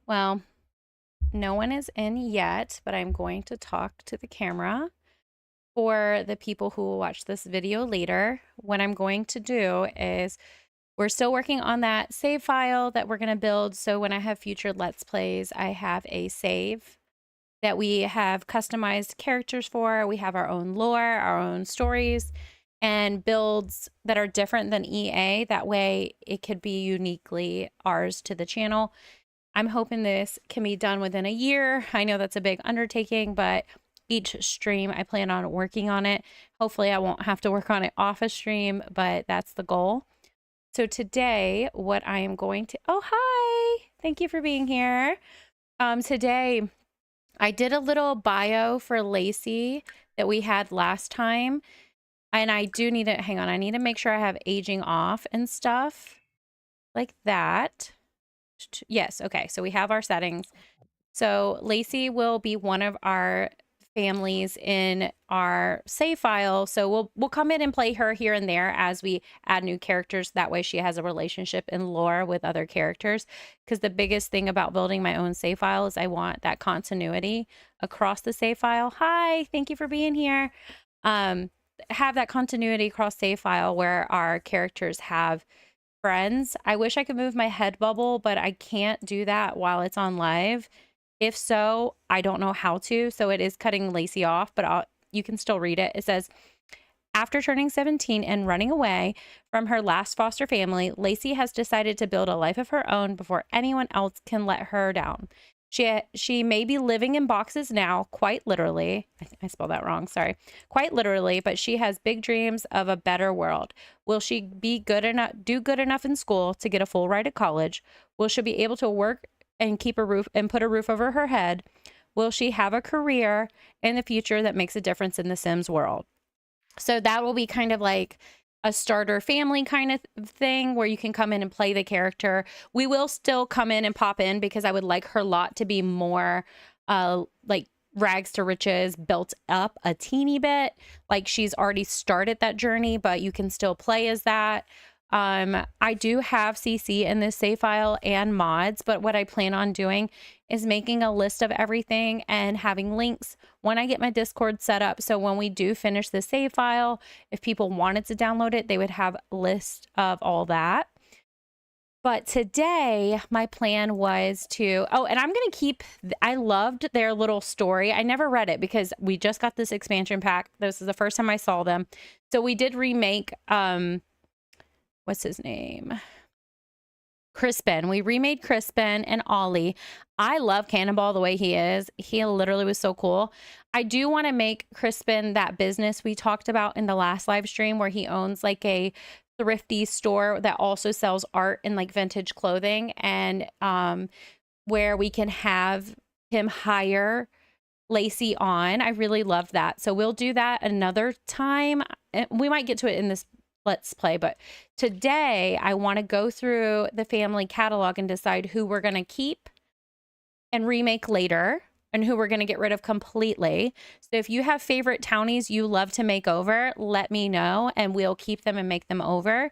Well, no one is in yet, but I'm going to talk to the camera for the people who will watch this video later. What I'm going to do is we're still working on that save file that we're going to build. So when I have future Let's Plays, I have a save that we have customized characters for. We have our own lore, our own stories, and builds that are different than EA. That way it could be uniquely ours to the channel. I'm hoping this can be done within a year. I know that's a big undertaking, but each stream I plan on working on it. Hopefully I won't have to work on it off a stream, but that's the goal. So today what I am going to, oh, hi, thank you for being here. Today I did a little bio for Lacy that we had last time. And I do need to, hang on, I need to make sure I have aging off and stuff like that. Yes, okay, so we have our settings. So Lacy will be one of our families in our save file. So we'll come in and play her here and there as we add new characters. That way she has a relationship and lore with other characters. Because the biggest thing about building my own save file is I want that continuity across the save file. Hi, thank you for being here. Have that continuity across save file where our characters have friends. I wish I could move my head bubble, but I can't do that while it's on live. If so, I don't know how to. So it is cutting Lacy off, but you can still read it. It says, after turning 17 and running away from her last foster family, Lacy has decided to build a life of her own before anyone else can let her down. She may be living in boxes now, quite literally. I spelled that wrong, sorry. Quite literally, but she has big dreams of a better world. Will she be good enough in school to get a full ride to college? Will she be able to work and keep a roof and put a roof over her head? Will she have a career in the future that makes a difference in the Sims world? So that will be kind of like a starter family kind of thing where you can come in and play the character. We will still come in and pop in because I would like her lot to be more like rags to riches, built up a teeny bit. Like she's already started that journey, but you can still play as that. I do have CC in this save file and mods, but what I plan on doing is making a list of everything and having links when I get my Discord set up. So when we do finish the save file, if people wanted to download it, they would have a list of all that. But today my plan was to, oh, and I'm going to keep, I loved their little story. I never read it because we just got this expansion pack. This is the first time I saw them. So we did remake, what's his name? Crispin. We remade Crispin and Ollie. I love Cannonball the way he is. He literally was so cool. I do want to make Crispin that business we talked about in the last live stream where he owns like a thrifty store that also sells art and like vintage clothing, and where we can have him hire Lacy on. I really love that. So we'll do that another time. We might get to it in this Let's Play, but today I want to go through the family catalog and decide who we're going to keep and remake later and who we're going to get rid of completely. So if you have favorite townies you love to make over, let me know and we'll keep them and make them over.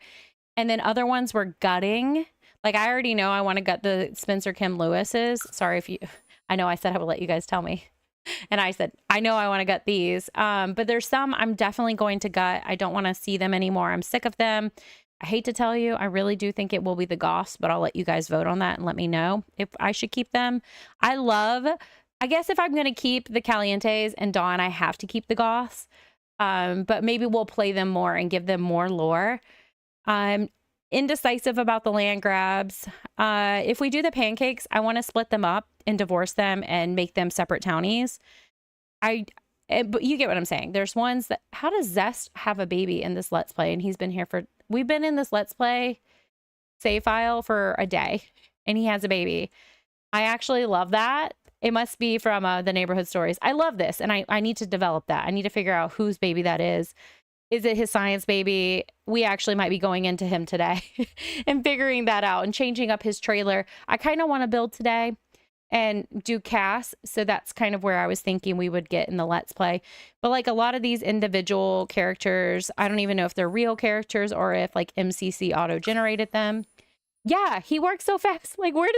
And then other ones we're gutting. Like I already know I want to gut the Spencer Kim Lewis's. Sorry if you, I know I said I would let you guys tell me. And I said, I know I want to gut these, but there's some I'm definitely going to gut. I don't want to see them anymore. I'm sick of them. I hate to tell you, I really do think it will be the Goths, but I'll let you guys vote on that and let me know if I should keep them. I guess if I'm going to keep the Calientes and Dawn, I have to keep the Goths, but maybe we'll play them more and give them more lore. I'm indecisive about the land grabs. If we do the pancakes, I want to split them up and divorce them and make them separate townies. But you get what I'm saying. There's ones that, how does Zest have a baby in this Let's Play? And he's been here we've been in this Let's Play save file for a day and he has a baby. I actually love that. It must be from the neighborhood stories. I love this. And I need to develop that. I need to figure out whose baby that is. Is it his science baby? We actually might be going into him today and figuring that out and changing up his trailer. I kind of want to build today and do Cass. So that's kind of where I was thinking we would get in the Let's Play. But like a lot of these individual characters, I don't even know if they're real characters or if like MCC auto-generated them. Yeah, he works so fast. Like, we're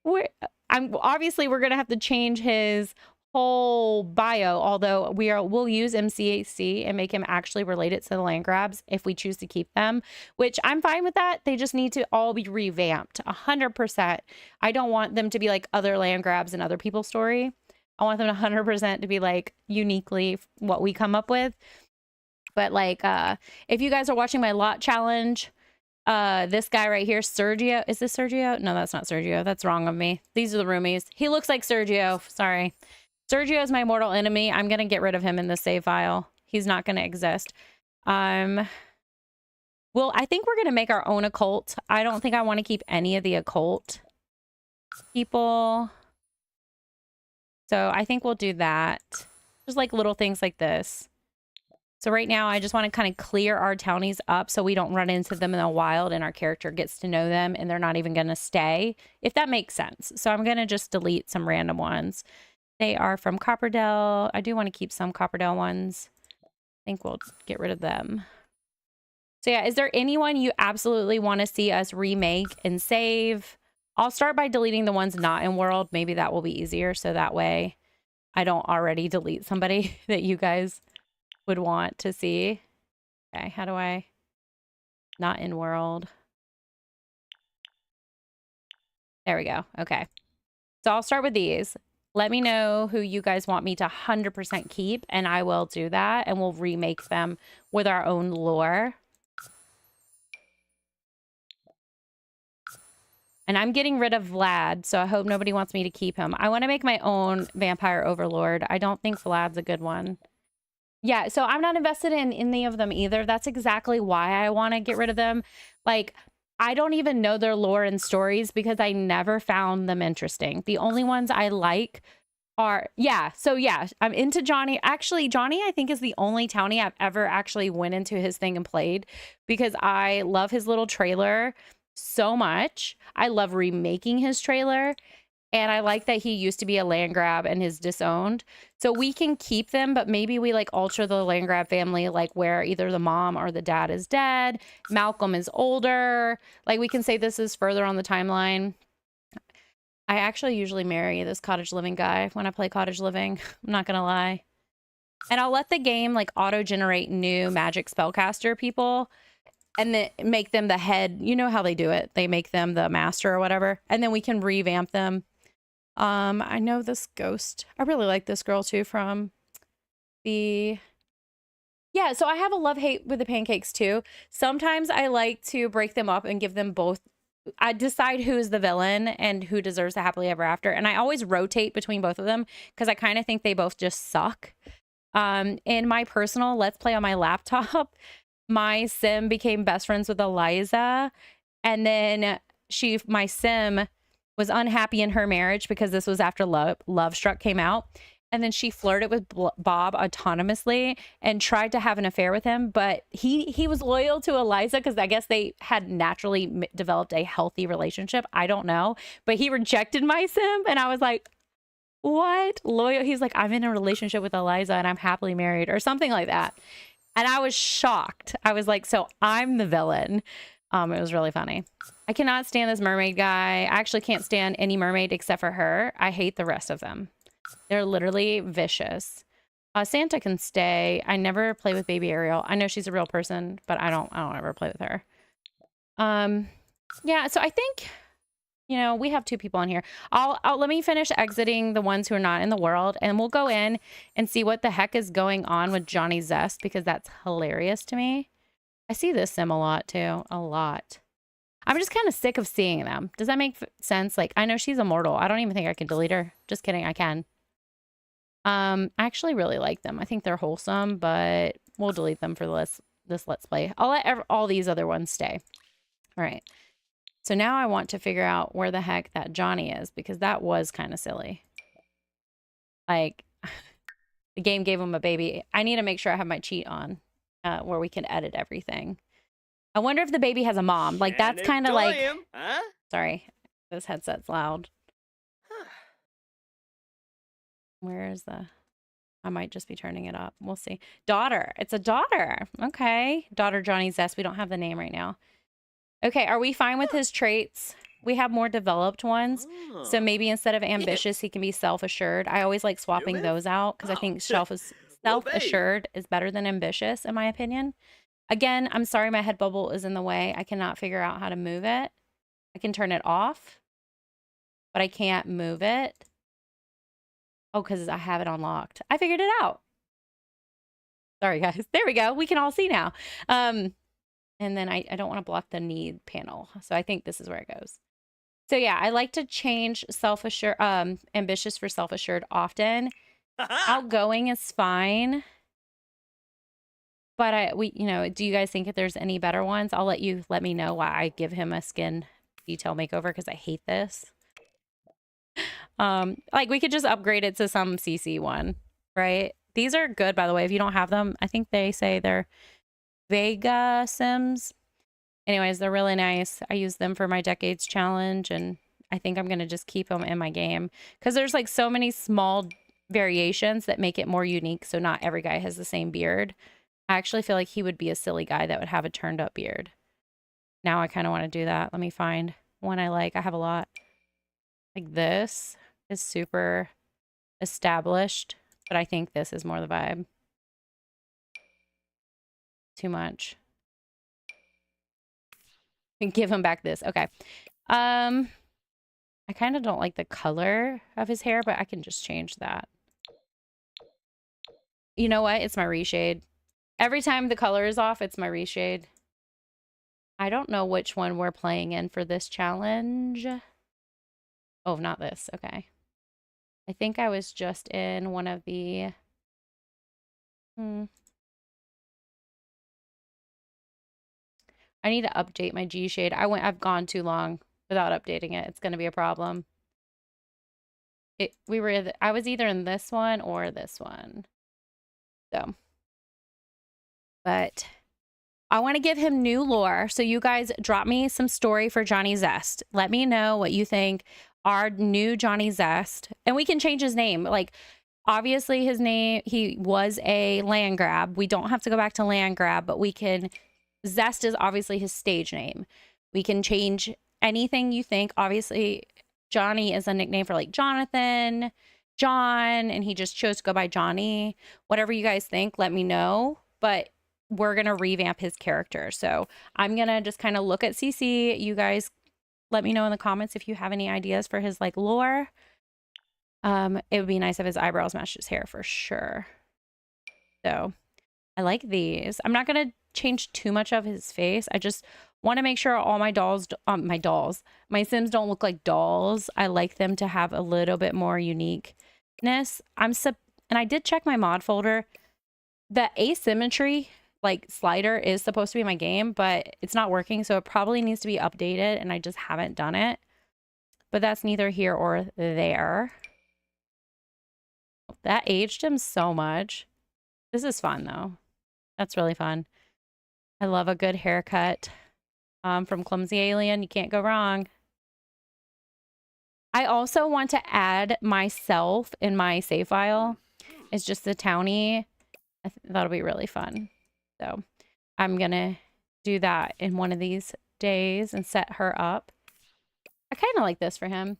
gonna have to change his whole bio, although we'll use MCAC and make him actually related to the land grabs if we choose to keep them, which I'm fine with that. They just need to all be revamped 100%. I don't want them to be like other land grabs and other people's story. I want them 100% to be like uniquely what we come up with. But like, if you guys are watching my lot challenge, this guy right here, Sergio. Is this Sergio? No, that's not Sergio. That's wrong of me. These are the roomies. He looks like Sergio. Sorry. Sergio is my mortal enemy. I'm going to get rid of him in the save file. He's not going to exist. Well, I think we're going to make our own occult. I don't think I want to keep any of the occult people. So I think we'll do that. Just like little things like this. So right now, I just want to kind of clear our townies up so we don't run into them in the wild and our character gets to know them and they're not even going to stay, if that makes sense. So I'm going to just delete some random ones. They are from Copperdale. I do want to keep some Copperdale ones. I think we'll get rid of them. So yeah, is there anyone you absolutely want to see us remake and save? I'll start by deleting the ones not in world. Maybe that will be easier. So that way I don't already delete somebody that you guys would want to see. Okay, how do I... Not in world. There we go. Okay. So I'll start with these. Let me know who you guys want me to 100% keep, and I will do that, and we'll remake them with our own lore. And I'm getting rid of Vlad, so I hope nobody wants me to keep him. I want to make my own vampire overlord. I don't think Vlad's a good one. Yeah, so I'm not invested in any of them either. That's exactly why I want to get rid of them. Like, I don't even know their lore and stories because I never found them interesting. The only ones I like are, yeah, I'm into Johnny. Actually, Johnny, I think, is the only townie I've ever actually went into his thing and played because I love his little trailer so much. I love remaking his trailer. And I like that he used to be a land grab and is disowned. So we can keep them, but maybe we like alter the land grab family, like where either the mom or the dad is dead. Malcolm is older. Like we can say this is further on the timeline. I actually usually marry this cottage living guy when I play cottage living. I'm not going to lie. And I'll let the game like auto generate new magic spellcaster people and then make them the head. You know how they do it. They make them the master or whatever. And then we can revamp them. I know this ghost. I really like this girl too from the... Yeah, so I have a love-hate with the pancakes too. Sometimes I like to break them up and give them both. I decide who's the villain and who deserves the happily ever after. And I always rotate between both of them because I kind of think they both just suck. In my personal Let's Play on my laptop, my sim became best friends with Eliza. And then my sim was unhappy in her marriage because this was after Love Struck came out. And then she flirted with Bob autonomously and tried to have an affair with him. But he was loyal to Eliza because I guess they had naturally developed a healthy relationship. I don't know. But he rejected my sim. And I was like, what? Loyal? He's like, I'm in a relationship with Eliza and I'm happily married or something like that. And I was shocked. I was like, so I'm the villain. It was really funny. I cannot stand this mermaid guy. I actually can't stand any mermaid except for her. I hate the rest of them. They're literally vicious. Santa can stay. I never play with baby Ariel. I know she's a real person, but I don't ever play with her. Yeah, so I think, you know, we have 2 people on here. Let me finish exiting the ones who are not in the world, and we'll go in and see what the heck is going on with Johnny Zest, because that's hilarious to me. I see this sim a lot too, a lot. I'm just kind of sick of seeing them. Does that make sense? Like, I know she's immortal. I don't even think I can delete her. Just kidding, I can. I actually really like them. I think they're wholesome, but we'll delete them for this Let's Play. I'll let all these other ones stay. All right. So now I want to figure out where the heck that Johnny is, because that was kind of silly. Like, the game gave him a baby. I need to make sure I have my cheat on. where we can edit everything. I wonder if the baby has a mom. Like, that's kind of like... Huh? Sorry, this headset's loud. Where is the... I might just be turning it up. We'll see. Daughter. It's a daughter. Okay. Daughter Johnny Zest. We don't have the name right now. Okay. Are we fine with his traits? We have more developed ones. So maybe instead of ambitious, he can be self-assured. I always like swapping those out because I think self-assured is better than ambitious, in my opinion. Again, I'm sorry my head bubble is in the way. I cannot figure out how to move it. I can turn it off, but I can't move it. Oh, because I have it unlocked. I figured it out. Sorry, guys. There we go. We can all see now. And then I don't want to block the need panel. So I think this is where it goes. So yeah, I like to change self-assured, ambitious for self-assured often. Outgoing is fine. But do you guys think if there's any better ones? I'll let me know why I give him a skin detail makeover because I hate this. Like we could just upgrade it to some CC one, right? These are good, by the way. If you don't have them, I think they say they're Vega Sims. Anyways, they're really nice. I use them for my Decades Challenge, and I think I'm going to just keep them in my game because there's like so many small variations that make it more unique. So not every guy has the same beard. I actually feel like he would be a silly guy that would have a turned up beard. Now I kind of want to do that. Let me find one I like. I have a lot. Like this is super established, but I think this is more the vibe. Too much. And give him back this. Okay. I kind of don't like the color of his hair, but I can just change that. You know what? It's my reshade. Every time the color is off, it's my reshade. I don't know which one we're playing in for this challenge. Oh, not this. Okay. I think I was just in one of the... I need to update my G shade. I've gone too long without updating it. It's going to be a problem. I was either in this one or this one. So, but I want to give him new lore. So you guys drop me some story for Johnny Zest. Let me know what you think our new Johnny Zest, and we can change his name. Like, obviously his name, he was a land grab. We don't have to go back to land grab, but we can, Zest is obviously his stage name. We can change anything you think. Obviously, Johnny is a nickname for like Jonathan, John, and he just chose to go by Johnny. Whatever you guys think, let me know. But we're going to revamp his character. So I'm going to just kind of look at CC. You guys let me know in the comments if you have any ideas for his like lore. It would be nice if his eyebrows matched his hair for sure. So I like these. I'm not going to change too much of his face. I just want to make sure all my my Sims don't look like dolls. I like them to have a little bit more uniqueness. And I did check my mod folder. The asymmetry like slider is supposed to be my game, but it's not working, so it probably needs to be updated, and I just haven't done it. But that's neither here or there. That aged him so much. This is fun though. That's really fun. I love a good haircut from Clumsy Alien. You can't go wrong. I also want to add myself in my save file. It's just the townie. That'll be really fun. So I'm going to do that in one of these days and set her up. I kind of like this for him.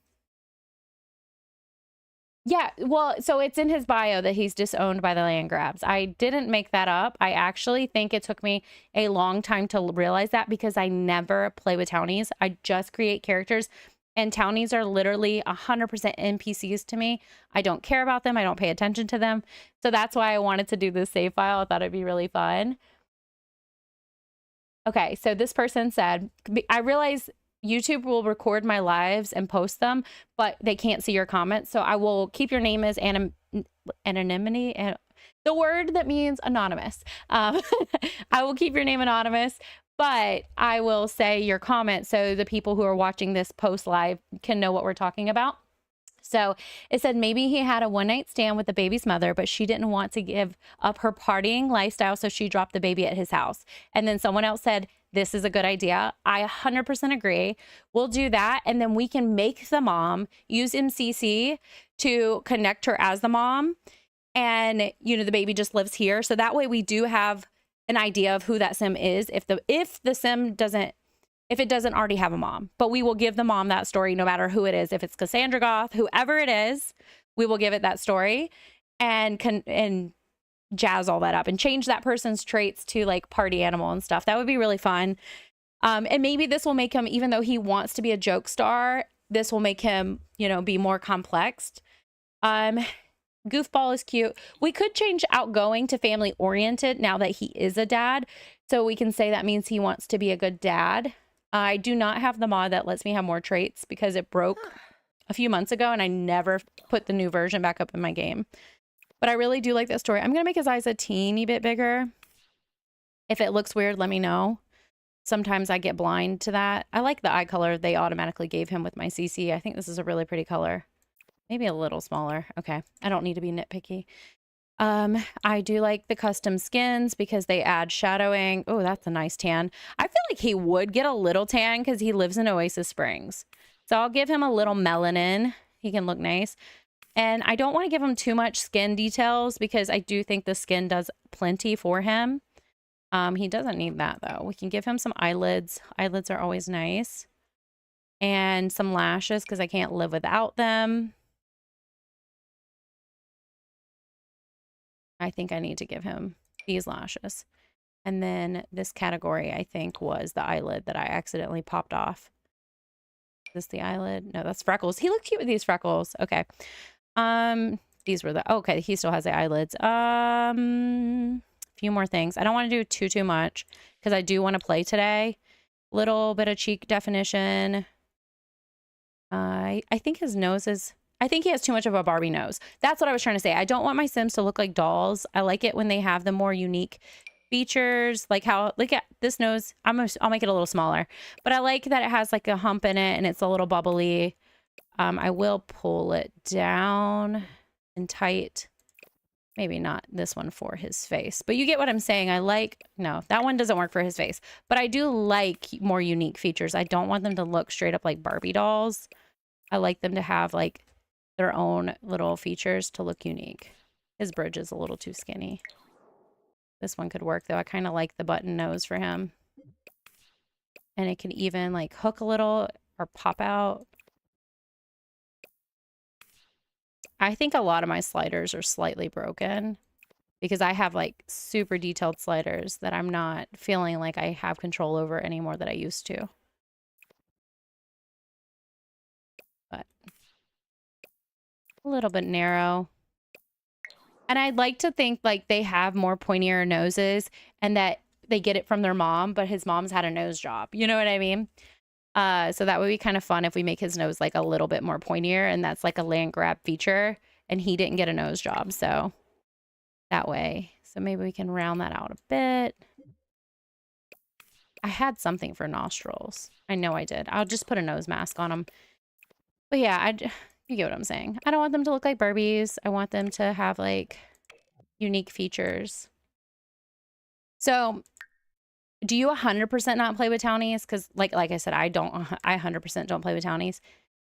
Yeah, well, so it's in his bio that he's disowned by the land grabs. I didn't make that up. I actually think it took me a long time to realize that because I never play with townies. I just create characters, and townies are literally 100% NPCs to me. I don't care about them. I don't pay attention to them. So that's why I wanted to do this save file. I thought it'd be really fun. Okay, so this person said, I realize YouTube will record my lives and post them, but they can't see your comments. So I will keep your name as anonymity, and the word that means anonymous. I will keep your name anonymous, but I will say your comment so the people who are watching this post live can know what we're talking about. So it said maybe he had a one-night stand with the baby's mother, but she didn't want to give up her partying lifestyle, so she dropped the baby at his house. And then someone else said, this is a good idea. I 100% agree. We'll do that, and then we can make the mom use MCC to connect her as the mom. And, you know, the baby just lives here. So that way we do have an idea of who that sim is if the sim doesn't, if it doesn't already have a mom. But we will give the mom that story no matter who it is. If it's Cassandra Goth, whoever it is, we will give it that story and jazz all that up and change that person's traits to like party animal and stuff. That would be really fun. And maybe this will make him, even though he wants to be a joke star, this will make him, you know, be more complex. Goofball is cute. We could change outgoing to family oriented now that he is a dad. So we can say that means he wants to be a good dad. I do not have the mod that lets me have more traits because it broke a few months ago and I never put the new version back up in my game. But I really do like that story. I'm going to make his eyes a teeny bit bigger. If it looks weird, let me know. Sometimes I get blind to that. I like the eye color they automatically gave him with my CC. I think this is a really pretty color. Maybe a little smaller. Okay. I don't need to be nitpicky. I do like the custom skins because they add shadowing. Oh, that's a nice tan. I feel like he would get a little tan because he lives in Oasis Springs. So I'll give him a little melanin. He can look nice. And I don't want to give him too much skin details because I do think the skin does plenty for him. He doesn't need that though. We can give him some eyelids. Eyelids are always nice. And some lashes because I can't live without them. I think I need to give him these lashes. And then this category, I think, was the eyelid that I accidentally popped off. Is this the eyelid? No, that's freckles. He looked cute with these freckles. Okay. These were the... Okay, he still has the eyelids. A few more things. I don't want to do too much because I do want to play today. Little bit of cheek definition. I think his nose is... I think he has too much of a Barbie nose. That's what I was trying to say. I don't want my Sims to look like dolls. I like it when they have the more unique features, like how, look at this nose. I'll make it a little smaller, but I like that it has like a hump in it and it's a little bubbly. I will pull it down and tight. Maybe not this one for his face, but you get what I'm saying. I like, no, that one doesn't work for his face, but I do like more unique features. I don't want them to look straight up like Barbie dolls. I like them to have like their own little features to look unique. His bridge is a little too skinny. This one could work though. I kind of like the button nose for him. And it can even like hook a little or pop out. I think a lot of my sliders are slightly broken because I have like super detailed sliders that I'm not feeling like I have control over anymore that I used to. But a little bit narrow. And I'd like to think like they have more pointier noses and that they get it from their mom, but his mom's had a nose job. You know what I mean? So that would be kind of fun if we make his nose like a little bit more pointier and that's like a land grab feature and he didn't get a nose job. So that way. So maybe we can round that out a bit. I had something for nostrils. I know I did. I'll just put a nose mask on him. But yeah, you get what I'm saying. I don't want them to look like Barbies. I want them to have like unique features. So do you 100% not play with townies? Because like I said, I 100% don't play with townies.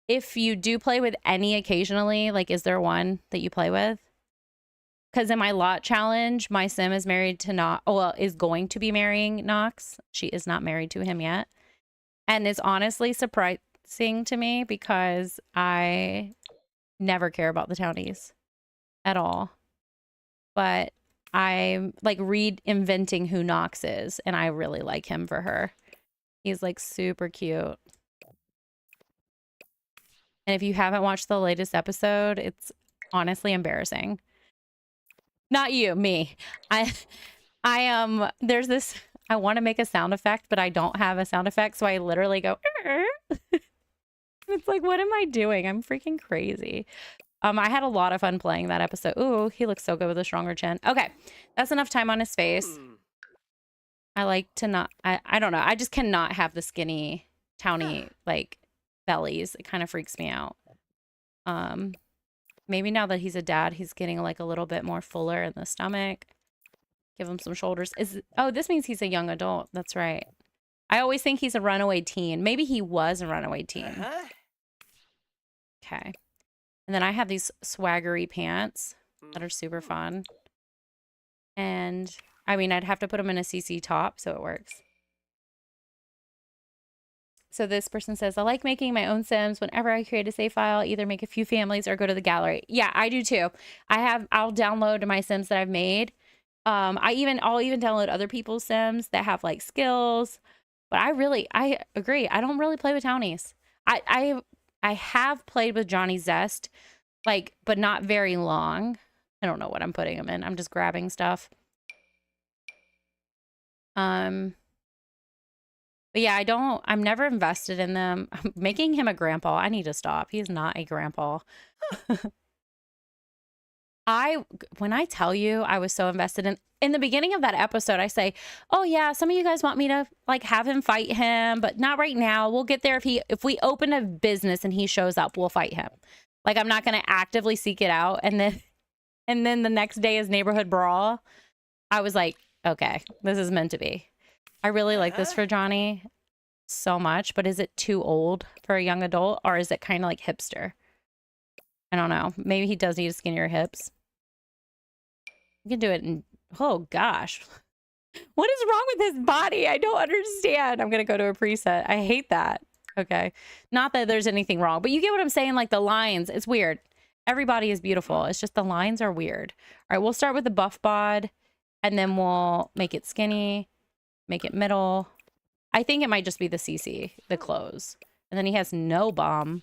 If you do play with any occasionally, like is there one that you play with? Because in my lot challenge, my sim is married to is going to be marrying Knox. She is not married to him yet. And it's honestly surprising to me because I never care about the townies at all. But I'm like reinventing who Knox is, and I really like him for her. He's like super cute. And if you haven't watched the latest episode, it's honestly embarrassing. Not you, me. There's this, I want to make a sound effect, but I don't have a sound effect. So I literally go, it's like, what am I doing? I'm freaking crazy. I had a lot of fun playing that episode. Ooh, he looks so good with a stronger chin. Okay, that's enough time on his face. I like to not, I don't know. I just cannot have the skinny townie like bellies. It kind of freaks me out. Maybe now that he's a dad, he's getting like a little bit more fuller in the stomach. Give him some shoulders. Oh, this means he's a young adult. That's right. I always think he's a runaway teen. Maybe he was a runaway teen. Okay. And then I have these swaggery pants that are super fun. And I mean, I'd have to put them in a CC top so it works. So this person says, I like making my own Sims. Whenever I create a save file, either make a few families or go to the gallery. Yeah, I do too. I'll download my Sims that I've made. I'll even download other people's Sims that have like skills. But I agree. I don't really play with townies. I have played with Johnny Zest, like, but not very long. I don't know what I'm putting him in. I'm just grabbing stuff. But yeah, I'm never invested in them. I'm making him a grandpa. I need to stop. He is not a grandpa. When I tell you, I was so invested in the beginning of that episode, I say, oh yeah, some of you guys want me to like have him fight him, but not right now. We'll get there. If we open a business and he shows up, we'll fight him. Like, I'm not going to actively seek it out. And then the next day is neighborhood brawl. I was like, okay, this is meant to be. I really like this for Johnny so much, but is it too old for a young adult, or is it kind of like hipster? I don't know. Maybe he does need to skinnier hips. You can do it in, oh gosh. What is wrong with his body? I don't understand. I'm going to go to a preset. I hate that. Okay. Not that there's anything wrong, but you get what I'm saying? Like the lines, it's weird. Everybody is beautiful. It's just the lines are weird. All right, we'll start with the buff bod, and then we'll make it skinny. Make it middle. I think it might just be the CC, the clothes. And then he has no bum.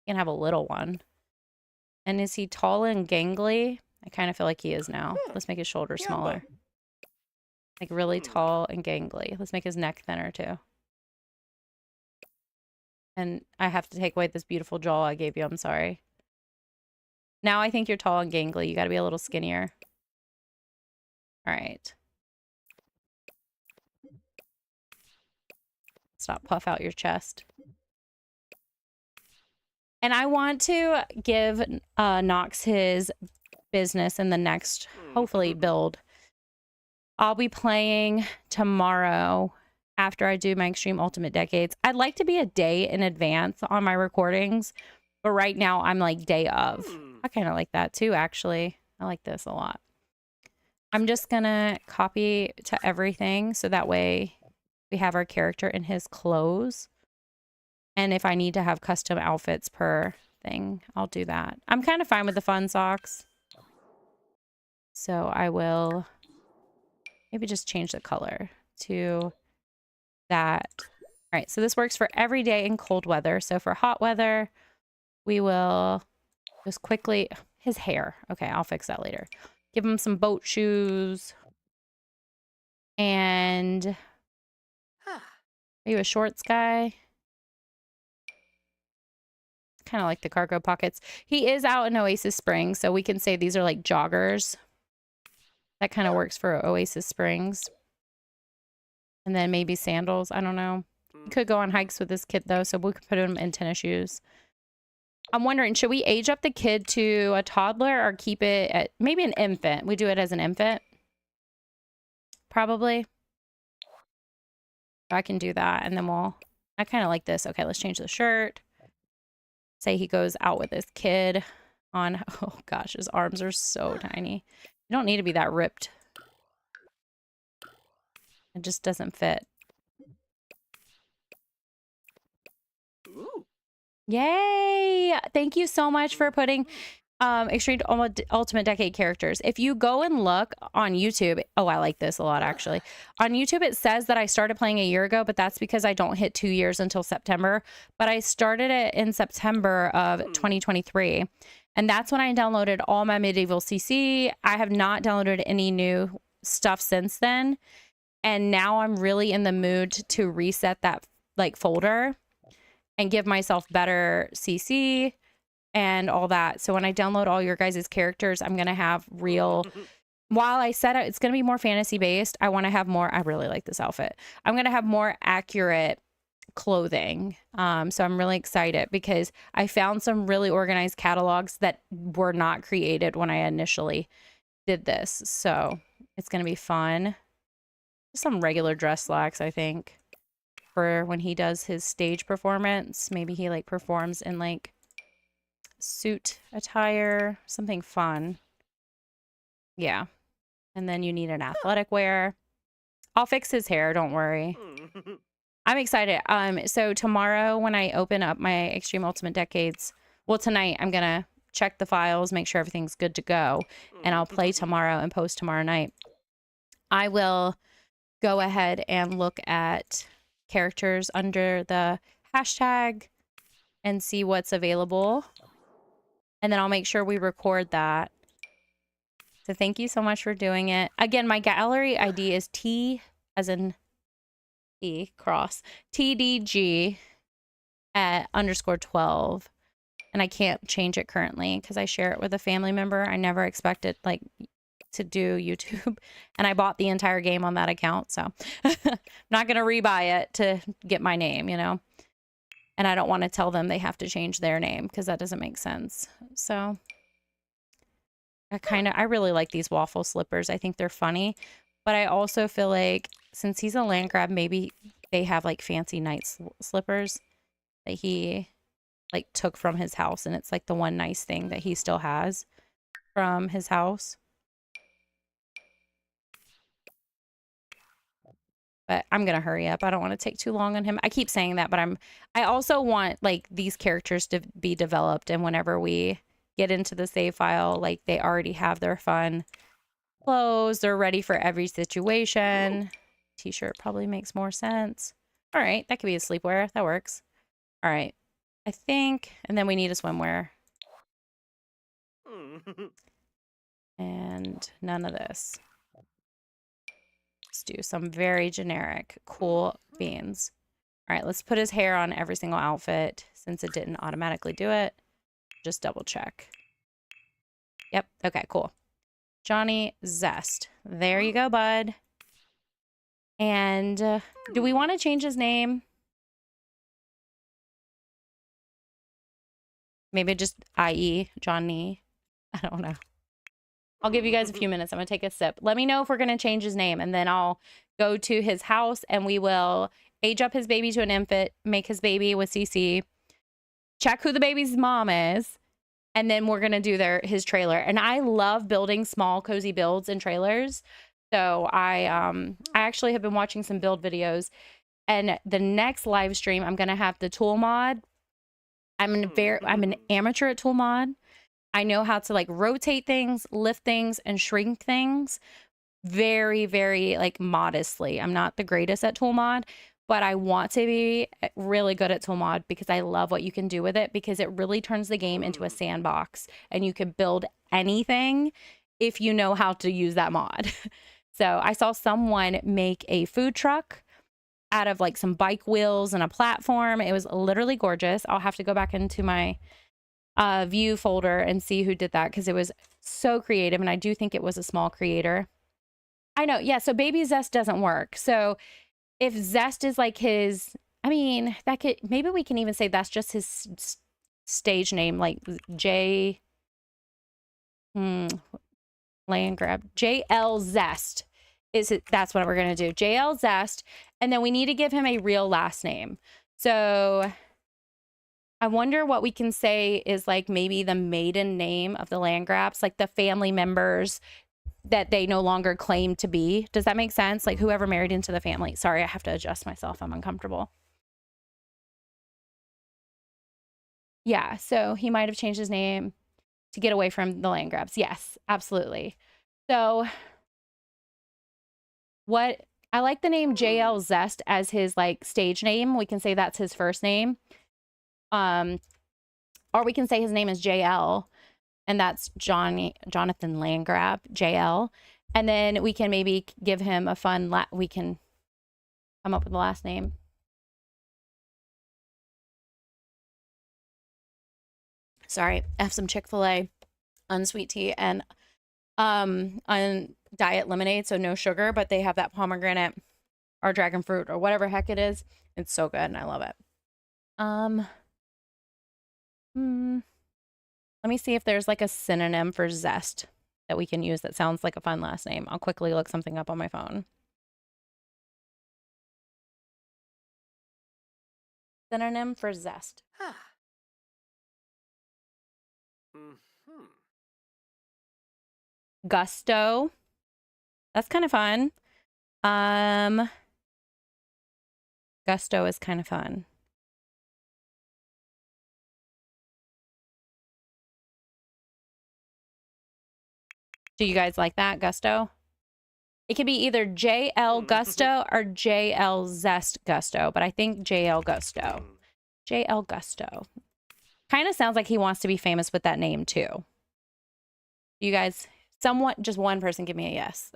He can have a little one. And is he tall and gangly? I kind of feel like he is now. Let's make his shoulders smaller. Like really tall and gangly. Let's make his neck thinner too. And I have to take away this beautiful jaw I gave you. I'm sorry. Now I think you're tall and gangly. You got to be a little skinnier. All right. Stop, puff out your chest. And I want to give Knox his business in the next, hopefully, build. I'll be playing tomorrow after I do my Extreme Ultimate Decades. I'd like to be a day in advance on my recordings, but right now I'm like day of. I kind of like that too, actually. I like this a lot. I'm just gonna copy to everything so that way we have our character in his clothes. And if I need to have custom outfits per thing, I'll do that. I'm kind of fine with the fun socks. So I will maybe just change the color to that. All right, so this works for every day in cold weather. So for hot weather, we will just quickly, his hair. Okay, I'll fix that later. Give him some boat shoes. And are you a shorts guy? Kind of like the cargo pockets. He is out in Oasis Springs, so we can say these are like joggers. That kind of works for Oasis Springs. And then maybe sandals. I don't know. You could go on hikes with this kid, though, so we could put him in tennis shoes. I'm wondering, should we age up the kid to a toddler or keep it at maybe an infant? We do it as an infant. Probably. I can do that, and then I kind of like this. Okay, let's change the shirt. Say he goes out with this kid on, oh gosh, his arms are so tiny. You don't need to be that ripped. It just doesn't fit. Ooh. Yay! Thank you so much for putting Extreme Ultimate Decade characters. If you go and look on YouTube, oh, I like this a lot, actually. On YouTube, it says that I started playing a year ago, but that's because I don't hit 2 years until September. But I started it in September of 2023. And that's when I downloaded all my medieval CC. I have not downloaded any new stuff since then. And now I'm really in the mood to reset that like folder and give myself better CC and all that. So when I download all your guys' characters, I'm going to have real, while I said it's going to be more fantasy based, I want to have more, I really like this outfit. I'm going to have more accurate clothing. So I'm really excited because I found some really organized catalogs that were not created when I initially did this. So it's going to be fun. Some regular dress slacks, I think, for when he does his stage performance. Maybe he like performs in like suit attire, something fun. Yeah. And then you need an athletic wear. I'll fix his hair, don't worry. I'm excited. So tomorrow when I open up my Extreme Ultimate Decades, well, tonight I'm gonna check the files, make sure everything's good to go, and I'll play tomorrow and post tomorrow night. I will go ahead and look at characters under the hashtag and see what's available. And then I'll make sure we record that. So thank you so much for doing it. Again, my gallery ID is T as in E cross TDG at _12. And I can't change it currently because I share it with a family member. I never expected like to do YouTube, and I bought the entire game on that account. So I'm not going to rebuy it to get my name, you know, and I don't want to tell them they have to change their name because that doesn't make sense. So I really like these waffle slippers. I think they're funny, but I also feel like since he's a land grab, maybe they have like fancy night slippers that he like took from his house, and it's like the one nice thing that he still has from his house. But I'm gonna hurry up. I don't want to take too long on him. I keep saying that, but I also want like these characters to be developed, and whenever we get into the save file, like they already have their fun clothes. They're ready for every situation. T-shirt probably makes more sense. All right, that could be a sleepwear. That works. All right, I think, and then we need a swimwear. And none of this. Let's do some very generic, cool beans. All right, let's put his hair on every single outfit since it didn't automatically do it. Just double check. Yep, okay, cool. Johnny Zest. There you go, bud. And do we want to change his name? Maybe just IE, Johnny. I don't know. I'll give you guys a few minutes. I'm going to take a sip. Let me know if we're going to change his name, and then I'll go to his house and we will age up his baby to an infant, make his baby with CC, check who the baby's mom is, and then we're going to do his trailer. And I love building small, cozy builds and trailers. So I actually have been watching some build videos, and the next live stream, I'm going to have the tool mod. I'm an amateur at tool mod. I know how to like rotate things, lift things, and shrink things very, very like modestly. I'm not the greatest at tool mod, but I want to be really good at tool mod because I love what you can do with it, because it really turns the game into a sandbox and you can build anything if you know how to use that mod. So I saw someone make a food truck out of like some bike wheels and a platform. It was literally gorgeous. I'll have to go back into my view folder and see who did that, because it was so creative, and I do think it was a small creator. I know, yeah, so Baby Zest doesn't work. So if Zest is like his, I mean, that could, maybe we can even say that's just his stage name, like land grab, JL Zest is it, that's what we're gonna do, JL Zest, and then we need to give him a real last name. So I wonder what we can say is like maybe the maiden name of the land grabs, like the family members that they no longer claim to be. Does that make sense? Like whoever married into the family. Sorry, I have to adjust myself. I'm uncomfortable. Yeah, so he might have changed his name to get away from the land grabs. Yes, absolutely. So what I like the name JL Zest as his like stage name. We can say that's his first name. Or we can say his name is JL, and that's Jonathan Landgrab, JL. And then we can maybe give him a fun, we can come up with the last name. Sorry, I have some Chick-fil-A unsweet tea and on diet lemonade, so no sugar, but they have that pomegranate or dragon fruit or whatever heck it is. It's so good and I love it. Let me see if there's like a synonym for zest that we can use that sounds like a fun last name. I'll quickly look something up on my phone. Synonym for zest. Gusto. That's kind of fun. Gusto is kind of fun. Do you guys like that, Gusto? It could be either JL Gusto or JL Zest Gusto, but I think JL Gusto. JL Gusto. Kind of sounds like he wants to be famous with that name too. You guys, somewhat, just one person give me a yes.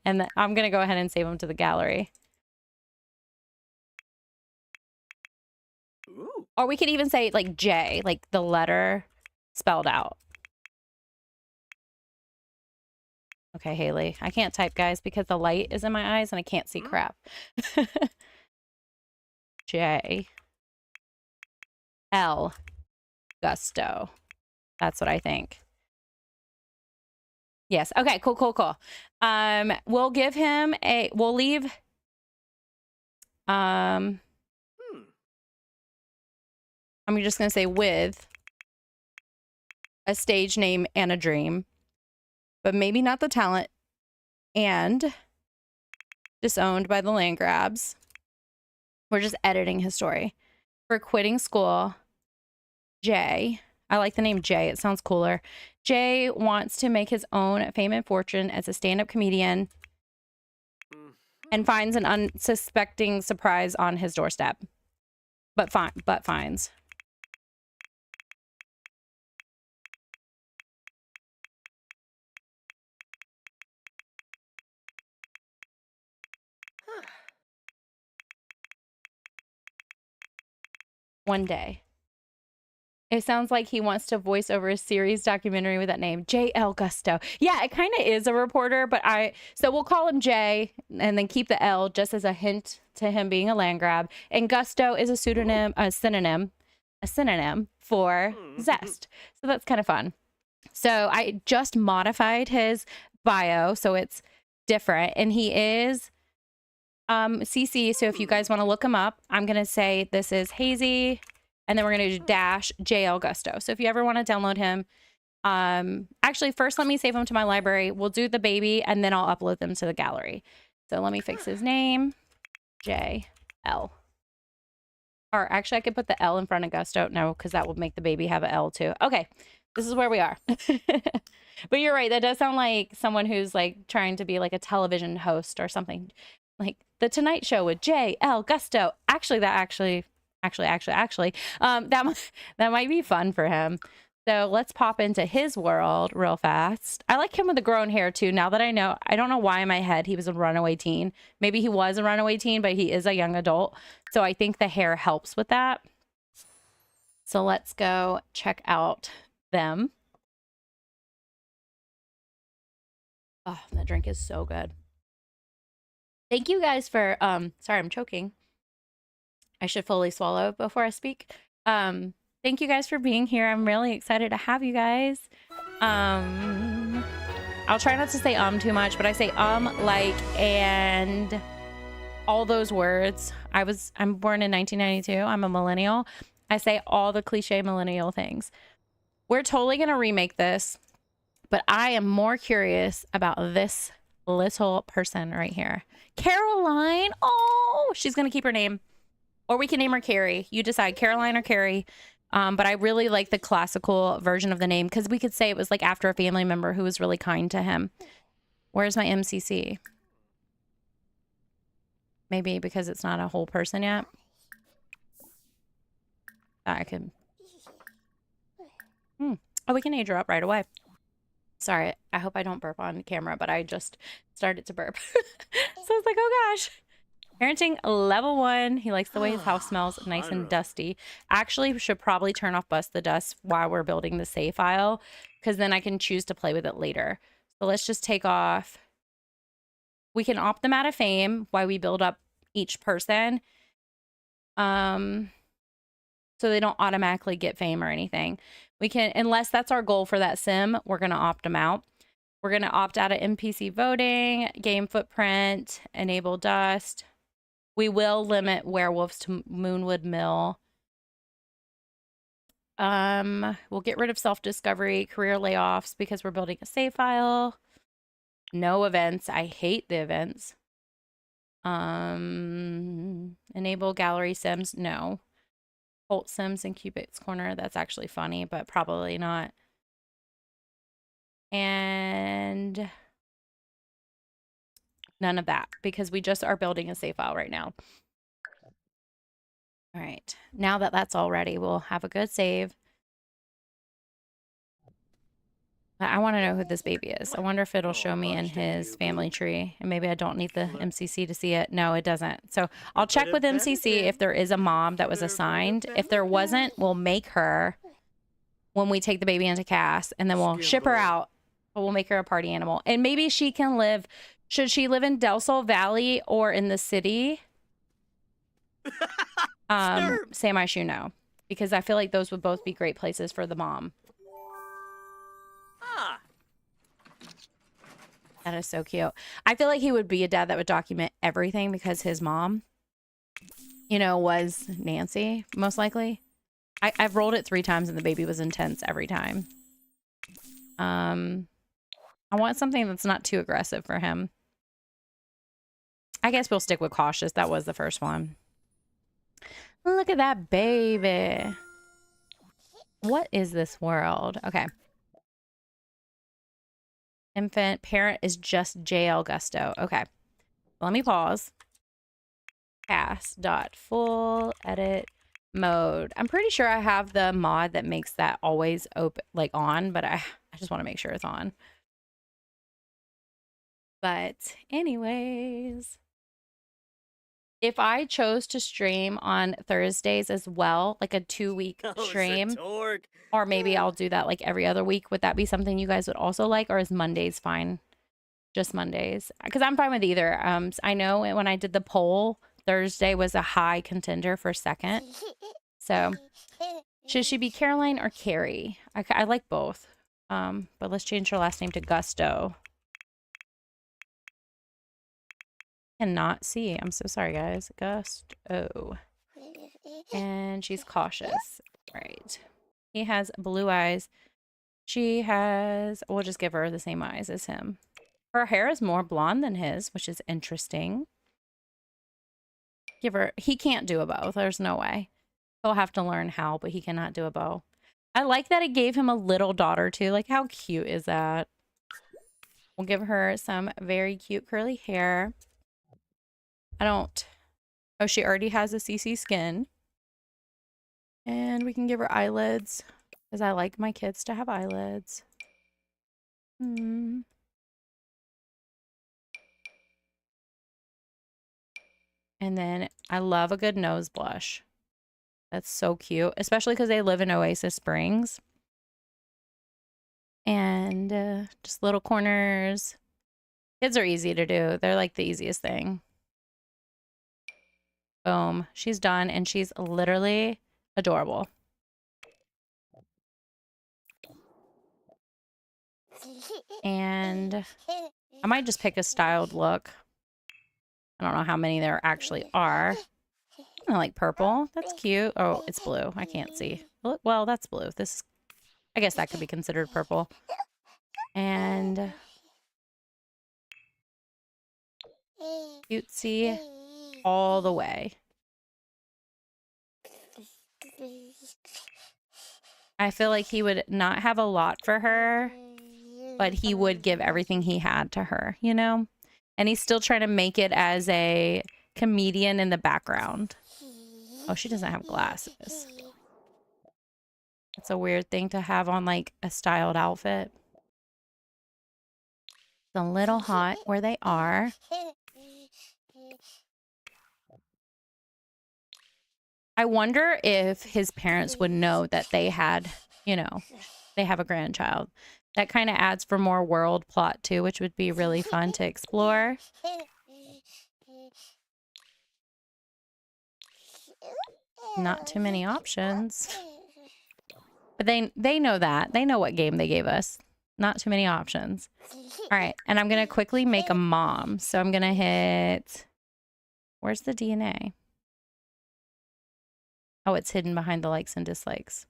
And I'm going to go ahead and save him to the gallery. Ooh. Or we could even say like J, like the letter spelled out. Okay, Haley. I can't type, guys, because the light is in my eyes and I can't see crap. J. L. Gusto. That's what I think. Yes. Okay, cool, cool, cool. We'll give him a... We'll leave... I'm just going to say with a stage name and a dream. But maybe not the talent, and disowned by the land grabs. We're just editing his story. For quitting school, Jay, I like the name Jay, it sounds cooler. Jay wants to make his own fame and fortune as a stand-up comedian and finds an unsuspecting surprise on his doorstep. But finds. One day. It sounds like he wants to voice over a series documentary with that name, J.L. Gusto. Yeah, it kind of is a reporter, but so we'll call him Jay and then keep the L just as a hint to him being a land grab. And Gusto is a synonym for zest. So that's kind of fun. So I just modified his bio so it's different, and he is CC. So if you guys want to look him up, I'm going to say this is Haysie, and then we're going to do dash JL Gusto. So if you ever want to download him, actually first let me save him to my library. We'll do the baby and then I'll upload them to the gallery. So let me fix his name, JL. Or actually I could put the L in front of Gusto. No, because that would make the baby have an L too. Okay, this is where we are. But you're right, that does sound like someone who's like trying to be like a television host or something. Like The Tonight Show with J.L. Gusto. Actually, that might be fun for him. So let's pop into his world real fast. I like him with the grown hair too. Now that I know, I don't know why in my head he was a runaway teen. Maybe he was a runaway teen, but he is a young adult. So I think the hair helps with that. So let's go check out them. Oh, that drink is so good. Thank you guys for, sorry, I'm choking. I should fully swallow before I speak. Thank you guys for being here. I'm really excited to have you guys. I'll try not to say too much, but I say like, and all those words. I'm born in 1992. I'm a millennial. I say all the cliche millennial things. We're totally going to remake this, but I am more curious about this little person right here. Caroline. Oh, she's going to keep her name. Or we can name her Carrie. You decide, Caroline or Carrie. But I really like the classical version of the name because we could say it was like after a family member who was really kind to him. Where's my MCC? Maybe because it's not a whole person yet. I could. Oh, we can age her up right away. Sorry, I hope I don't burp on camera, but I just started to burp. So I was like, oh gosh. Parenting level 1. He likes the way his house smells nice and dusty. Actually, we should probably turn off Bust the Dust while we're building the save file, because then I can choose to play with it later. So let's just take off We can opt them out of fame while we build up each person. So they don't automatically get fame or anything. We can, unless that's our goal for that sim, we're going to opt them out. We're going to opt out of NPC voting, game footprint, enable dust. We will limit werewolves to Moonwood Mill. We'll get rid of self-discovery, career layoffs because we're building a save file. No events. I hate the events. Enable gallery sims. No. Holt sims in Cupid's corner. That's actually funny, but probably not. And none of that because we just are building a save file right now. All right. Now that that's all ready, we'll have a good save. I want to know who this baby is. I wonder if it'll show me in his family tree. And maybe I don't need the MCC to see it. No, it doesn't. So I'll check with MCC if there is a mom that was assigned. If there wasn't, we'll make her when we take the baby into CAS. And then we'll ship her out. But we'll make her a party animal. And maybe she can live... Should she live in Del Sol Valley or in the city? Sam, I should know. Because I feel like those would both be great places for the mom. That is so cute. I feel like he would be a dad that would document everything because his mom, you know, was Nancy, most likely. I've rolled it 3 times and the baby was intense every time. I want something that's not too aggressive for him. I guess we'll stick with cautious. That was the first one. Look at that baby. What is this world? Okay. Infant parent is just JL Gusto. Okay. Let me pause. Full edit mode. I'm pretty sure I have the mod that makes that always open, like on, but I just want to make sure it's on. But anyways, if I chose to stream on Thursdays as well, like a 2-week stream, or maybe I'll do that like every other week, would that be something you guys would also like, or is Mondays fine? Just Mondays? Because I'm fine with either. I know when I did the poll, Thursday was a high contender for second. So should she be Caroline or Carrie? I like both. But let's change her last name to Gusto. Cannot see. I'm so sorry, guys. Gusto. And she's cautious. Right. He has blue eyes. She has... We'll just give her the same eyes as him. Her hair is more blonde than his, which is interesting. Give her... He can't do a bow. There's no way. He'll have to learn how, but he cannot do a bow. I like that it gave him a little daughter, too. Like, how cute is that? We'll give her some very cute curly hair. I don't... Oh, she already has a CC skin. And we can give her eyelids. Because I like my kids to have eyelids. And then I love a good nose blush. That's so cute. Especially because they live in Oasis Springs. And just little corners. Kids are easy to do. They're like the easiest thing. Boom. She's done. And she's literally adorable. And I might just pick a styled look. I don't know how many there actually are. I like purple. That's cute. Oh, it's blue. I can't see. Well, that's blue. This, I guess that could be considered purple. And cutesy all the way. I feel like he would not have a lot for her, but he would give everything he had to her, you know? And he's still trying to make it as a comedian in the background. Oh, she doesn't have glasses. It's a weird thing to have on like a styled outfit. It's a little hot where they are. I wonder if his parents would know that they had, you know, they have a grandchild. That kind of adds for more world plot too, which would be really fun to explore. Not too many options. But they know that. They know what game they gave us. Not too many options. All right, and I'm going to quickly make a mom. So I'm going to hit... Where's the DNA? Oh, it's hidden behind the likes and dislikes.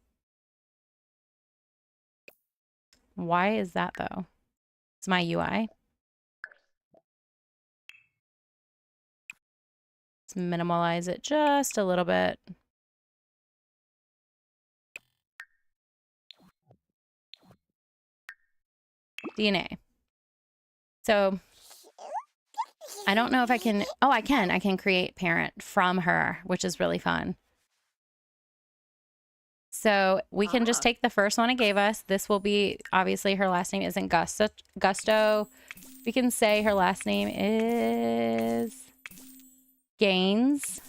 Why is that, though? It's my UI. Let's minimize it just a little bit. DNA. So I don't know if I can... Oh, I can. I can create parent from her, which is really fun. So we can just take the first one it gave us. This will be... Obviously, her last name isn't Gusto. We can say her last name is... Gaines.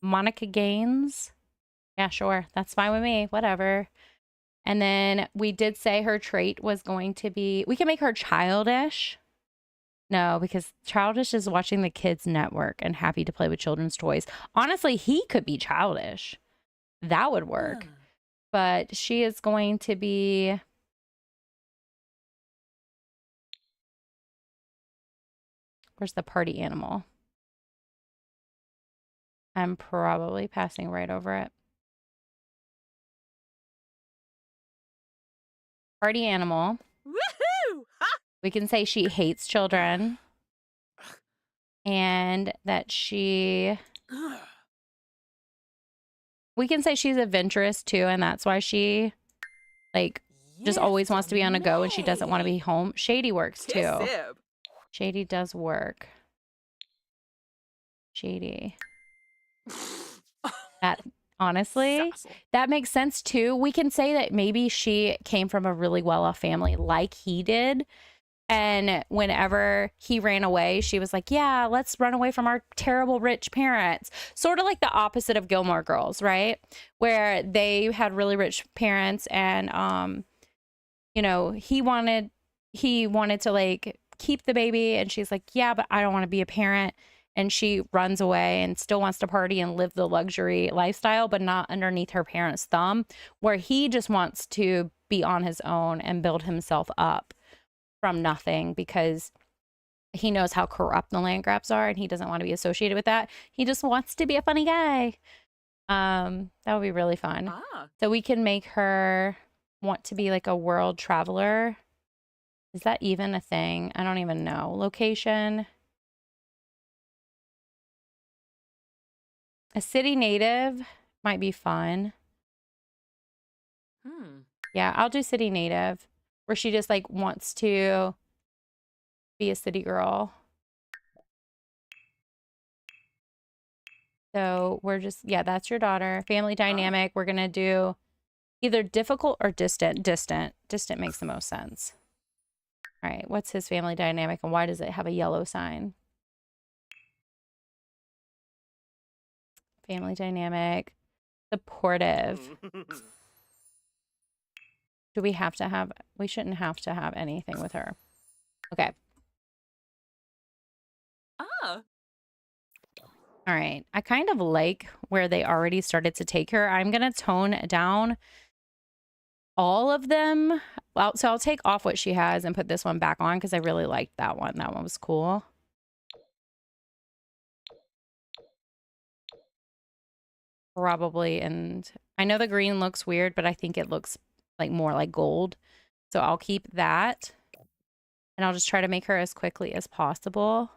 Monica Gaines. Yeah, sure. That's fine with me. Whatever. And then we did say her trait was going to be... We can make her childish. No, because childish is watching the kids' network and happy to play with children's toys. Honestly, he could be childish. That would work. But she is going to be... Where's the party animal? I'm probably passing right over it. Party animal. Woohoo! We can say she hates children. And that she... We can say she's adventurous too, and that's why she, like, just always wants to be on a go and she doesn't want to be home. Shady works too. Shady does work. Shady. That, honestly, that makes sense too. We can say that maybe she came from a really well-off family like he did. And whenever he ran away, she was like, yeah, let's run away from our terrible rich parents. Sort of like the opposite of Gilmore Girls, right? Where they had really rich parents and, you know, he wanted to like keep the baby. And she's like, yeah, but I don't want to be a parent. And she runs away and still wants to party and live the luxury lifestyle, but not underneath her parents' thumb, where he just wants to be on his own and build himself up from nothing because he knows how corrupt the land grabs are and he doesn't want to be associated with that. He just wants to be a funny guy. That would be really fun. So we can make her want to be like a world traveler. Is that even a thing? I don't even know. Location. A city native might be fun. Yeah, I'll do city native. Where she just like wants to be a city girl. So we're just, yeah, that's your daughter. Family dynamic. We're going to do either difficult or distant. Distant makes the most sense. All right. What's his family dynamic and why does it have a yellow sign? Family dynamic. Supportive. Do we have to have, we shouldn't have to have anything with her. Okay. All right. I kind of like where they already started to take her. I'm going to tone down all of them. Well, so I'll take off what she has and put this one back on because I really liked that one. That one was cool. Probably. And I know the green looks weird, but I think it looks like more like gold. So I'll keep that. And I'll just try to make her as quickly as possible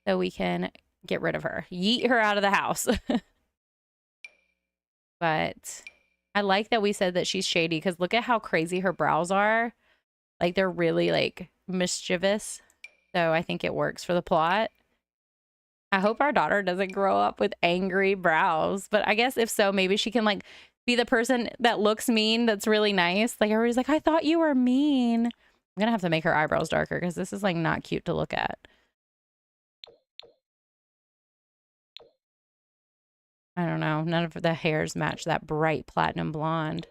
so we can get rid of her. Yeet her out of the house. But I like that we said that she's shady because look at how crazy her brows are. Like they're really like mischievous. So I think it works for the plot. I hope our daughter doesn't grow up with angry brows. But I guess if so, maybe she can like be the person that looks mean that's really nice. Like everybody's like, I thought you were mean. I'm going to have to make her eyebrows darker because this is like not cute to look at. I don't know. None of the hairs match that bright platinum blonde.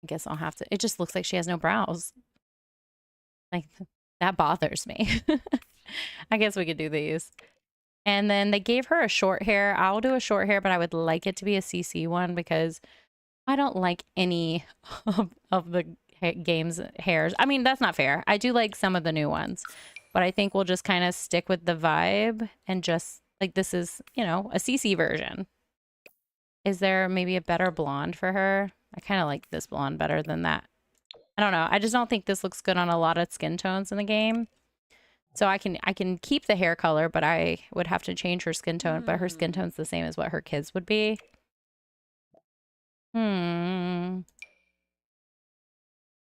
I guess I'll have to. It just looks like she has no brows. Like, that bothers me. I guess we could do these. And then they gave her a short hair. I'll do a short hair, but I would like it to be a CC one because I don't like any of the game's hairs. I mean, that's not fair. I do like some of the new ones, but I think we'll just kind of stick with the vibe and just like this is, you know, a CC version. Is there maybe a better blonde for her? I kind of like this blonde better than that. I don't know. I just don't think this looks good on a lot of skin tones in the game. So I can keep the hair color, but I would have to change her skin tone. But her skin tone's the same as what her kids would be.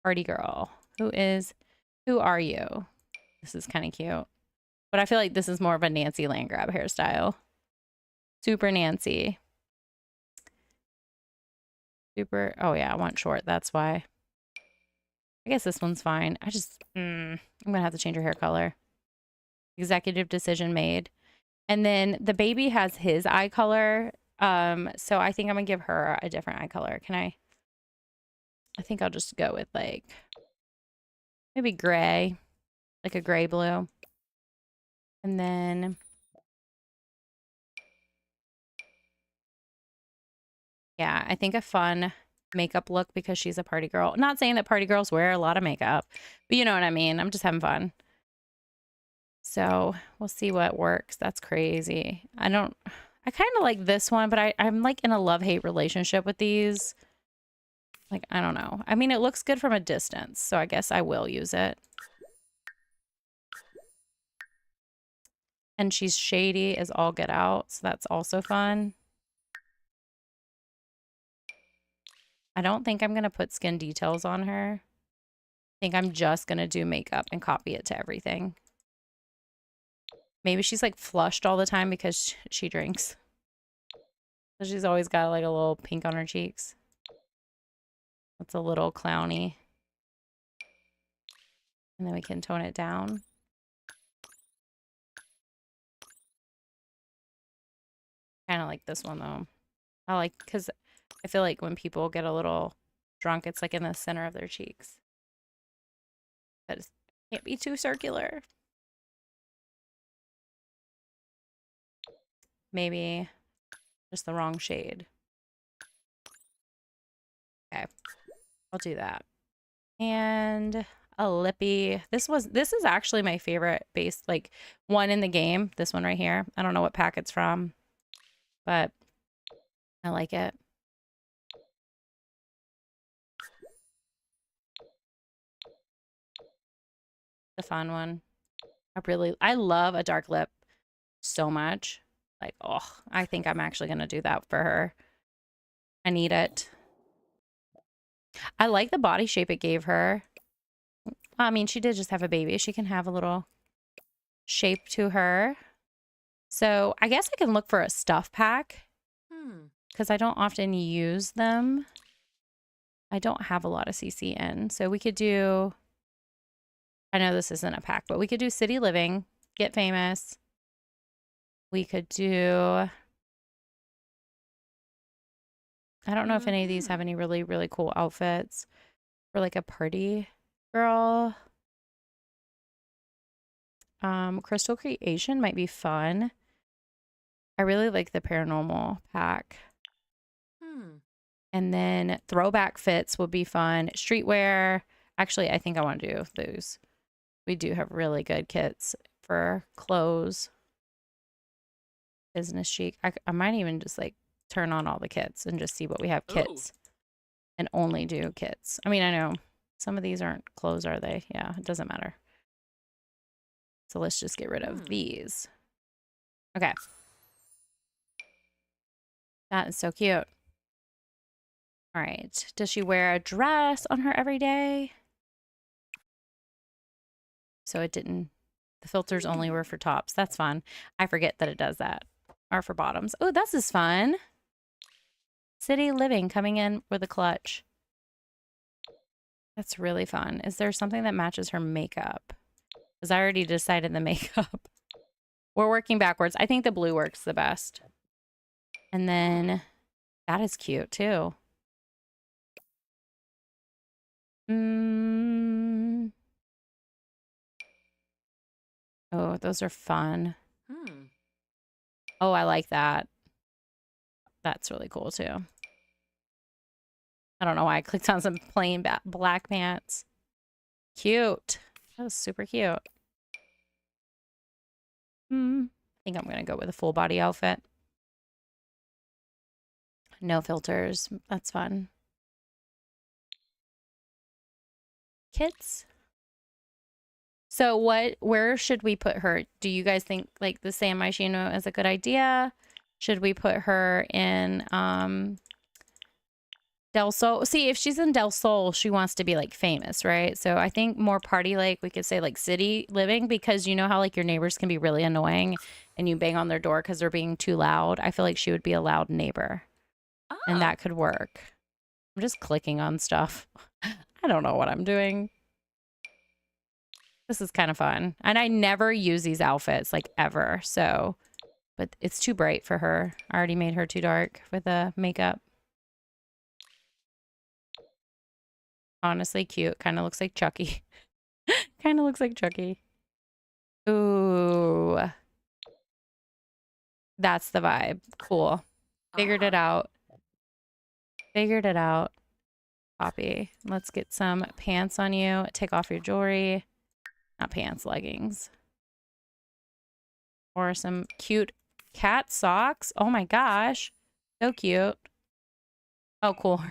Party girl. Who are you? This is kind of cute. But I feel like this is more of a Nancy Landgrab hairstyle. Super Nancy. Super, oh yeah, I want short, that's why. I guess this one's fine. I'm gonna have to change her hair color. Executive decision made. And then the baby has his eye color. So I think I'm gonna give her a different eye color. I think I'll just go with like maybe gray, like a gray blue. And then yeah, I think a fun makeup look because she's a party girl. Not saying that party girls wear a lot of makeup, but you know what I mean. I'm just having fun. So we'll see what works. That's crazy. I kind of like this one, but I'm like in a love-hate relationship with these. Like, I don't know. I mean, it looks good from a distance, so I guess I will use it. And she's shady as all get out, so that's also fun. I don't think I'm going to put skin details on her. I think I'm just going to do makeup and copy it to everything. Maybe she's like flushed all the time because she drinks. So she's always got like a little pink on her cheeks. That's a little clowny. And then we can tone it down. Kind of like this one though. Because I feel like when people get a little drunk, it's like in the center of their cheeks. That is, can't be too circular. Maybe just the wrong shade. Okay, I'll do that. And a lippy. This is actually my favorite base, like one in the game. This one right here. I don't know what pack it's from, but I like it. The fun one. I love a dark lip so much. Like, oh, I think I'm actually gonna do that for her. I need it. I like the body shape it gave her. I mean, she did just have a baby. She can have a little shape to her. So I guess I can look for a stuff pack because I don't often use them. I don't have a lot of CC in. So we could do, I know this isn't a pack, but we could do City Living, Get Famous. We could do, I don't know if any of these have any really, really cool outfits for like a party girl. Crystal Creation might be fun. I really like the paranormal pack. And then throwback fits would be fun. Streetwear. Actually, I think I want to do those. We do have really good kits for clothes. Business chic. I might even just like turn on all the kits and just see what we have kits. And only do kits. I mean, I know some of these aren't clothes, are they? Yeah, it doesn't matter. So let's just get rid of these. Okay. That is so cute. All right. Does she wear a dress on her every day? So it didn't, the filters only were for tops. That's fun. I forget that it does that. Or for bottoms. Oh, this is fun. City Living coming in with a clutch. That's really fun. Is there something that matches her makeup? Because I already decided the makeup. We're working backwards. I think the blue works the best. And then that is cute too. Oh, those are fun. Hmm. Oh, I like that. That's really cool too. I don't know why I clicked on some plain black pants. Cute. That was super cute. I think I'm going to go with a full body outfit. No filters. That's fun. Kits. So where should we put her? Do you guys think like the San Myshuno is a good idea? Should we put her in Del Sol? See, if she's in Del Sol, she wants to be like famous, right? So I think more party like we could say like city living, because you know how like your neighbors can be really annoying and you bang on their door because they're being too loud. I feel like she would be a loud neighbor and Ah. that could work. I'm just clicking on stuff. I don't know what I'm doing. This is kind of fun. And I never use these outfits like ever. So, but it's too bright for her. I already made her too dark with the makeup. Honestly, cute. Kind of looks like Chucky. Kind of looks like Chucky. Ooh. That's the vibe. Cool. Figured it out. Figured it out. Poppy. Let's get some pants on you. Take off your jewelry. Not pants, leggings. Or some cute cat socks. Oh my gosh. So cute. Oh, cool.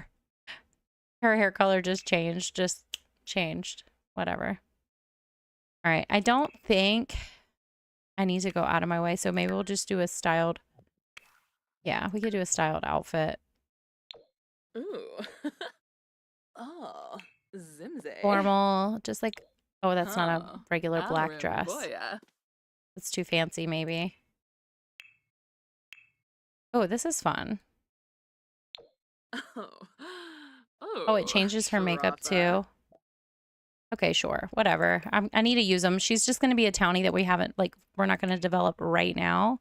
Her hair color just changed. Just changed. Whatever. All right. I don't think I need to go out of my way. So maybe we'll just do a styled. Yeah, we could do a styled outfit. Ooh. Oh. Zimze. Formal. Just like, oh, that's not a Huh. regular black dress. Arimboya. It's too fancy, maybe. Oh, this is fun. Oh. Oh, it Oh. changes her makeup Sharapa. too. Okay, sure. Whatever. I need to use them. She's just going to be a townie that we haven't, like, we're not going to develop right now.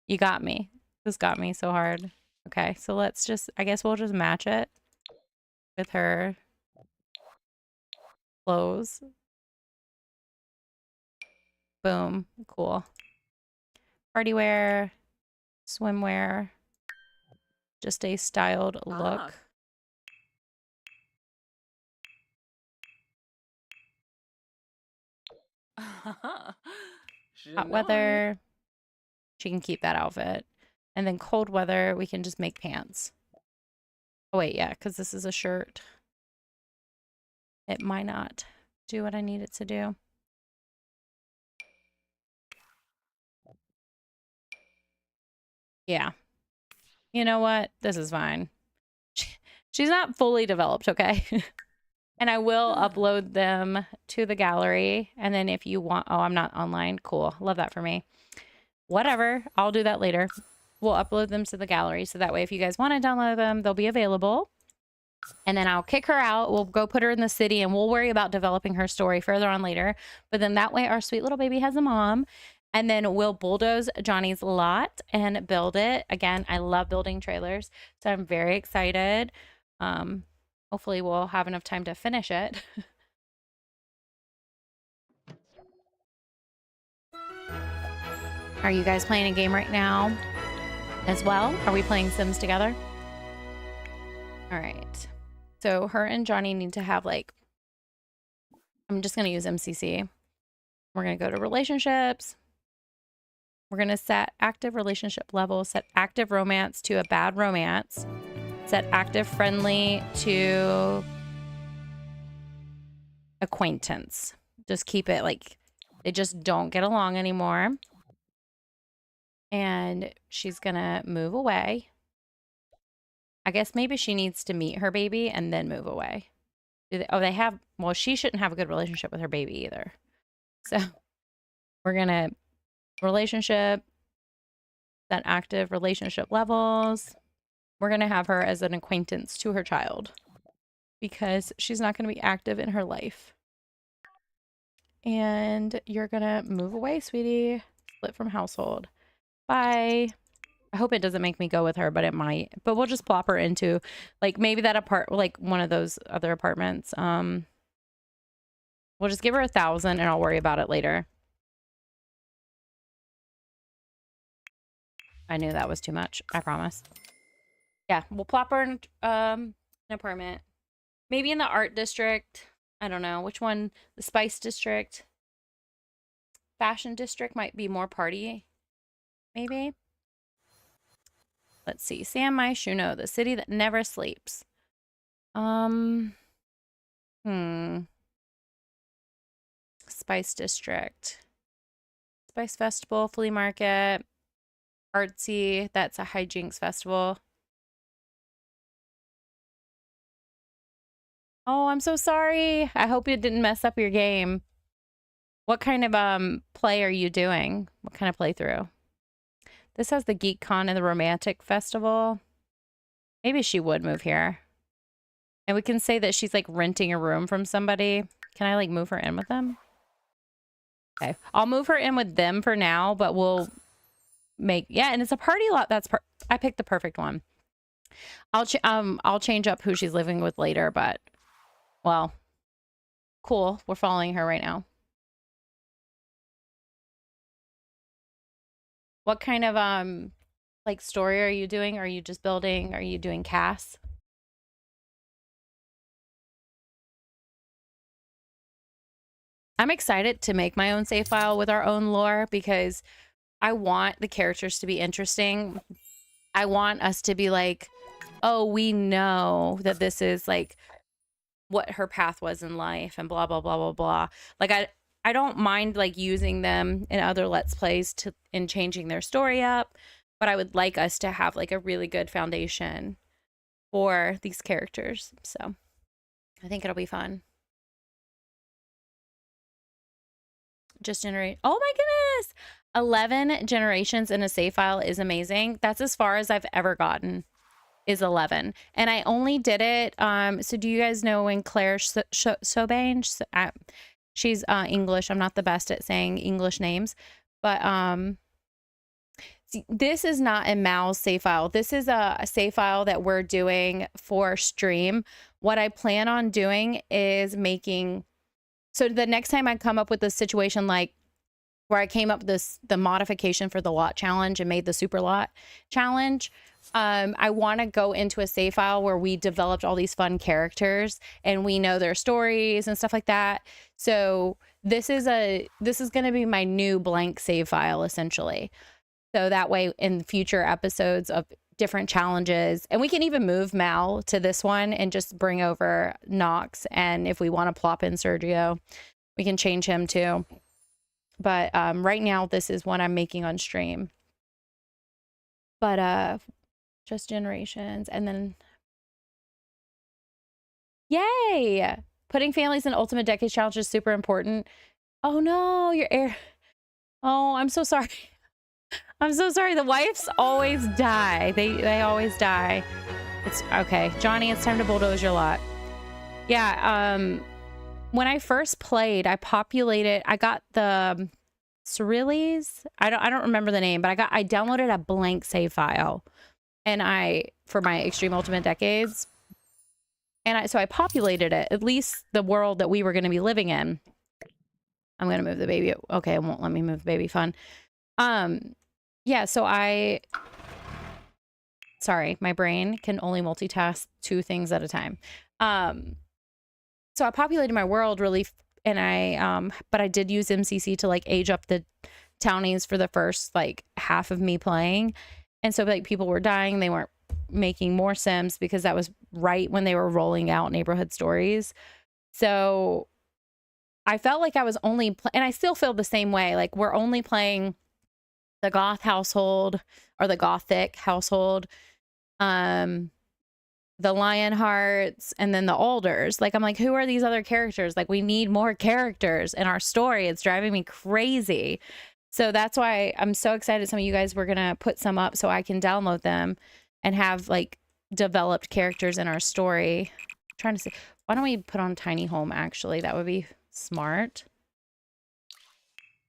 You got me. This got me so hard. Okay, so let's just, I guess we'll just match it with her clothes. Boom. Cool. Party wear, swimwear, just a styled Ah. look. Hot Janoi. weather, she can keep that outfit. And then cold weather, we can just make pants. Oh, wait, yeah, because this is a shirt. It might not do what I need it to do. Yeah. You know what? This is fine. She's not fully developed, okay? And I will upload them to the gallery. And then if you want, oh, I'm not online. Cool. Love that for me. Whatever. I'll do that later. We'll upload them to the gallery. So that way, if you guys want to download them, they'll be available. And then I'll kick her out. We'll go put her in the city and we'll worry about developing her story further on later. But then that way, our sweet little baby has a mom. And then we'll bulldoze Johnny's lot and build it. Again, I love building trailers. So I'm very excited. Hopefully we'll have enough time to finish it. Are you guys playing a game right now as well? Are we playing Sims together? All right. So her and Johnny need to have like, I'm just going to use MCC. We're going to go to relationships. We're going to set active relationship level, set active romance to a bad romance, set active friendly to acquaintance. Just keep it like they just don't get along anymore. And she's going to move away. I guess maybe she needs to meet her baby and then move away. They have, well, she shouldn't have a good relationship with her baby either. So we're going to relationship, that active relationship levels. We're going to have her as an acquaintance to her child because she's not going to be active in her life. And you're going to move away, sweetie. Split from household. Bye. I hope it doesn't make me go with her, but it might. But we'll just plop her into like maybe that like one of those other apartments. We'll just give her 1,000 and I'll worry about it later. I knew that was too much. I promise. Yeah, we'll plop her in an apartment. Maybe in the art district. I don't know. Which one? The spice district. Fashion district might be more party. Maybe. Let's see. San Myshuno, the city that never sleeps. Spice district. Spice festival, flea market. Artsy, that's a hijinks festival. Oh, I'm so sorry. I hope it didn't mess up your game. What kind of play are you doing? What kind of playthrough? This has the Geek Con and the Romantic Festival. Maybe she would move here. And we can say that she's like renting a room from somebody. Can I like move her in with them? Okay. I'll move her in with them for now, but we'll make, yeah, and it's a party lot. I picked the perfect one. I'll change up who she's living with later, but well, cool. We're following her right now. What kind of like story are you doing? Are you just building? Are you doing Cass? I'm excited to make my own save file with our own lore because I want the characters to be interesting. I want us to be like, oh, we know that this is like what her path was in life and blah, blah, blah, blah, blah. Like I don't mind like using them in other Let's Plays in changing their story up, but I would like us to have like a really good foundation for these characters. So I think it'll be fun. Just generate. Oh my goodness. 11 generations in a save file is amazing. That's as far as I've ever gotten is 11. And I only did it. So do you guys know when Claire Sobain, she's English. I'm not the best at saying English names, but see, this is not a Mal's save file. This is a save file that we're doing for stream. What I plan on doing is making, so the next time I come up with a situation like where I came up with the modification for the lot challenge and made the super lot challenge, I want to go into a save file where we developed all these fun characters and we know their stories and stuff like that. So this is going to be my new blank save file essentially. So that way in future episodes of different challenges, and we can even move Mal to this one and just bring over Nox. And if we want to plop in Sergio, we can change him too. But right now, this is one I'm making on stream. But just generations, and then yay! Putting families in Ultimate Decade Challenge is super important. Oh no, your air. Oh, I'm so sorry. I'm so sorry. The wives always die. They always die. It's okay, Johnny. It's time to bulldoze your lot. Yeah. When I first played, I got the Cyrilli's. I don't remember the name, but I downloaded a blank save file, and for my Extreme Ultimate Decades, and so I populated it, at least the world that we were going to be living in. I'm gonna move the baby. Okay, it won't let me move the baby. Fun. Yeah. So sorry, my brain can only multitask 2 things at a time. So I populated my world really, and but I did use MCC to like age up the townies for the first like half of me playing. And so like people were dying. They weren't making more Sims because that was right when they were rolling out neighborhood stories. So I felt like I was only, and I still feel the same way. Like we're only playing the goth household or the gothic household. The Lionhearts, and then the Alders. Like, I'm like, who are these other characters? Like, we need more characters in our story. It's driving me crazy. So that's why I'm so excited some of you guys were going to put some up so I can download them and have, like, developed characters in our story. I'm trying to see. Why don't we put on tiny home, actually? That would be smart.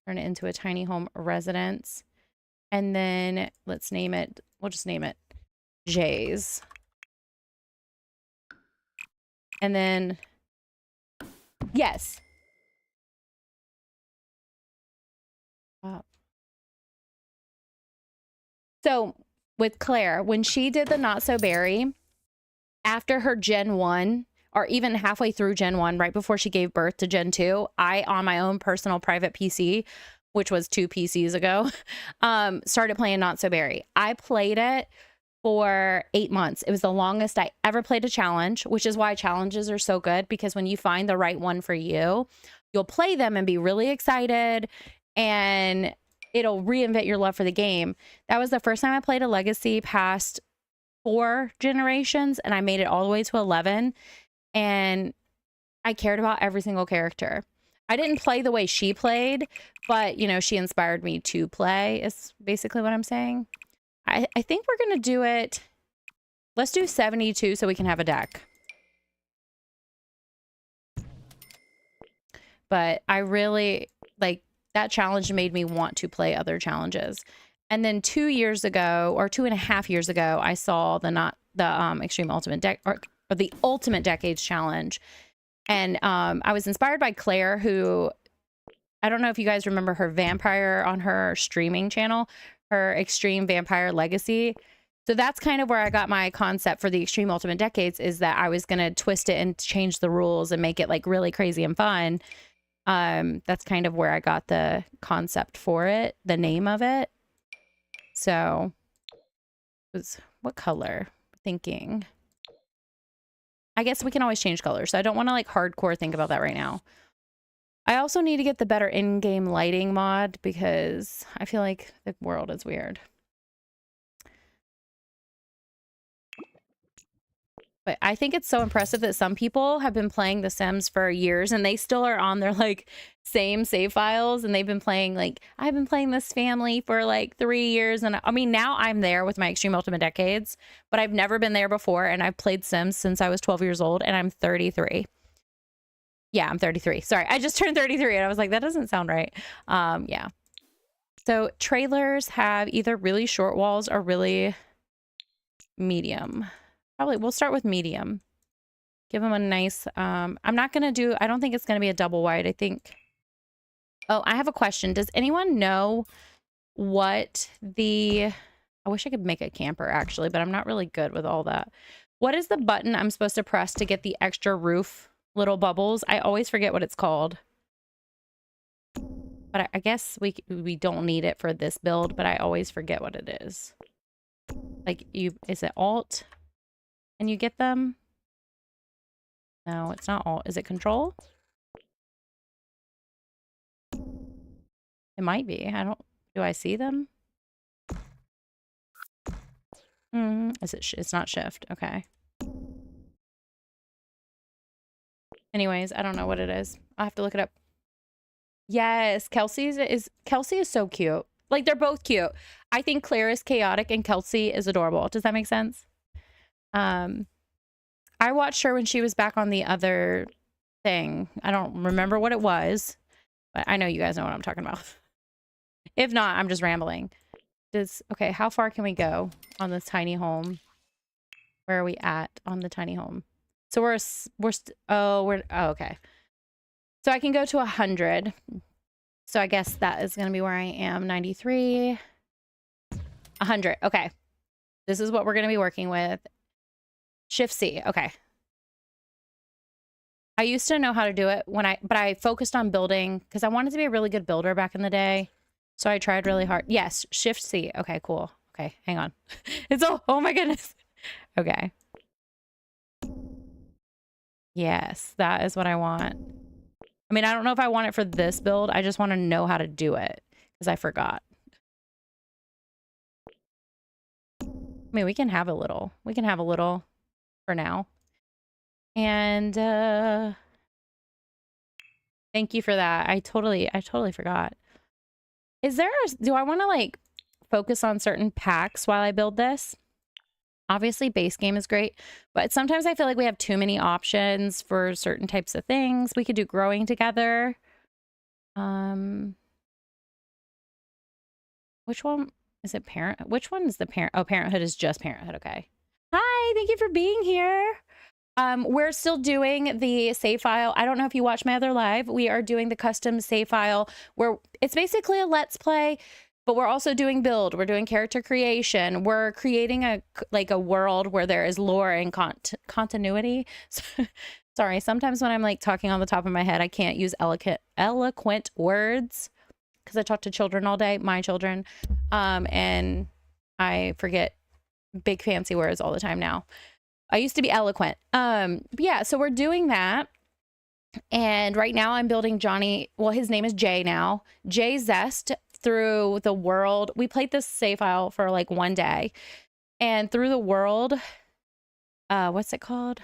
Turn it into a tiny home residence. And then let's name it We'll just name it J's. And then, yes. So with Claire, when she did the Not So Berry, after her Gen 1, or even halfway through Gen 1, right before she gave birth to Gen 2, I, on my own personal private PC, which was 2 PCs ago, started playing Not So Berry. I played it for 8 months. It was the longest I ever played a challenge, which is why challenges are so good, because when you find the right one for you, you'll play them and be really excited, and it'll reinvent your love for the game. That was the first time I played a Legacy past 4 generations, and I made it all the way to 11, and I cared about every single character. I didn't play the way she played, but, you know, she inspired me to play, is basically what I'm saying. I think we're going to do it. Let's do 72 so we can have a deck. But I really, like, that challenge made me want to play other challenges. And then 2 years ago, or 2.5 years ago, I saw the Extreme Ultimate Deck, or the Ultimate Decades Challenge. And I was inspired by Claire, who, I don't know if you guys remember her vampire on her streaming channel, her Extreme Vampire Legacy. So that's kind of where I got my concept for the Extreme Ultimate Decades, is that I was going to twist it and change the rules and make it like really crazy and fun. That's kind of where I got the concept for it, the name of it. So it was, what color? Thinking. I guess we can always change colors. So I don't want to like hardcore think about that right now. I also need to get the better in-game lighting mod because I feel like the world is weird. But I think it's so impressive that some people have been playing The Sims for years and they still are on their like same save files, and they've been playing, like, I've been playing this family for like 3 years, and I mean, now I'm there with my Extreme Ultimate Decades, but I've never been there before, and I've played Sims since I was 12 years old, and I'm 33. Yeah, I'm 33. Sorry, I just turned 33 and I was like, that doesn't sound right. Yeah. So trailers have either really short walls or really medium. Probably we'll start with medium. Give them a nice, I'm not going to do, I don't think it's going to be a double wide. I think, oh, I have a question. Does anyone know what the, I wish I could make a camper actually, but I'm not really good with all that. What is the button I'm supposed to press to get the extra roof little bubbles? I always forget what it's called. But I guess we don't need it for this build, but I always forget what it is. Like, is it Alt? And you get them? No, it's not Alt. Is it Control? It might be. Do I see them? It's not Shift. Okay. Anyways, I don't know what it is. I'll have to look it up. Yes, Kelsey is so cute. Like, they're both cute. I think Claire is chaotic and Kelsey is adorable. Does that make sense? I watched her when she was back on the other thing. I don't remember what it was, but I know you guys know what I'm talking about. If not, I'm just rambling. Okay, how far can we go on this tiny home? Where are we at on the tiny home? So okay. So I can go to 100. So I guess that is going to be where I am. 93, 100. Okay. This is what we're going to be working with. Shift C. Okay. I used to know how to do it but I focused on building because I wanted to be a really good builder back in the day. So I tried really hard. Yes. Shift C. Okay, cool. Okay. Hang on. Oh my goodness. Okay. Yes, that is what I want. I mean, I don't know if I want it for this build. I just want to know how to do it because I forgot. I mean, we can have a little. We can have a little for now. And thank you for that. I totally forgot. Do I want to like focus on certain packs while I build this? Obviously, base game is great, but sometimes I feel like we have too many options for certain types of things. We could do growing together. Which one? Is it parent? Which one is the parent? Oh, parenthood is just parenthood. Okay. Hi, thank you for being here. We're still doing the save file. I don't know if you watched my other live. We are doing the custom save file where it's basically a let's play, but we're also doing build. We're doing character creation. We're creating a world where there is lore and continuity. Sorry, sometimes when I'm like talking on the top of my head, I can't use eloquent words because I talk to children all day, my children, and I forget big fancy words all the time now. I used to be eloquent. Yeah, so we're doing that. And right now I'm building Johnny. Well, his name is Jay now. Johnny Zest through the world. We played this save file for like one day. And through the world, what's it called?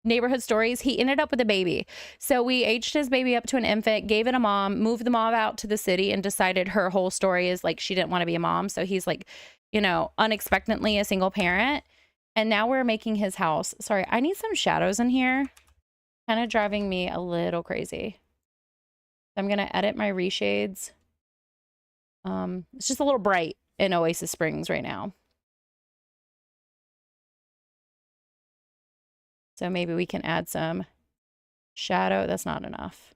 Neighborhood Stories. He ended up with a baby. So we aged his baby up to an infant, gave it a mom, moved the mom out to the city, and decided her whole story is like she didn't want to be a mom. So he's like, you know, unexpectedly a single parent. And now we're making his house. Sorry, I need some shadows in here. Kind of driving me a little crazy. I'm going to edit my reshades. It's just a little bright in Oasis Springs right now. So maybe we can add some shadow. That's not enough.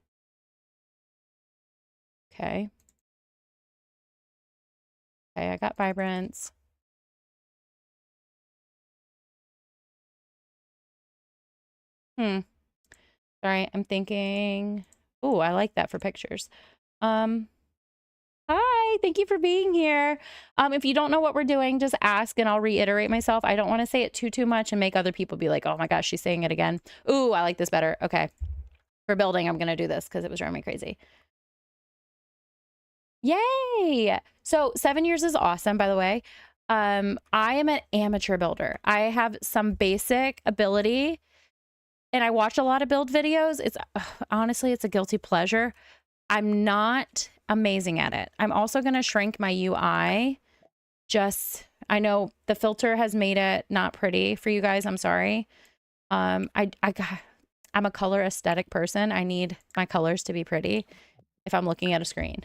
Okay. Okay, I got vibrance. Sorry, I'm thinking. Oh, I like that for pictures. Hi, thank you for being here. If you don't know what we're doing, just ask and I'll reiterate myself. I don't want to say it too much and make other people be like, oh my gosh, she's saying it again. Ooh, I like this better. Okay. For building, I'm going to do this because it was driving me crazy. Yay! So 7 years is awesome, by the way. I am an amateur builder. I have some basic ability and I watch a lot of build videos. It's honestly, it's a guilty pleasure. I'm not amazing at it. I'm also going to shrink my UI. I know the filter has made it not pretty for you guys. I'm sorry. I'm a color aesthetic person. I need my colors to be pretty if I'm looking at a screen.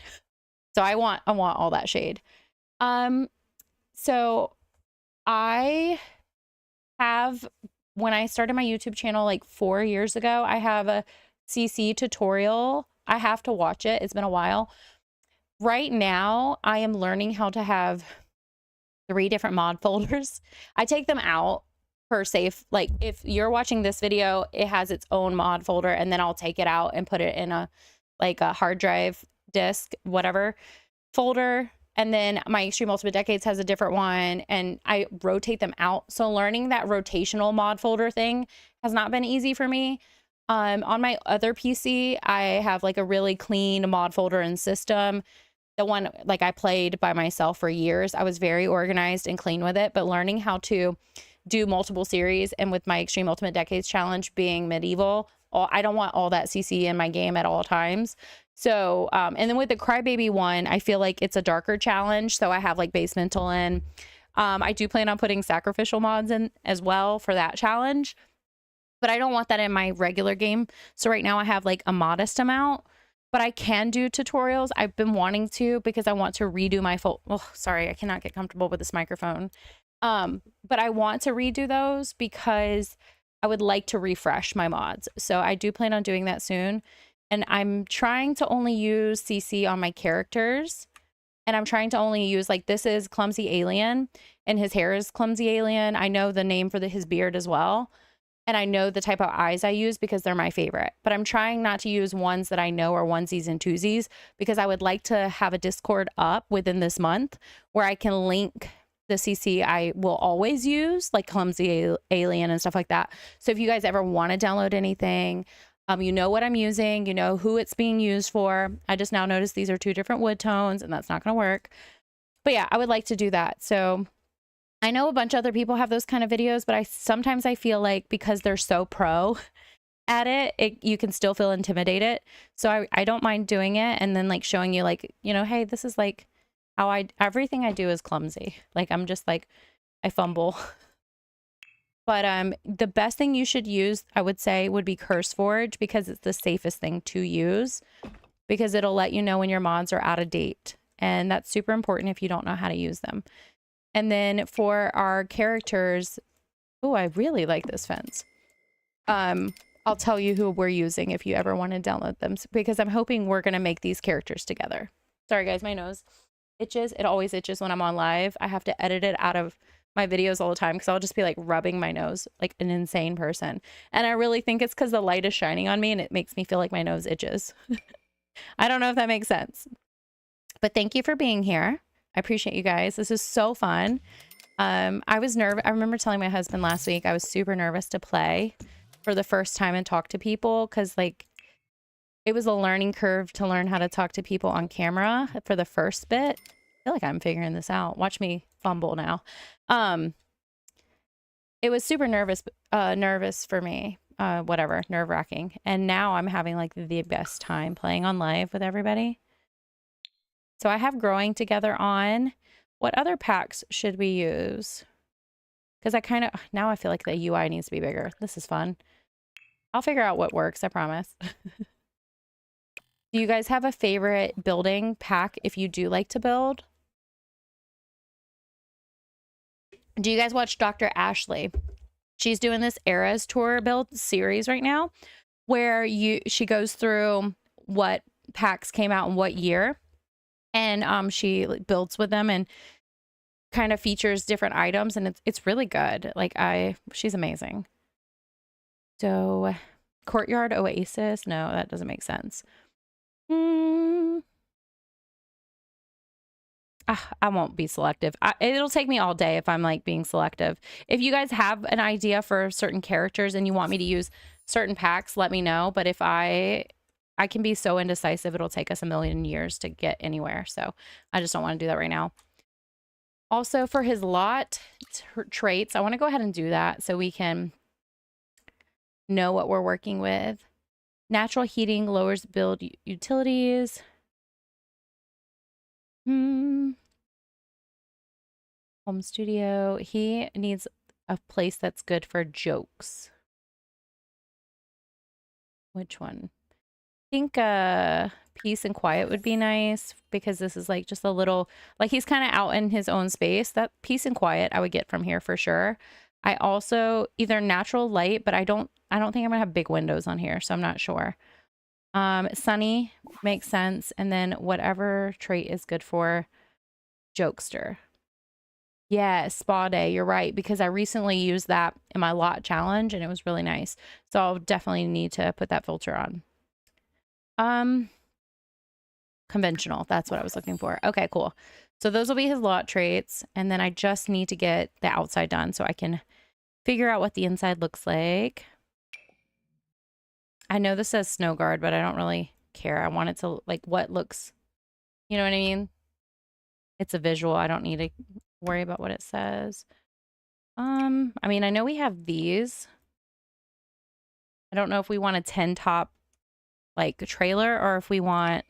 So I want all that shade. So I have, when I started my YouTube channel like 4 years ago, I have a CC tutorial. I have to watch it. It's been a while. Right now, I am learning how to have 3 different mod folders. I take them out per safe. Like if you're watching this video, it has its own mod folder and then I'll take it out and put it in a hard drive disk, whatever folder. And then my Extreme Ultimate Decades has a different one and I rotate them out. So learning that rotational mod folder thing has not been easy for me. On my other PC, I have like a really clean mod folder and system. The one like I played by myself for years. I was very organized and clean with it, but learning how to do multiple series and with my Extreme Ultimate Decades challenge being medieval, I don't want all that CC in my game at all times. So, and then with the Crybaby one, I feel like it's a darker challenge. So I have like basemental in. I do plan on putting sacrificial mods in as well for that challenge, but I don't want that in my regular game. So right now I have like a modest amount, but I can do tutorials. I've been wanting to because I want to redo my oh, sorry, I cannot get comfortable with this microphone. But I want to redo those because I would like to refresh my mods. So I do plan on doing that soon. And I'm trying to only use CC on my characters. And I'm trying to only use, like, this is Clumsy Alien and his hair is Clumsy Alien. I know the name for his beard as well. And I know the type of eyes I use because they're my favorite. But I'm trying not to use ones that I know are onesies and twosies because I would like to have a Discord up within this month where I can link the CC I will always use, like Clumsy Alien and stuff like that. So if you guys ever want to download anything, you know what I'm using, you know who it's being used for. I just now noticed these are 2 different wood tones and that's not going to work. But yeah, I would like to do that. So I know a bunch of other people have those kind of videos, but sometimes I feel like because they're so pro at it, you can still feel intimidated. So I don't mind doing it and then like showing you like, you know, hey, this is like how everything I do is clumsy. Like I'm just like, I fumble. But the best thing you should use, I would say, would be CurseForge because it's the safest thing to use because it'll let you know when your mods are out of date. and that's super important if you don't know how to use them. And then for our characters, oh, I really like this fence. I'll tell you who we're using if you ever want to download them, because I'm hoping we're going to make these characters together. Sorry guys, my nose itches. It always itches when I'm on live. I have to edit it out of my videos all the time because I'll just be like rubbing my nose like an insane person. And I really think it's because the light is shining on me and it makes me feel like my nose itches. I don't know if that makes sense. But thank you for being here. I appreciate you guys. This is so fun. I was nervous. I remember telling my husband last week I was super nervous to play for the first time and talk to people because like it was a learning curve to learn how to talk to people on camera for the first bit. I feel like I'm figuring this out. Watch me fumble now. It was super nervous for me. Whatever, nerve-wracking. And now I'm having like the best time playing on live with everybody. So I have growing together on. What other packs should we use? Because now I feel like the UI needs to be bigger. This is fun. I'll figure out what works, I promise. Do you guys have a favorite building pack if you do like to build? Do you guys watch Dr. Ashley? She's doing this Eras Tour build series right now where she goes through what packs came out in what year. And she builds with them and kind of features different items, and it's really good. Like she's amazing. So Courtyard Oasis, no, that doesn't make sense. I won't be selective. It'll take me all day if I'm like being selective. If you guys have an idea for certain characters and you want me to use certain packs, let me know. But if I can be so indecisive, it'll take us a million years to get anywhere. So I just don't want to do that right now. Also for his lot traits, I want to go ahead and do that so we can know what we're working with. Natural heating lowers build utilities. Home studio. He needs a place that's good for jokes. Which one? I think peace and quiet would be nice because this is like just a little, like he's kind of out in his own space. That peace and quiet I would get from here for sure. I also either natural light, but I don't think I'm gonna have big windows on here, so I'm not sure. Sunny makes sense, and then whatever trait is good for jokester. Yeah, spa day, you're right, because I recently used that in my lot challenge and it was really nice. So I'll definitely need to put that filter on. Conventional, that's what I was looking for. Okay, cool. So those will be his lot traits, and then I just need to get the outside done so I can figure out what the inside looks like. I know this says snow guard, but I don't really care. I want it to like what looks, you know what I mean? It's a visual. I don't need to worry about what it says. I mean, I know we have these. I don't know if we want a 10 top like trailer or if we want,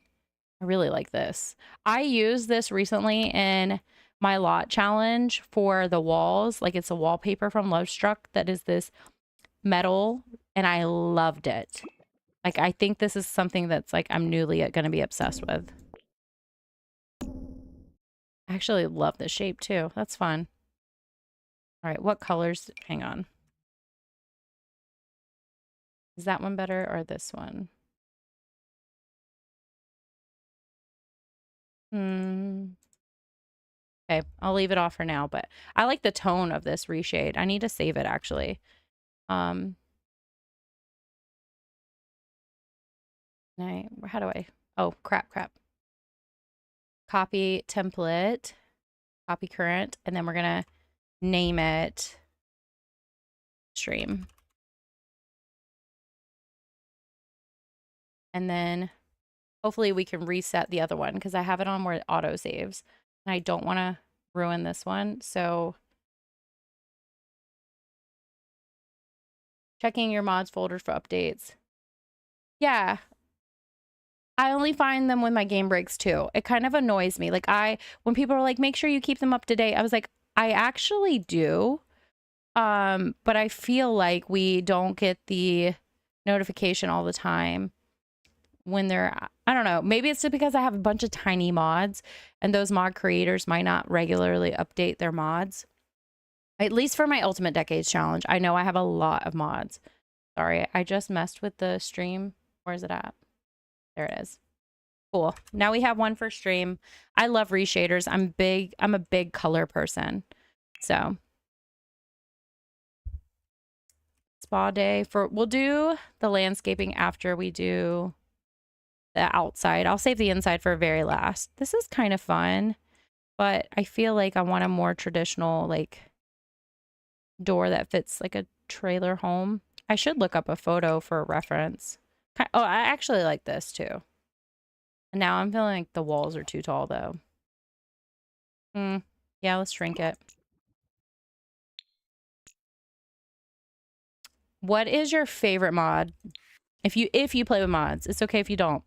I really like this. I used this recently in my lot challenge for the walls. Like it's a wallpaper from Lovestruck that is this metal, and I loved it. Like I think this is something that's like I'm newly going to be obsessed with. I actually love this shape too. That's fun. All right, what colors? Hang on. Is that one better or this one? Okay, I'll leave it off for now, but I like the tone of this reshade. I need to save it actually. How do I? Oh, crap. Copy template, copy current, and then we're gonna name it stream. And then hopefully we can reset the other one because I have it on where it auto saves. And I don't want to ruin this one. So checking your mods folder for updates. Yeah. I only find them when my game breaks too. It kind of annoys me. Like when people are like, make sure you keep them up to date. I was like, I actually do. But I feel like we don't get the notification all the time when they're I don't know. Maybe it's just because I have a bunch of tiny mods and those mod creators might not regularly update their mods. At least for my Ultimate Decades challenge. I know I have a lot of mods. Sorry, I just messed with the stream. Where is it at? There it is. Cool. Now we have one for stream. I love reshaders. I'm a big color person. So spa day we'll do the landscaping after we do the outside. I'll save the inside for very last. This is kind of fun, but I feel like I want a more traditional like door that fits like a trailer home. I should look up a photo for a reference. Oh, I actually like this too. And now I'm feeling like the walls are too tall though. Yeah, let's shrink it. What is your favorite mod? If you play with mods, it's okay if you don't.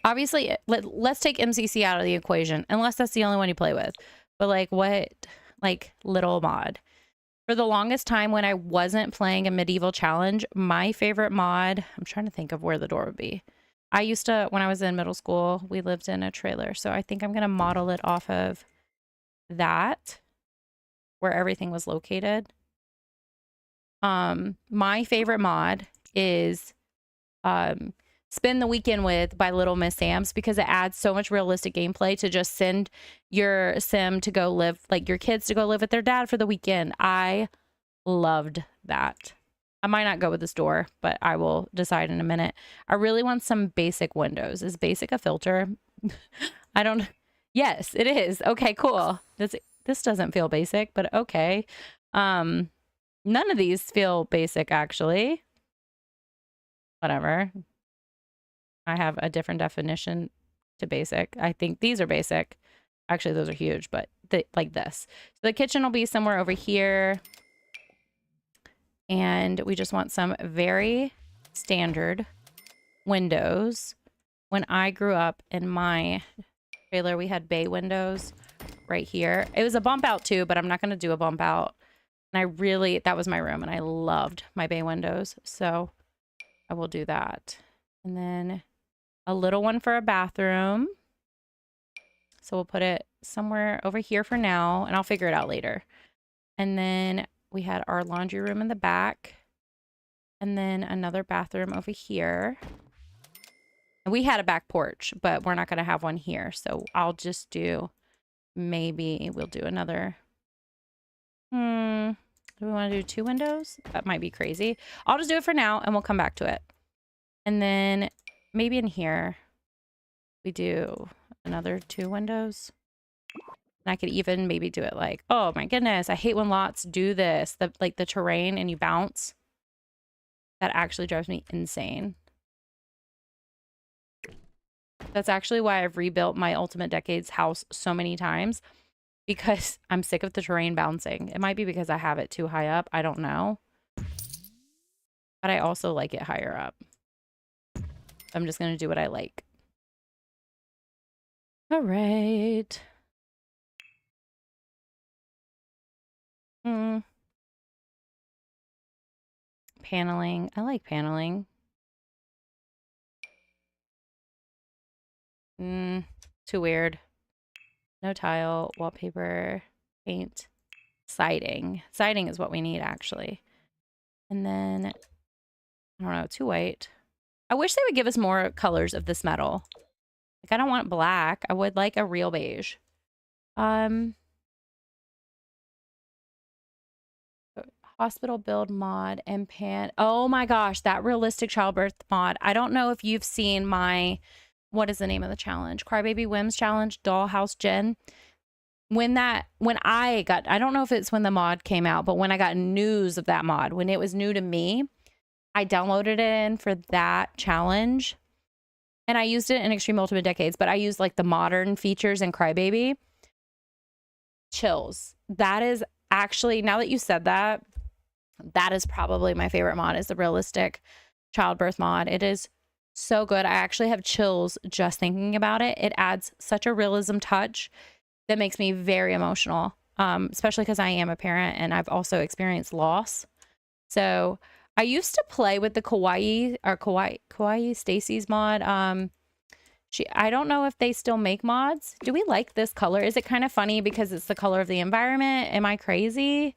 Obviously, let's take MCC out of the equation, unless that's the only one you play with. But like what, like little mod. For the longest time when I wasn't playing a medieval challenge, my favorite mod, I'm trying to think of where the door would be. I used to, when I was in middle school, we lived in a trailer. So I think I'm going to model it off of that, where everything was located. My favorite mod is Spend the Weekend With by Little Miss Sam's, because it adds so much realistic gameplay to just send your sim to go live, like your kids to go live with their dad for the weekend. I loved that. I might not go with this door, but I will decide in a minute. I really want some basic windows. Is basic a filter? I don't. Yes, it is. Okay, cool. This doesn't feel basic, but okay. None of these feel basic, actually. Whatever. I have a different definition to basic. I think these are basic. Actually, those are huge, but like this. So the kitchen will be somewhere over here. And we just want some very standard windows. When I grew up in my trailer, we had bay windows right here. It was a bump out too, but I'm not going to do a bump out. And that was my room and I loved my bay windows. So I will do that. And then a little one for a bathroom. So we'll put it somewhere over here for now and I'll figure it out later. And then we had our laundry room in the back and then another bathroom over here. And we had a back porch, but we're not going to have one here. So I'll just do, maybe we'll do another. Do we want to do 2 windows? That might be crazy. I'll just do it for now and we'll come back to it. And then maybe in here we do another 2 windows. And I could even maybe do it like, oh my goodness, I hate when lots do this. Like the terrain and you bounce. That actually drives me insane. That's actually why I've rebuilt my Ultimate Decades house so many times. Because I'm sick of the terrain bouncing. It might be because I have it too high up. I don't know. But I also like it higher up. I'm just going to do what I like. All right. Paneling. I like paneling. Too weird. No tile, wallpaper, paint, siding. Siding is what we need, actually. And then, I don't know, too white. I wish they would give us more colors of this metal. Like, I don't want black. I would like a real beige. Hospital build mod and pan. Oh my gosh, that realistic childbirth mod. I don't know if you've seen my, what is the name of the challenge? Crybaby Whims challenge, Dollhouse Gen. I don't know if it's when the mod came out, but when I got news of that mod, when it was new to me, I downloaded it in for that challenge. And I used it in Extreme Ultimate Decades, but I used like the modern features in Crybaby. Chills. That is actually, now that you said that, that is probably my favorite mod, is the realistic childbirth mod. It is so good. I actually have chills just thinking about it. It adds such a realism touch that makes me very emotional, especially because I am a parent and I've also experienced loss. So I used to play with the Kawaii Stacy's mod. I don't know if they still make mods. Do we like this color? Is it kind of funny because it's the color of the environment? Am I crazy?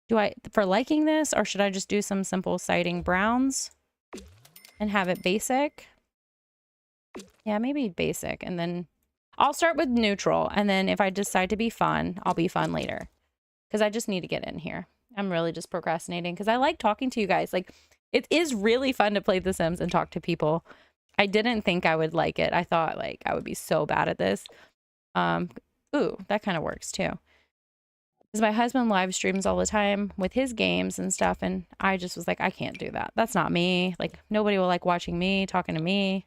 For liking this, or should I just do some simple siding browns and have it basic? Yeah, maybe basic, and then I'll start with neutral, and then if I decide to be fun, I'll be fun later. Because I just need to get in here. I'm really just procrastinating because I like talking to you guys. Like, it is really fun to play The Sims and talk to people. I didn't think I would like it. I thought, like, I would be so bad at this. Ooh, that kind of works, too. Because my husband live streams all the time with his games and stuff, and I just was like, I can't do that. That's not me. Like, nobody will like watching me, talking to me.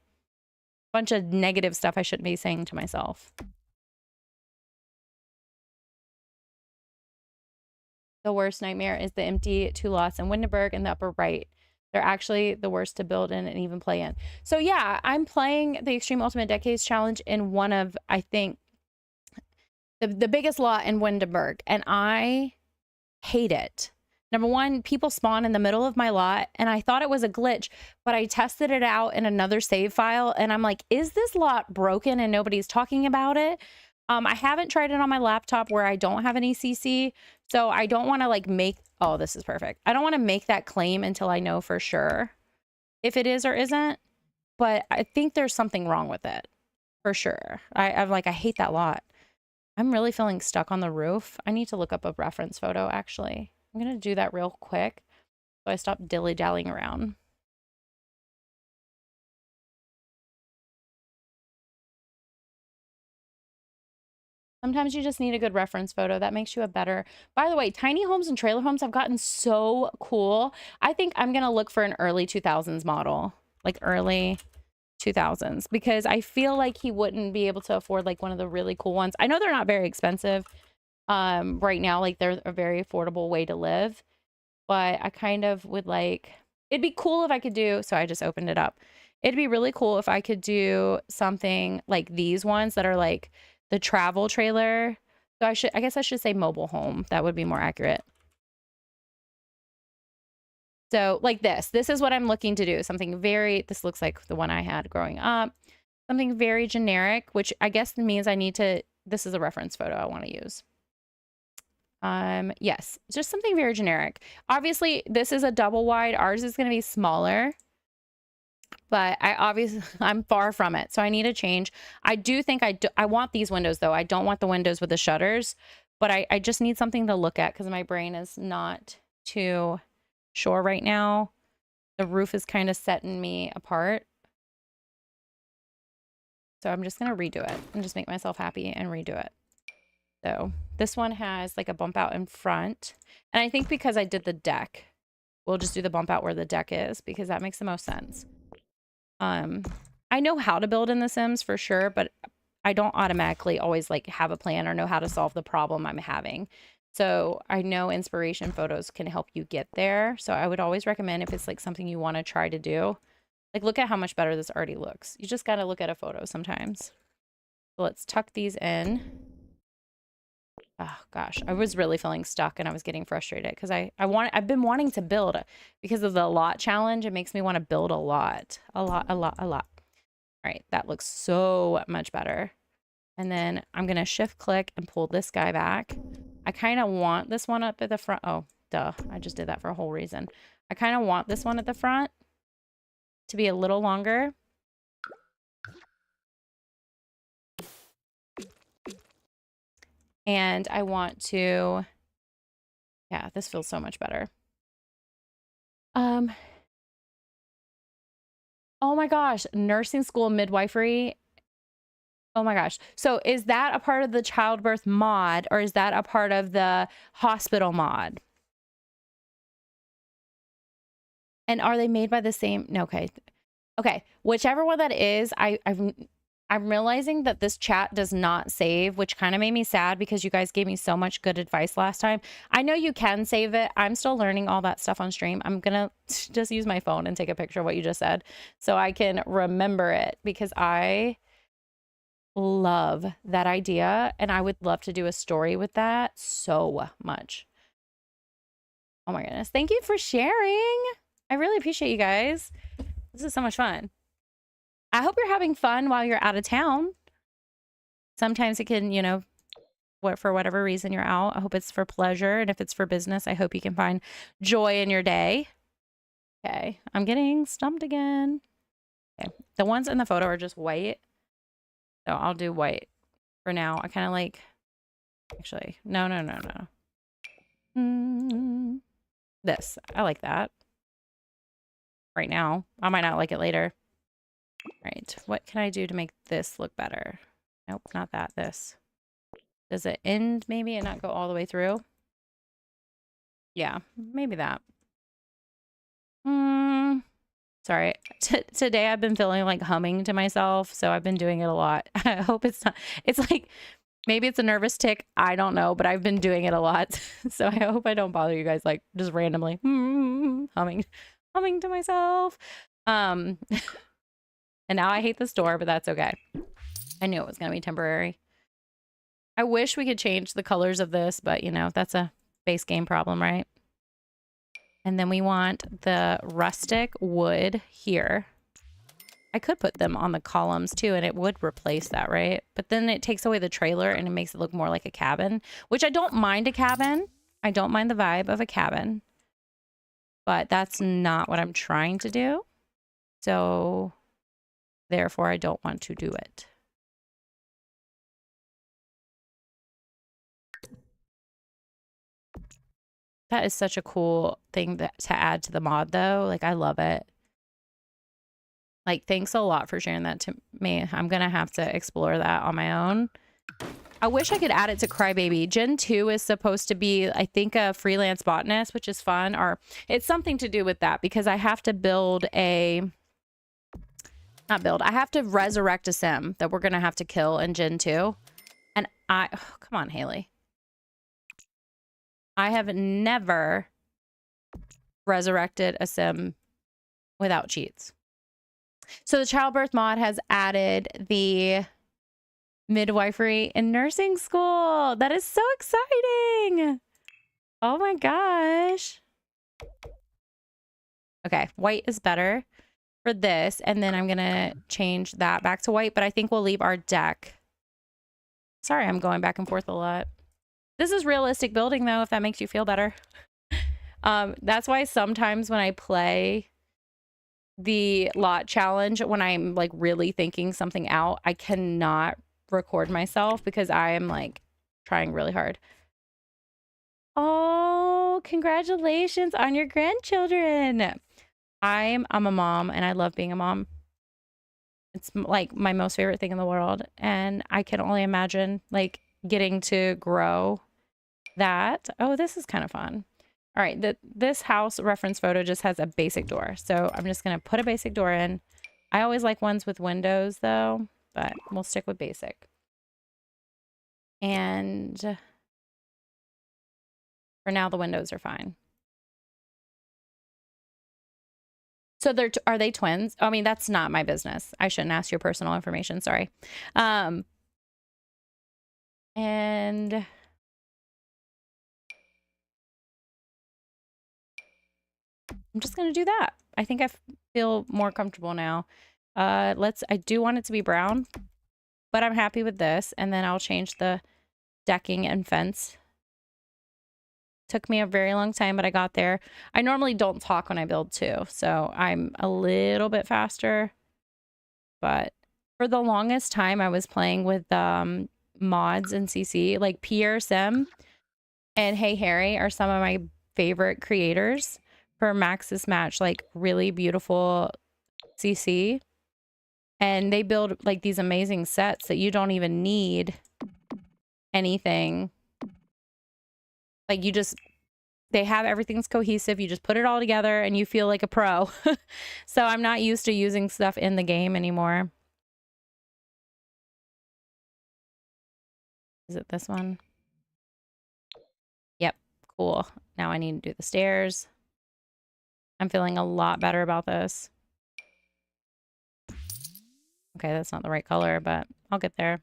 Bunch of negative stuff I shouldn't be saying to myself. The worst nightmare is the empty 2 lots in Windenburg in the upper right. They're actually the worst to build in and even play in. So yeah, I'm playing the Extreme Ultimate Decades Challenge in one of, I think, the biggest lot in Windenburg, and I hate it. Number one, people spawn in the middle of my lot, and I thought it was a glitch, but I tested it out in another save file, and I'm like, is this lot broken and nobody's talking about it? I haven't tried it on my laptop where I don't have an ECC, so I don't want to like oh, this is perfect. I don't want to make that claim until I know for sure if it is or isn't, but I think there's something wrong with it for sure. I'm like, I hate that lot. I'm really feeling stuck on the roof. I need to look up a reference photo, actually. I'm going to do that real quick so I stop dilly-dallying around. Sometimes you just need a good reference photo. That makes you a better... By the way, tiny homes and trailer homes have gotten so cool. I think I'm going to look for an early 2000s model. Like early 2000s. Because I feel like he wouldn't be able to afford like one of the really cool ones. I know they're not very expensive right now. Like they're a very affordable way to live. But I kind of would like... It'd be cool if I could do... So I just opened it up. It'd be really cool if I could do something like these ones that are like the travel trailer. So I guess I should say mobile home. That would be more accurate. So like this is what I'm looking to do. Something very, this looks like the one I had growing up. Something very generic, which I guess means I need to, this is a reference photo I want to use. Yes, just something very generic. Obviously this is a double wide. Ours is going to be smaller. But I'm far from it. So I need a change. I do think I want these windows though. I don't want the windows with the shutters, but I just need something to look at because my brain is not too sure right now. The roof is kind of setting me apart. So I'm just going to redo it and just make myself happy and redo it. So this one has like a bump out in front. And I think because I did the deck, we'll just do the bump out where the deck is because that makes the most sense. I know how to build in The Sims for sure, but I don't automatically always like have a plan or know how to solve the problem I'm having. So I know inspiration photos can help you get there. So I would always recommend if it's like something you want to try to do, like look at how much better this already looks. You just got to look at a photo sometimes. So let's tuck these in. Oh gosh, I was really feeling stuck and I was getting frustrated because I've been wanting to build because of the lot challenge. It makes me want to build a lot. All right, that looks so much better. And then I'm going to shift click and pull this guy back. I kind of want this one up at the front. Oh, duh. I just did that for a whole reason. I kind of want this one at the front to be a little longer. And I want to, yeah, this feels so much better. Oh my gosh, nursing school midwifery. Oh my gosh. So is that a part of the childbirth mod or is that a part of the hospital mod? And are they made by the same? No, okay. Okay. Whichever one that is, I'm realizing that this chat does not save, which kind of made me sad because you guys gave me so much good advice last time. I know you can save it. I'm still learning all that stuff on stream. I'm going to just use my phone and take a picture of what you just said so I can remember it because I love that idea and I would love to do a story with that so much. Oh my goodness. Thank you for sharing. I really appreciate you guys. This is so much fun. I hope you're having fun while you're out of town. Sometimes it can, you know, for whatever reason you're out. I hope it's for pleasure. And if it's for business, I hope you can find joy in your day. Okay. I'm getting stumped again. Okay. The ones in the photo are just white. So I'll do white for now. I kind of like, actually, no. This. I like that. Right now. I might not like it later. Right. What can I do to make this look better? Nope, not that. This. Does it end maybe and not go all the way through? Yeah, maybe that. Sorry. Today I've been feeling like humming to myself, so I've been doing it a lot. I hope it's not. It's like maybe it's a nervous tick. I don't know, but I've been doing it a lot. So I hope I don't bother you guys like just randomly humming to myself. And now I hate this door, but that's okay. I knew it was going to be temporary. I wish we could change the colors of this, but you know, that's a base game problem, right? And then we want the rustic wood here. I could put them on the columns too, and it would replace that, right? But then it takes away the trailer and it makes it look more like a cabin, which I don't mind a cabin. I don't mind the vibe of a cabin, but that's not what I'm trying to do. So therefore, I don't want to do it. That is such a cool thing to add to the mod, though. Like, I love it. Like, thanks a lot for sharing that to me. I'm going to have to explore that on my own. I wish I could add it to Crybaby. Gen 2 is supposed to be, I think, a freelance botanist, which is fun. Or it's something to do with that because I have to build a... Not build. I have to resurrect a sim that we're going to have to kill in Gen 2. And oh, come on, Haley. I have never resurrected a sim without cheats. So the childbirth mod has added the midwifery and nursing school. That is so exciting. Oh my gosh. Okay, white is better for this. And then I'm going to change that back to white, but I think we'll leave our deck. Sorry, I'm going back and forth a lot. This is realistic building, though, if that makes you feel better. That's why sometimes when I play the lot challenge, when I'm like really thinking something out, I cannot record myself because I am like trying really hard. Oh, congratulations on your grandchildren. I'm a mom and I love being a mom. It's like my most favorite thing in the world. And I can only imagine like getting to grow that. Oh, this is kind of fun. All right, this house reference photo just has a basic door. So I'm just going to put a basic door in. I always like ones with windows though, but we'll stick with basic. And for now, the windows are fine. So are they twins? I mean, that's not my business. I shouldn't ask your personal information. Sorry. And I'm just going to do that. I think I feel more comfortable now. I do want it to be brown, but I'm happy with this. And then I'll change the decking and fence. Took me a very long time, but I got there. I normally don't talk when I build too, so I'm a little bit faster. But for the longest time, I was playing with mods in CC. Like Pierre Sim and Hey Harry are some of my favorite creators for Max's Match, like really beautiful CC. And they build like these amazing sets that you don't even need anything. Like they have everything's cohesive. You just put it all together and you feel like a pro. So I'm not used to using stuff in the game anymore. Is it this one? Yep. Cool. Now I need to do the stairs. I'm feeling a lot better about this. Okay, that's not the right color, but I'll get there.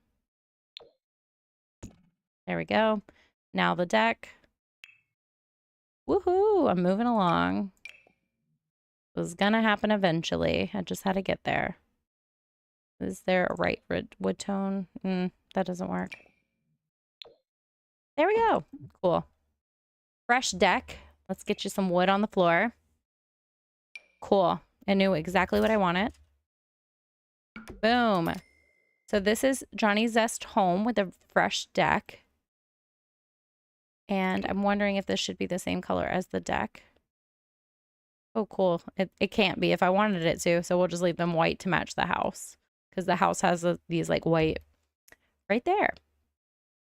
There we go. Now the deck. Woohoo! I'm moving along. was gonna happen eventually. I just had to get there. Is there a right wood tone? That doesn't work. There we go. Cool. Fresh deck. Let's get you some wood on the floor. Cool. I knew exactly what I wanted. Boom. So this is Johnny Zest home with a fresh deck. And I'm wondering if this should be the same color as the deck. Oh, cool. It can't be if I wanted it to. So we'll just leave them white to match the house. Because the house has these like white right there.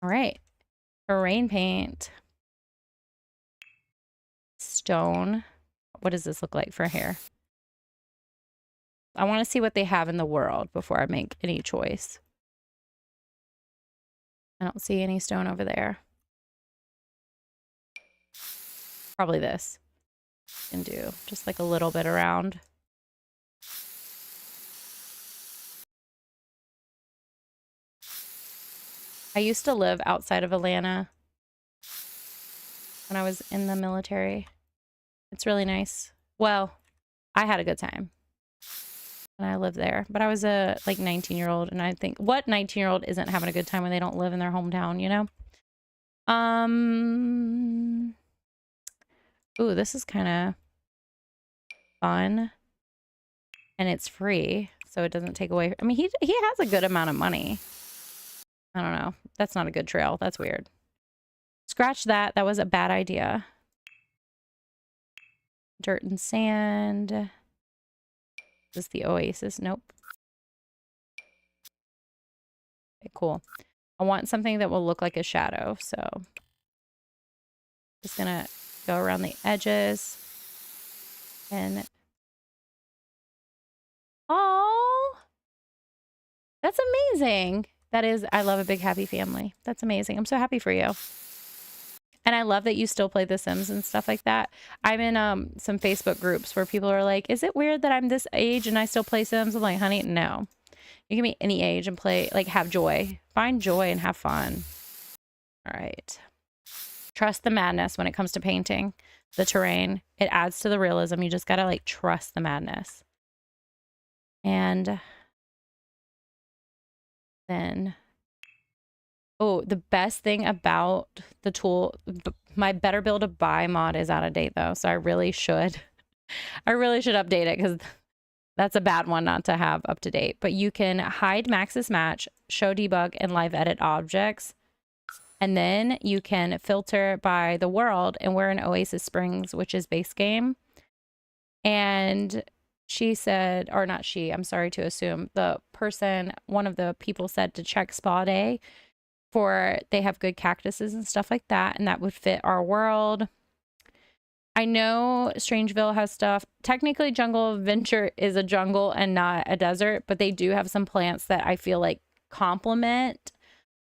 All right. Terrain paint. Stone. What does this look like for here? I want to see what they have in the world before I make any choice. I don't see any stone over there. Probably this. Can do just like a little bit around. I used to live outside of Atlanta when I was in the military. It's really nice. Well, I had a good time when I lived there, but I was a like 19-year-old, and I think what 19-year-old isn't having a good time when they don't live in their hometown, you know? Ooh, this is kind of fun, and it's free, so it doesn't take away. I mean, he has a good amount of money. I don't know. That's not a good trail. That's weird. Scratch that. That was a bad idea. Dirt and sand. Is this the oasis? Nope. Okay, cool. I want something that will look like a shadow, so just gonna go around the edges and oh, that's amazing. That is, I love a big happy family. That's amazing. I'm so happy for you. And I love that you still play The Sims and stuff like that. I'm in some Facebook groups where people are like, is it weird that I'm this age and I still play Sims? I'm like, honey, no. You can be any age and play, like, have joy. Find joy and have fun. All right. Trust the madness when it comes to painting the terrain. It adds to the realism. You just got to, like, trust the madness. And then, oh, the best thing about the tool, my Better Build a Buy mod is out of date, though. So I really should update it because that's a bad one not to have up to date. But you can hide Maxis Match, show debug, and live edit objects. And then you can filter by the world, and we're in Oasis Springs, which is base game. And she said, or not she, I'm sorry to assume, the person, one of the people said to check Spa Day for they have good cactuses and stuff like that, and that would fit our world. I know Strangeville has stuff. Technically, Jungle Adventure is a jungle and not a desert, but they do have some plants that I feel like complement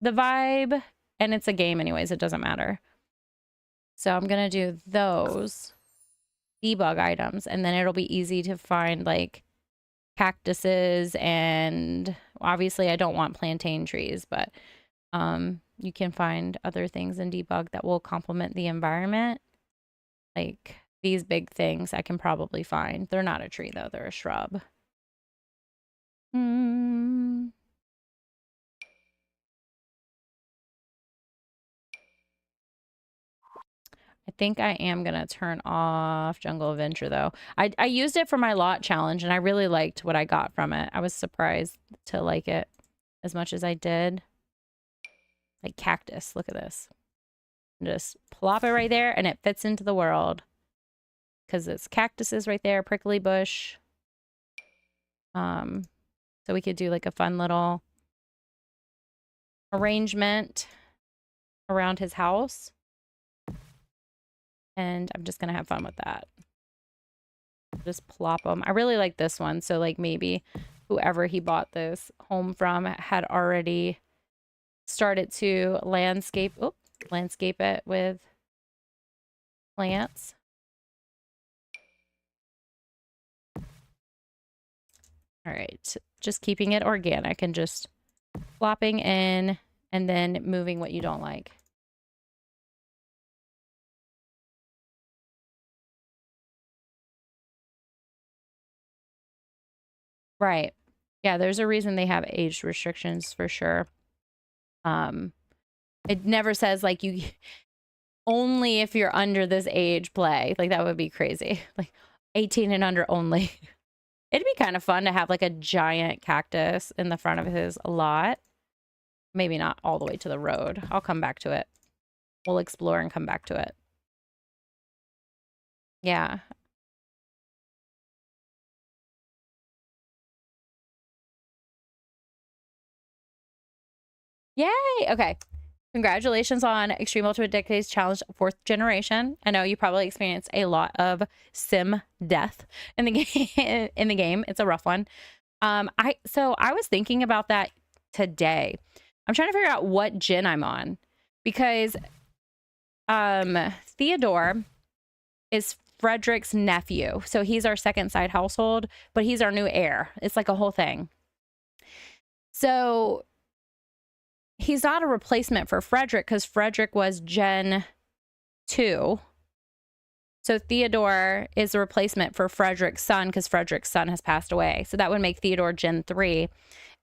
the vibe. And it's a game anyways, it doesn't matter. So I'm going to do those debug items, and then it'll be easy to find like cactuses, and obviously I don't want plantain trees, but you can find other things in debug that will complement the environment. Like these big things I can probably find. They're not a tree though, they're a shrub. I think I am going to turn off Jungle Adventure, though. I used it for my lot challenge, and I really liked what I got from it. I was surprised to like it as much as I did. Like cactus. Look at this. Just plop it right there, and it fits into the world. Because it's cactuses right there, prickly bush. So we could do like a fun little arrangement around his house. And I'm just going to have fun with that. Just plop them. I really like this one. So like maybe whoever he bought this home from had already started to landscape it with plants. All right. Just keeping it organic and just plopping in and then moving what you don't like. Right. Yeah, there's a reason they have age restrictions for sure. It never says like you only if you're under this age play. Like that would be crazy. Like 18 and under only. It'd be kind of fun to have like a giant cactus in the front of his lot. Maybe not all the way to the road. I'll come back to it. We'll explore and come back to it. Yeah. Yay. Okay. Congratulations on Extreme Ultimate Decades Challenge 4th generation. I know you probably experienced a lot of sim death in the game. It's a rough one. I was thinking about that today. I'm trying to figure out what gen I'm on because Theodore is Frederick's nephew. So he's our second side household, but he's our new heir. It's like a whole thing. So he's not a replacement for Frederick because Frederick was Gen 2. So Theodore is a replacement for Frederick's son because Frederick's son has passed away. So that would make Theodore Gen 3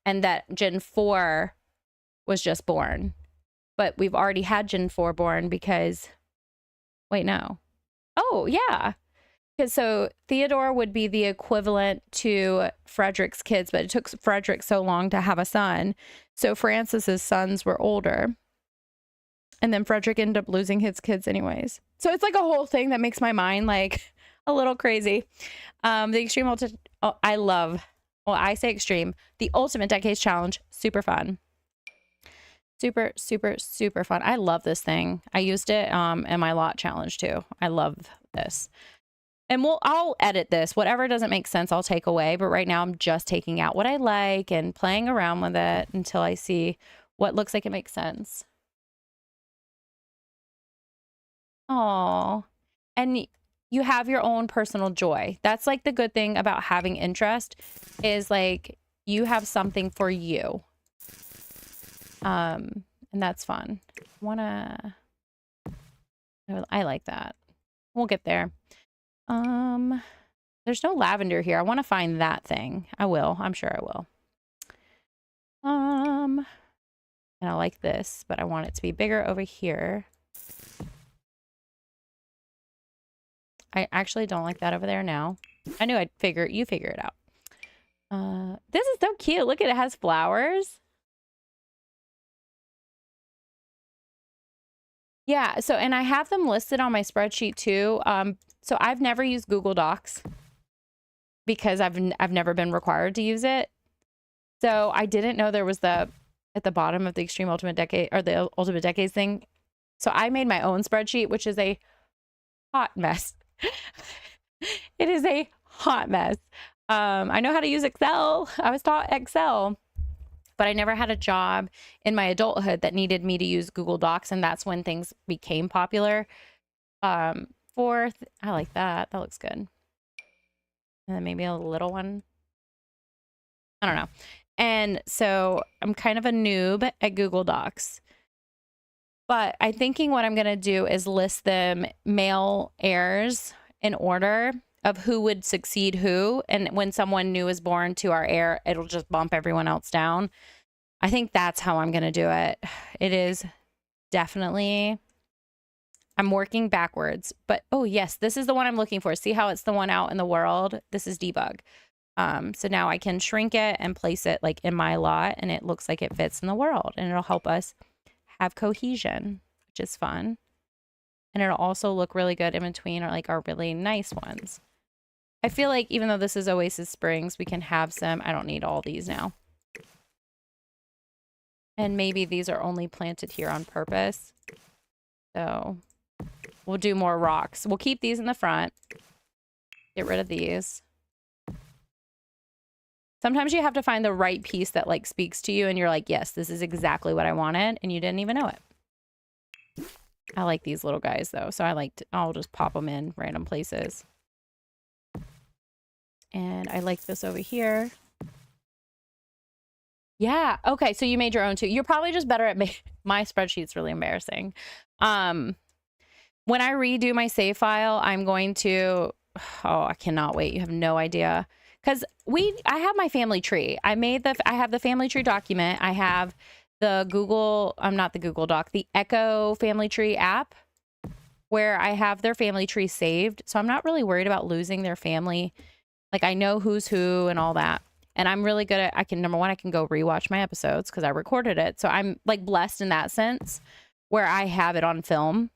and that Gen 4 was just born. But we've already had Gen 4 born because, wait, no. Oh, yeah. Because so Theodore would be the equivalent to Frederick's kids, but it took Frederick so long to have a son. So Francis's sons were older. And then Frederick ended up losing his kids anyways. So it's like a whole thing that makes my mind like a little crazy. The Extreme Ultimate, I love, well, I say extreme. The Ultimate Decades Challenge, super fun. Super, super, super fun. I love this thing. I used it in my lot challenge too. I love this. And I'll edit this. Whatever doesn't make sense, I'll take away. But right now I'm just taking out what I like and playing around with it until I see what looks like it makes sense. Oh, and you have your own personal joy. That's like the good thing about having interest is like you have something for you. And that's fun. I like that. We'll get there. There's no lavender here. I want to find that thing. I will. I'm sure I will. And I like this, but I want it to be bigger over here. I actually don't like that over there now. I knew you figure it out. This is so cute. Look at it. It has flowers. Yeah, so and I have them listed on my spreadsheet too. So I've never used Google Docs because I've never been required to use it. So I didn't know there was at the bottom of the Extreme Ultimate Decade or the Ultimate Decades thing. So I made my own spreadsheet, which is a hot mess. It is a hot mess. I know how to use Excel. I was taught Excel, but I never had a job in my adulthood that needed me to use Google Docs. And that's when things became popular. I like that. That looks good. And then maybe a little one. I don't know. And so I'm kind of a noob at Google Docs. But I'm thinking what I'm going to do is list them male heirs in order of who would succeed who. And when someone new is born to our heir, it'll just bump everyone else down. I think that's how I'm going to do it. It is definitely, I'm working backwards. But, oh, yes, this is the one I'm looking for. See how it's the one out in the world? This is debug. So now I can shrink it and place it like in my lot, and it looks like it fits in the world, and it'll help us have cohesion, which is fun. And it'll also look really good in between our really nice ones. I feel like even though this is Oasis Springs, we can have some. I don't need all these now. And maybe these are only planted here on purpose. So we'll do more rocks. We'll keep these in the front. Get rid of these. Sometimes you have to find the right piece that like speaks to you and you're like, yes, this is exactly what I wanted. And you didn't even know it. I like these little guys though. So I'll just pop them in random places. And I like this over here. Yeah. Okay. So you made your own too. You're probably just better at my spreadsheet's really embarrassing. When I redo my save file, I'm going to, oh, I cannot wait. You have no idea. because I have my family tree. I have the family tree document. I have the not the Google Doc, the Echo family tree app where I have their family tree saved. So I'm not really worried about losing their family. Like I know who's who and all that. And I'm really good at, number one, I can go rewatch my episodes because I recorded it. So I'm like blessed in that sense where I have it on film.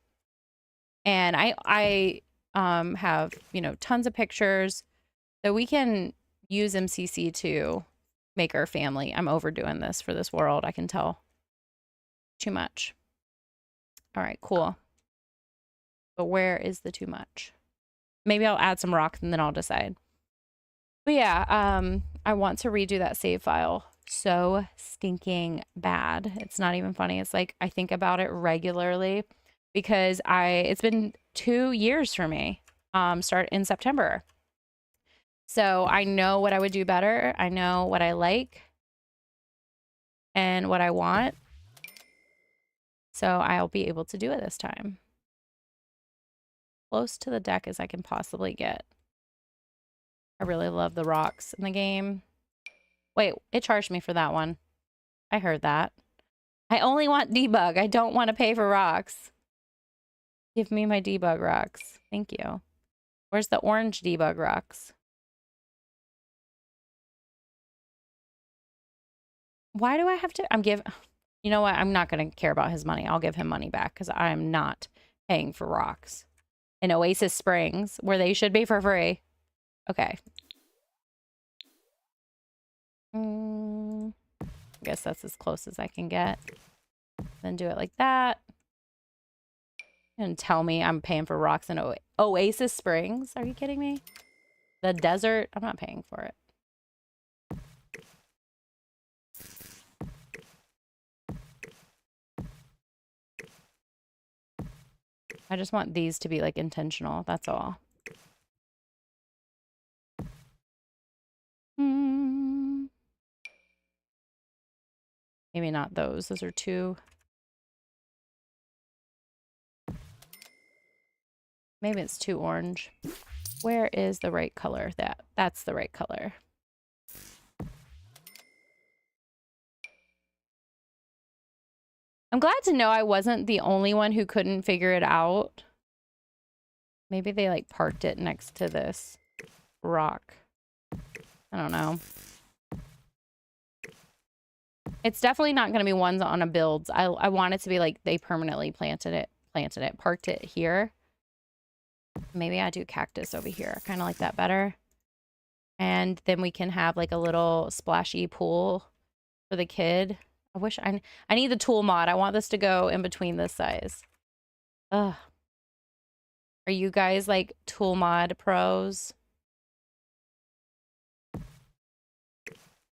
And I have, tons of pictures that we can use MCC to make our family. I'm overdoing this for this world. I can tell. Too much. All right, cool. But where is the too much? Maybe I'll add some rock and then I'll decide. But yeah, I want to redo that save file so stinking bad. It's not even funny. It's like I think about it regularly because it's been 2 years for me. Start in September. So I know what I would do better. I know what I like and what I want. So I'll be able to do it this time. Close to the deck as I can possibly get. I really love the rocks in the game. Wait, it charged me for that one. I heard that. I only want debug. I don't want to pay for rocks. Give me my debug rocks. Thank you. Where's the orange debug rocks? Why do I have to? You know what? I'm not going to care about his money. I'll give him money back because I'm not paying for rocks. In Oasis Springs, where they should be for free. Okay. I guess that's as close as I can get. Then do it like that. And tell me I'm paying for rocks in Oasis Springs. Are you kidding me? The desert? I'm not paying for it. I just want these to be like intentional. That's all. Maybe not those. Those are two. Maybe it's too orange. Where is the right color? That's the right color. I'm glad to know I wasn't the only one who couldn't figure it out. Maybe they like parked it next to this rock. I don't know. It's definitely not going to be ones on a build. I want it to be like they permanently parked it here. Maybe I do cactus over here. I kind of like that better. And then we can have like a little splashy pool for the kid. I need the tool mod. I want this to go in between this size. Ugh. Are you guys like tool mod pros?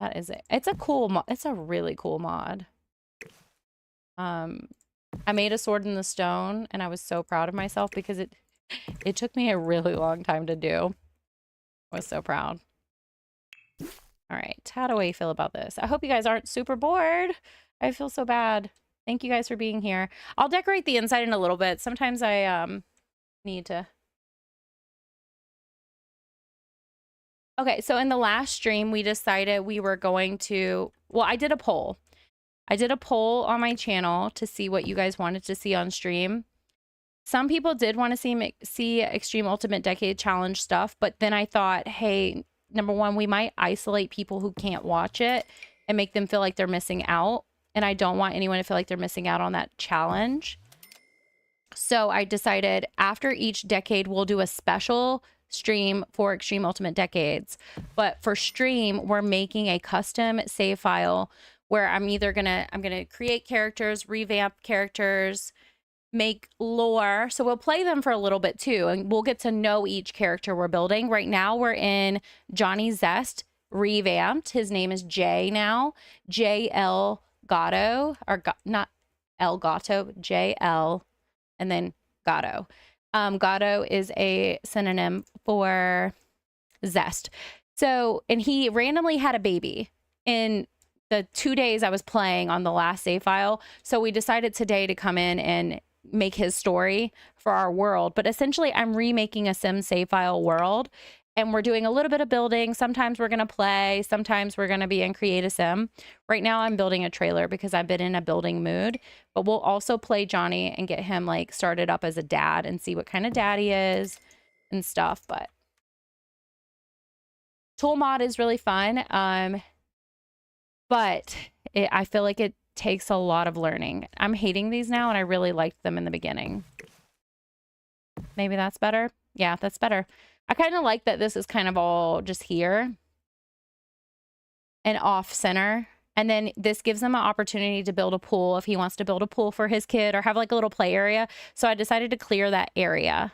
That is it. It's a cool mod. It's a really cool mod. I made a sword in the stone and I was so proud of myself because it took me a really long time to do. I was so proud. All right, how do I feel about this? I hope you guys aren't super bored. I feel so bad. Thank you guys for being here. I'll decorate the inside in a little bit. Sometimes I need to. Okay, so in the last stream, we decided we were going to, well, I did a poll. I did a poll on my channel to see what you guys wanted to see on stream. Some people did want to see Extreme Ultimate Decade Challenge stuff, but then I thought, hey, number one, we might isolate people who can't watch it and make them feel like they're missing out. And I don't want anyone to feel like they're missing out on that challenge. So I decided after each decade, we'll do a special stream for Extreme Ultimate Decades. But for stream, we're making a custom save file where I'm gonna create characters, revamp characters, make lore. So we'll play them for a little bit too, and we'll get to know each character we're building. Right now we're in Johnny Zest revamped. His name is Jay now. JL Gatto, or not El Gato, JL, and then Gatto. Gatto is a synonym for Zest. So, and he randomly had a baby in the 2 days I was playing on the last save file. So we decided today to come in and make his story for our world. But essentially, I'm remaking a Sim save file world. and we're doing a little bit of building. Sometimes we're going to play. Sometimes we're going to be in Create a Sim. Right now I'm building a trailer because I've been in a building mood, but we'll also play Johnny and get him like started up as a dad and see what kind of dad he is and stuff. But tool mod is really fun. But I feel like it takes a lot of learning. I'm hating these now and I really liked them in the beginning. Maybe that's better. Yeah, that's better. I kind of like that this is kind of all just here and off center. And then this gives him an opportunity to build a pool if he wants to build a pool for his kid or have like a little play area. So I decided to clear that area.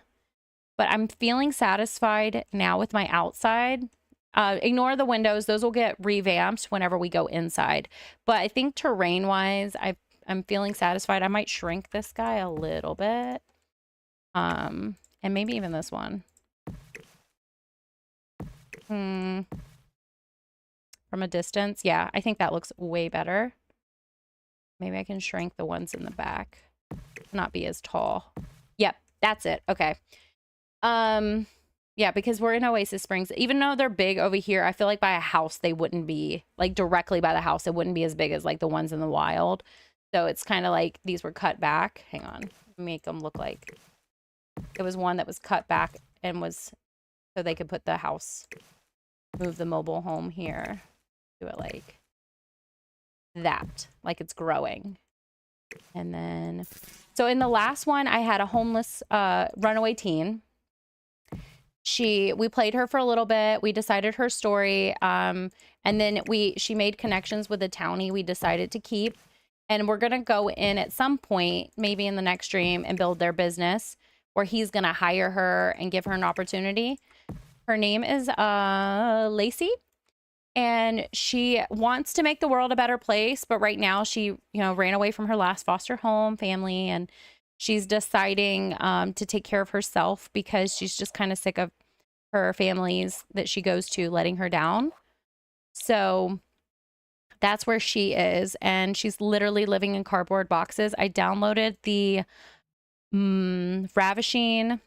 But I'm feeling satisfied now with my outside. Ignore the windows. Those will get revamped whenever we go inside. But I think terrain-wise, I'm feeling satisfied. I might shrink this guy a little bit. And maybe even this one. From a distance. Yeah, I think that looks way better. Maybe I can shrink the ones in the back. Not be as tall. Yep, that's it. Okay. Yeah, because we're in Oasis Springs. Even though they're big over here, I feel like by a house, they wouldn't be, like directly by the house, it wouldn't be as big as like the ones in the wild. So it's kind of like these were cut back. Hang on. Make them look like it was one that was cut back and was so they could put the house, move the mobile home here. Do it like that, like it's growing. And then, so in the last one, I had a homeless runaway teen. We played her for a little bit. We decided her story. And then she made connections with a townie we decided to keep. And we're going to go in at some point, maybe in the next stream, and build their business where he's going to hire her and give her an opportunity. Her name is Lacy. And she wants to make the world a better place. But right now she, ran away from her last foster home family. And she's deciding to take care of herself because she's just kind of sick of her families that she goes to letting her down. So that's where she is. And she's literally living in cardboard boxes. I downloaded the Ravishing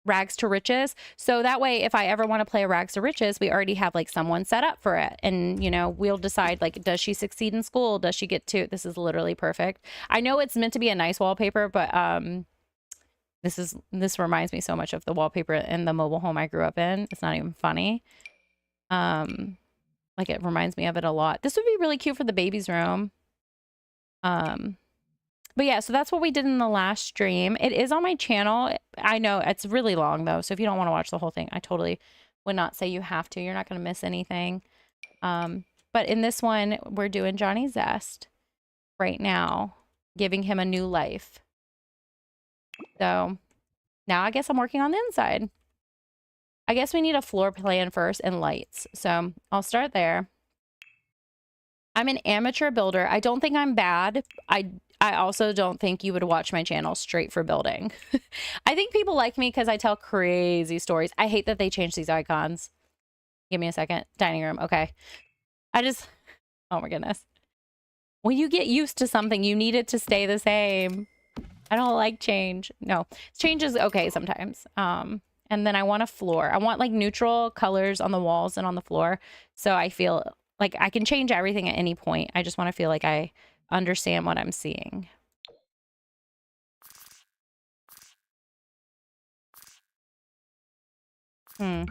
Rags to Riches. So that way, if I ever want to play a Rags to Riches, we already have like someone set up for it. And, we'll decide like, does she succeed in school? Does she get to, this is literally perfect. I know it's meant to be a nice wallpaper, but this reminds me so much of the wallpaper in the mobile home I grew up in. It's not even funny. Like it reminds me of it a lot. This would be really cute for the baby's room. But yeah, so that's what we did in the last stream. It is on my channel. I know it's really long though. So if you don't want to watch the whole thing, I totally would not say you have to. You're not going to miss anything. But in this one, we're doing Johnny Zest right now, giving him a new life. So now I guess I'm working on the inside. I guess we need a floor plan first and lights. So I'll start there. I'm an amateur builder. I don't think I'm bad. I also don't think you would watch my channel straight for building. I think people like me because I tell crazy stories. I hate that they changed these icons. Give me a second. Dining room. Okay. Oh my goodness. When you get used to something, you need it to stay the same. I don't like change. No, change is okay sometimes. And then I want a floor. I want like neutral colors on the walls and on the floor. So I feel like I can change everything at any point. I just want to feel like I understand what I'm seeing. But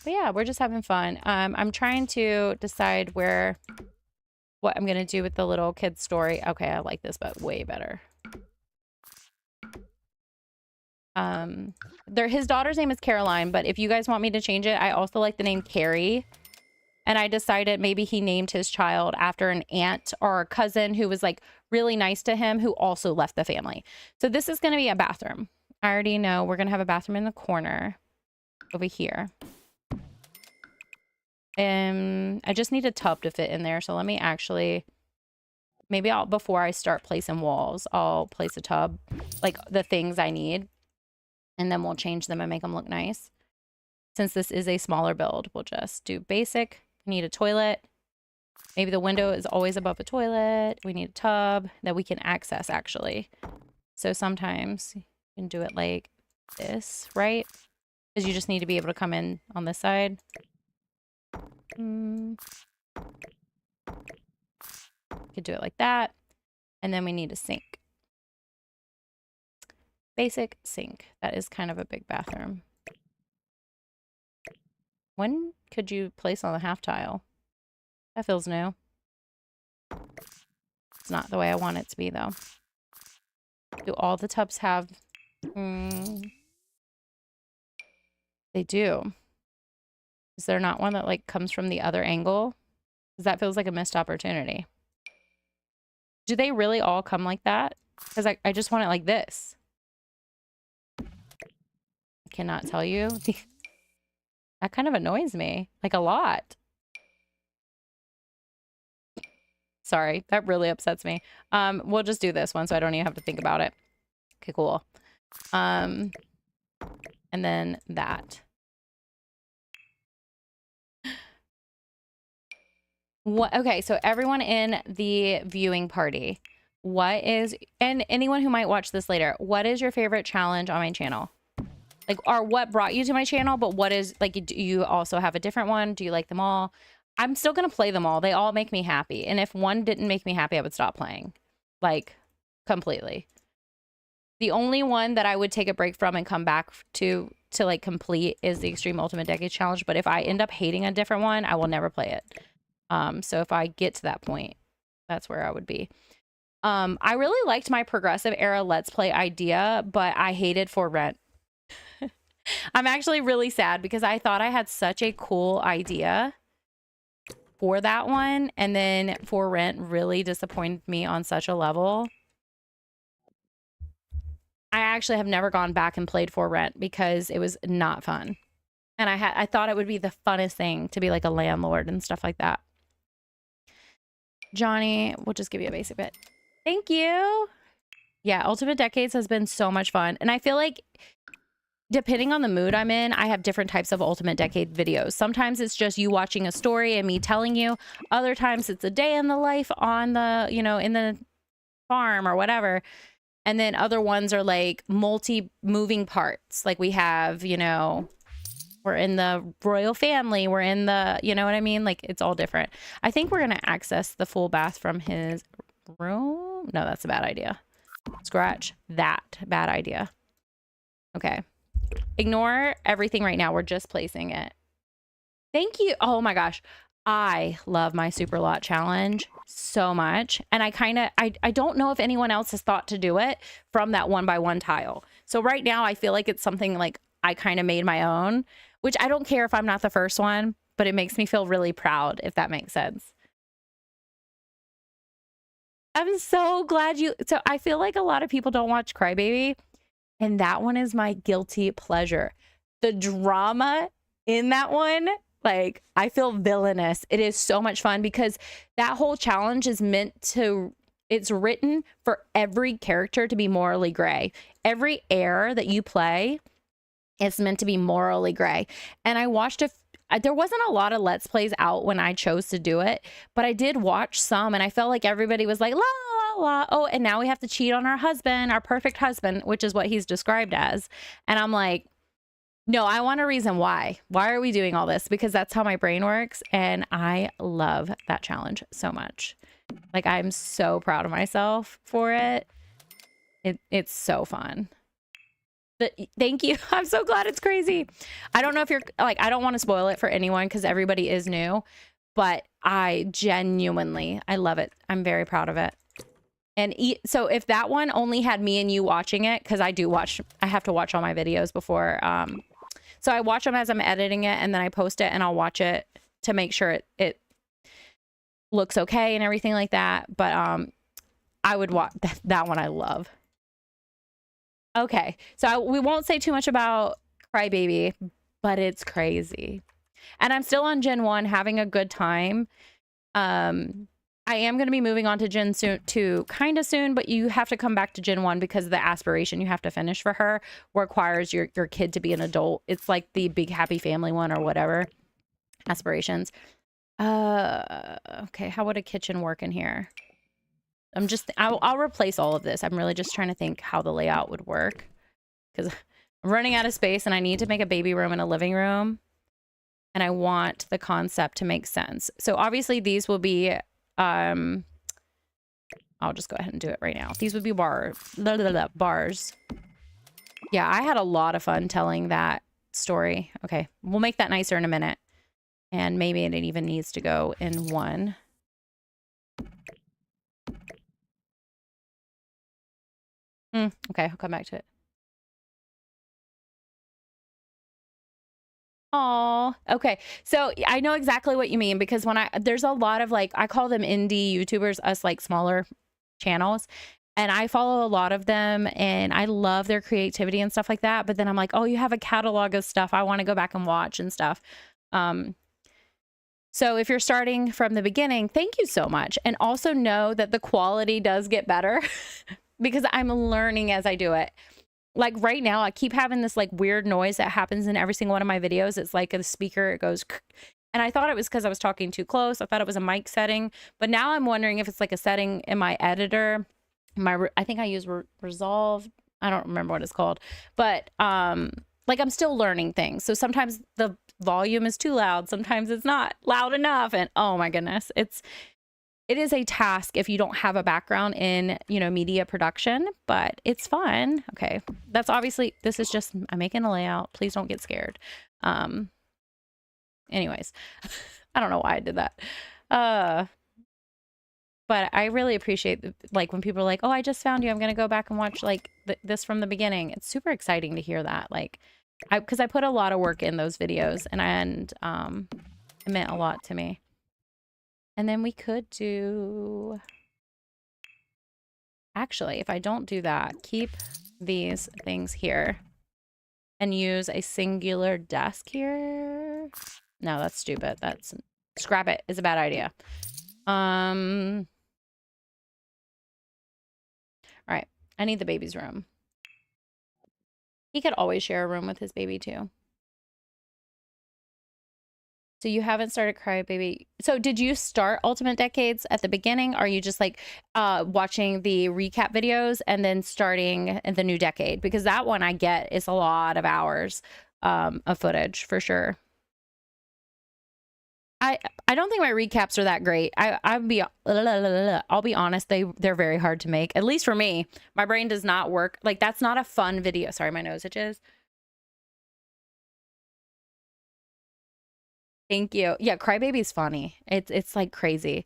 yeah, we're just having fun. I'm trying to decide what I'm gonna do with the little kid story. Okay, I like this, but way better. His daughter's name is Caroline, but if you guys want me to change it, I also like the name Carrie. And I decided maybe he named his child after an aunt or a cousin who was like really nice to him, who also left the family. So this is going to be a bathroom. I already know we're going to have a bathroom in the corner over here. I just need a tub to fit in there. So let me actually, before I start placing walls, I'll place a tub, like the things I need. And then we'll change them and make them look nice. Since this is a smaller build, we'll just do basic. We need a toilet. Maybe the window is always above the toilet. We need a tub that we can access, actually. So sometimes you can do it like this, right? Because you just need to be able to come in on this side. Could do it like that. And then we need a sink. Basic sink. That is kind of a big bathroom. When could you place on the half tile? That feels new. It's not the way I want it to be, though. Do all the tubs have... They do. Is there not one that, like, comes from the other angle? Because that feels like a missed opportunity. Do they really all come like that? Because I just want it like this. I cannot tell you. That kind of annoys me. Like, a lot. Sorry, that really upsets me. We'll just do this one so I don't even have to think about it. Okay, cool. And then that. What? Okay, so everyone in the viewing party, what is, and anyone who might watch this later, what is your favorite challenge on my channel? Like, or what brought you to my channel, but what is, like, do you also have a different one? Do you like them all? I'm still gonna play them all. They all make me happy. And if one didn't make me happy, I would stop playing. Like, completely. The only one that I would take a break from and come back to like complete is the Extreme Ultimate Decade Challenge. But if I end up hating a different one, I will never play it. So if I get to that point, that's where I would be. I really liked my progressive era Let's Play idea, but I hated For Rent. I'm actually really sad because I thought I had such a cool idea for that one, and then For Rent really disappointed me on such a level. I actually have never gone back and played For Rent because it was not fun. And I thought it would be the funnest thing to be like a landlord and stuff like that. Johnny, we'll just give you a basic bit. Thank you. Yeah, Ultimate Decades has been so much fun. And I feel like depending on the mood I'm in, I have different types of Ultimate Decade videos. Sometimes it's just you watching a story and me telling you. Other times it's a day in the life on the, you know, in the farm or whatever. And then other ones are like multi-moving parts. Like we have, you know, we're in the royal family. We're in the, you know what I mean? Like it's all different. I think we're going to access the full bath from his room. No, that's a bad idea. Scratch that. Bad idea. Okay. Ignore everything right now. We're just placing it. Thank you. Oh my gosh. I love my super lot challenge so much. And I don't know if anyone else has thought to do it from that 1x1 tile. So right now I feel like it's something like I kind of made my own, which I don't care if I'm not the first one, but it makes me feel really proud, if that makes sense. I'm so glad so I feel like a lot of people don't watch Crybaby, and that one is my guilty pleasure. The drama in that one, like, I feel villainous. It is so much fun because that whole challenge is meant to, it's written for every character to be morally gray. Every heir that you play is meant to be morally gray. And I watched there wasn't a lot of Let's Plays out when I chose to do it, but I did watch some, and I felt like everybody was like, la, la, la. Oh, and now we have to cheat on our husband, our perfect husband, which is what he's described as. And I'm like, no, I want a reason why. Why are we doing all this? Because that's how my brain works. And I love that challenge so much. Like, I'm so proud of myself for it. It's so fun. Thank you. I'm so glad it's crazy. I don't know if you're like, I don't want to spoil it for anyone because everybody is new, but I love it. I'm very proud of it. And so if that one only had me and you watching it, because I have to watch all my videos before. So I watch them as I'm editing it, and then I post it and I'll watch it to make sure it looks okay and everything like that. But I would watch that one. I love. Okay, so we won't say too much about Crybaby, but it's crazy. And I'm still on Gen 1 having a good time. I am going to be moving on to Gen 2 kind of soon, but you have to come back to Gen 1 because the aspiration you have to finish for her requires your kid to be an adult. It's like the big happy family one or whatever. Aspirations. Okay, how would a kitchen work in here? I'll replace all of this. I'm really just trying to think how the layout would work because I'm running out of space and I need to make a baby room and a living room. And I want the concept to make sense. So obviously these will be, I'll just go ahead and do it right now. These would be bars. Yeah, I had a lot of fun telling that story. Okay, we'll make that nicer in a minute. And maybe it even needs to go in one. Okay, I'll come back to it. Oh, okay. So I know exactly what you mean because when there's a lot of like, I call them indie YouTubers, us like smaller channels. And I follow a lot of them and I love their creativity and stuff like that. But then I'm like, oh, you have a catalog of stuff I want to go back and watch and stuff. So if you're starting from the beginning, thank you so much. And also know that the quality does get better because I'm learning as I do it. Like right now, I keep having this like weird noise that happens in every single one of my videos. It's like a speaker, it goes, and I thought it was because I was talking too close. I thought it was a mic setting, but now I'm wondering if it's like a setting in my editor. I think I use Resolve. I don't remember what it's called, but like I'm still learning things. So sometimes the volume is too loud. Sometimes it's not loud enough. And oh my goodness, it is a task if you don't have a background in, you know, media production, but it's fun. Okay. That's obviously, this is just, I'm making a layout. Please don't get scared. Anyways, I don't know why I did that. But I really appreciate like when people are like, oh, I just found you. I'm going to go back and watch like this from the beginning. It's super exciting to hear that. Like, because I put a lot of work in those videos and it meant a lot to me. And then we could do, actually, if I don't do that, keep these things here and use a singular desk here. No, that's stupid. That's, scrap it. It's a bad idea. All right. I need the baby's room. He could always share a room with his baby too. So you haven't started Cry Baby. So did you start Ultimate Decades at the beginning? Or are you just like watching the recap videos and then starting in the new decade? Because that one I get is a lot of hours of footage for sure. I don't think my recaps are that great. I'll be honest, they're very hard to make. At least for me. My brain does not work. Like that's not a fun video. Sorry, my nose itches. Thank you. Yeah, Crybaby's funny. It's like crazy.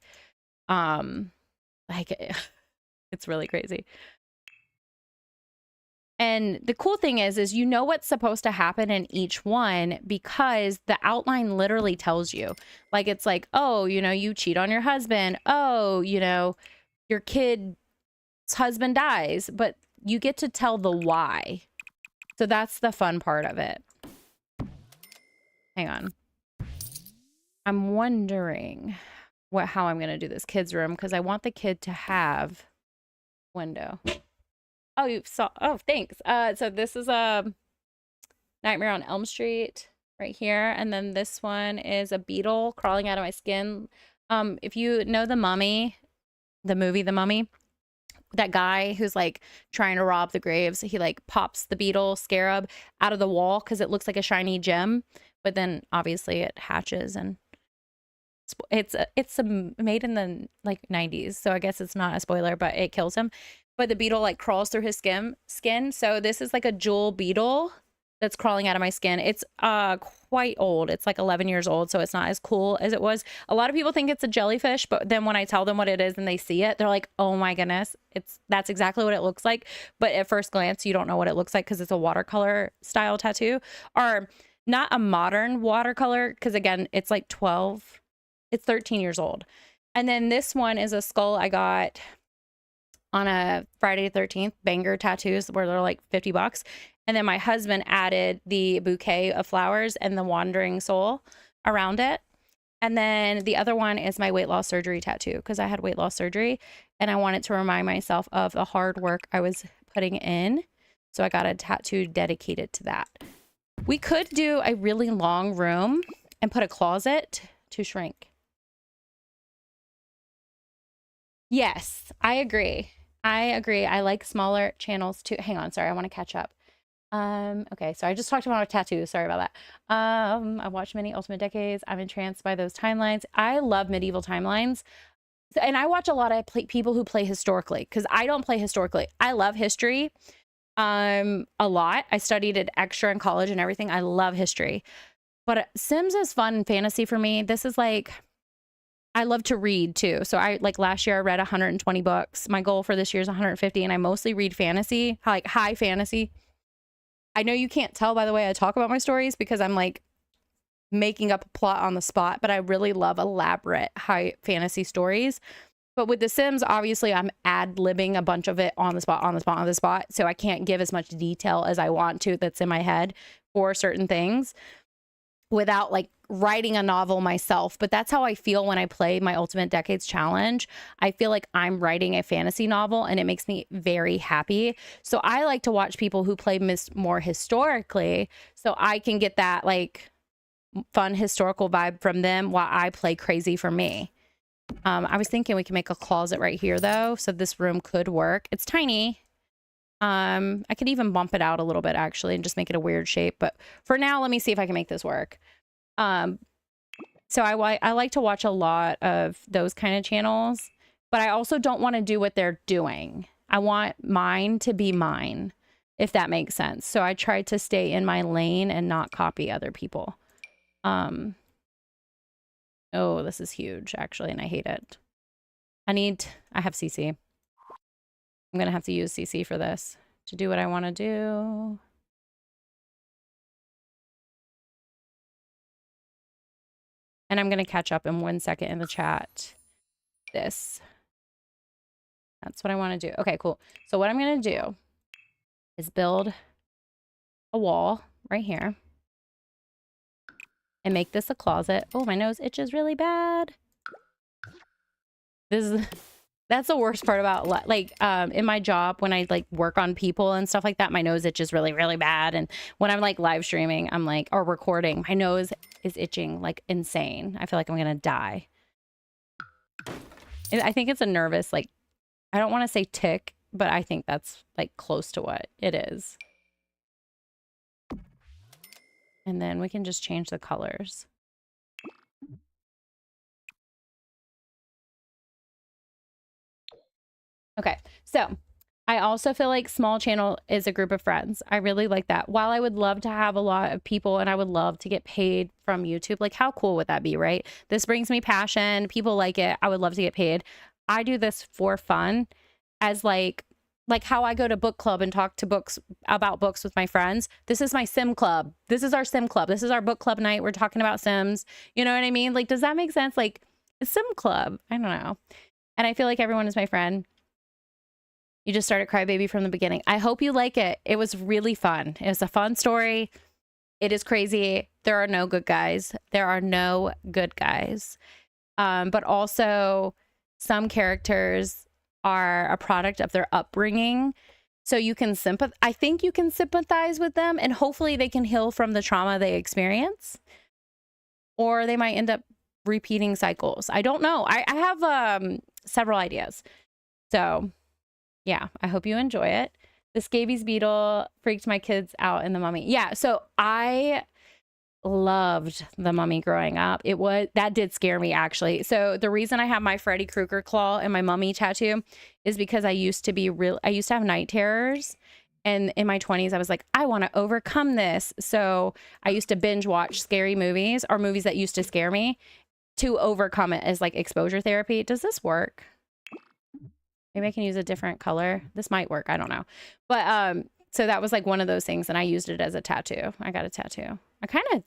Like it's really crazy. And the cool thing is you know what's supposed to happen in each one because the outline literally tells you. Like it's like, oh, you know, you cheat on your husband. Oh, you know, your kid's husband dies, but you get to tell the why. So that's the fun part of it. Hang on. I'm wondering how I'm going to do this kid's room because I want the kid to have window. Oh, you saw. Oh, thanks. So this is a Nightmare on Elm Street right here. And then this one is a beetle crawling out of my skin. If you know The Mummy, the movie The Mummy, that guy who's like trying to rob the graves, he like pops the beetle scarab out of the wall because it looks like a shiny gem. But then obviously it hatches and it's made in the like 90s, so I guess it's not a spoiler, but it kills him. But the beetle like crawls through his skin. So this is like a jewel beetle that's crawling out of my skin. It's quite old. It's like 11 years old, so it's not as cool as it was. A lot of people think it's a jellyfish, but then when I tell them what it is and they see it, they're like, oh my goodness, that's exactly what it looks like. But at first glance, you don't know what it looks like because it's a watercolor style tattoo, or not a modern watercolor, because again, it's like 13 years old. And then this one is a skull I got on a Friday the 13th banger tattoos where they're like $50. And then my husband added the bouquet of flowers and the wandering soul around it. And then the other one is my weight loss surgery tattoo because I had weight loss surgery and I wanted to remind myself of the hard work I was putting in. So I got a tattoo dedicated to that. We could do a really long room and put a closet to shrink. Yes, I agree. I like smaller channels too. Hang on, sorry, I want to catch up. Okay, so I just talked about a tattoo. Sorry about that. I watched many Ultimate Decades. I'm entranced by those timelines. I love medieval timelines. And I watch a lot of people who play historically because I don't play historically. I love history a lot. I studied it extra in college and everything. I love history. But Sims is fun and fantasy for me. This is like, I love to read too. So I like last year I read 120 books. My goal for this year is 150, and I mostly read fantasy, like high fantasy. I know you can't tell by the way I talk about my stories because I'm like making up a plot on the spot, but I really love elaborate high fantasy stories. But with The Sims, obviously I'm ad-libbing a bunch of it on the spot, on the spot, on the spot. So I can't give as much detail as I want to that's in my head for certain things without like writing a novel myself. But that's how I feel when I play my Ultimate Decades Challenge. I feel like I'm writing a fantasy novel and it makes me very happy. So I like to watch people who play more historically so I can get that like fun historical vibe from them while I play crazy for me. I was thinking we can make a closet right here though, so this room could work. It's tiny. I could even bump it out a little bit actually and just make it a weird shape, but for now let me see if I can make this work. So I like to watch a lot of those kind of channels, but I also don't want to do what they're doing. I want mine to be mine, if that makes sense. So I try to stay in my lane and not copy other people. Oh, this is huge, actually, and I hate it. I have CC. I'm going to have to use CC for this to do what I want to do. And I'm going to catch up in 1 second in the chat. That's what I want to do. Okay, cool. So what I'm going to do is build a wall right here and make this a closet. Oh, my nose itches really bad. That's the worst part about like in my job when I like work on people and stuff like that, my nose itches really, really bad. And when I'm like live streaming, I'm like, or recording, my nose is itching like insane. I feel like I'm gonna die. I think it's a nervous, like, I don't want to say tick, but I think that's like close to what it is. And then we can just change the colors. Okay, so I also feel like small channel is a group of friends. I really like that. While I would love to have a lot of people and I would love to get paid from YouTube, like how cool would that be, right? This brings me passion. People like it. I would love to get paid. I do this for fun as like how I go to book club and talk to books about books with my friends. This is my sim club. This is our sim club. This is our book club night. We're talking about Sims. You know what I mean? Like, does that make sense? Like a sim club. I don't know. And I feel like everyone is my friend. You just started Crybaby from the beginning. I hope you like it. It was really fun. It was a fun story. It is crazy. There are no good guys. There are no good guys. But also some characters are a product of their upbringing. So you can I think you can sympathize with them and hopefully they can heal from the trauma they experience. Or they might end up repeating cycles. I don't know. I have several ideas. So yeah, I hope you enjoy it. The scabies beetle freaked my kids out in The Mummy. Yeah, so I loved The Mummy growing up. That did scare me actually. So the reason I have my Freddy Krueger claw and my mummy tattoo is because I used to have night terrors. And in my 20s, I was like, I want to overcome this. So I used to binge watch scary movies or movies that used to scare me to overcome it as like exposure therapy. Does this work? Maybe I can use a different color. This might work. I don't know. But so that was like one of those things. And I used it as a tattoo. I got a tattoo. I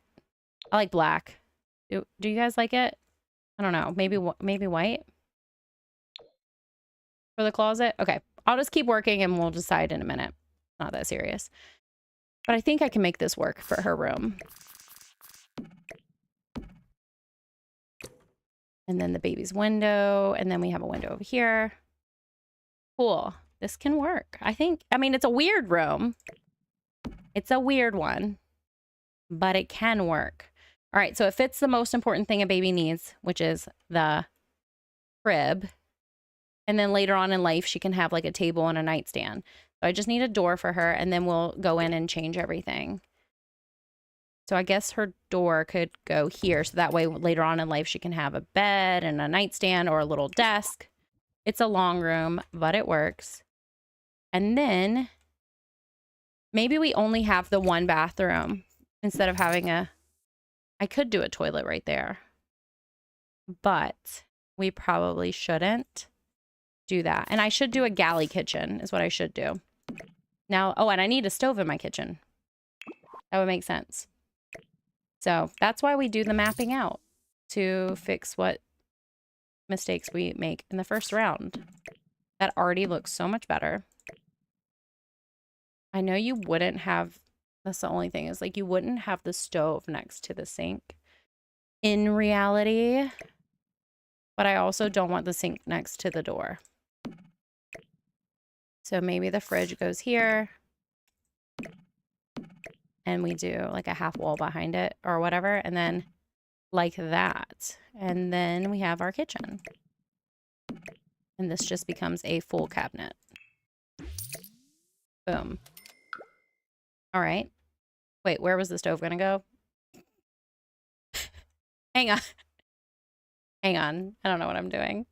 like black. Do you guys like it? I don't know. Maybe white for the closet. Okay. I'll just keep working and we'll decide in a minute. Not that serious. But I think I can make this work for her room. And then the baby's window. And then we have a window over here. Cool. This can work. I mean, it's a weird room. It's a weird one, but it can work. All right. So it fits the most important thing a baby needs, which is the crib. And then later on in life, she can have like a table and a nightstand. So I just need a door for her, and then we'll go in and change everything. So I guess her door could go here. So that way later on in life, she can have a bed and a nightstand or a little desk. It's a long room, but it works. And then maybe we only have the one bathroom instead of having I could do a toilet right there, but we probably shouldn't do that. And I should do a galley kitchen is what I should do. Now, oh, and I need a stove in my kitchen. That would make sense. So that's why we do the mapping out, to fix what mistakes we make in the first round. That already looks so much better. I know you wouldn't have, that's the only thing, is like you wouldn't have the stove next to the sink in reality, but I also don't want the sink next to the door. So maybe the fridge goes here and we do like a half wall behind it or whatever, and then like that. And then we have our kitchen. And this just becomes a full cabinet. Boom. All right. Wait, where was the stove gonna go? Hang on. Hang on. I don't know what I'm doing.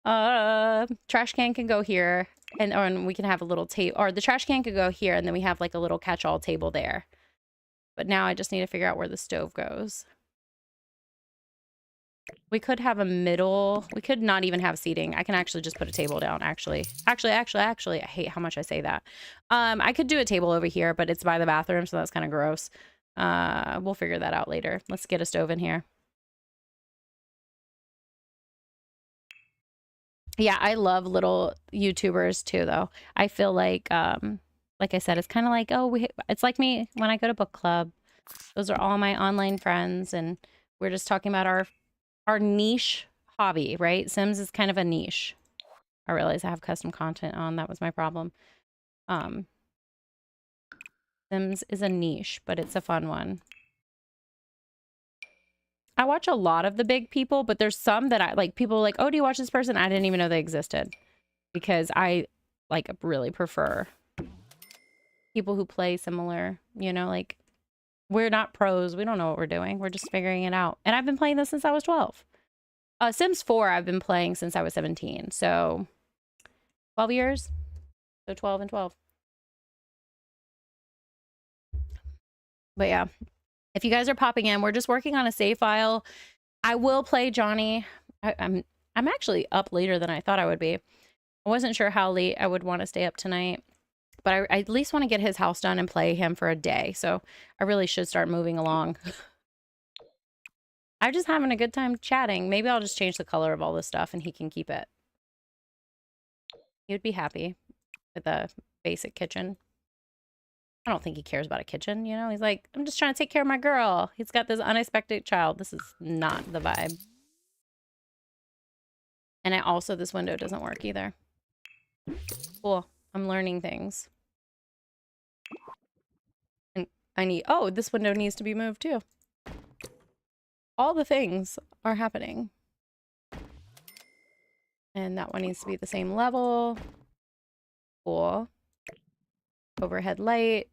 Trash can can go here, and we can have a little table, or the trash can could go here, and then we have like a little catch-all table there. But now I just need to figure out where the stove goes. We could have a middle. We could not even have seating. I can actually just put a table down, actually. Actually, I hate how much I say that. I could do a table over here, but it's by the bathroom, so that's kind of gross. We'll figure that out later. Let's get a stove in here. Yeah, I love little YouTubers too, though. I feel like I said, it's kind of like, oh, it's like me when I go to book club. Those are all my online friends, and we're just talking about our niche hobby, right? Sims is kind of a niche. I realize I have custom content on. That was my problem. Sims is a niche, but it's a fun one. I watch a lot of the big people, but there's some that I like. People are like, oh, do you watch this person? I didn't even know they existed, because I like really prefer people who play similar, you know, like we're not pros. We don't know what we're doing. We're just figuring it out. And I've been playing this since I was 12. Sims 4, I've been playing since I was 17. So 12 years. So 12 and 12. But yeah, if you guys are popping in, we're just working on a save file. I will play Johnny. I'm actually up later than I thought I would be. I wasn't sure how late I would want to stay up tonight, but I at least want to get his house done and play him for a day. So I really should start moving along. I'm just having a good time chatting. Maybe I'll just change the color of all this stuff and he can keep it. He would be happy with a basic kitchen. I don't think he cares about a kitchen, you know? He's like, I'm just trying to take care of my girl. He's got this unexpected child. This is not the vibe. And this window doesn't work either. Cool. I'm learning things. And this window needs to be moved too. All the things are happening. And that one needs to be the same level. Cool. Overhead light.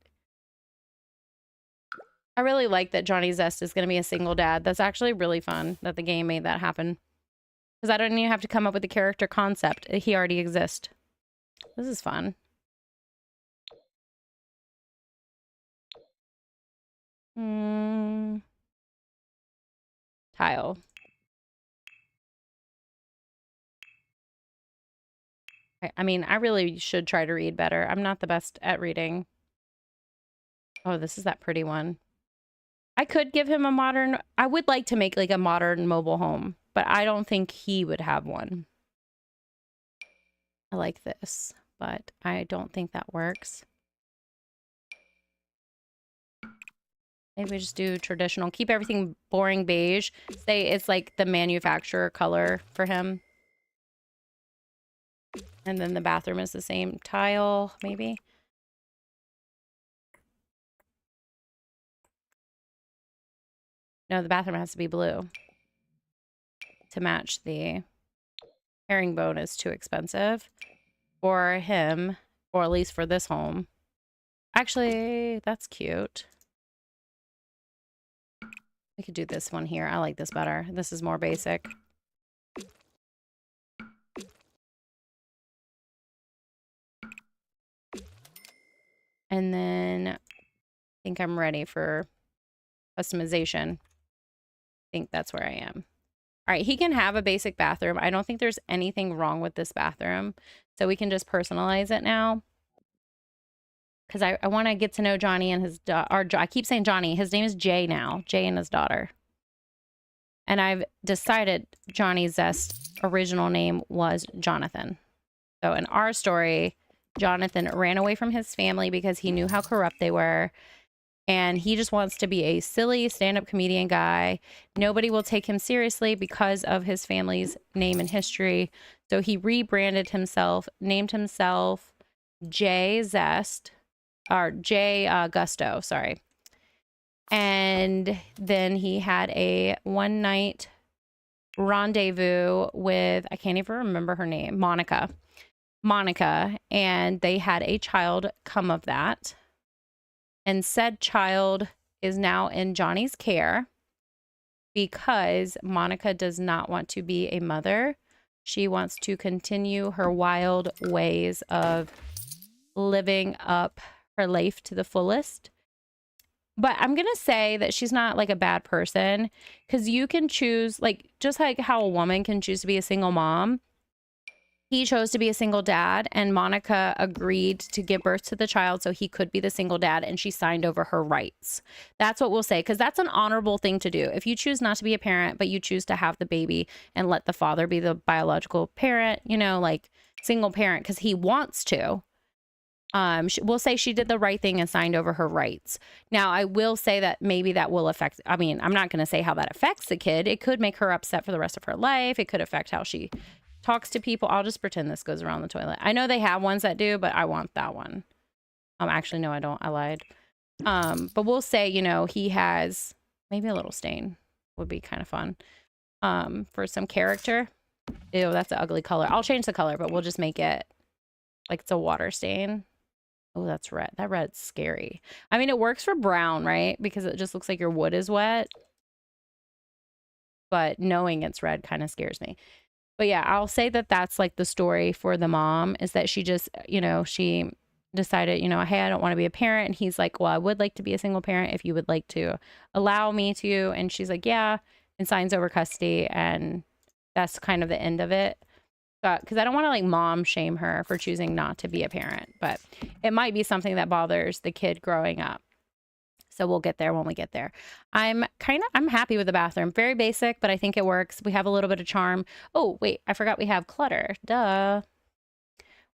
I really like that Johnny Zest is going to be a single dad. That's actually really fun that the game made that happen. Because I don't even have to come up with the character concept. He already exists. This is fun. Tile. I mean, I really should try to read better. I'm not the best at reading. Oh, this is that pretty one. I could give him I would like to make like a modern mobile home, but I don't think he would have one. I like this, but I don't think that works. Maybe we just do traditional. Keep everything boring beige. Say it's like the manufacturer color for him. And then the bathroom is the same tile, maybe. No, the bathroom has to be blue to match the herringbone is too expensive for him, or at least for this home. Actually, that's cute. We could do this one here. I like this better. This is more basic. And then I think I'm ready for customization. I think that's where I am. All right, he can have a basic bathroom. I don't think there's anything wrong with this bathroom. So we can just personalize it now. Because I want to get to know Johnny and his daughter. I keep saying Johnny. His name is Jay now. Jay and his daughter. And I've decided Johnny Zest's original name was Jonathan. So in our story, Jonathan ran away from his family because he knew how corrupt they were. And he just wants to be a silly stand-up comedian guy. Nobody will take him seriously because of his family's name and history. So he rebranded himself, named himself Jay Zest, or Jay Gusto, sorry. And then he had a one-night rendezvous with, I can't even remember her name, Monica. And they had a child come of that. And said child is now in Johnny's care because Monica does not want to be a mother. She wants to continue her wild ways of living up her life to the fullest. But I'm going to say that she's not like a bad person, because you can choose, like, just like how a woman can choose to be a single mom. He chose to be a single dad, and Monica agreed to give birth to the child so he could be the single dad, and she signed over her rights. That's what we'll say, because that's an honorable thing to do. If you choose not to be a parent, but you choose to have the baby and let the father be the biological parent, you know, like single parent, because he wants to, we'll say she did the right thing and signed over her rights. Now, I will say that maybe that will affect, I mean, I'm not going to say how that affects the kid. It could make her upset for the rest of her life. It could affect how she talks to people. I'll just pretend this goes around the toilet. I know they have ones that do, but I want that one. Actually, no, I don't. I lied. But we'll say, you know, he has maybe a little stain would be kind of fun. For some character. Ew, that's an ugly color. I'll change the color, but we'll just make it like it's a water stain. Oh, that's red. That red's scary. I mean, it works for brown, right? Because it just looks like your wood is wet. But knowing it's red kind of scares me. But yeah, I'll say that that's like the story for the mom, is that she just, you know, she decided, you know, hey, I don't want to be a parent. And he's like, well, I would like to be a single parent if you would like to allow me to. And she's like, yeah, and signs over custody. And that's kind of the end of it. Because I don't want to like mom shame her for choosing not to be a parent, but it might be something that bothers the kid growing up. So we'll get there when we get there. I'm happy with the bathroom. Very basic, but I think it works. We have a little bit of charm. Oh, wait, I forgot we have clutter. Duh.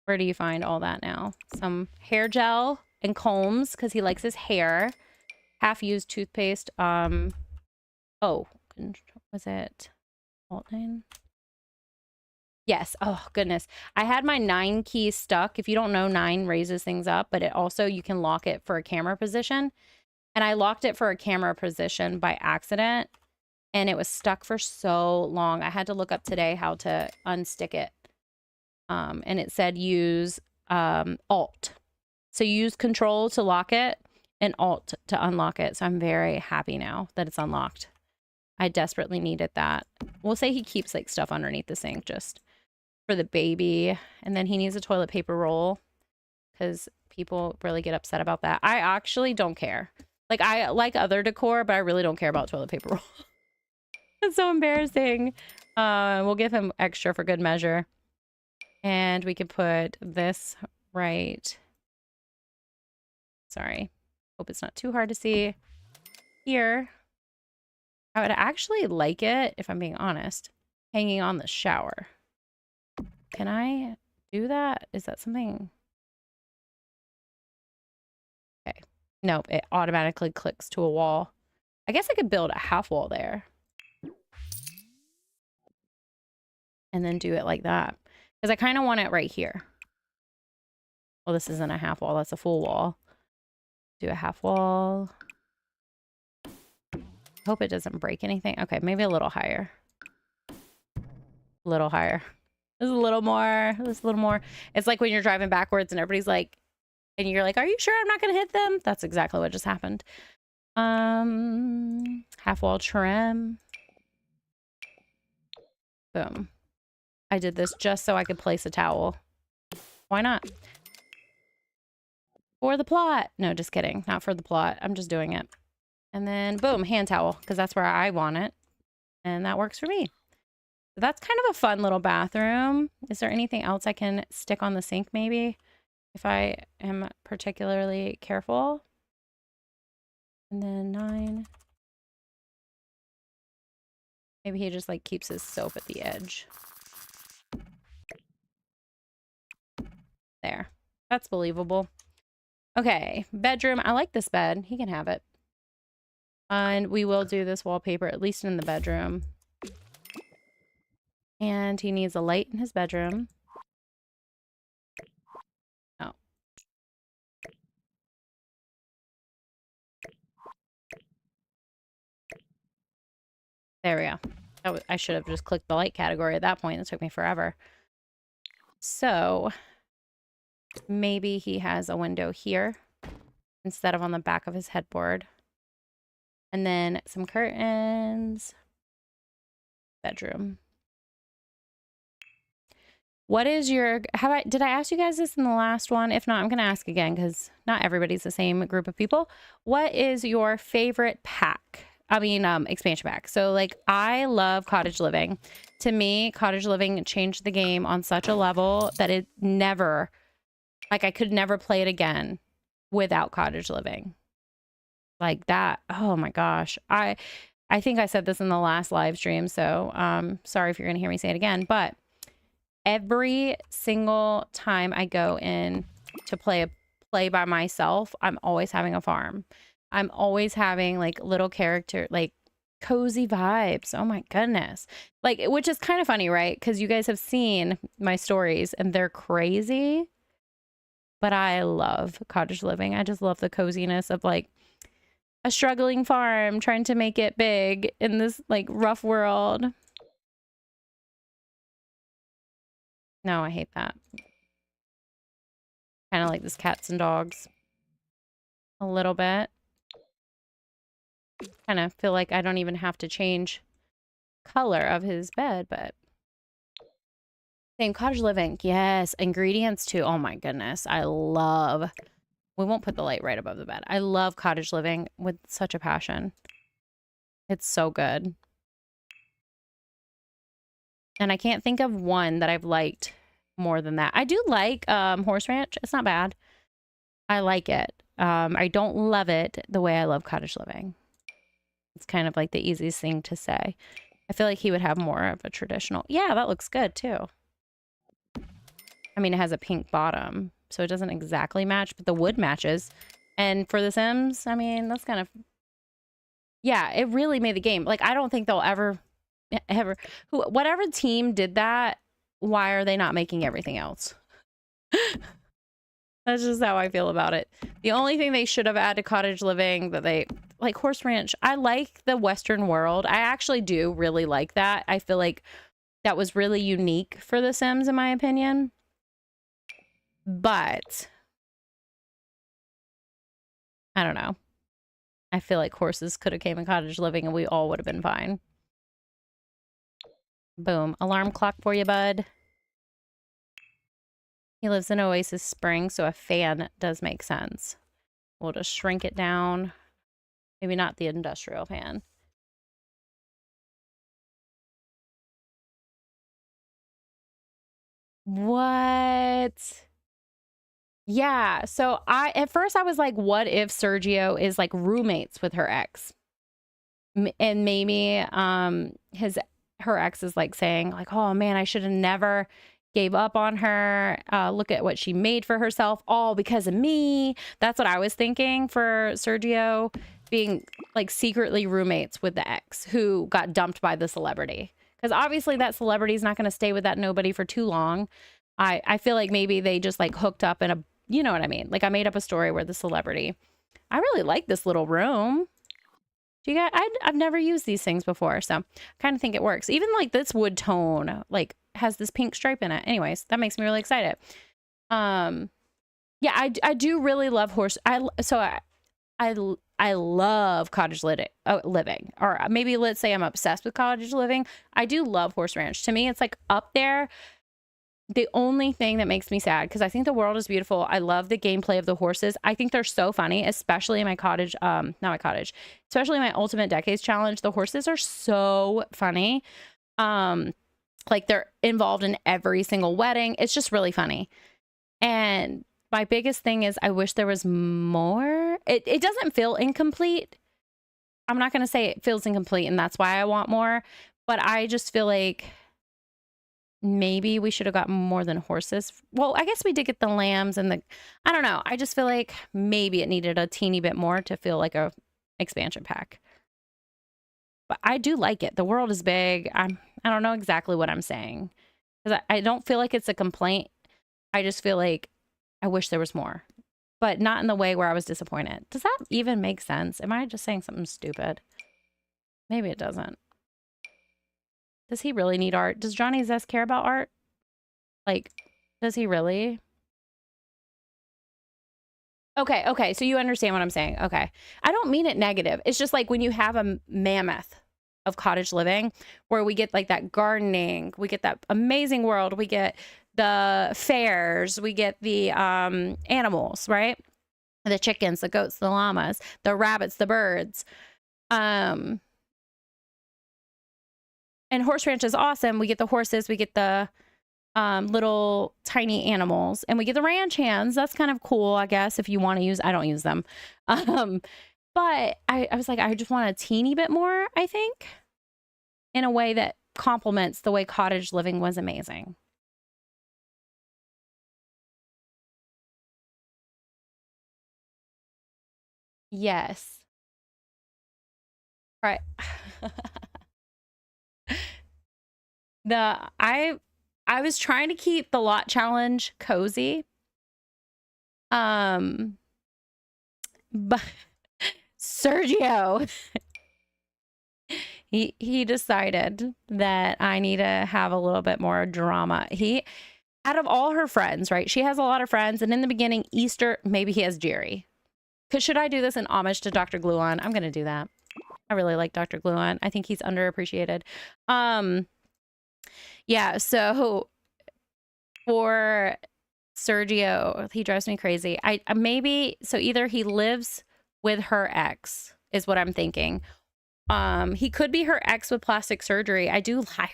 Where do you find all that now? Some hair gel and combs because he likes his hair. Half-used toothpaste. Oh, was it Alt 9? Yes. Oh, goodness. I had my 9 key stuck. If you don't know, 9 raises things up, but it also, you can lock it for a camera position. And I locked it for a camera position by accident, and it was stuck for so long. I had to look up today how to unstick it. And it said use Alt. So you use Control to lock it and Alt to unlock it. So I'm very happy now that it's unlocked. I desperately needed that. We'll say he keeps like stuff underneath the sink just for the baby. And then he needs a toilet paper roll because people really get upset about that. I actually don't care. Like, I like other decor, but I really don't care about toilet paper roll. It's so embarrassing. We'll give him extra for good measure. And we could put this right. Sorry. Hope it's not too hard to see. Here. I would actually like it, if I'm being honest, hanging on the shower. Can I do that? Is that something? Okay. Nope, it automatically clicks to a wall. I guess I could build a half wall there. And then do it like that. Because I kind of want it right here. Well, this isn't a half wall, that's a full wall. Do a half wall. Hope it doesn't break anything. Okay, maybe a little higher. A little higher. There's a little more. There's a little more. It's like when you're driving backwards and everybody's like, and you're like, are you sure I'm not going to hit them? That's exactly what just happened. Half wall trim. Boom. I did this just so I could place a towel. Why not? For the plot. No, just kidding. Not for the plot. I'm just doing it. And then boom, hand towel, because that's where I want it. And that works for me. So that's kind of a fun little bathroom. Is there anything else I can stick on the sink maybe? If I am particularly careful. And then 9. Maybe he just like keeps his soap at the edge. There. That's believable. Okay, bedroom. I like this bed. He can have it. And we will do this wallpaper, at least in the bedroom. And he needs a light in his bedroom. Oh. There we go. I should have just clicked the light category at that point. It took me forever. So maybe he has a window here instead of on the back of his headboard. And then some curtains. Bedroom. What is your, did I ask you guys this in the last one? If not, I'm going to ask again because not everybody's the same group of people. What is your favorite pack? I mean, expansion pack. So like, I love Cottage Living. To me, Cottage Living changed the game on such a level that it never, like I could never play it again without Cottage Living. Like that. Oh my gosh. I think I said this in the last live stream. So, sorry if you're going to hear me say it again, but every single time I go in to play by myself, I'm always having a farm. I'm always having like little character, like cozy vibes. Oh my goodness. Like, which is kind of funny, right? Because you guys have seen my stories and they're crazy, but I love Cottage Living. I just love the coziness of like a struggling farm trying to make it big in this like rough world. No, I hate that. Kind of like this cats and dogs. A little bit. Kind of feel like I don't even have to change color of his bed, but same Cottage Living. Yes, ingredients too. Oh my goodness. I love, we won't put the light right above the bed. I love Cottage Living with such a passion. It's so good. And I can't think of one that I've liked more than that. I do like Horse Ranch. It's not bad. I like it. I don't love it the way I love Cottage Living. It's kind of like the easiest thing to say. I feel like he would have more of a traditional. Yeah, that looks good too. I mean, it has a pink bottom, so it doesn't exactly match, but the wood matches. And for The Sims, I mean, that's kind of, yeah, it really made the game. Like, I don't think they'll ever, whatever team did that, why are they not making everything else? That's just how I feel about it. The only thing they should have added to Cottage Living that they, like Horse Ranch, I like the Western world. I actually do really like that. I feel like that was really unique for The Sims, in my opinion. But I don't know. I feel like horses could have came in Cottage Living and we all would have been fine. Boom. Alarm clock for you, bud. He lives in Oasis Springs, so a fan does make sense. We'll just shrink it down. Maybe not the industrial fan. What? Yeah, so at first I was like, what if Sergio is like roommates with her ex? And maybe her ex is like saying like, oh man, I should have never gave up on her. Look at what she made for herself, all because of me. That's what I was thinking for Sergio, being like secretly roommates with the ex who got dumped by the celebrity. Because obviously that celebrity is not going to stay with that nobody for too long. I feel like maybe they just like hooked up in a, you know what I mean? Like I made up a story where the celebrity, I really like this little room. Do you guys, I've never used these things before, so I kind of think it works. Even like this wood tone, like has this pink stripe in it. Anyways, that makes me really excited. Yeah, I do really love horse. I love cottage living, or maybe let's say I'm obsessed with cottage living. I do love horse ranch. To me, it's like up there. The only thing that makes me sad, because I think the world is beautiful. I love the gameplay of the horses. I think they're so funny, especially in my cottage, not my cottage, especially my Ultimate Decades Challenge. The horses are so funny. Like they're involved in every single wedding. It's just really funny. And my biggest thing is I wish there was more. It doesn't feel incomplete. I'm not going to say it feels incomplete and that's why I want more, but I just feel like maybe we should have got more than horses. Well, I guess we did get the lambs and I don't know. I just feel like maybe it needed a teeny bit more to feel like a expansion pack. But I do like it. The world is big. I don't know exactly what I'm saying, because I don't feel like it's a complaint. I just feel like I wish there was more, but not in the way where I was disappointed. Does that even make sense? Am I just saying something stupid? Maybe it doesn't. Does he really need art? Does Johnny Zest care about art? Like, does he really? Okay, so you understand what I'm saying. Okay. I don't mean it negative. It's just like when you have a mammoth of cottage living where we get like that gardening, we get that amazing world, we get the fairs, we get the animals, right? The chickens, the goats, the llamas, the rabbits, the birds. And horse ranch is awesome. We get the horses, we get the little tiny animals, and we get the ranch hands. That's kind of cool, I guess, if you want to use. I don't use them. But I was like, I just want a teeny bit more, I think, in a way that complements the way cottage living was amazing. Yes. Right. I was trying to keep the lot challenge cozy. But Sergio, he decided that I need to have a little bit more drama. Out of all her friends, right? She has a lot of friends, and in the beginning, Easter, maybe he has Jerry. Because should I do this in homage to Dr. Gluon? I'm gonna do that. I really like Dr. Gluon. I think he's underappreciated. Yeah, so for Sergio, he drives me crazy. I maybe, so either he lives with her ex is what I'm thinking. He could be her ex with plastic surgery. I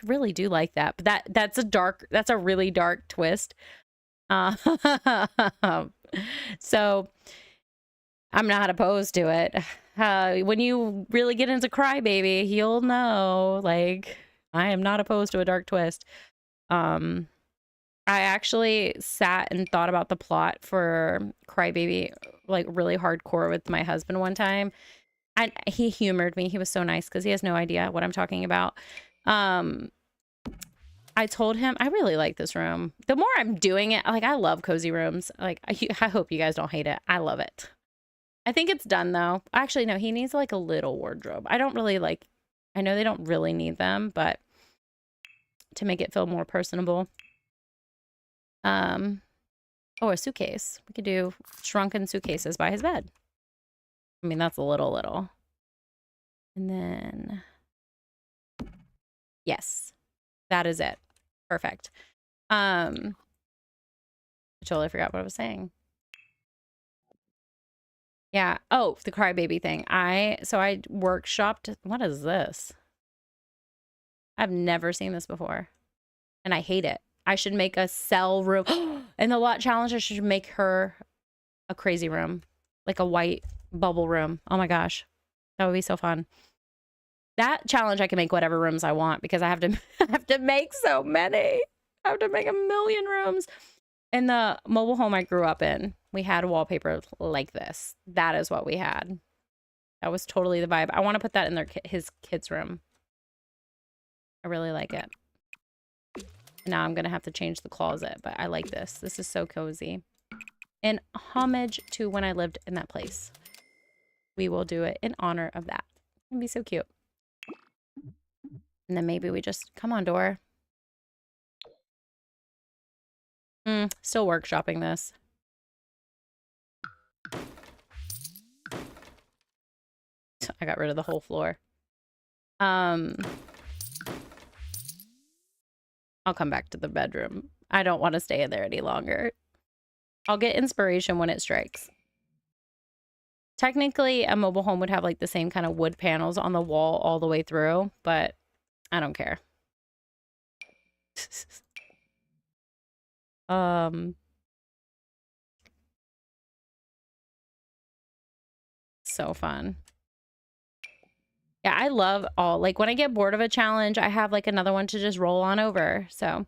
really do like that. But that's a really dark twist. So I'm not opposed to it. When you really get into Crybaby, you'll know, like, I am not opposed to a dark twist. I actually sat and thought about the plot for Crybaby, like, really hardcore with my husband one time. And he humored me. He was so nice because he has no idea what I'm talking about. I told him, I really like this room. The more I'm doing it, like, I love cozy rooms. Like, I hope you guys don't hate it. I love it. I think it's done, though. Actually, no, he needs, like, a little wardrobe. I don't really, like, I know they don't really need them, but to make it feel more personable. Oh, a suitcase. We could do shrunken suitcases by his bed. I mean, that's a little. And then, yes, that is it. Perfect. I totally forgot what I was saying. Yeah. Oh, the Crybaby thing. So I workshopped. What is this? I've never seen this before, and I hate it. I should make a cell room. In the lot challenge, I should make her a crazy room, like a white bubble room. Oh my gosh, that would be so fun. That challenge, I can make whatever rooms I want because I have to make so many. I have to make a million rooms. In the mobile home I grew up in, we had wallpaper like this. That is what we had. That was totally the vibe. I want to put that in his kid's room. I really like it. Now I'm going to have to change the closet, but I like this. This is so cozy. In homage to when I lived in that place. We will do it in honor of that. It'd be so cute. And then maybe we just, come on, door. Still workshopping this. I got rid of the whole floor. I'll come back to the bedroom. I don't want to stay in there any longer. I'll get inspiration when it strikes. Technically, a mobile home would have like the same kind of wood panels on the wall all the way through, but I don't care. So fun. Yeah, I love all, like when I get bored of a challenge, I have like another one to just roll on over. So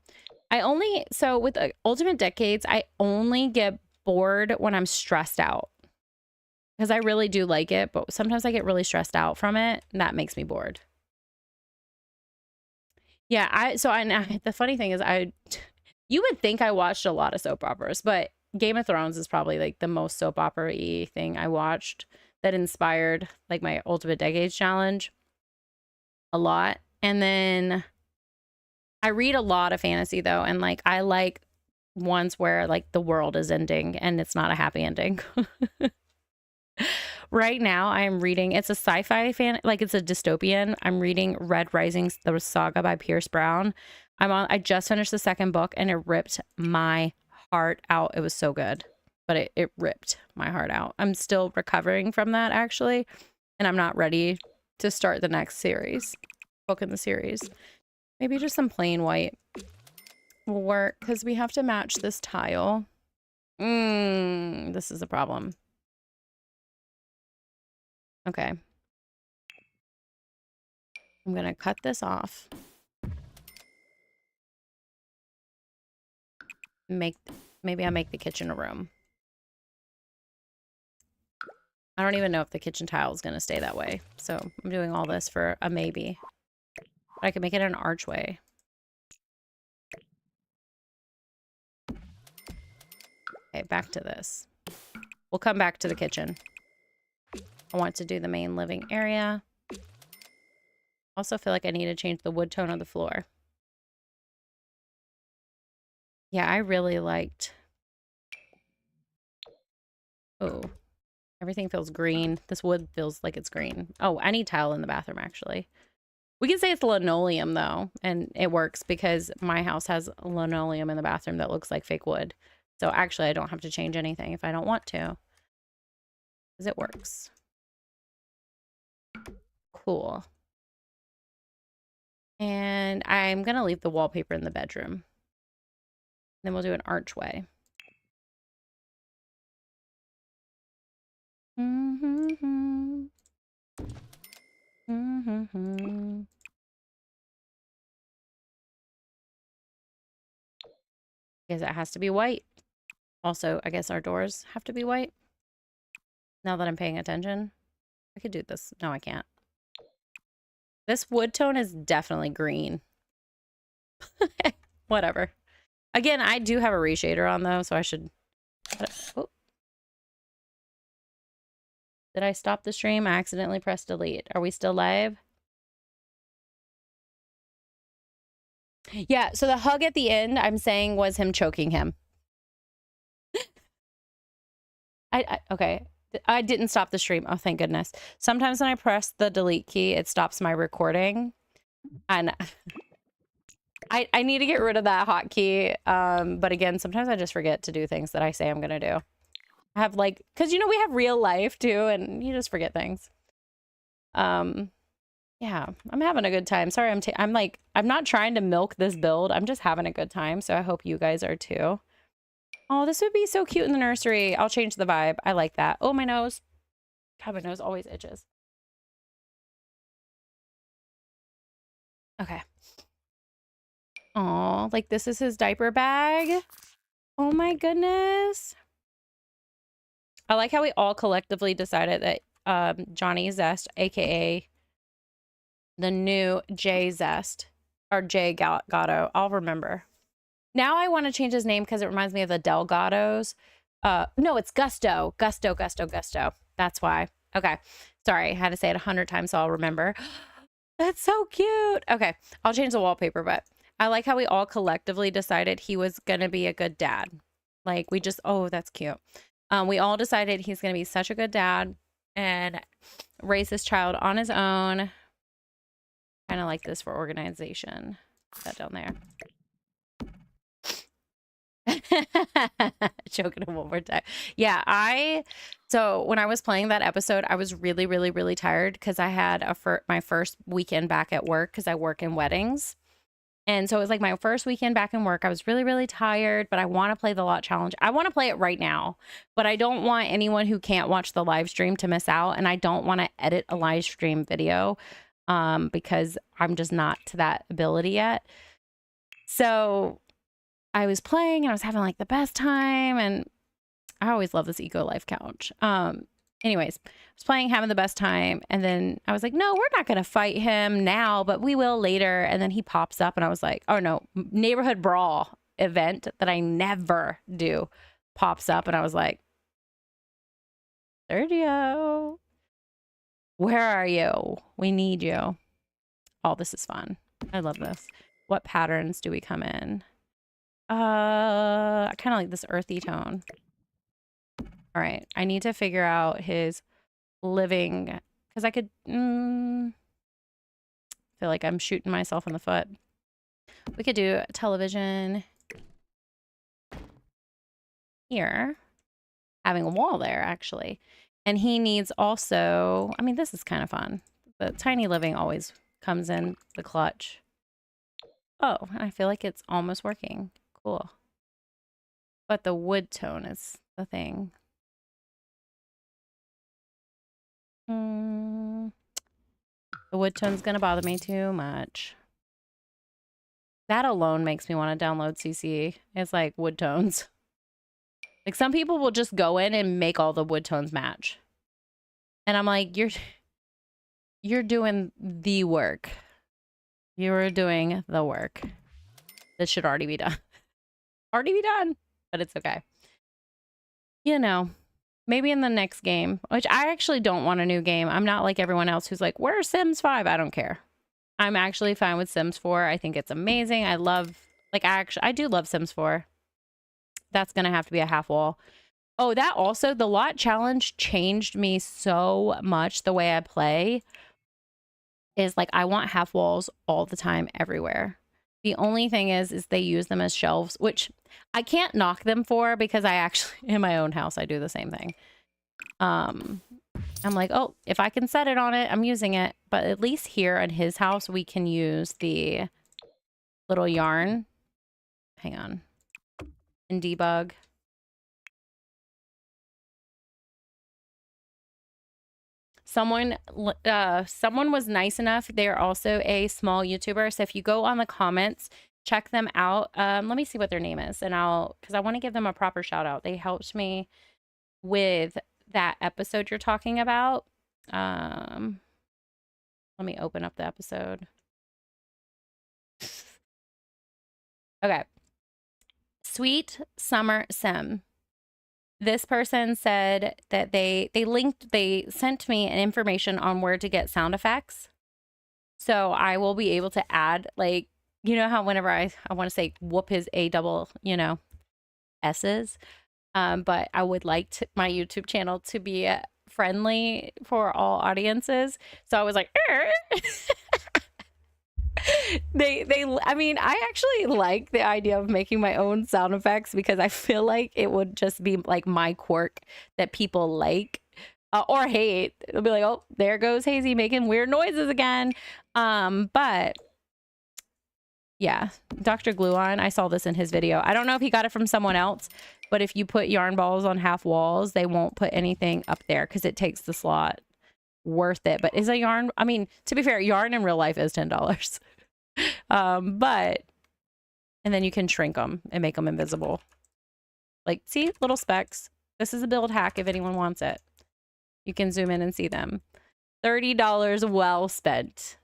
with Ultimate Decades, I only get bored when I'm stressed out. Because I really do like it, but sometimes I get really stressed out from it, and that makes me bored. Yeah, the funny thing is you would think I watched a lot of soap operas, but Game of Thrones is probably like the most soap opera-y thing I watched that inspired like my Ultimate Decades challenge a lot. And then I read a lot of fantasy though, and like I like ones where like the world is ending and it's not a happy ending. Right now I am reading, it's a sci-fi like it's a dystopian. I'm reading Red Rising, the saga by Pierce Brown. I just finished the second book and it ripped my heart out. It was so good, but it ripped my heart out. I'm still recovering from that actually, and I'm not ready to start the next book in the series. Maybe just some plain white will work because we have to match this tile. This is a problem. Okay. I'm gonna cut this off. Maybe I'll make the kitchen a room. I don't even know if the kitchen tile is gonna stay that way. So I'm doing all this for a maybe. But I could make it an archway. Okay, back to this. We'll come back to the kitchen. I want to do the main living area. Also feel like I need to change the wood tone of the floor. Yeah, I really liked... Oh, everything feels green. This wood feels like it's green. Oh, I need tile in the bathroom, actually. We can say it's linoleum, though, and it works because my house has linoleum in the bathroom that looks like fake wood. So actually, I don't have to change anything if I don't want to. Because it works. Cool. And I'm going to leave the wallpaper in the bedroom. Then we'll do an archway. Because it has to be white. Also, I guess our doors have to be white. Now that I'm paying attention. I could do this. No, I can't. This wood tone is definitely green. Whatever. Again, I do have a reshader on though, so I should... Oh. Did I stop the stream? I accidentally pressed delete. Are we still live? Yeah, so the hug at the end, I'm saying, was him choking him. Okay. I didn't stop the stream. Oh, thank goodness. Sometimes when I press the delete key, it stops my recording. And I need to get rid of that hotkey. But again, sometimes I just forget to do things that I say I'm going to do. I have like, because, you know, we have real life too, and you just forget things. Yeah, I'm having a good time. Sorry, I'm not trying to milk this build. I'm just having a good time. So I hope you guys are too. Oh, this would be so cute in the nursery. I'll change the vibe. I like that. Oh, my nose. God, my nose always itches. Okay. Oh, like this is his diaper bag. Oh my goodness. I like how we all collectively decided that Johnny Zest, aka the new Jay Zest, or Jay Gatto, I'll remember. Now I want to change his name because it reminds me of the Delgados. No, it's Gusto. Gusto. That's why. Okay. Sorry, I had to say it 100 times so I'll remember. That's so cute. Okay, I'll change the wallpaper, but I like how we all collectively decided he was going to be a good dad. Like we just, oh, that's cute. We all decided he's going to be such a good dad and raise this child on his own. Kind of like this for organization. That down there. Choking him one more time. Yeah, so when I was playing that episode, I was really, really, really tired because I had my first weekend back at work because I work in weddings. And so it was like my first weekend back in work. I was really, really tired, but I want to play the lot challenge. I want to play it right now, but I don't want anyone who can't watch the live stream to miss out. And I don't want to edit a live stream video because I'm just not to that ability yet. So I was playing and I was having like the best time. And I always love this eco life couch. Anyways, I was playing, having the best time. And then I was like, no, we're not going to fight him now, but we will later. And then he pops up and I was like, oh no, neighborhood brawl event that I never do pops up. And I was like, Sergio, where are you? We need you. Oh, this is fun. I love this. What patterns do we come in? I kind of like this earthy tone. All right. I need to figure out his living because I could feel like I'm shooting myself in the foot. We could do television here, having a wall there actually. And he needs also, I mean, this is kind of fun. The tiny living always comes in the clutch. Oh, I feel like it's almost working. Cool. But the wood tone is the thing. The wood tone's gonna bother me too much. That alone makes me want to download CC. It's like wood tones. Like some people will just go in and make all the wood tones match. And I'm like, you're doing the work. You're doing the work. This should already be done. Already be done, but it's okay. You know. Maybe in the next game, which I actually don't want a new game. I'm not like everyone else who's like, where's Sims 5? I don't care. I'm actually fine with Sims 4. I think it's amazing. I love, like, I do love Sims 4. That's going to have to be a half wall. Oh, that also, the lot challenge changed me so much the way I play. Is like, I want half walls all the time, everywhere. The only thing is they use them as shelves, which I can't knock them for because I actually, in my own house, I do the same thing. I'm like, oh, if I can set it on it, I'm using it. But at least here in his house, we can use the little yarn. Hang on. And debug. Someone was nice enough. They're also a small YouTuber. So if you go on the comments, check them out. Let me see what their name is. And because I want to give them a proper shout out. They helped me with that episode you're talking about. Let me open up the episode. Okay. Sweet Summer Sim. This person said that they sent me an information on where to get sound effects. So I will be able to add, like, you know how whenever I want to say whoop his A double, S's. But I would like my YouTube channel to be friendly for all audiences. So I was like, I mean, I actually like the idea of making my own sound effects because I feel like it would just be like my quirk that people like or hate. It'll be like, oh, there goes Haysie making weird noises again. But yeah, Dr. Gluon, I saw this in his video. I don't know if he got it from someone else, but if you put yarn balls on half walls, they won't put anything up there because it takes the slot. Worth it. But is a yarn, I mean, to be fair, yarn in real life is $10. But and then you can shrink them and make them invisible. Like, see, little specks. This is a build hack if anyone wants it. You can zoom in and see them. $30 well spent.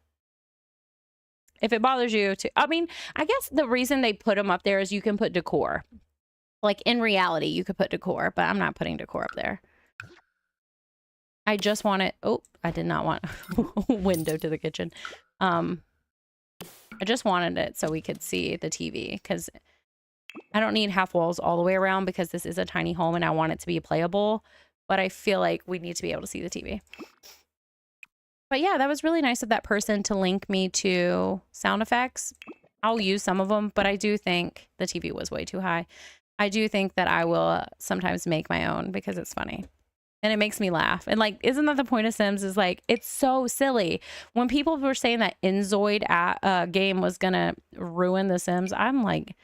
If it bothers you to, I mean, I guess the reason they put them up there is you can put decor. Like in reality, you could put decor, but I'm not putting decor up there. I just want it. Oh, I did not want window to the kitchen. I just wanted it so we could see the TV because I don't need half walls all the way around because this is a tiny home and I want it to be playable. But I feel like we need to be able to see the TV. But yeah, that was really nice of that person to link me to sound effects. I'll use some of them, but I do think the TV was way too high. I do think that I will sometimes make my own because it's funny. And it makes me laugh. And like, isn't that the point of Sims? Is like, it's so silly. When people were saying that Inzoid game was going to ruin the Sims, I'm like,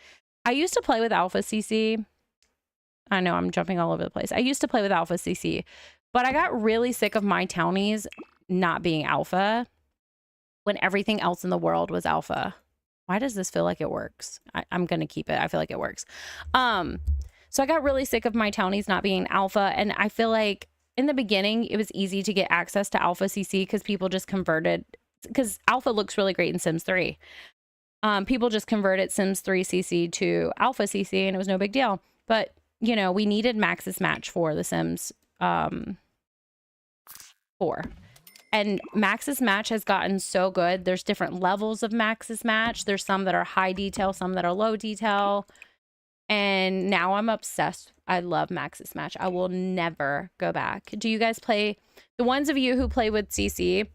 I used to play with Alpha CC. I know I'm jumping all over the place. I used to play with Alpha CC, but I got really sick of my townies not being alpha when everything else in the world was alpha. Why does this feel like it works? I'm going to keep it. I feel like it works. So I got really sick of my townies not being alpha. And I feel like in the beginning, it was easy to get access to Alpha CC because people just converted, because alpha looks really great in Sims 3. People just converted Sims 3 CC to Alpha CC and it was no big deal. But, you know, we needed Max's Match for the Sims 4. And Max's Match has gotten so good. There's different levels of Max's Match. There's some that are high detail, some that are low detail. And now I'm obsessed. I love Max's Match. I will never go back. Do you guys play, the ones of you who play with CC,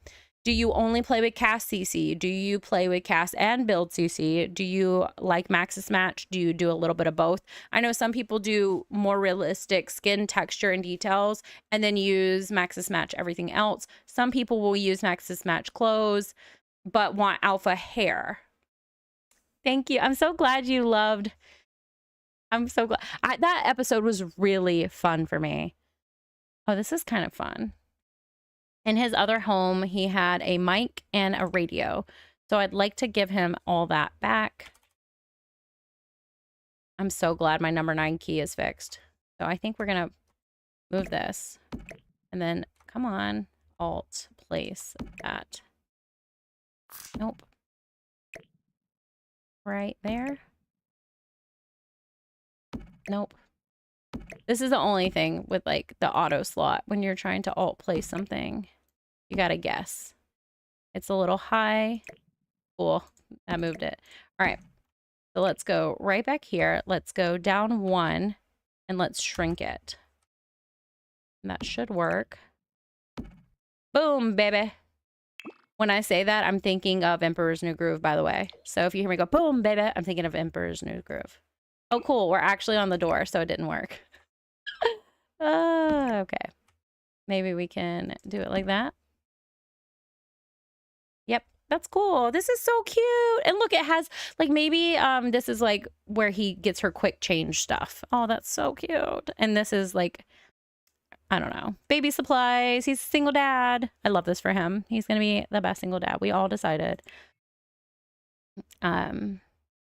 do you only play with cast CC? Do you play with cast and build CC? Do you like Max's Match? Do you do a little bit of both? I know some people do more realistic skin texture and details and then use Max's Match everything else. Some people will use Max's Match clothes but want alpha hair. Thank you. I'm so glad you loved. I'm so glad. That episode was really fun for me. Oh, this is kind of fun. In his other home, he had a mic and a radio. So I'd like to give him all that back. I'm so glad my number 9 key is fixed. So I think we're going to move this. And then, come on, Alt, place that. Nope. Right there. Nope. This is the only thing with like the auto slot when you're trying to alt place something. You gotta guess. It's a little high. Cool. I moved it. All right. So let's go right back here. Let's go down 1 and let's shrink it. And that should work. Boom, baby. When I say that, I'm thinking of Emperor's New Groove, by the way. So if you hear me go, boom, baby, I'm thinking of Emperor's New Groove. Oh, cool. We're actually on the door, so it didn't work. Okay. Maybe we can do it like that. Yep, that's cool. This is so cute. And look, it has, like, maybe this is, like, where he gets her quick change stuff. Oh, that's so cute. And this is, like, I don't know, baby supplies. He's a single dad. I love this for him. He's going to be the best single dad. We all decided.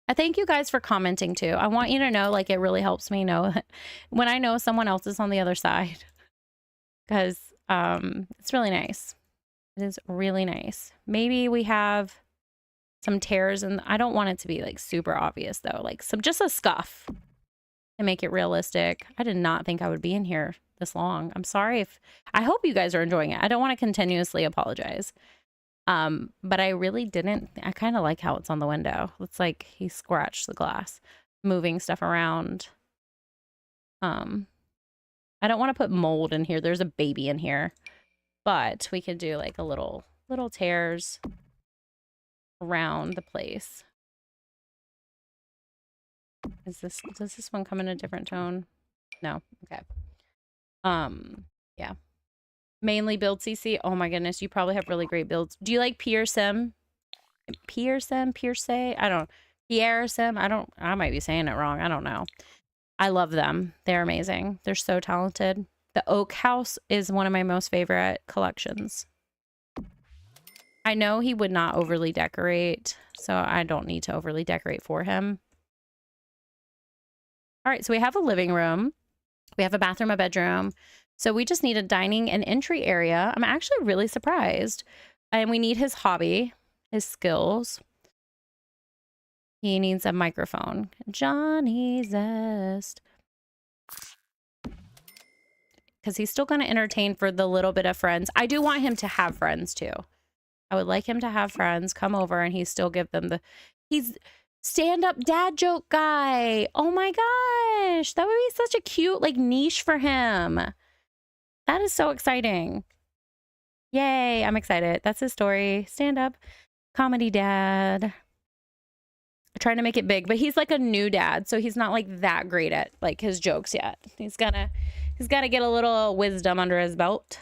I thank you guys for commenting too. I want you to know, like, it really helps me know when I know someone else is on the other side, because it's really nice. It is really nice. Maybe we have some tears, and I don't want it to be like super obvious though, like just a scuff to make it realistic. I did not think I would be in here this long. I'm sorry if, I hope you guys are enjoying it. I don't want to continuously apologize. But I really didn't. I kind of like how it's on the window. It's like he scratched the glass, moving stuff around. I don't want to put mold in here. There's a baby in here, but we could do like a little tears around the place. Does this one come in a different tone? No. Okay. Yeah. Mainly build CC. Oh my goodness, you probably have really great builds. Do you like Pearson? Pierce? I don't. Pierson? I might be saying it wrong. I don't know. I love them. They're amazing. They're so talented. The Oak House is one of my most favorite collections. I know he would not overly decorate, so I don't need to overly decorate for him. All right, so we have a living room. We have a bathroom, a bedroom. So we just need a dining and entry area. I'm actually really surprised. And we need his hobby, his skills. He needs a microphone. Johnny Zest. Because he's still going to entertain for the little bit of friends. I do want him to have friends too. I would like him to have friends come over and he still give them he's stand-up dad joke guy. Oh my gosh. That would be such a cute, like, niche for him. That is so exciting. Yay. I'm excited. That's his story. Stand-up comedy dad. Trying to make it big, but he's like a new dad, so he's not like that great at like his jokes yet. He's gotta get a little wisdom under his belt.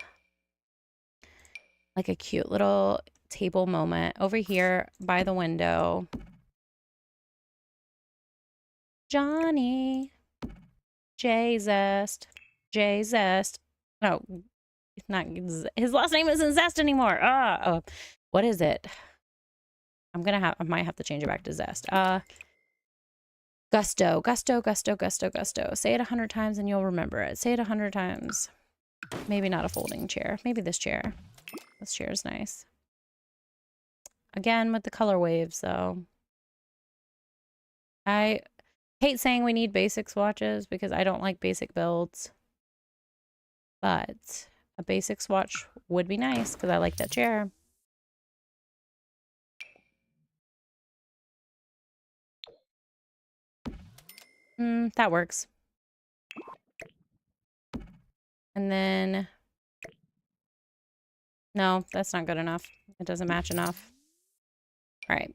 Like a cute little table moment over here by the window. Johnny. Zest. Zest. No, it's not. His last name isn't Zest anymore. What is it? I might have to change it back to Zest. Gusto. Say it 100 times and you'll remember it. Say it 100 times. Maybe not a folding chair. Maybe this chair. This chair is nice. Again, with the color waves, though. I hate saying we need basic swatches because I don't like basic builds. But a basic swatch would be nice because I like that chair. That works. And then... No, that's not good enough. It doesn't match enough. All right.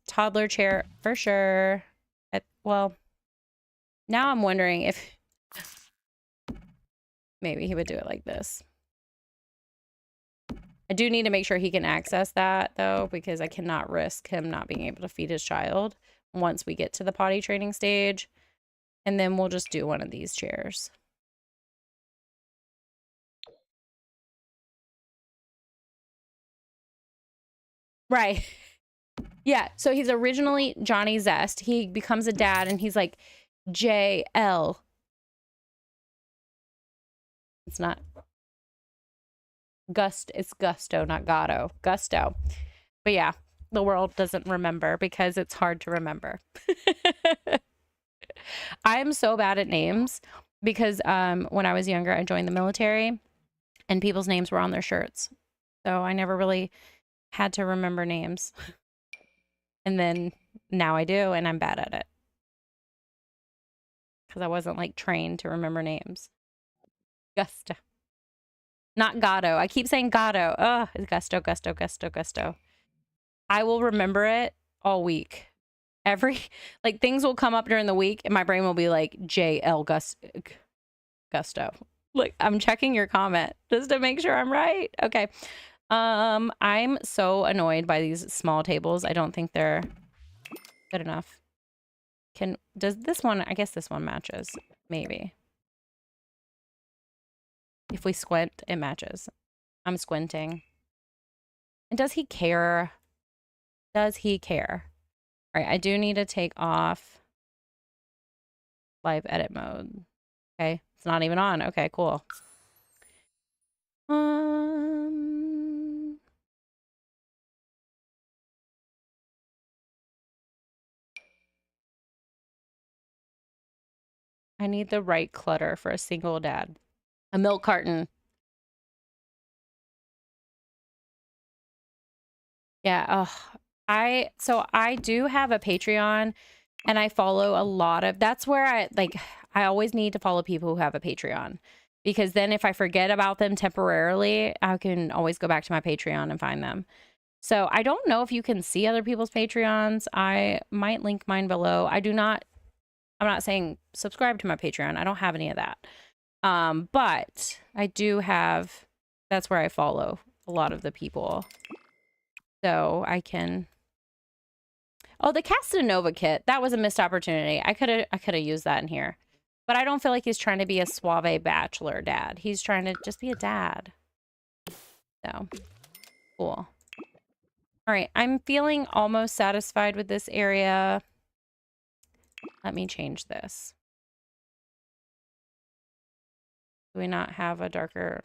Toddler chair for sure. Well, now I'm wondering if maybe he would do it like this. I do need to make sure he can access that, though, because I cannot risk him not being able to feed his child once we get to the potty training stage. And then we'll just do one of these chairs. Right. Yeah. So he's originally Johnny Zest. He becomes a dad and he's like JL. It's not it's Gusto, not Gatto. Gusto. But yeah, the world doesn't remember because it's hard to remember. I'm so bad at names because when I was younger, I joined the military and people's names were on their shirts. So I never really had to remember names. And then now I do, and I'm bad at it. Because I wasn't like trained to remember names. Gusto. Not Gatto. I keep saying Gatto. Oh, Gusto. I will remember it all week. Like things will come up during the week and my brain will be like JL Gusto. Like I'm checking your comment just to make sure I'm right. Okay. I'm so annoyed by these small tables. I don't think they're good enough. Does this one, I guess this one matches. Maybe. If we squint, it matches. I'm squinting. And does he care? Does he care? All right, I do need to take off live edit mode. Okay, it's not even on. Okay, cool. I need the right clutter for a single dad. A milk carton. Yeah. So I do have a Patreon and I follow a lot of, that's where I always need to follow people who have a Patreon because then if I forget about them temporarily, I can always go back to my Patreon and find them. So I don't know if you can see other people's Patreons. I might link mine below. I'm not saying subscribe to my Patreon. I don't have any of that. But I do have, that's where I follow a lot of the people. So I can, oh, the Casanova kit, that was a missed opportunity. I could have used that in here. But I don't feel like he's trying to be a suave bachelor dad. He's trying to just be a dad. So, cool. All right, I'm feeling almost satisfied with this area. Let me change this. Do we not have a darker?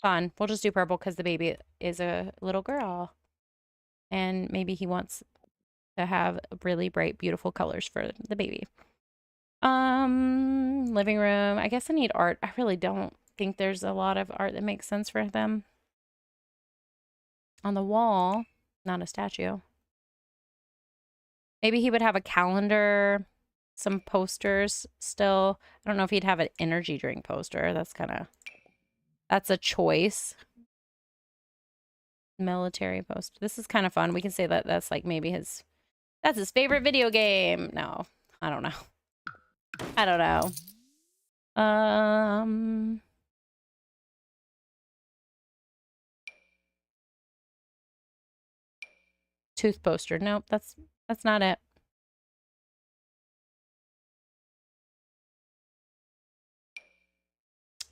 Fun. We'll just do purple because the baby is a little girl. And maybe he wants to have really bright, beautiful colors for the baby. Living room. I guess I need art. I really don't think there's a lot of art that makes sense for them. on the wall, not a statue. Maybe he would have a calendar, some posters still. I don't know if he'd have an energy drink poster. That's a choice. Military poster. This is kind of fun. We can say that that's like maybe that's his favorite video game. No, I don't know. I don't know. Tooth poster. Nope, that's not it.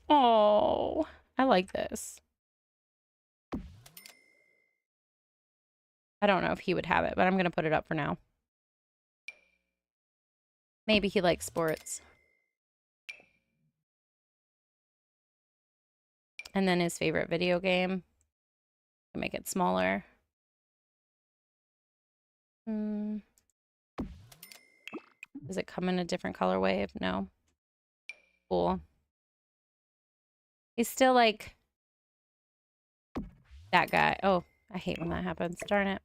Oh, I like this. I don't know if he would have it, but I'm going to put it up for now. Maybe he likes sports. And then his favorite video game. Make it smaller. Does it come in a different colorway? No. Cool. He's still like that guy. Oh, I hate when that happens. Darn it.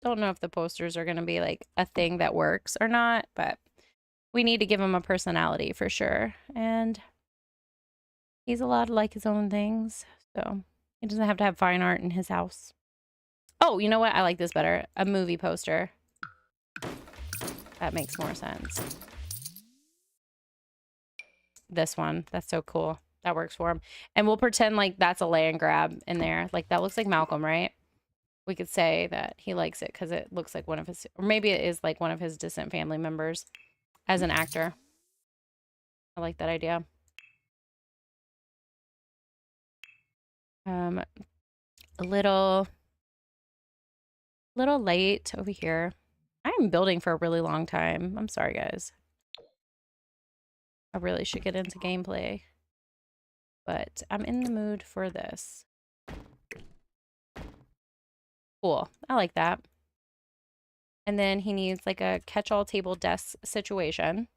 Don't know if the posters are going to be like a thing that works or not, but we need to give him a personality for sure. And he's allowed to like his own things, so he doesn't have to have fine art in his house. Oh, you know what? I like this better. A movie poster. That makes more sense. This one. That's so cool. That works for him. And we'll pretend like that's a land grab in there. Like that looks like Malcolm, right? We could say that he likes it because it looks like one of his, or maybe it is like one of his distant family members as an actor. I like that idea. A little late over here. I'm building for a really long time. I'm sorry, guys. I really should get into gameplay, but I'm in the mood for this. Cool. I like that. And then he needs like a catch-all table desk situation.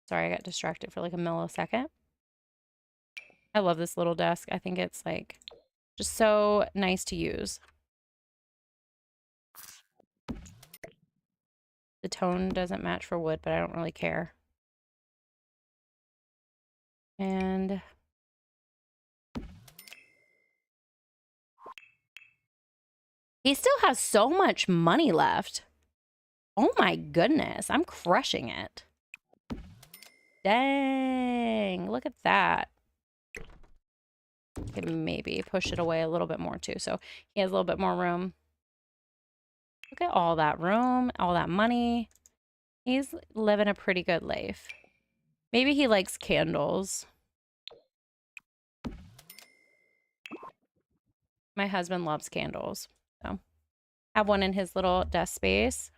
Sorry, I got distracted for like a millisecond. I love this little desk. I think it's like just so nice to use. The tone doesn't match for wood, but I don't really care. And he still has so much money left. Oh my goodness, I'm crushing it. Dang, look at that. Can maybe push it away a little bit more too, so he has a little bit more room. Look at all that room, all that money. He's living a pretty good life. Maybe he likes candles. My husband loves candles, so have one in his little desk space.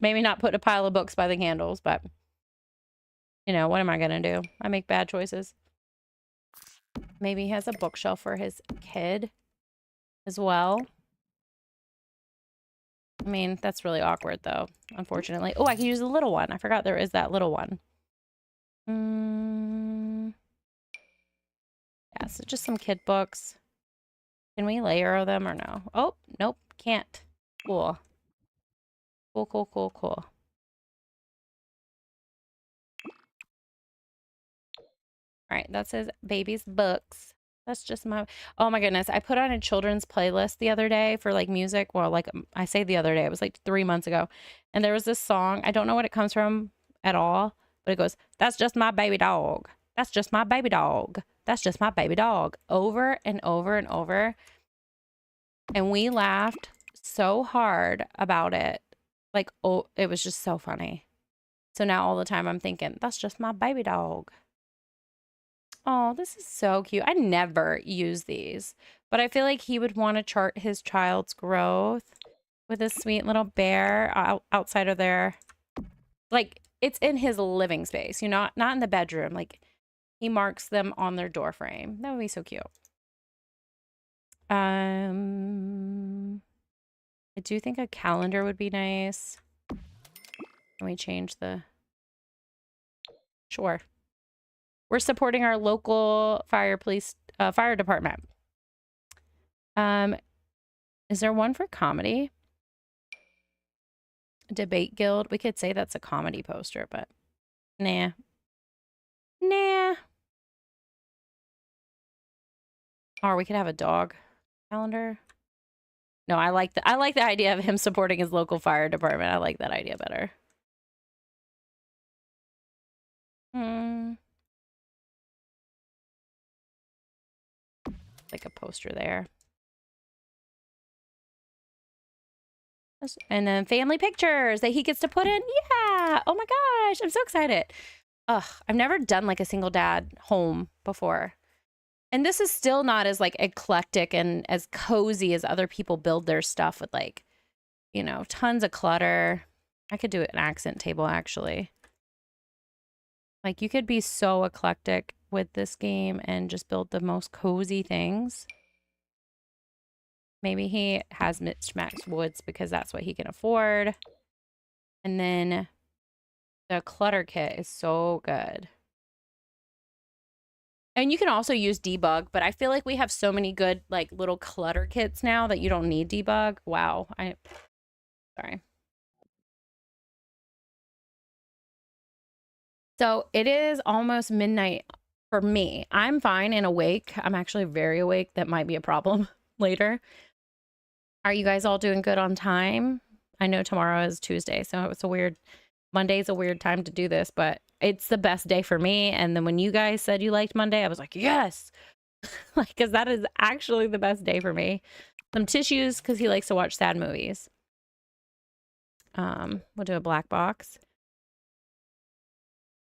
Maybe not put a pile of books by the candles, but you know, what am I gonna do? I make bad choices. Maybe he has a bookshelf for his kid as well. I mean, that's really awkward though, unfortunately. Oh, I can use the little one. I forgot there is that little one. Yeah, so just some kid books. Can we layer them or no? Oh, nope, can't. Cool. Cool, cool, cool, cool. All right, that says baby's books. That's just my, oh my goodness. I put on a children's playlist the other day for like music. Well, like I say the other day, it was like 3 months ago. And there was this song. I don't know what it comes from at all, but it goes, that's just my baby dog. That's just my baby dog. That's just my baby dog. Over and over and over. And we laughed so hard about it. Like, oh, it was just so funny. So now all the time I'm thinking, that's just my baby dog. Oh, this is so cute. I never use these, but I feel like he would want to chart his child's growth with this sweet little bear outside of their, like, it's in his living space, you know, not in the bedroom. Like, he marks them on their door frame. That would be so cute. I do think a calendar would be nice. Can we change the... Sure. We're supporting our local fire department. Is there one for comedy? Debate Guild. We could say that's a comedy poster, but nah. Nah. Or we could have a dog calendar. No, I like the idea of him supporting his local fire department. I like that idea better. Like a poster there. And then family pictures that he gets to put in. Yeah. Oh my gosh. I'm so excited. Ugh. I've never done like a single dad home before. And this is still not as like eclectic and as cozy as other people build their stuff with, like, you know, tons of clutter. I could do an accent table actually. Like, you could be so eclectic with this game and just build the most cozy things. Maybe he has mismatched woods because that's what he can afford. And then the clutter kit is so good. And you can also use debug, but I feel like we have so many good, like, little clutter kits now that you don't need debug. Wow. Sorry. So it is almost midnight for me. I'm fine and awake. I'm actually very awake. That might be a problem later. Are you guys all doing good on time? I know tomorrow is Tuesday, so it's a weird... Monday's a weird time to do this, but it's the best day for me. And then when you guys said you liked Monday, I was like, yes! Like, because that is actually the best day for me. Some tissues, because he likes to watch sad movies. We'll do a black box.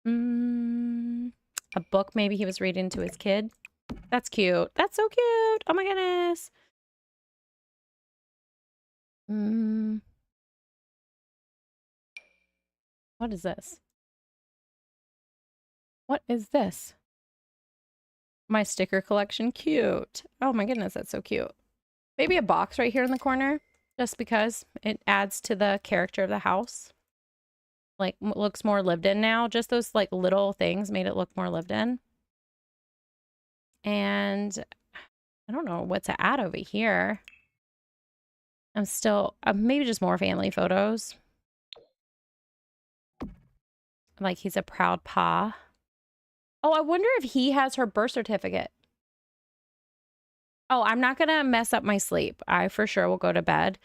A book maybe he was reading to his kid. That's cute. That's so cute. Oh my goodness. What is this? What is this? My sticker collection. Cute. Oh my goodness, that's so cute. Maybe a box right here in the corner, just because it adds to the character of the house. Like, looks more lived in now. Just those, like, little things made it look more lived in. And I don't know what to add over here. I'm still... maybe just more family photos. Like, he's a proud pa. Oh, I wonder if he has her birth certificate. Oh, I'm not gonna mess up my sleep. I for sure will go to bed.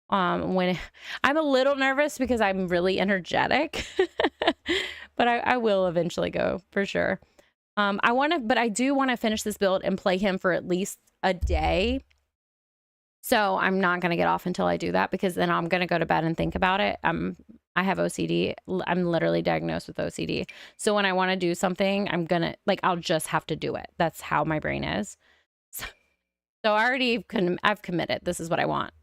When I'm a little nervous because I'm really energetic, but I will eventually go for sure. But I do want to finish this build and play him for at least a day. So I'm not gonna get off until I do that, because then I'm gonna go to bed and think about it. I have OCD. I'm literally diagnosed with OCD. So when I want to do something, I'll just have to do it. That's how my brain is. So I've committed. This is what I want.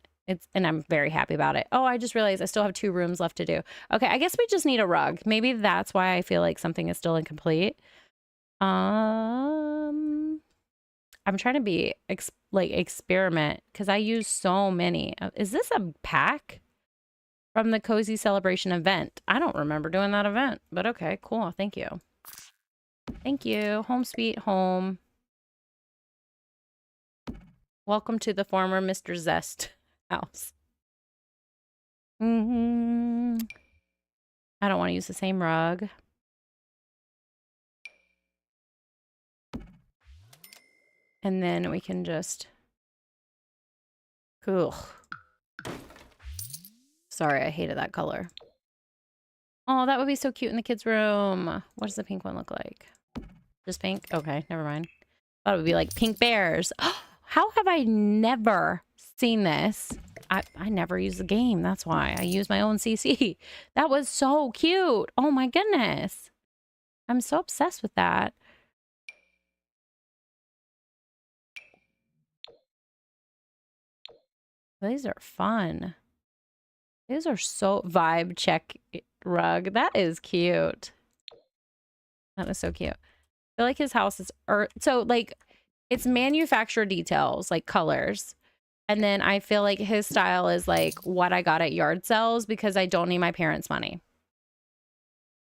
And I'm very happy about it. Oh, I just realized I still have 2 rooms left to do. Okay, I guess we just need a rug. Maybe that's why I feel like something is still incomplete. I'm trying to be experiment, because I use so many. Is this a pack from the Cozy Celebration event? I don't remember doing that event, but okay, cool. Thank you. Thank you. Home sweet home. Welcome to the former Mr. Zest house. I don't want to use the same rug. And then we can just... Ugh. Sorry, I hated that color. Oh, that would be so cute in the kids' room. What does the pink one look like? Just pink? Okay, never mind. Thought it would be like pink bears. How have I never seen this? I never use the game. That's why I use my own CC. That was so cute. Oh my goodness. I'm so obsessed with that. These are fun. These are so... Vibe check rug. That is cute. That is so cute. I feel like his house is... So, like, it's manufacturer details, like colors. And then I feel like his style is like what I got at yard sales because I don't need my parents' money.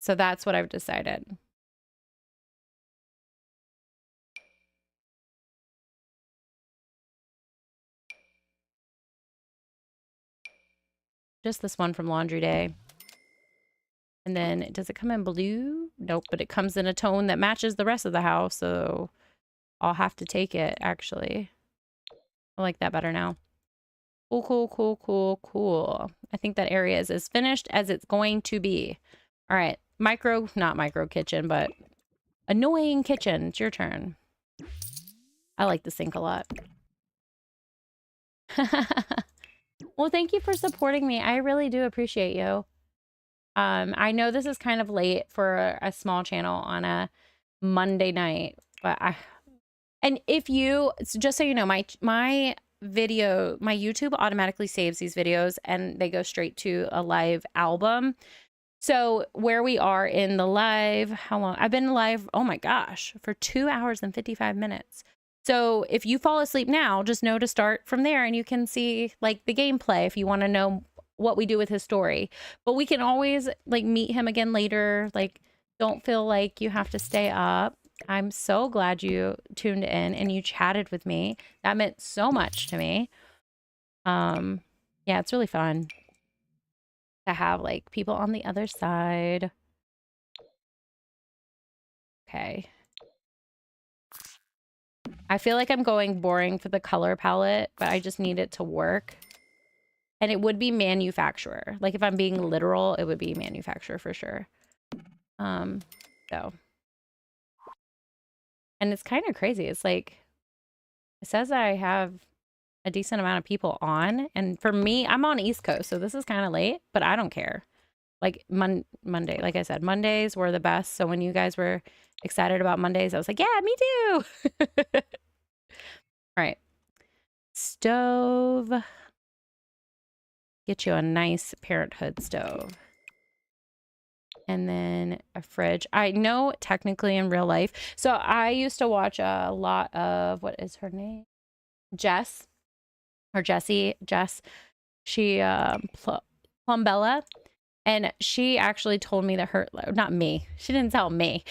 So that's what I've decided. Just this one from Laundry Day. And then does it come in blue? Nope, but it comes in a tone that matches the rest of the house. So I'll have to take it, actually. I like that better now. Cool, cool, cool, cool, cool. I think that area is as finished as it's going to be. All right. Not micro kitchen, but annoying kitchen. It's your turn. I like the sink a lot. Well, thank you for supporting me. I really do appreciate you. I know this is kind of late for a small channel on a Monday night, but and if you, just so you know, my YouTube automatically saves these videos and they go straight to a live album. So where we are in the live, how long? I've been live, oh my gosh, for 2 hours and 55 minutes. So if you fall asleep now, just know to start from there and you can see like the gameplay if you want to know what we do with his story. But we can always like meet him again later. Like, don't feel like you have to stay up. I'm so glad you tuned in and you chatted with me. That meant so much to me. Yeah, it's really fun to have like people on the other side. Okay. I feel like I'm going boring for the color palette, but I just need it to work. And it would be manufacturer. Like if I'm being literal, it would be manufacturer for sure. So. And it's kind of crazy. It's like, it says I have a decent amount of people on. And for me, I'm on East Coast, so this is kind of late, but I don't care. Like Monday, like I said, Mondays were the best. So when you guys were excited about Mondays, I was like, yeah, me too. All right. Stove. Get you a nice Parenthood stove. And then a fridge. I know technically in real life. So I used to watch a lot of, what is her name? Jess. Or Jessie. Jess. She, Plumbella. And she actually told me that not me. She didn't tell me.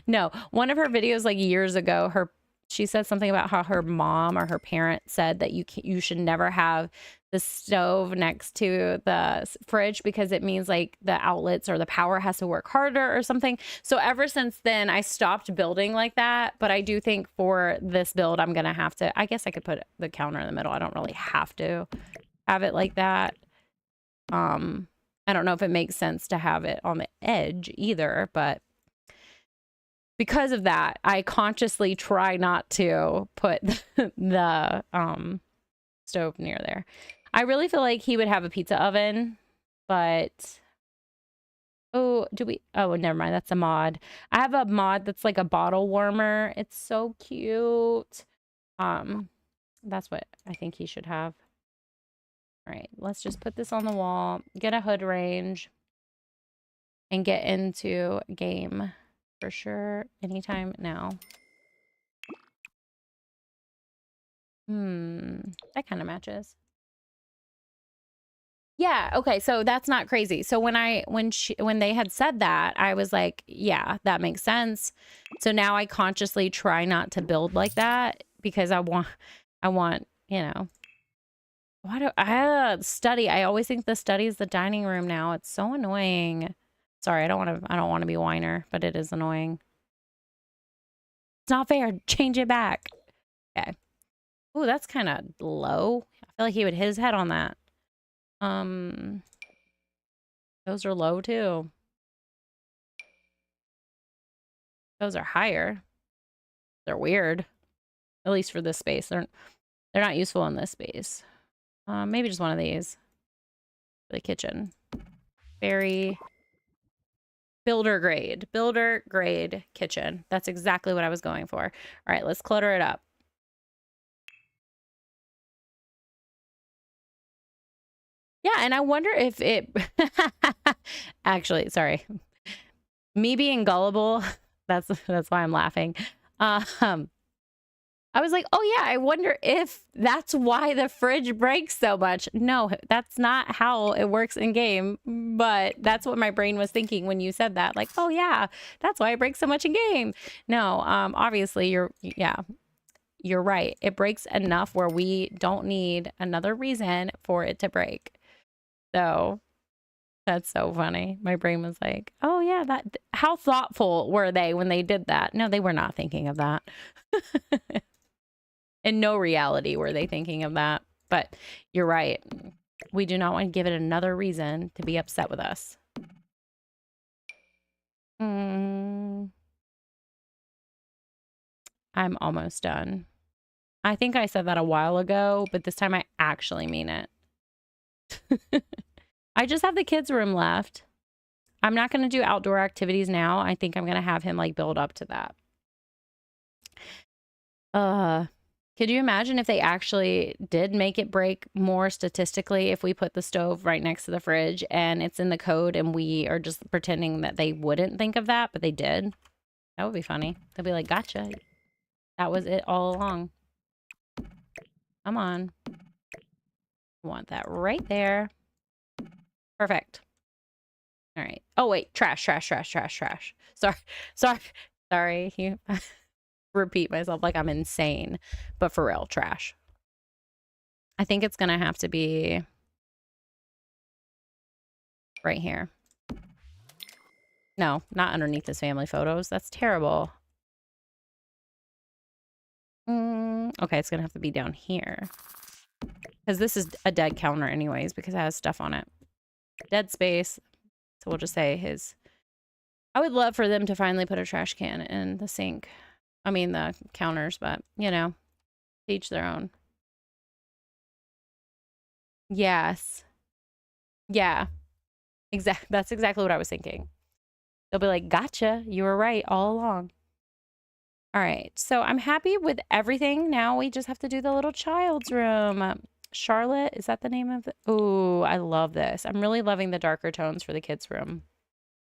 No, one of her videos like years ago, she said something about how her mom or her parent said that you should never have the stove next to the fridge because it means like the outlets or the power has to work harder or something. So ever since then, I stopped building like that. But I do think for this build, I'm going to have to, I guess I could put the counter in the middle. I don't really have to have it like that. I don't know if it makes sense to have it on the edge either, but because of that, I consciously try not to put the stove near there. I really feel like he would have a pizza oven, but oh, never mind. That's a mod. I have a mod that's like a bottle warmer. It's so cute. That's what I think he should have. All right, let's just put this on the wall, get a hood range, and get into game for sure anytime now. That kind of matches. Yeah, okay, so that's not crazy. So when they had said that, I was like, yeah, that makes sense. So now I consciously try not to build like that because I want, you know. Why do I study? I always think the study is the dining room now. It's so annoying. Sorry, I don't want to be a whiner, but it is annoying. It's not fair. Change it back. Okay. Ooh, that's kind of low. I feel like he would hit his head on that. Those are low too. Those are higher. They're weird. At least for this space. They're not useful in this space. Maybe just one of these. For the kitchen. Very builder grade kitchen. That's exactly what I was going for. All right, let's clutter it up. Yeah, and I wonder if it actually, sorry. Me being gullible, that's why I'm laughing. I was like, oh yeah, I wonder if that's why the fridge breaks so much. No, that's not how it works in game, but that's what my brain was thinking when you said that. Like, oh yeah, that's why it breaks so much in game. No, obviously you're right. It breaks enough where we don't need another reason for it to break. So that's so funny. My brain was like, oh yeah, how thoughtful were they when they did that? No, they were not thinking of that. In no reality were they thinking of that. But you're right. We do not want to give it another reason to be upset with us. I'm almost done. I think I said that a while ago, but this time I actually mean it. I just have the kids' room left. I'm not going to do outdoor activities now. I think I'm going to have him like build up to that. Could you imagine if they actually did make it break more statistically if we put the stove right next to the fridge and it's in the code and we are just pretending that they wouldn't think of that, but they did? That would be funny. They'll be like, gotcha. That was it all along. Come on. I want that right there. Perfect. All right. Oh, wait. Trash. Sorry. Repeat myself like I'm insane, but for real, trash. I think it's gonna have to be right here. No, not underneath his family photos. That's terrible. Okay, it's gonna have to be down here. Because this is a dead counter anyways, because it has stuff on it. Dead space. So we'll just say his... I would love for them to finally put a trash can in the sink. I mean, the counters, but, you know, each their own. Yes. Yeah. That's exactly what I was thinking. They'll be like, gotcha, you were right all along. All right, so I'm happy with everything. Now we just have to do the little child's room. Charlotte, is that the name of it? Oh, I love this. I'm really loving the darker tones for the kids' room.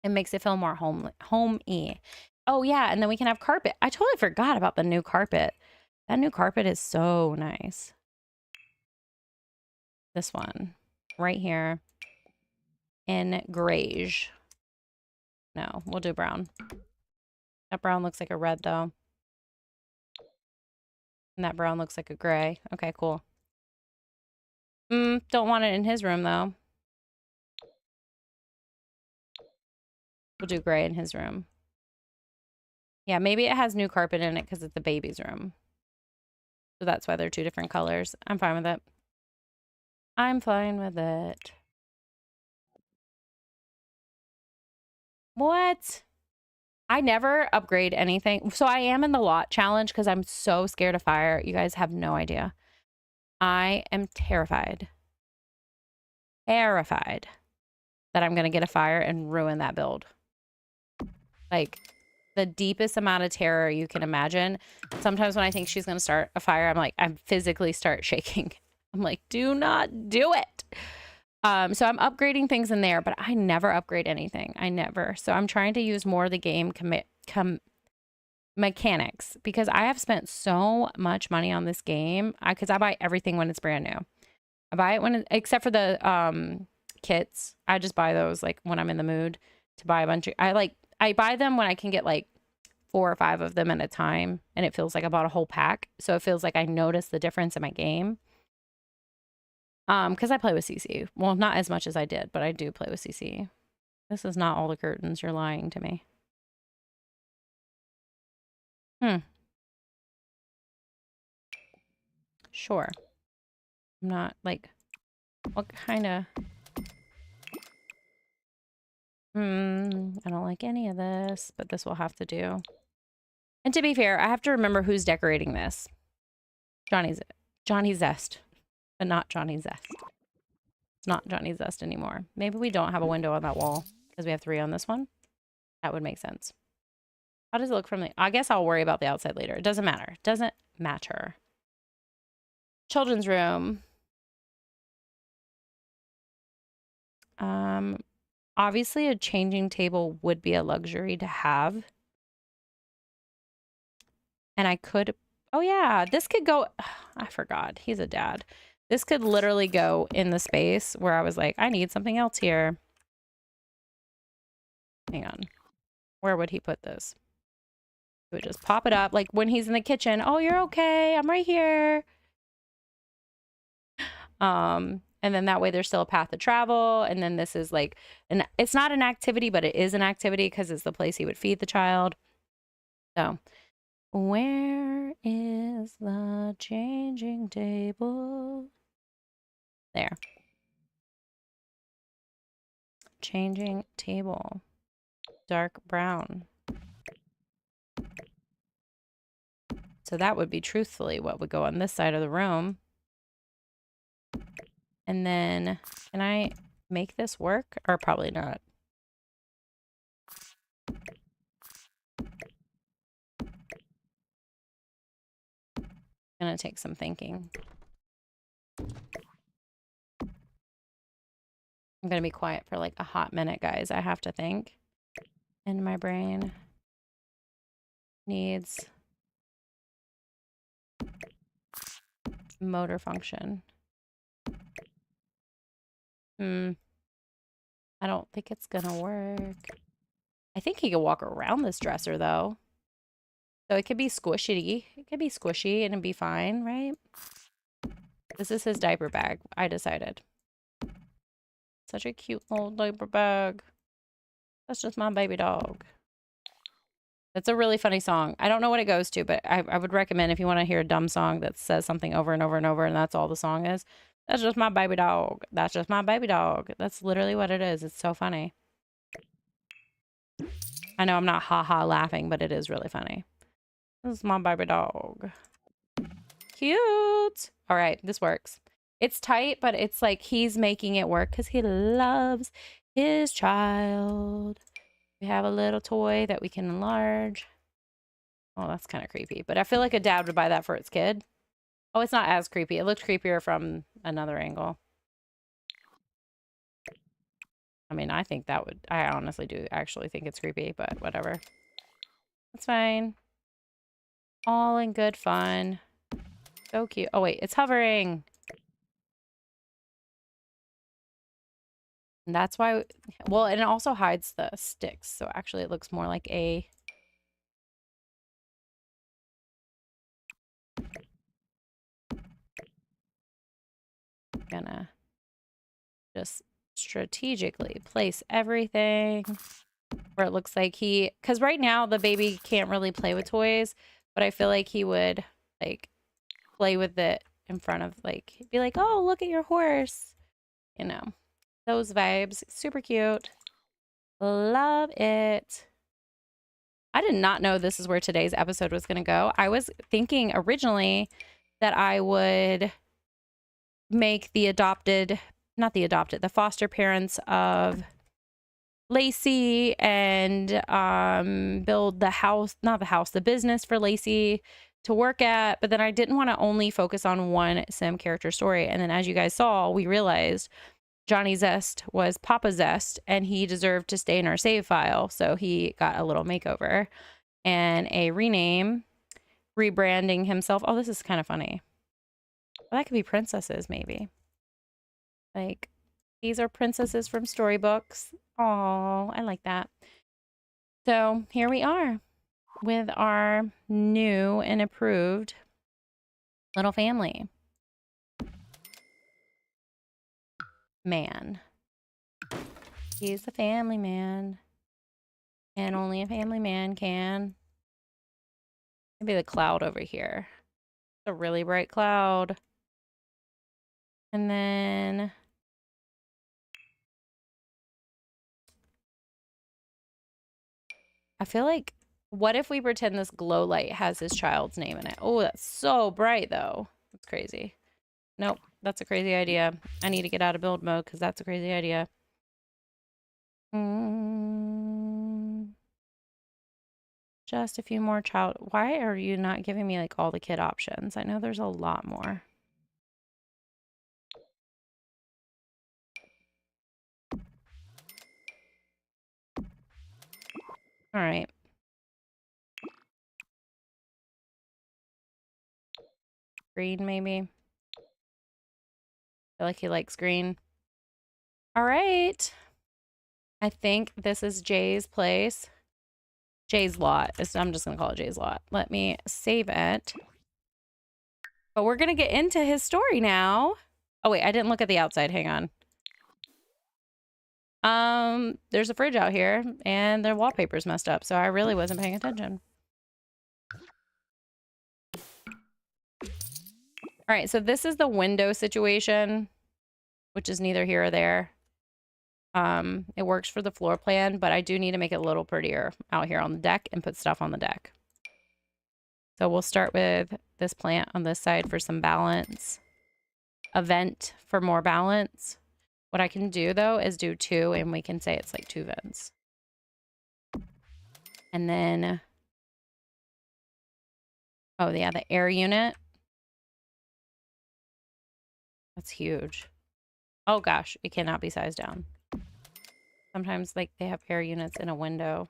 It makes it feel more homey. Oh, yeah, and then we can have carpet. I totally forgot about the new carpet. That new carpet is so nice. This one, right here, in greige. No, we'll do brown. That brown looks like a red, though. And that brown looks like a gray. Okay, cool. Don't want it in his room, though. We'll do gray in his room. Yeah, maybe it has new carpet in it because it's the baby's room. So that's why they're two different colors. I'm fine with it. I'm fine with it. What? I never upgrade anything. So I am in the lot challenge because I'm so scared of fire. You guys have no idea. I am terrified. Terrified that I'm going to get a fire and ruin that build. Like, the deepest amount of terror you can imagine. Sometimes when I think she's going to start a fire, I'm like, I physically start shaking. I'm like, do not do it. So I'm upgrading things in there, but I never upgrade anything. I never. So I'm trying to use more of the game mechanics because I have spent so much money on this game because I buy everything when it's brand new. I buy it when except for the kits. I just buy those like when I'm in the mood to buy a bunch of I buy them when I can get like 4 or 5 of them at a time and it feels like I bought a whole pack. So it feels like I notice the difference in my game. Because I play with CC. Well, not as much as I did, but I do play with CC. This is not all the curtains. You're lying to me. Sure. I'm not like, what kind of... I don't like any of this, but this will have to do. And to be fair, I have to remember who's decorating this. Johnny Zest, but not Johnny Zest. It's not Johnny Zest anymore. Maybe we don't have a window on that wall because we have 3 on this one. That would make sense. How does it look from the... I guess I'll worry about the outside later. It doesn't matter. Doesn't matter. Children's room. Obviously a changing table would be a luxury to have. And I could Oh yeah, this could go, I forgot, he's a dad. This could literally go in the space where I was like, I need something else here. Hang on. Where would he put this? He would just pop it up like when he's in the kitchen. Oh, you're okay. I'm right here. And then that way there's still a path to travel. And then this is like, it's not an activity, but it is an activity because it's the place he would feed the child. So where is the changing table? There. Changing table. Dark brown. So that would be truthfully what would go on this side of the room. And then can I make this work? Or probably not. Gonna take some thinking. I'm gonna be quiet for like a hot minute, guys. I have to think. And my brain needs motor function. I don't think it's gonna work. I think he could walk around this dresser though. So it could be squishy. It could be squishy and it'd be fine, right? This is his diaper bag, I decided. Such a cute little diaper bag. That's just my baby dog. That's a really funny song. I don't know what it goes to, but I would recommend if you want to hear a dumb song that says something over and over and over and that's all the song is. That's just my baby dog. That's just my baby dog. That's literally what it is. It's so funny. I know I'm not ha-ha laughing, but it is really funny. This is my baby dog. Cute. All right, this works. It's tight, but it's like he's making it work because he loves his child. We have a little toy that we can enlarge. Oh, that's kind of creepy, but I feel like a dad would buy that for its kid. Oh, it's not as creepy. It looked creepier from another angle. I mean, I think that would, I honestly do actually think it's creepy, but whatever. That's fine. All in good fun. So cute. Oh, wait, it's hovering. And that's why, well, and it also hides the sticks. So actually it looks more like a, gonna just strategically place everything where it looks like he, because right now the baby can't really play with toys, but I feel like he would like play with it in front of like, be like, oh, look at your horse. You know, those vibes. Super cute. Love it. I did not know this is where today's episode was going to go. I was thinking originally that I would make the adopted, not the adopted, the foster parents of Lacy and build the house, not the house, the business for Lacy to work at. But then I didn't want to only focus on one sim character story. And then as you guys saw, we realized Johnny Zest was Papa Zest and he deserved to stay in our save file. So he got a little makeover and a rename, rebranding himself. Oh, this is kind of funny. Well, that could be princesses, maybe. Like, these are princesses from storybooks. Oh, I like that. So here we are with our new and approved little family. Man. He's the family man. And only a family man can. Maybe the cloud over here. It's a really bright cloud. And then I feel like, what if we pretend this glow light has his child's name in it? Oh, that's so bright, though. That's crazy. Nope, that's a crazy idea. I need to get out of build mode because that's a crazy idea. Just a few more child. Why are you not giving me like all the kid options? I know there's a lot more. All right. Green, maybe. I feel like he likes green. All right. I think this is Jay's place. Jay's lot. I'm just going to call it Jay's lot. Let me save it. But we're going to get into his story now. Oh, wait. I didn't look at the outside. Hang on. There's a fridge out here, and their wallpaper's messed up, so I really wasn't paying attention. All right, so this is the window situation, which is neither here or there. It works for the floor plan, but I do need to make it a little prettier out here on the deck and put stuff on the deck. So we'll start with this plant on this side for some balance. A vent for more balance. What I can do, though, is do 2, and we can say it's like 2 vents. And then, oh, yeah, the air unit. That's huge. Oh, gosh, it cannot be sized down. Sometimes, like, they have air units in a window.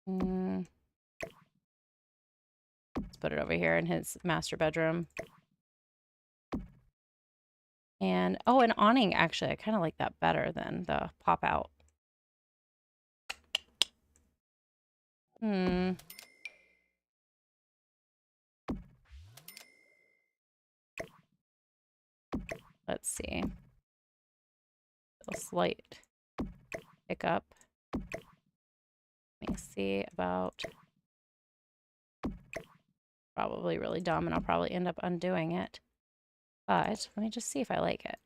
Let's put it over here in his master bedroom. And, oh, an awning, actually. I kind of like that better than the pop-out. Let's see. A slight hiccup. Let me see about... Probably really dumb, and I'll probably end up undoing it. But let me just see if I like it.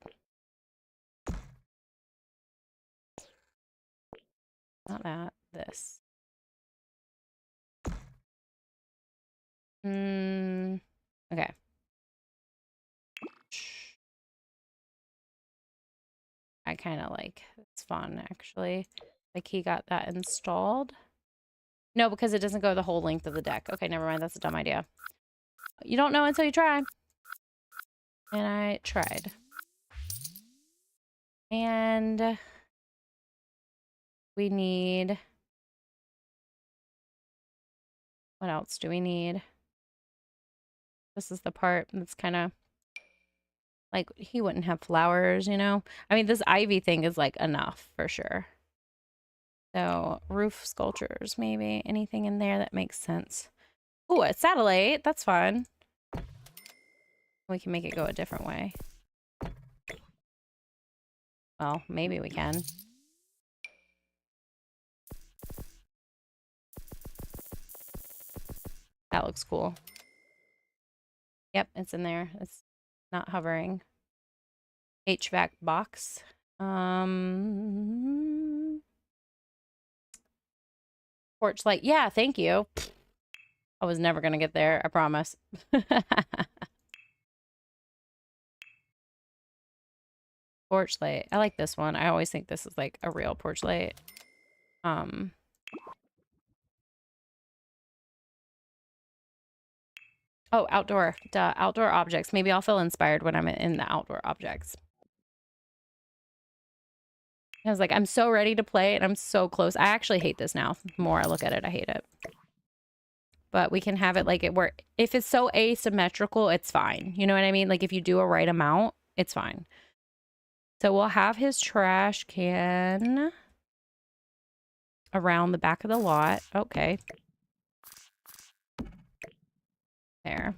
Not that. This. Okay. I kind of like it's fun, actually. Like, he got that installed. No, because it doesn't go the whole length of the deck. Okay, never mind. That's a dumb idea. You don't know until you try. And I tried. And we need... What else do we need? This is the part that's kind of... Like, he wouldn't have flowers, you know? I mean, this ivy thing is, like, enough, for sure. So, roof sculptures, maybe. Anything in there that makes sense. Ooh, a satellite. That's fun. We can make it go a different way. Well, maybe we can. That looks cool. Yep, it's in there. It's not hovering. HVAC box. Porch light. Yeah, thank you. I was never gonna get there, I promise. Porch light. I like this one. I always think this is like a real porch light. Oh, outdoor. Duh, outdoor objects. Maybe I'll feel inspired when I'm in the outdoor objects. I was like, I'm so ready to play, and I'm so close. I actually hate this now. The more I look at it, I hate it. But we can have it like it where if it's so asymmetrical, it's fine. You know what I mean? Like, if you do a right amount, it's fine. So we'll have his trash can around the back of the lot. Okay. There.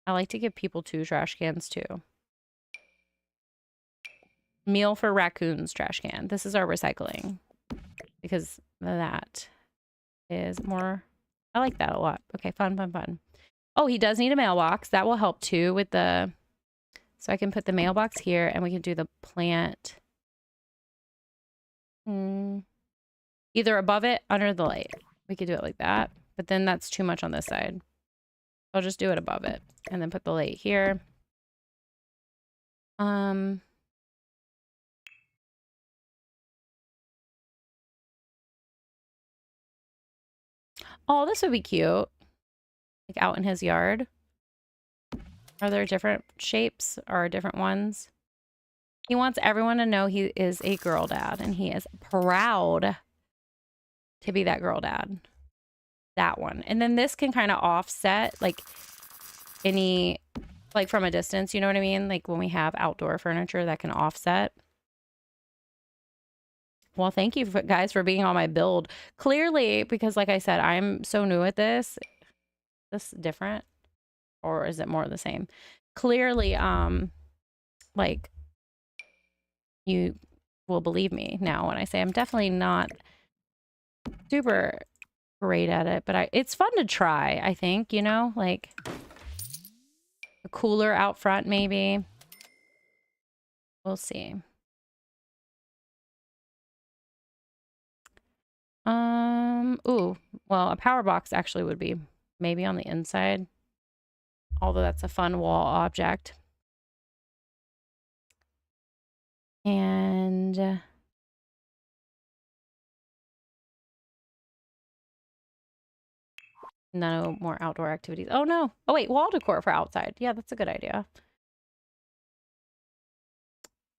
I like to give people 2 trash cans too. Meal for raccoons trash can. This is our recycling. Because that is more... I like that a lot. Okay, fun, fun, fun. Oh, he does need a mailbox. That will help too with the... So I can put the mailbox here, and we can do the plant... Either above it, under the light. We could do it like that. But then that's too much on this side. I'll just do it above it. And then put the light here. Oh, this would be cute. Like, out in his yard. Are there different shapes or different ones? He wants everyone to know he is a girl dad, and he is proud to be that girl dad. That one. And then this can kind of offset, like, any, like from a distance, you know what I mean? Like when we have outdoor furniture that can offset. Well, thank you guys for being on my build. Clearly, because like I said, I'm so new at this. This different? Or is it more of the same? Clearly, like you will believe me now when I say I'm definitely not super great at it, but it's fun to try, I think, you know, like a cooler out front maybe. We'll see. Ooh, well, a power box actually would be maybe on the inside, although that's a fun wall object. And no more outdoor activities. Oh no. Oh wait, wall decor for outside. Yeah, that's a good idea.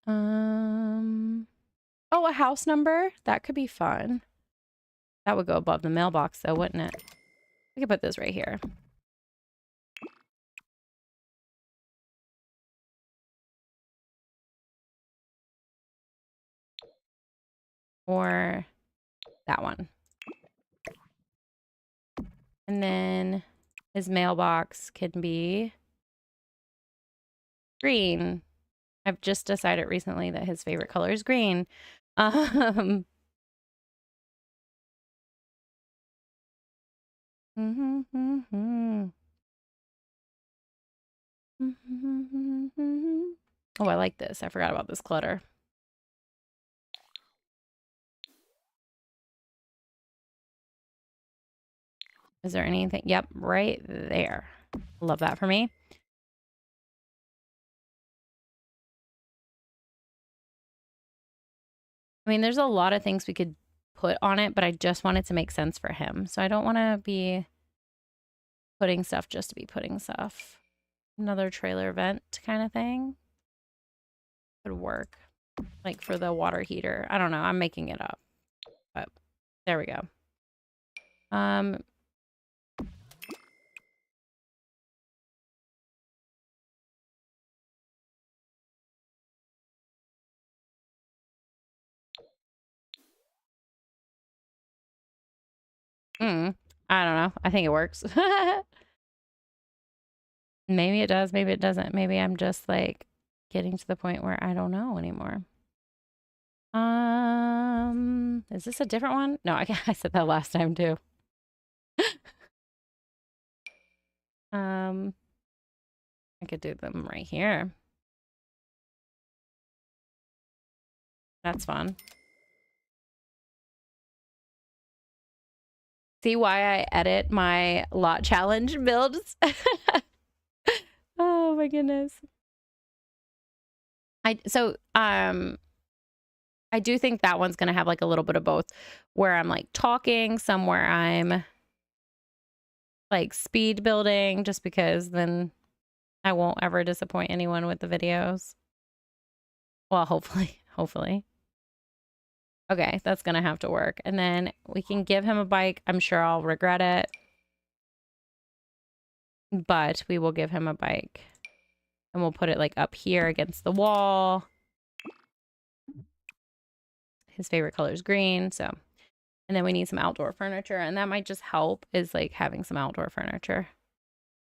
Oh, a house number? That could be fun. That would go above the mailbox though, wouldn't it? We could put this right here. Or that one. And then his mailbox can be green. I've just decided recently that his favorite color is green. Um, Oh, I like this. I forgot about this clutter. Is there anything? Yep, right there. Love that for me. I mean, there's a lot of things we could put on it, but I just want it to make sense for him. So I don't want to be putting stuff just to be putting stuff. Another trailer vent kind of thing could work. Like for the water heater. I don't know. I'm making it up. But there we go. I don't know. I think it works. Maybe it does. Maybe it doesn't. Maybe I'm just like getting to the point where I don't know anymore. Is this a different one? No, I said that last time too. I could do them right here. That's fun. See why I edit my lot challenge builds? Oh my goodness. I do think that one's gonna have like a little bit of both, where I'm like talking, somewhere I'm like speed building, just because then I won't ever disappoint anyone with the videos. Well, hopefully. Okay, that's gonna have to work. And then we can give him a bike. I'm sure I'll regret it, but we will give him a bike. And we'll put it like up here against the wall. His favorite color is green, so. And then we need some outdoor furniture, and that might just help, is like having some outdoor furniture.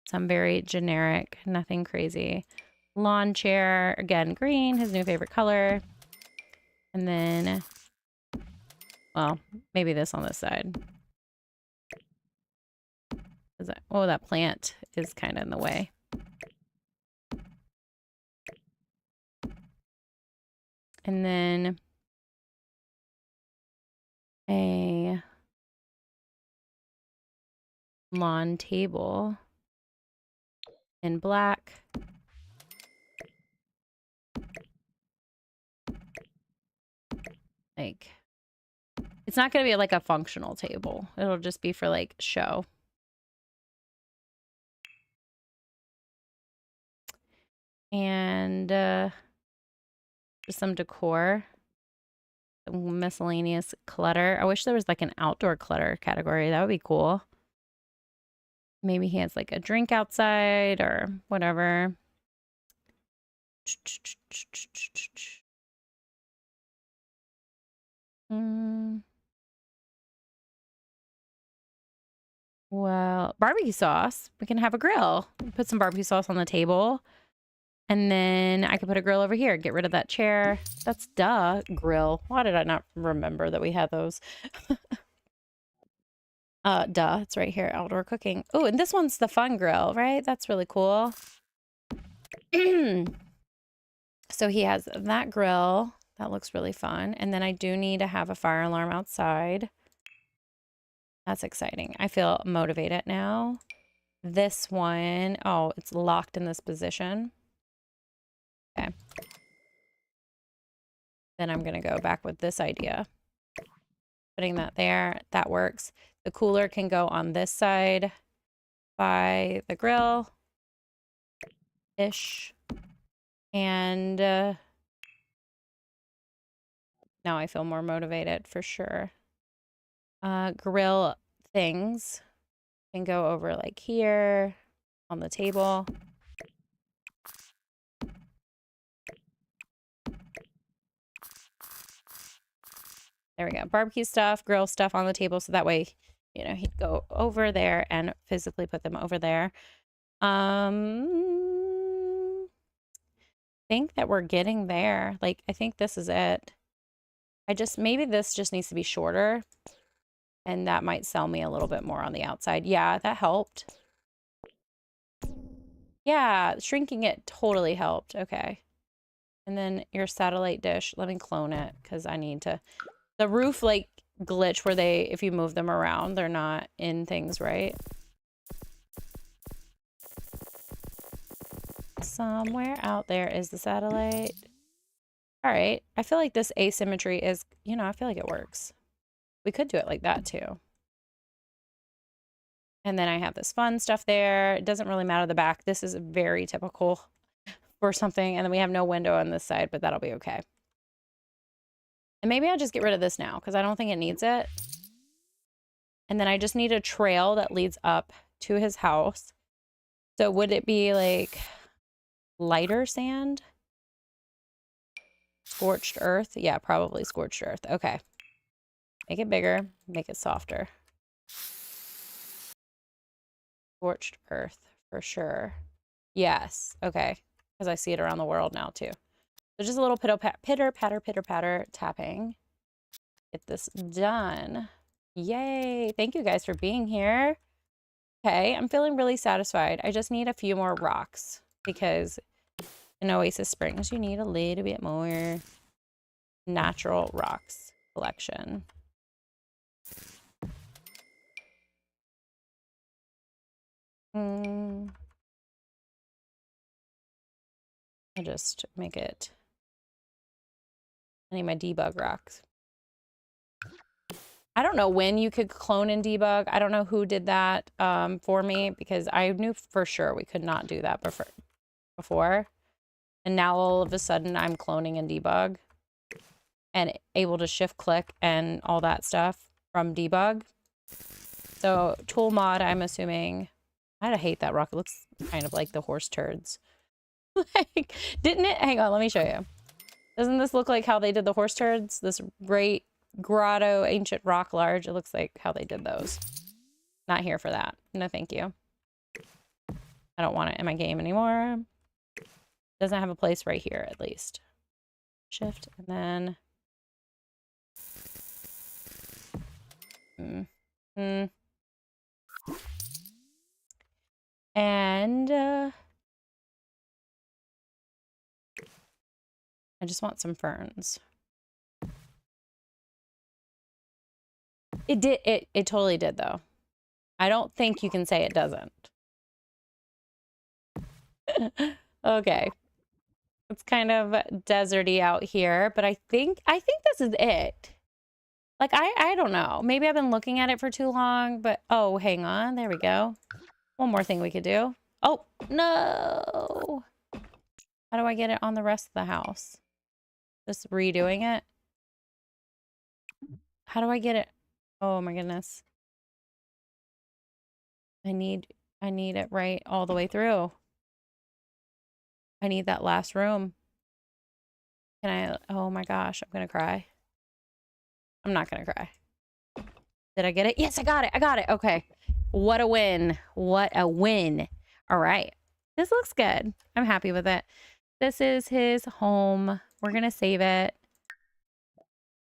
Some very generic, nothing crazy. Lawn chair, again, green, his new favorite color. And then, well, maybe this on this side. Oh, that plant is kind of in the way. And then a lawn table in black. Like, it's not going to be like a functional table. It'll just be for like show. And just some decor. Some miscellaneous clutter. I wish there was like an outdoor clutter category. That would be cool. Maybe he has like a drink outside or whatever. Well, barbecue sauce. We can have a grill. Put some barbecue sauce on the table. And then I could put a grill over here. Get rid of that chair. That's grill. Why did I not remember that we had those? It's right here. Outdoor cooking. Oh, and this one's the fun grill, right? That's really cool. So he has that grill. That looks really fun. And then I do need to have a fire alarm outside. That's exciting. I feel motivated now. This one, oh, it's locked in this position. Okay. Then I'm going to go back with this idea. Putting that there, that works. The cooler can go on this side by the grill-ish. And now I feel more motivated for sure. Grill things can go over like here on the table. There we go. Barbecue stuff, grill stuff on the table. So that way, you know, he'd go over there and physically put them over there. Think that we're getting there. Like, I think this is it. Maybe this just needs to be shorter. And that might sell me a little bit more on the outside. Yeah, that helped. Yeah, shrinking it totally helped. Okay. And then your satellite dish. Let me clone it because I need to. The roof, like, glitch where if you move them around, they're not in things, right? Somewhere out there is the satellite. All right. I feel like this asymmetry is, I feel like it works. We could do it like that too. And then I have this fun stuff there. It doesn't really matter the back. This is very typical for something. And then we have no window on this side, but that'll be okay. And maybe I'll just get rid of this now because I don't think it needs it. And then I just need a trail that leads up to his house. So would it be like lighter sand? Scorched earth? Yeah, probably scorched earth. Okay. Make it bigger. Make it softer. Scorched earth for sure. Yes. Okay. Because I see it around the world now too. So just a little pitter patter tapping. Get this done. Yay. Thank you guys for being here. Okay. I'm feeling really satisfied. I just need a few more rocks because in Oasis Springs, you need a little bit more natural rocks collection. I'll just make it. I need my debug rocks. I don't know when you could clone and debug. I don't know who did that for me because I knew for sure we could not do that before. And now all of a sudden I'm cloning and debug and able to shift click and all that stuff from debug. So tool mod, I'm assuming. I hate that rock. It looks kind of like the horse turds. Like, didn't it? Hang on, let me show you. Doesn't this look like how they did the horse turds? This great grotto ancient rock large. It looks like how they did those. Not here for that. No, thank you. I don't want it in my game anymore. Doesn't have a place right here, at least. Shift, and then... And... I just want some ferns. It did. It totally did, though. I don't think you can say it doesn't. Okay. It's kind of deserty out here, but I think this is it. Like, I don't know. Maybe I've been looking at it for too long, but oh, hang on. There we go. One more thing we could do. Oh, no. How do I get it on the rest of the house? Just redoing it? How do I get it? Oh my goodness. I need I need it right all the way through. I need that last room. Can I? Oh my gosh, I'm gonna cry. I'm not gonna cry. Did I get it? Yes, I got it. I got it. Okay. What a win. What a win. All right. This looks good. I'm happy with it. This is his home. We're gonna save it.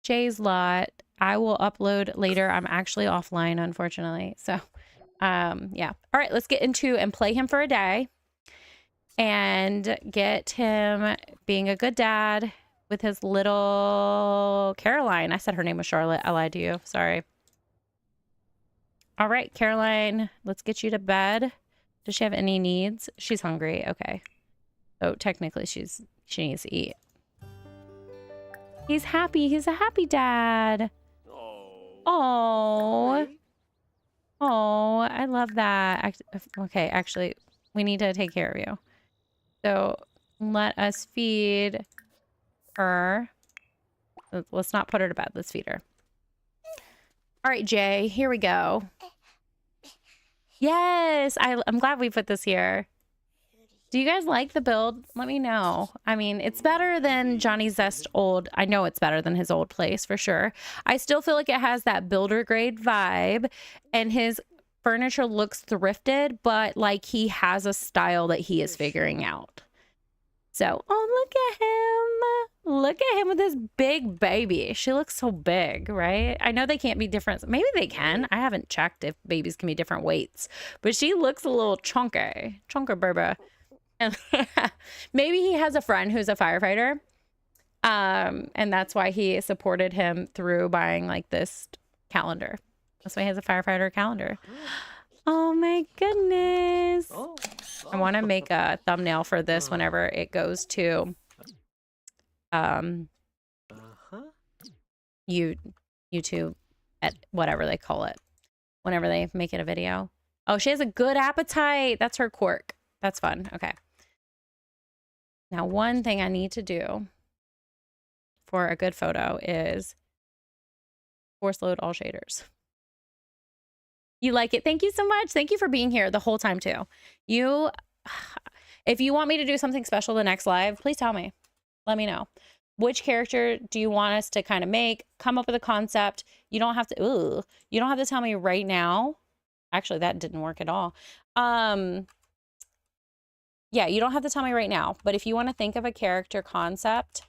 Jay's lot. I will upload later. I'm actually offline, unfortunately. So, yeah. All right, let's get into and play him for a day and get him being a good dad with his little Caroline. I said her name was Charlotte. I lied to you. Sorry. All right, Caroline, let's get you to bed. Does she have any needs? She's hungry. Okay. So technically she needs to eat. He's happy. He's a happy dad. Oh. Oh, I love that. Okay, actually, we need to take care of you. So let us feed her. Let's not put her to bed. Let's feed her. All right, Jay, here we go. Yes, I'm glad we put this here. Do you guys like the build? Let me know. I mean, it's better than Johnny Zest old. I know it's better than his old place for sure. I still feel like it has that builder grade vibe and his furniture looks thrifted, but like he has a style that he is figuring out. So, oh, look at him. Look at him with this big baby. She looks so big, right? I know they can't be different. Maybe they can. I haven't checked if babies can be different weights, but she looks a little chunky. Chunker burba. Maybe he has a friend who's a firefighter. And that's why he supported him through buying like this calendar. That's why he has a firefighter calendar. Oh my goodness. I want to make a thumbnail for this whenever it goes to YouTube at whatever they call it. Whenever they make it a video. Oh, she has a good appetite. That's her quirk. That's fun. Okay. Now, one thing I need to do for a good photo is force load all shaders. You like it? Thank you so much. Thank you for being here the whole time too. If you want me to do something special the next live, please tell me. Let me know. Which character do you want us to kind of make? Come up with a concept. You don't have to, you don't have to tell me right now. Actually, that didn't work at all. Yeah, you don't have to tell me right now, but if you want to think of a character concept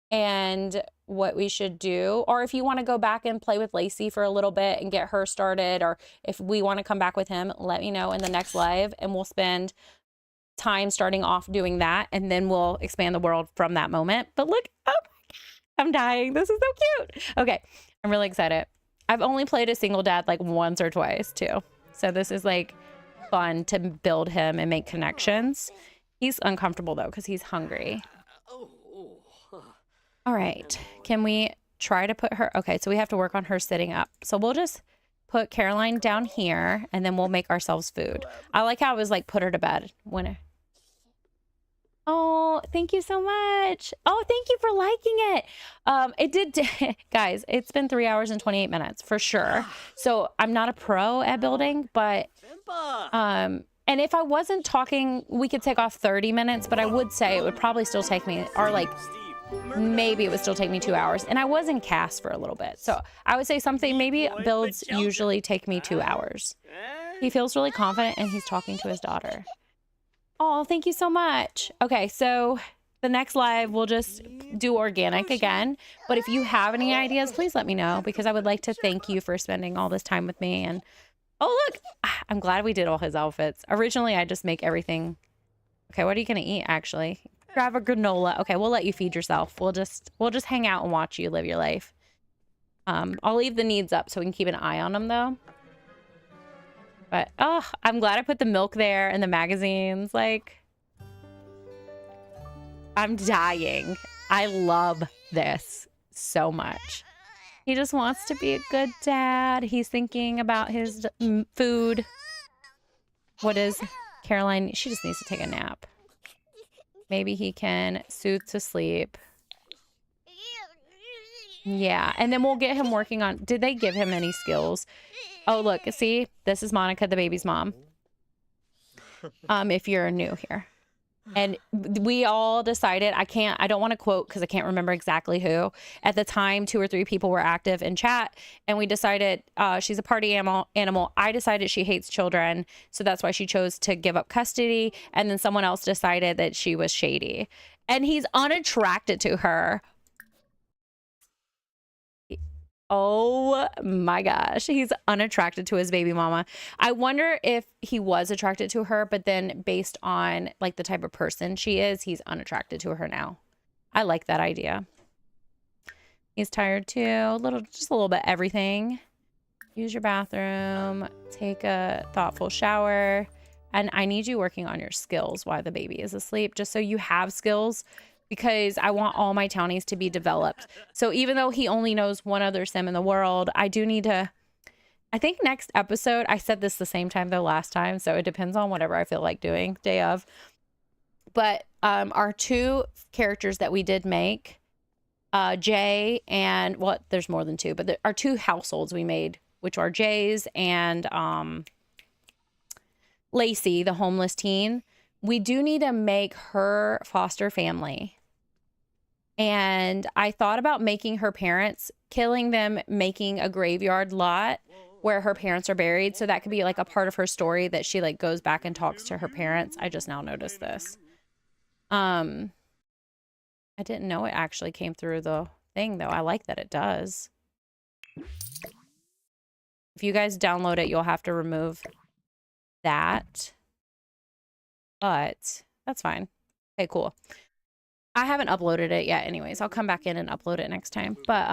and what we should do, or if you want to go back and play with Lacy for a little bit and get her started, or if we want to come back with him, let me know in the next live and we'll spend time starting off doing that and then we'll expand the world from that moment. But look, oh my God, I'm dying. This is so cute. Okay, I'm really excited. I've only played a single dad like once or twice too. So this is like fun to build him and make connections. He's uncomfortable though because he's hungry. All right, can we try to put her? Okay, so we have to work on her sitting up. So we'll just put Caroline down here and then we'll make ourselves food. I like how I was like put her to bed when oh, thank you so much. Oh, thank you for liking it. It did guys, it's been 3 hours and 28 minutes for sure. So I'm not a pro at building, but and if I wasn't talking, we could take off 30 minutes, but I would say it would probably still take me, or like maybe it would still take me 2 hours. And I was in cast for a little bit. So I would say something, maybe builds usually take me 2 hours. He feels really confident and he's talking to his daughter. Oh, thank you so much. Okay, so the next live, we'll just do organic again. But if you have any ideas, please let me know because I would like to thank you for spending all this time with me. And oh, look, I'm glad we did all his outfits. Originally, I just make everything. Okay, what are you going to eat, actually? Grab a granola. Okay, we'll let you feed yourself. We'll just hang out and watch you live your life. I'll leave the needs up so we can keep an eye on them, though. But, oh, I'm glad I put the milk there and the magazines. Like, I'm dying. I love this so much. He just wants to be a good dad. He's thinking about his food. What is Caroline? She just needs to take a nap. Maybe he can soothe to sleep. Yeah, and then we'll get him working on... Did they give him any skills? Oh, look, see? This is Monica, the baby's mom. if you're new here. And we all decided, I don't want to quote because I can't remember exactly who. At the time, 2 or 3 people were active in chat, and we decided she's a party animal. I decided she hates children, so that's why she chose to give up custody. And then someone else decided that she was shady. And he's unattracted to her. Oh my gosh, he's unattracted to his baby mama. I wonder if he was attracted to her, but then based on like the type of person she is, he's unattracted to her now. I like that idea. He's tired too, just a little bit everything. Use your bathroom, take a thoughtful shower, and I need you working on your skills while the baby is asleep, just so you have skills, because I want all my townies to be developed. So even though he only knows one other sim in the world, I do need to, I think next episode, I said this the same time though last time, so it depends on whatever I feel like doing, day of. But our 2 characters that we did make, Jay and, well, there's more than 2, but our 2 households we made, which are Jay's and Lacy, the homeless teen. We do need to make her foster family. And I thought about making her parents, killing them, making a graveyard lot where her parents are buried. So that could be like a part of her story that she like goes back and talks to her parents. I just now noticed this. I didn't know it actually came through the thing though. I like that it does. If you guys download it, you'll have to remove that. But that's fine. Okay, cool. I haven't uploaded it yet anyways. I'll come back in and upload it next time. But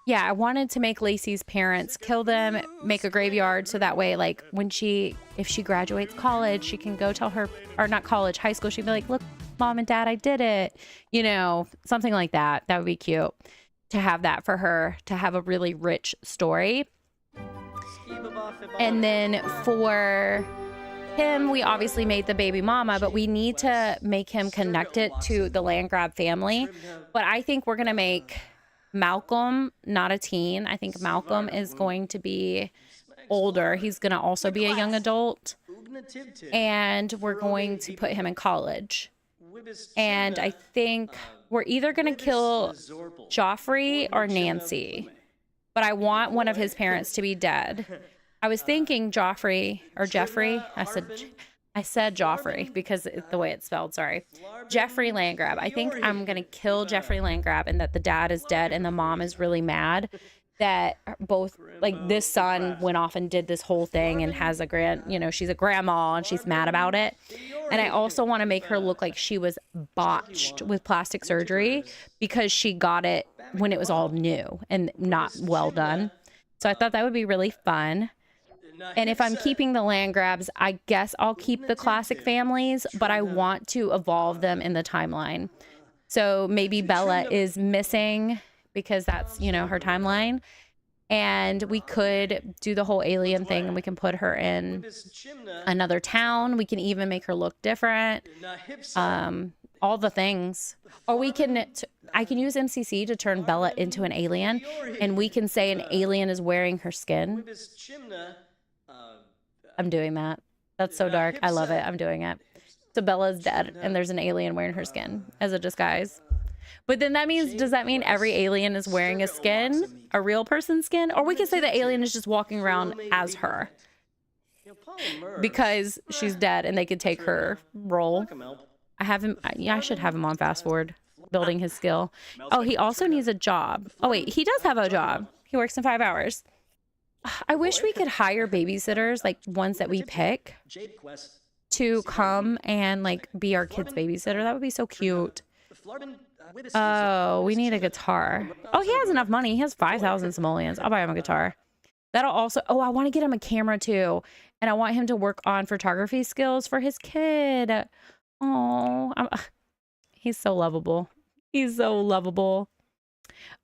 yeah, I wanted to make Lacy's parents kill them, make a graveyard, so that way like when if she graduates college, she can go tell her, or not college, high school, she'd be like, look, Mom and Dad, I did it. You know, something like that. That would be cute to have that for her, to have a really rich story. And then for him, we obviously made the baby mama, but we need to make him connected to the land grab family. But I think we're going to make Malcolm not a teen. I think Malcolm is going to be older. He's going to also be a young adult. And we're going to put him in college. And I think we're either going to kill Joffrey or Nancy. But I want one of his parents to be dead. I was thinking Joffrey or Jeffrey. I said Joffrey because it's the way it's spelled. Sorry. Jeffrey Landgrab. I think I'm going to kill Jeffrey Landgrab, and that the dad is dead and the mom is really mad that both, like, this son went off and did this whole thing and has she's a grandma and she's mad about it. And I also want to make her look like she was botched with plastic surgery because she got it when it was all new and not well done. So I thought that would be really fun. And if I'm keeping the land grabs, I guess I'll keep the classic families, but I want to evolve them in the timeline. So maybe Bella is missing because that's, her timeline. And we could do the whole alien thing and we can put her in another town. We can even make her look different. All the things. Or I can use MCC to turn Bella into an alien, and we can say an alien is wearing her skin. I'm doing that. That's so dark. I love it. I'm doing it. So Bella's dead and there's an alien wearing her skin as a disguise. But then does that mean every alien is wearing a skin, a real person's skin? Or we could say the alien is just walking around as her because she's dead and they could take her role. I should have him on fast forward, building his skill. Oh, he also needs a job. Oh wait, he does have a job. He works in 5 hours. I wish we could hire babysitters, like ones that we pick, to come and like be our kids' babysitter. That would be so cute. Oh, we need a guitar. Oh, he has enough money. He has 5,000 simoleons. I'll buy him a guitar. That'll also, I want to get him a camera too. And I want him to work on photography skills for his kid. Oh, he's so lovable. He's so lovable.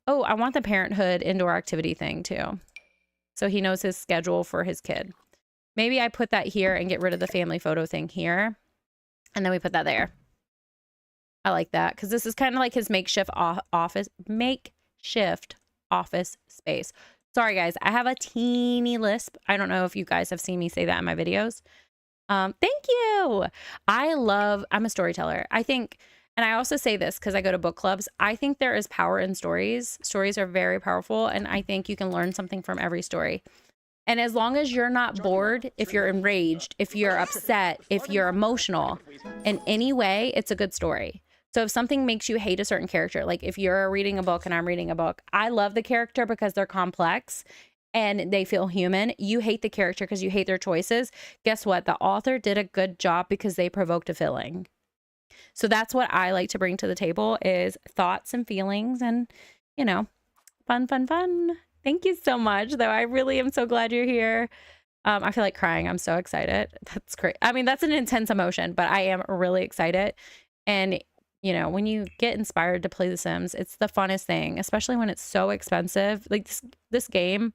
Oh, I want the parenthood indoor activity thing too. So he knows his schedule for his kid. Maybe I put that here and get rid of the family photo thing here. And then we put that there. I like that because this is kind of like his makeshift office space. Sorry, guys. I have a teeny lisp. I don't know if you guys have seen me say that in my videos. Thank you. I'm a storyteller. I think, and I also say this because I go to book clubs. I think there is power in stories. Stories are very powerful, and I think you can learn something from every story. And as long as you're not bored, if you're enraged, if you're upset, if you're emotional in any way, it's a good story. So if something makes you hate a certain character, like if you're reading a book and I'm reading a book, I love the character because they're complex and they feel human. You hate the character because you hate their choices. Guess what? The author did a good job because they provoked a feeling. So that's what I like to bring to the table is thoughts and feelings and, you know, fun, fun, fun. Thank you so much, though. I really am so glad you're here. I feel like crying. I'm so excited. That's great. I mean, that's an intense emotion, but I am really excited. And, you know, when you get inspired to play The Sims, it's the funnest thing, especially when it's so expensive. Like this game,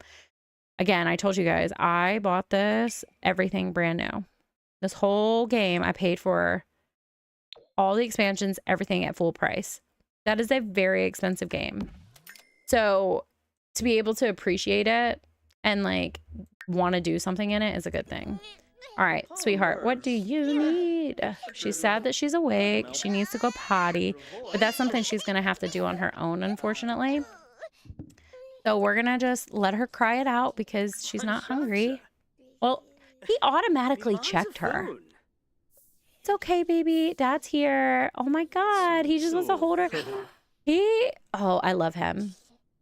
again, I told you guys, I bought this, everything brand new. This whole game, I paid for all the expansions, everything at full price. That is a very expensive game. So to be able to appreciate it and like want to do something in it is a good thing. All right, sweetheart, what do you need? She's sad that she's awake. She needs to go potty, but that's something she's going to have to do on her own, unfortunately. So we're going to just let her cry it out because she's not hungry. Well, he automatically checked her. It's okay, baby. Dad's here. Oh my God. He just wants to hold her. Oh, I love him.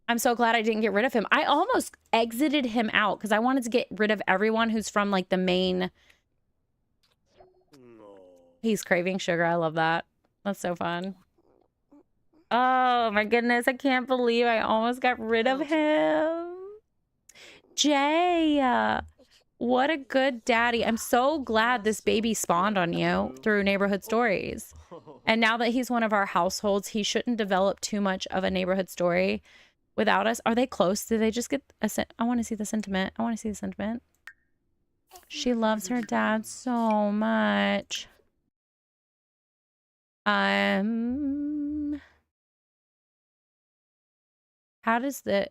I'm so glad I didn't get rid of him. I almost exited him out because I wanted to get rid of everyone who's from like the main. He's craving sugar. I love that. That's so fun. Oh my goodness. I can't believe I almost got rid of him. Jay, what a good daddy. I'm so glad this baby spawned on you through neighborhood stories. And now that he's one of our households, he shouldn't develop too much of a neighborhood story without us. Are they close? Did they just get a I want to see the sentiment. I want to see the sentiment. She loves her dad so much. How does the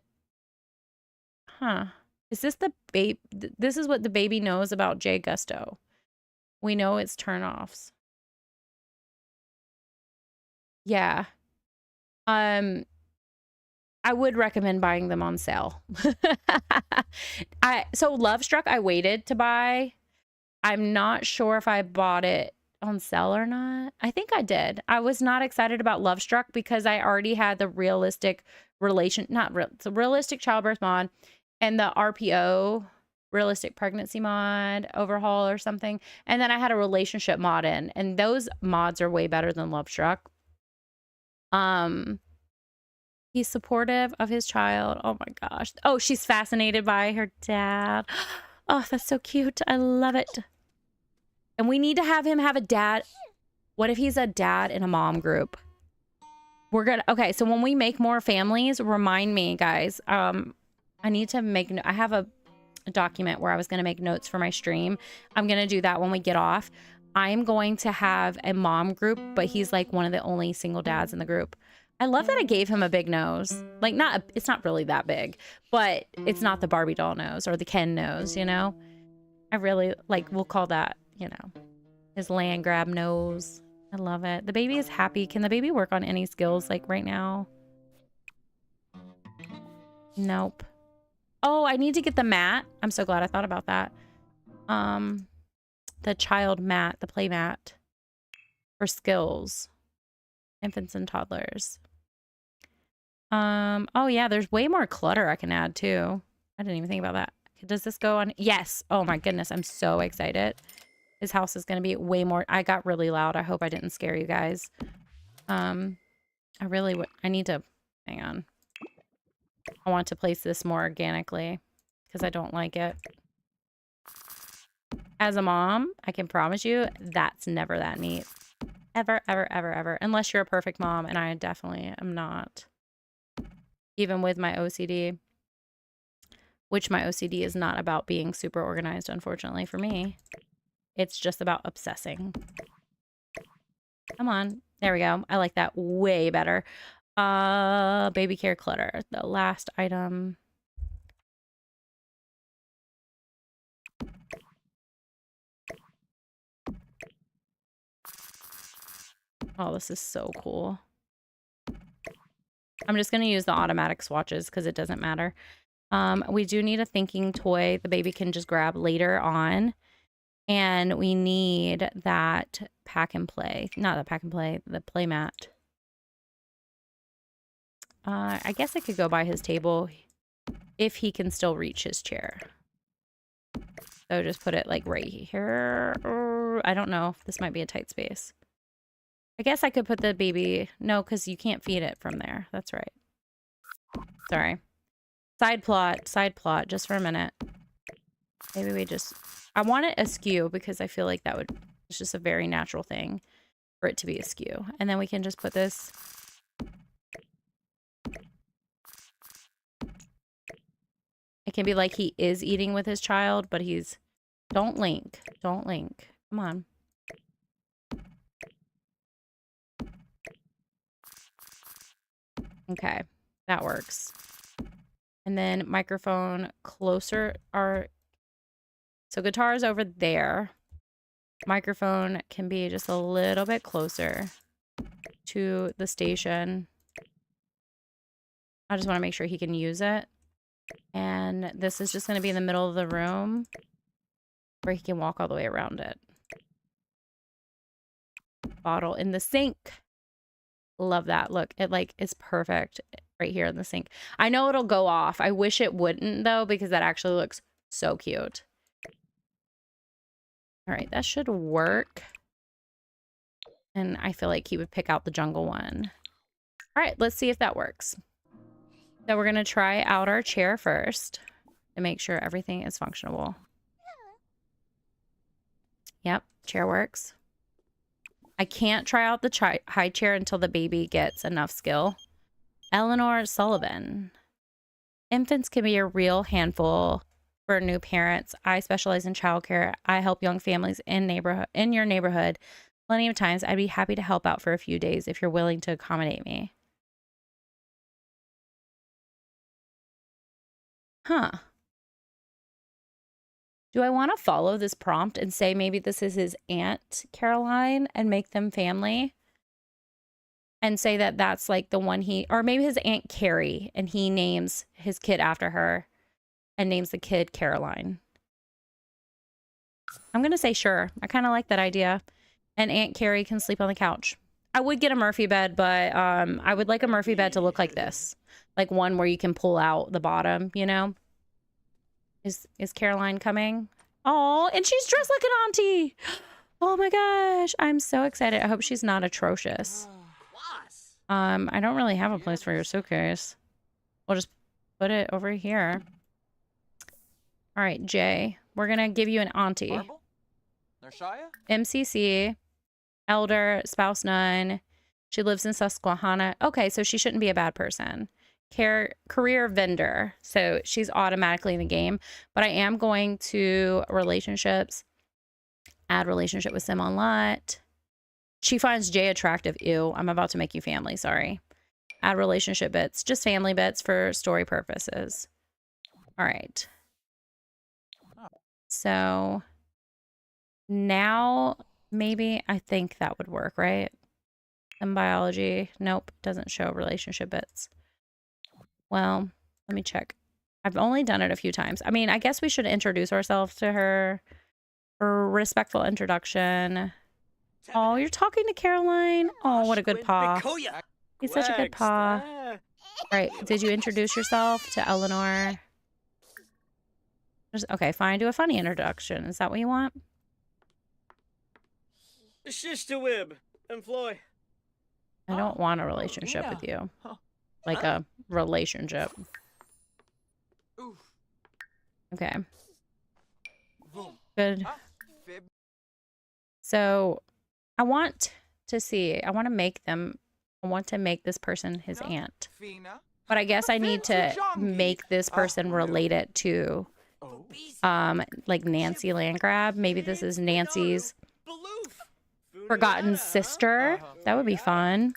is this the babe? This is what the baby knows about Jay Gusto. We know it's turnoffs. Yeah. I would recommend buying them on sale. So Love Struck I waited to buy. I'm not sure if I bought it on sale or not. I think I did. I was not excited about Love Struck because I already had the realistic realistic childbirth mod and the RPO realistic pregnancy mod overhaul or something. And then I had a relationship mod in, and those mods are way better than Love Struck. He's supportive of his child. Oh my gosh. Oh, she's fascinated by her dad. Oh, that's so cute. I love it. And we need to have him have a dad. What if he's a dad in a mom group? We're gonna, okay, so when we make more families, remind me, guys. I need to make, I have a document where I was gonna make notes for my stream. I'm gonna do that when we get off. I'm going to have a mom group, but he's like one of the only single dads in the group. I love that I gave him a big nose. Like, it's not really that big, but it's not the Barbie doll nose or the Ken nose, you know? I really, like, we'll call that, you know, his land grab nose. I love it. The baby is happy. Can the baby work on any skills, like, right now? Nope. Oh, I need to get the mat. I'm so glad I thought about that. The child mat, the play mat for skills. Infants and toddlers. Oh yeah, there's way more clutter I can add too. I didn't even think about that. Does this go on? Yes. Oh my goodness, I'm so excited. His house is gonna be way more. I got really loud. I hope I didn't scare you guys. I really would. I need to, hang on. I want to place this more organically because I don't like it. As a mom, I can promise you that's never that neat. Ever, ever, ever, ever. Unless you're a perfect mom, and I definitely am not. Even with my OCD. Which my OCD is not about being super organized, unfortunately, for me. It's just about obsessing. Come on. There we go. I like that way better. Baby care clutter. The last item. Oh, this is so cool. I'm just going to use the automatic swatches because it doesn't matter. We do need a thinking toy the baby can just grab later on. And we need that pack and play. Not the pack and play, the play mat. I guess I could go by his table if he can still reach his chair. So just put it like right here. I don't know. This might be a tight space. I guess I could put the baby... No, because you can't feed it from there. That's right. Sorry. Side plot, just for a minute. Maybe we just... I want it askew because I feel like that would... It's just a very natural thing for it to be askew. And then we can just put this... It can be like he is eating with his child, but he's... Don't link. Don't link. Come on. Okay. That works. And then microphone closer are... So guitar is over there. Microphone can be just a little bit closer to the station. I just want to make sure he can use it. And this is just going to be in the middle of the room where he can walk all the way around it. Bottle in the sink. Love that. Look, it like is perfect right here in the sink. I know it'll go off. I wish it wouldn't though, because that actually looks so cute. All right, that should work. And I feel like he would pick out the jungle one. All right, let's see if that works. So we're going to try out our chair first to make sure everything is functional. Yep, chair works. I can't try out the high chair until the baby gets enough skill. Eleanor Sullivan. Infants can be a real handful for new parents. I specialize in childcare. I help young families in your neighborhood plenty of times. I'd be happy to help out for a few days if you're willing to accommodate me. Huh. Do I want to follow this prompt and say maybe this is his Aunt Caroline and make them family? And say that that's like the one or maybe his Aunt Carrie and he names his kid after her and names the kid Caroline. I'm going to say sure. I kind of like that idea. And Aunt Carrie can sleep on the couch. I would get a Murphy bed, but I would like a Murphy bed to look like this. Like one where you can pull out the bottom, you know? Is Caroline coming? Oh, and she's dressed like an auntie. Oh my gosh. I'm so excited. I hope she's not atrocious. I don't really have a place for your suitcase. We'll just put it over here. All right, Jay. We're going to give you an auntie. MCC, elder, spouse none. She lives in Susquehanna. Okay, so she shouldn't be a bad person. Career vendor. So she's automatically in the game. But I am going to relationships. Add relationship with Sim on lot. She finds Jay attractive. Ew, I'm about to make you family. Sorry. Add relationship bits. Just family bits for story purposes. All right. So now maybe I think that would work, right? Sim biology. Nope. Doesn't show relationship bits. Well, let me check. I've only done it a few times. I mean, I guess we should introduce ourselves to her. A respectful introduction. Oh, you're talking to Caroline? Oh, what a good paw. He's such a good paw. All right, did you introduce yourself to Eleanor? Okay, fine. Do a funny introduction. Is that what you want? I don't want a relationship with you. Like a relationship. Okay. Good. So I want to make this person his aunt. But I guess I need to make this person related to like Nancy Landgrab. Maybe this is Nancy's forgotten sister. That would be fun.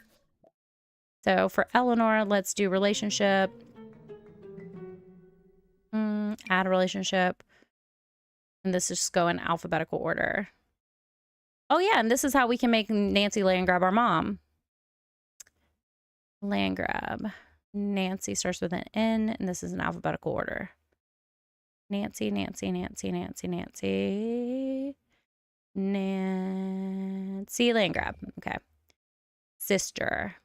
So for Eleanor, let's do relationship. Add a relationship. And this is just go in alphabetical order. Oh, yeah, and this is how we can make Nancy land grab our mom. Land grab. Nancy starts with an N, and this is in alphabetical order. Nancy, Nancy, Nancy, Nancy, Nancy. Nancy land grab. Okay. Sister.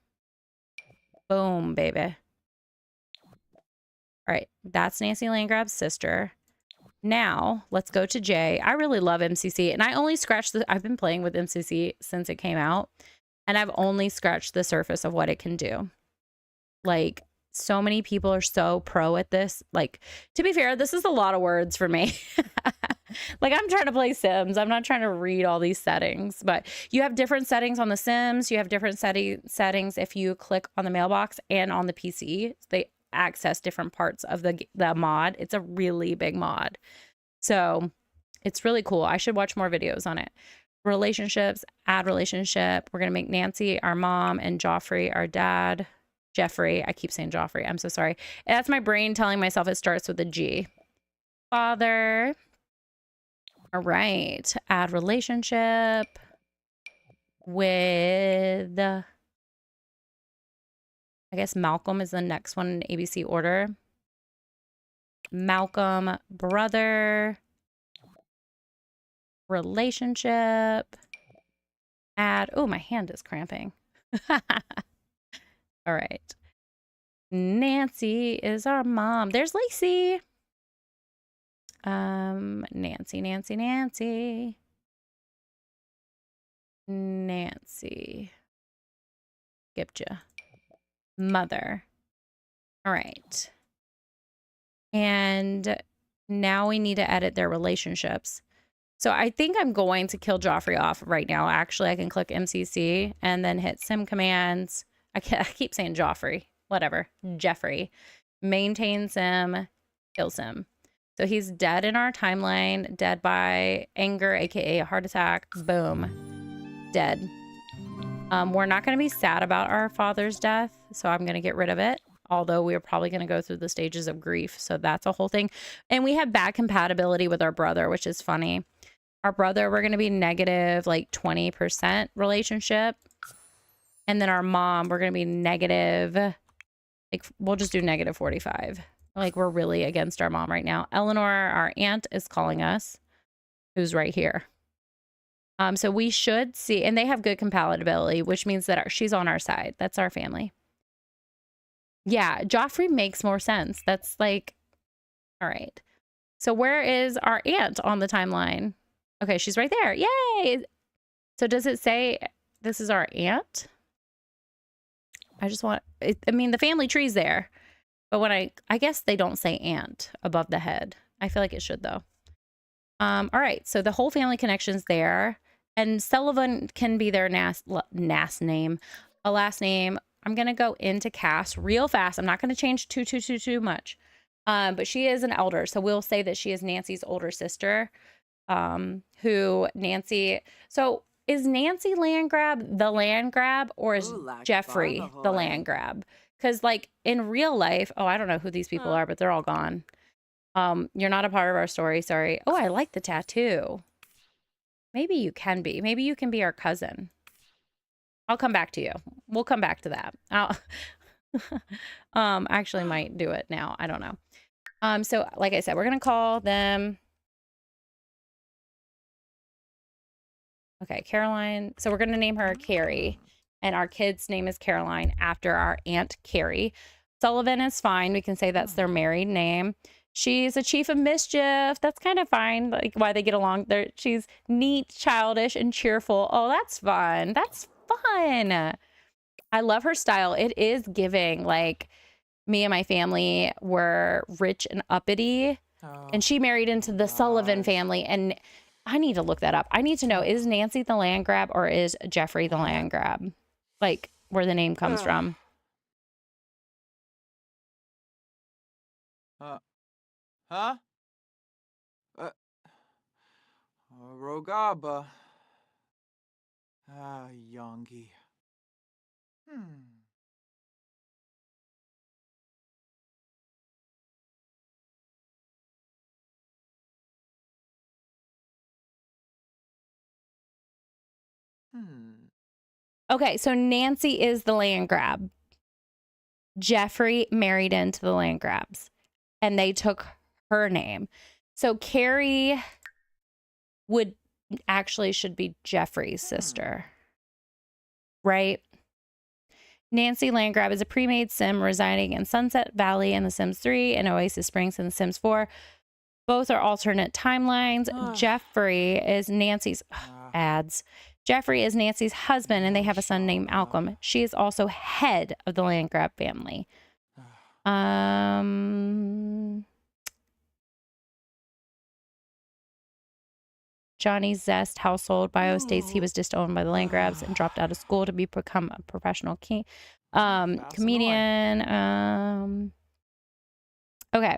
Boom, baby. All right, that's Nancy land grab's sister. Now, let's go to J. I really love MCC, and I only scratched the... I've been playing with MCC since it came out, and I've only scratched the surface of what it can do. Like, so many people are so pro at this. Like, to be fair, this is a lot of words for me. Like, I'm trying to play Sims. I'm not trying to read all these settings, but you have different settings on the Sims. You have different settings if you click on the mailbox and on the PC. They access different parts of the mod. It's a really big mod. So it's really cool. I should watch more videos on it. Relationships, add relationship. We're going to make Nancy our mom and Joffrey our dad. Jeffrey. I keep saying Joffrey. I'm so sorry. That's my brain telling myself it starts with a G. Father. All right. Add relationship with, I guess Malcolm is the next one in ABC order. Malcolm, brother. Relationship. Add. Oh, my hand is cramping. All right. Nancy is our mom. There's Lacy. Nancy, Nancy, Nancy. Nancy. Skipped ya. Mother. All right. And now we need to edit their relationships. So I think I'm going to kill Joffrey off right now. Actually, I can click MCC and then hit sim commands. I keep saying Joffrey. Whatever. Jeffrey. Maintain sim. Kill sim. So he's dead in our timeline. Dead by anger, aka a heart attack. Boom. Dead. We're not going to be sad about our father's death, so I'm going to get rid of it. Although we're probably going to go through the stages of grief, so that's a whole thing. And we have bad compatibility with our brother, which is funny. Our brother, we're going to be negative like 20% relationship. And then our mom, we're going to be negative, like we'll just do negative 45. Like we're really against our mom right now. Eleanor, our aunt, is calling us, who's right here. So we should see, and they have good compatibility, which means that she's on our side. That's our family. Yeah, Joffrey makes more sense. That's like, all right. So where is our aunt on the timeline? Okay, she's right there. Yay! So does it say this is our aunt? I just want, I mean, the family tree's there. But when I guess they don't say aunt above the head. I feel like it should, though. All right, so the whole family connection's there. And Sullivan can be their last name. I'm going to go into Cass real fast. I'm not going to change too much. But she is an elder. So we'll say that she is Nancy's older sister. Who Nancy... So is Nancy Landgrab the land grab, or is Jeffrey the land grab? Because like in real life... Oh, I don't know who these people are, but they're all gone. You're not a part of our story. Sorry. Oh, I like the tattoo. Maybe you can be. Maybe you can be our cousin. I'll come back to you. We'll come back to that. I actually might do it now. I don't know. So like I said, we're going to call them. Okay, Caroline. So we're going to name her Carrie. And our kid's name is Caroline after our Aunt Carrie. Sullivan is fine. We can say that's their married name. She's a chief of mischief. That's kind of fine. Like why they get along. She's neat, childish, and cheerful. Oh, that's fun. That's fun. I love her style. It is giving like me and my family were rich and uppity. Oh, and she married into the Sullivan family. And I need to look that up. I need to know, is Nancy the land grab or is Jeffrey the land grab? Like where the name comes from. Huh? Rogaba. Ah, Yongi. Okay, so Nancy is the land grab. Jeffrey married into the land grabs, and they took her name. So Carrie would actually should be Jeffrey's sister, right? Nancy Landgrab is a pre-made sim residing in Sunset Valley in The Sims 3 and Oasis Springs in The Sims 4. Both are alternate timelines. Jeffrey is Nancy's ads. Jeffrey is Nancy's husband, and they have a son named Malcolm. She is also head of the Landgrab family. Johnny Zest household bio states he was disowned by the Landgrabs and dropped out of school to become a professional comedian. Okay.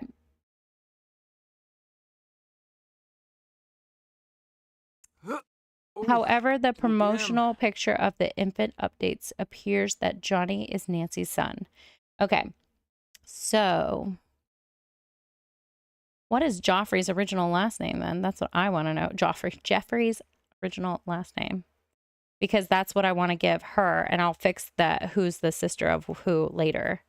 However, the promotional picture of the infant updates appears that Johnny is Nancy's son. Okay. So, what is Joffrey's original last name then? That's what I want to know. Jeffrey's original last name. Because that's what I want to give her, and I'll fix that who's the sister of who later.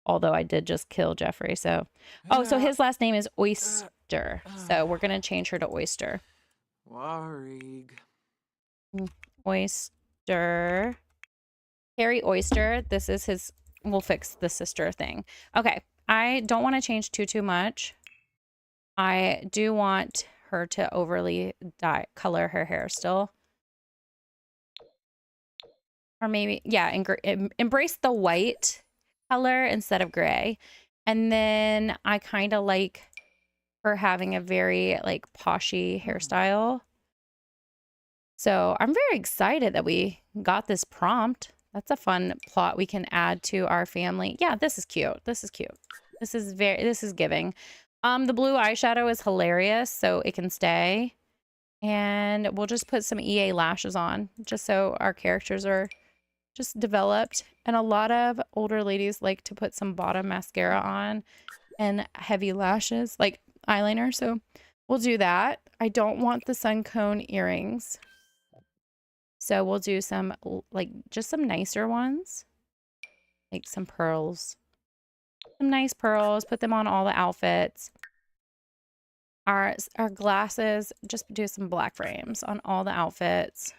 Although I did just kill Jeffrey, so. Oh, so his last name is Oyster. So we're going to change her to Oyster. Warig. Oyster. Harry Oyster. This is his. We'll fix the sister thing. Okay. I don't want to change too much. I do want her to overly color her hair still. Or maybe, yeah, embrace the white color instead of gray. And then I kind of like her having a very like poshy hairstyle. So I'm very excited that we got this prompt. That's a fun plot we can add to our family. Yeah, this is cute. This is cute. This is giving. The blue eyeshadow is hilarious, so it can stay. And we'll just put some EA lashes on just so our characters are just developed. And a lot of older ladies like to put some bottom mascara on and heavy lashes, like eyeliner. So we'll do that. I don't want the sun cone earrings. So we'll do some, like, just some nicer ones. Like some pearls. Some nice pearls. Put them on all the outfits. Our glasses, just do some black frames on all the outfits.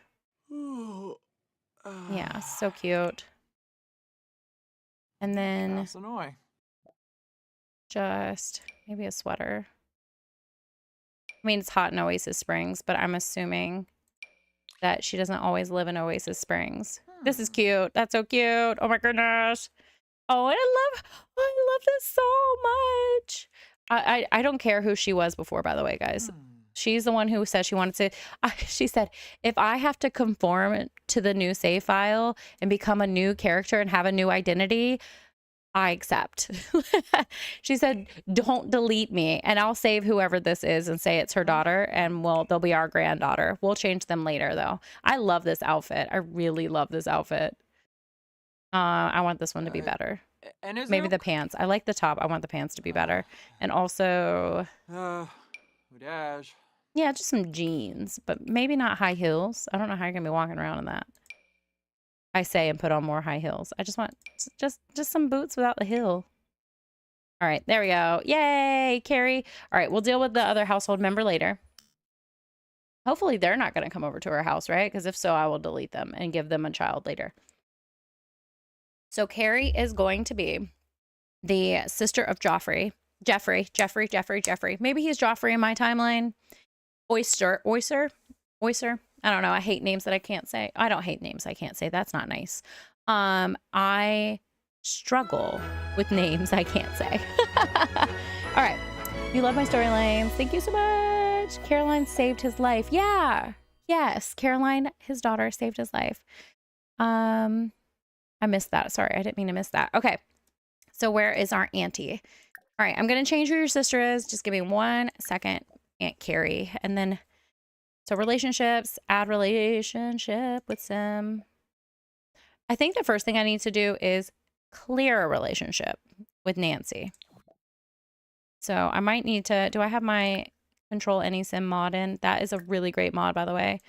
Yeah, so cute. And then just maybe a sweater. I mean, it's hot in Oasis Springs, but I'm assuming that she doesn't always live in Oasis Springs. This is cute. That's so cute. Oh my goodness. Oh, and I love this so much. I don't care who she was before, by the way, guys. She's the one who said she wanted to. She said, if I have to conform to the new save file and become a new character and have a new identity, I accept. She said, don't delete me, and I'll save whoever this is and say it's her daughter, and they'll be our granddaughter. We'll change them later, though. I love this outfit. I really love this outfit. I want this one to be better. And maybe the pants. I like the top. I want the pants to be better. And also, yeah, just some jeans, but maybe not high heels. I don't know how you're gonna be walking around in that. I say and put on more high heels. I just want just some boots without the heel. All right, there we go. Yay, Carrie. All right, we'll deal with the other household member later. Hopefully they're not going to come over to our house, right? Because if so, I will delete them and give them a child later. So Carrie is going to be the sister of Jeffrey. Jeffrey. Maybe he's Joffrey in my timeline. Oyster. I don't know. I hate names that I can't say. I don't hate names I can't say. That's not nice. I struggle with names I can't say. All right. You love my storylines. Thank you so much. Caroline saved his life. Yeah. Yes. Caroline, his daughter, saved his life. I missed that. Sorry. I didn't mean to miss that. Okay. So where is our auntie? All right. I'm going to change who your sister is. Just give me 1 second. Aunt Carrie. And then, so relationships, add relationship with Sim. I think the first thing I need to do is clear a relationship with Nancy. So I might need to, do I have my control any sim mod in? That is a really great mod, by the way.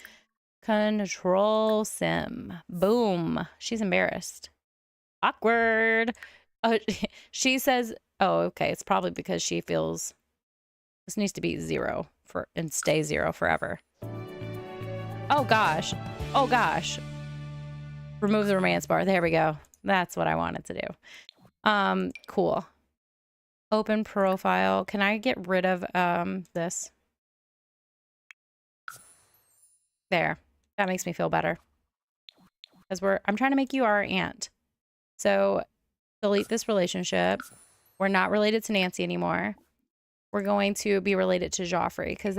Control sim. Boom. She's embarrassed. Awkward. She says, oh, okay. It's probably because she feels this needs to be 0 and stay 0 forever. Oh, gosh. Oh, gosh. Remove the romance bar. There we go. That's what I wanted to do. Cool. Open profile. Can I get rid of this? There. That makes me feel better. Because I'm trying to make you our aunt. So delete this relationship. We're not related to Nancy anymore. We're going to be related to Joffrey because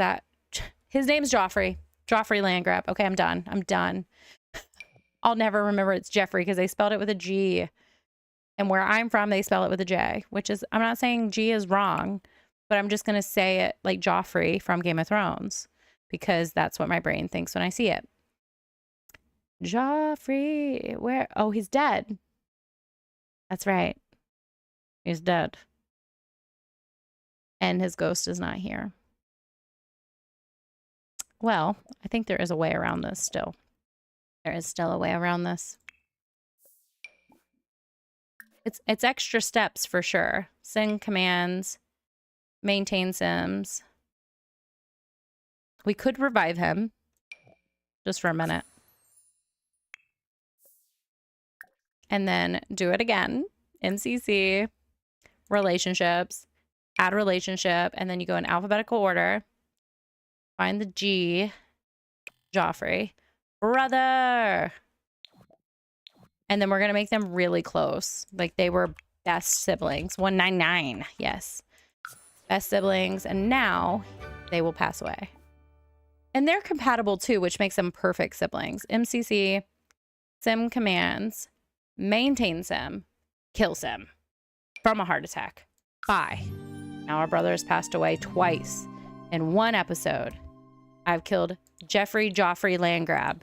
his name's Joffrey. Joffrey Landgrab. Okay, I'm done. I'm done. I'll never remember it's Jeffrey because they spelled it with a G. And where I'm from, they spell it with a J, which is, I'm not saying G is wrong, but I'm just going to say it like Joffrey from Game of Thrones because that's what my brain thinks when I see it. Joffrey, where? Oh, he's dead. That's right. He's dead. And his ghost is not here. Well, I think there is a way around this still. There is still a way around this. It's extra steps for sure. Send commands, maintain sims. We could revive him just for a minute. And then do it again. MCC, relationships, add relationship, and then you go in alphabetical order. Find the G, Joffrey, brother. And then we're going to make them really close. Like they were best siblings. 199. Yes. Best siblings. And now they will pass away. And they're compatible too, which makes them perfect siblings. MCC, sim commands, maintain sim, kill sim from a heart attack. Bye. Now our brother has passed away twice in one episode. I've killed Joffrey Landgrab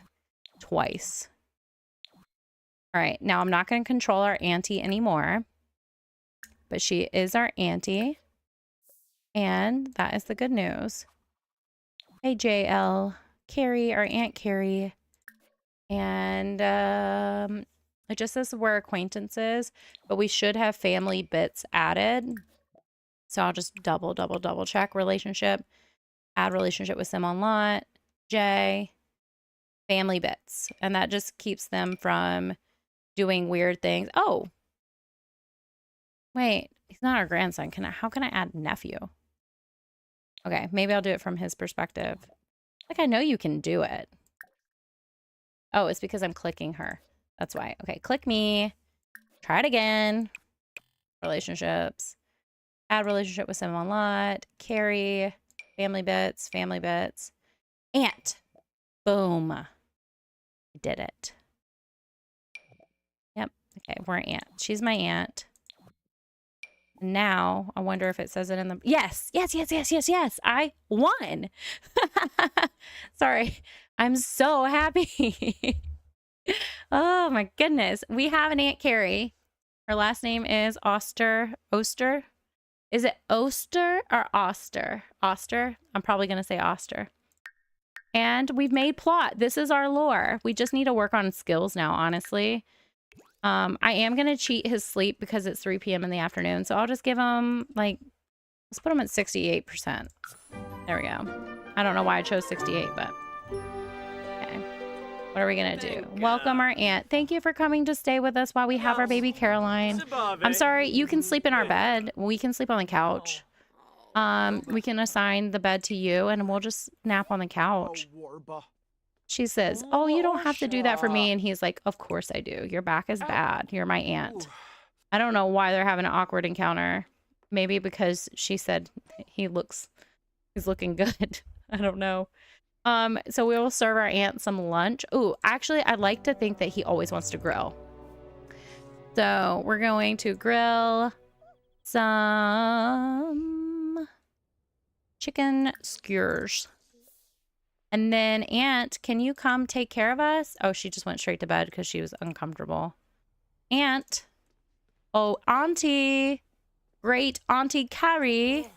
twice. All right, now I'm not going to control our auntie anymore, but she is our auntie, and that is the good news. Hey, JL, Carrie, our Aunt Carrie, and it just says we're acquaintances, but we should have family bits added, so I'll just double check relationship, add relationship with Sim on Lot, J, family bits, and that just keeps them from doing weird things. Oh, wait, he's not our grandson. How can I add nephew? Okay, maybe I'll do it from his perspective. Like, I know you can do it. Oh, it's because I'm clicking her. That's why. Okay, click me. Try it again. Relationships. Add relationship with Sim on Lot. Carrie. Family bits. Family bits. Aunt. Boom. I did it. Yep. Okay, we're an aunt. She's my aunt. Now, I wonder if it says it in the... Yes! I won! Sorry. I'm so happy. Oh, my goodness. We have an Aunt Carrie. Her last name is Oster. Oster? Is it Oster or Oster? Oster? I'm probably going to say Oster. And we've made plot. This is our lore. We just need to work on skills now, honestly. I am going to cheat his sleep because it's 3 p.m. in the afternoon. So I'll just give him, like, let's put him at 68%. There we go. I don't know why I chose 68, but okay. What are we going to do? Welcome our aunt. Thank you for coming to stay with us while we have our baby Caroline. I'm sorry. You can sleep in our bed. We can sleep on the couch. We can assign the bed to you and we'll just nap on the couch. She says, oh, you don't have to do that for me. And he's like, of course I do. Your back is bad. You're my aunt. I don't know why they're having an awkward encounter. Maybe because she said he's looking good. I don't know. So we will serve our aunt some lunch. Ooh, actually, I'd like to think that he always wants to grill. So we're going to grill some chicken skewers. And then, Aunt, can you come take care of us? Oh, she just went straight to bed because she was uncomfortable. Aunt. Oh, Auntie. Great Auntie Carrie.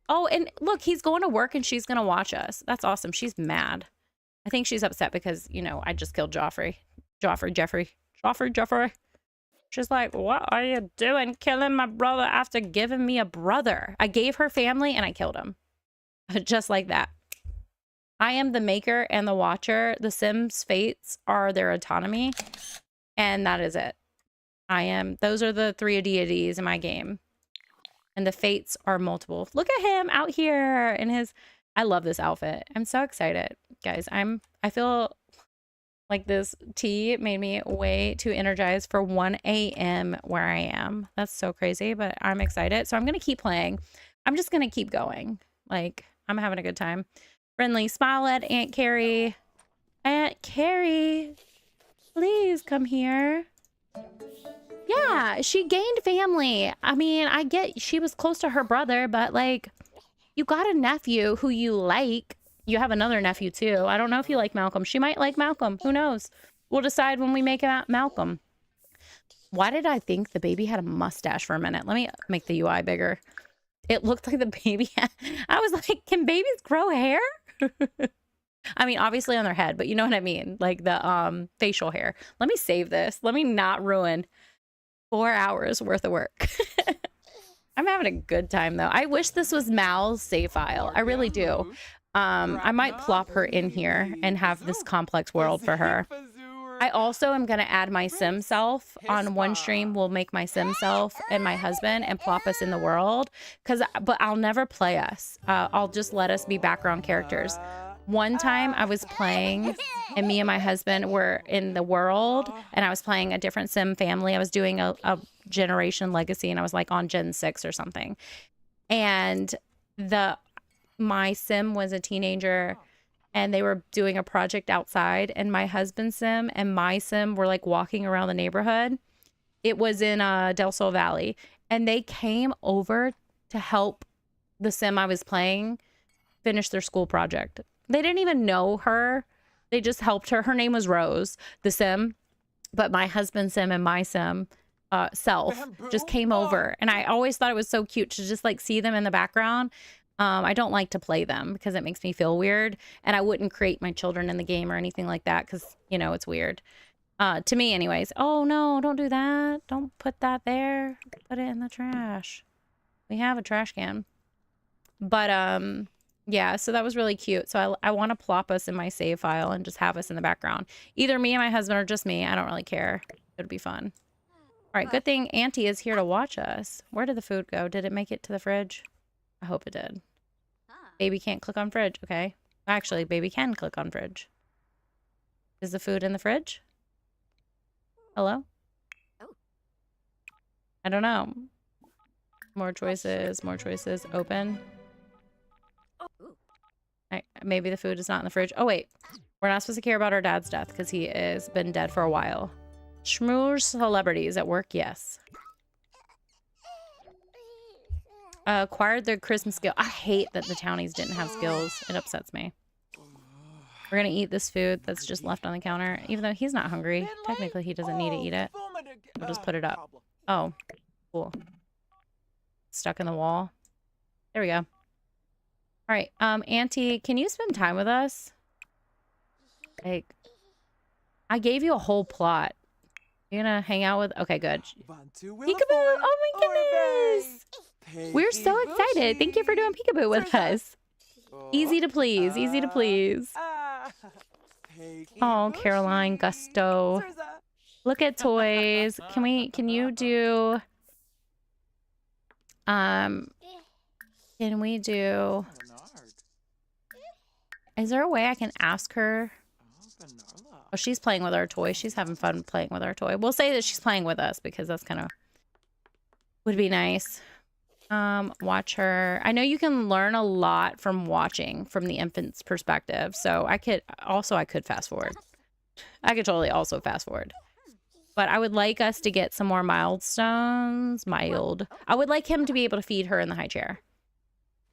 Oh, and look, he's going to work and she's going to watch us. That's awesome. She's mad. I think she's upset because, you know, I just killed Joffrey. Jeffrey. She's like, what are you doing killing my brother after giving me a brother? I gave her family and I killed him. Just like that. I am the maker and the watcher. The Sims' fates are their autonomy. And that is it. Those are the 3 deities in my game. And the fates are multiple. Look at him out here in his, I love this outfit. I'm so excited. Guys, I feel like this tea made me way too energized for 1 a.m. where I am. That's so crazy, but I'm excited. So I'm going to keep playing. I'm just going to keep going. Like, I'm having a good time. Friendly smile at Aunt Carrie. Aunt Carrie, please come here. Yeah, she gained family. I mean, I get she was close to her brother, but like, you got a nephew who you like. You have another nephew too. I don't know if you like Malcolm. She might like Malcolm. Who knows? We'll decide when we make out Malcolm. Why did I think the baby had a mustache for a minute? Let me make the UI bigger. It looked like the baby had, I was like, can babies grow hair? I mean, obviously on their head, but you know what I mean? Like the facial hair. Let me save this. Let me not ruin 4 hours worth of work. I'm having a good time though. I wish this was Mal's save file. I really do. I might plop her in here and have this complex world for her. I also am going to add my sim self on one stream. We'll make my sim self and my husband and plop us in the world. But I'll never play us. I'll just let us be background characters. One time I was playing and me and my husband were in the world and I was playing a different sim family. I was doing a generation legacy and I was like on Gen 6 or something. And my sim was a teenager and they were doing a project outside and my husband's sim and my sim were like walking around the neighborhood. It was in Del Sol Valley and they came over to help the sim I was playing finish their school project. They didn't even know her. They just helped her. Her name was Rose, the sim, but my husband's sim and my sim self just came over and I always thought it was so cute to just like see them in the background. I don't like to play them because it makes me feel weird and I wouldn't create my children in the game or anything like that because, you know, it's weird. To me anyways. Oh no, don't do that. Don't put that there. Put it in the trash. We have a trash can. But, yeah, so that was really cute. So I want to plop us in my save file and just have us in the background. Either me and my husband or just me. I don't really care. It'd be fun. All right, good thing Auntie is here to watch us. Where did the food go? Did it make it to the fridge? I hope it did. Baby can't click on fridge. Okay. Actually, baby can click on fridge. Is the food in the fridge? Hello? I don't know. More choices. More choices. Open. Maybe the food is not in the fridge. Oh, wait. We're not supposed to care about our dad's death because he has been dead for a while. Schmooze celebrities at work, yes. Acquired their Christmas skill. I hate that the townies didn't have skills. It upsets me. We're gonna eat this food that's just left on the counter. Even though he's not hungry. Technically, he doesn't need to eat it. We'll just put it up. Oh, cool. Stuck in the wall. There we go. All right, Auntie, can you spend time with us? Like, I gave you a whole plot. You're gonna hang out with... Okay, good. Peekaboo! Oh my goodness! We're so excited. Thank you for doing peekaboo with us. Easy to please. Easy to please. Oh, Caroline, Gusto. Look at toys. Can you do... Can we do... Is there a way I can ask her? Oh, she's playing with our toy. She's having fun playing with our toy. We'll say that she's playing with us because that's kind of... would be nice. Watch her. I know you can learn a lot from watching from the infant's perspective. So I could fast forward. I could totally also fast forward. But I would like us to get some more milestones. I would like him to be able to feed her in the high chair.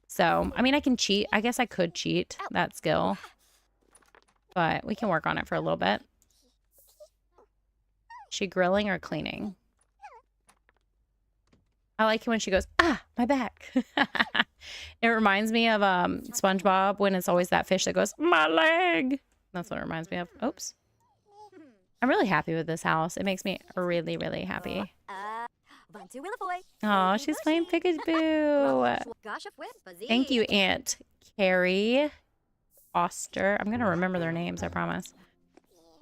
So, I mean, I can cheat. I guess I could cheat that skill. But we can work on it for a little bit. Is she grilling or cleaning? I like it when she goes, ah, my back. It reminds me of SpongeBob when it's always that fish that goes, my leg. That's what it reminds me of. Oops. I'm really happy with this house. It makes me really, really happy. Oh, she's playing Peekaboo. Thank you, Aunt Carrie Oster. I'm going to remember their names, I promise.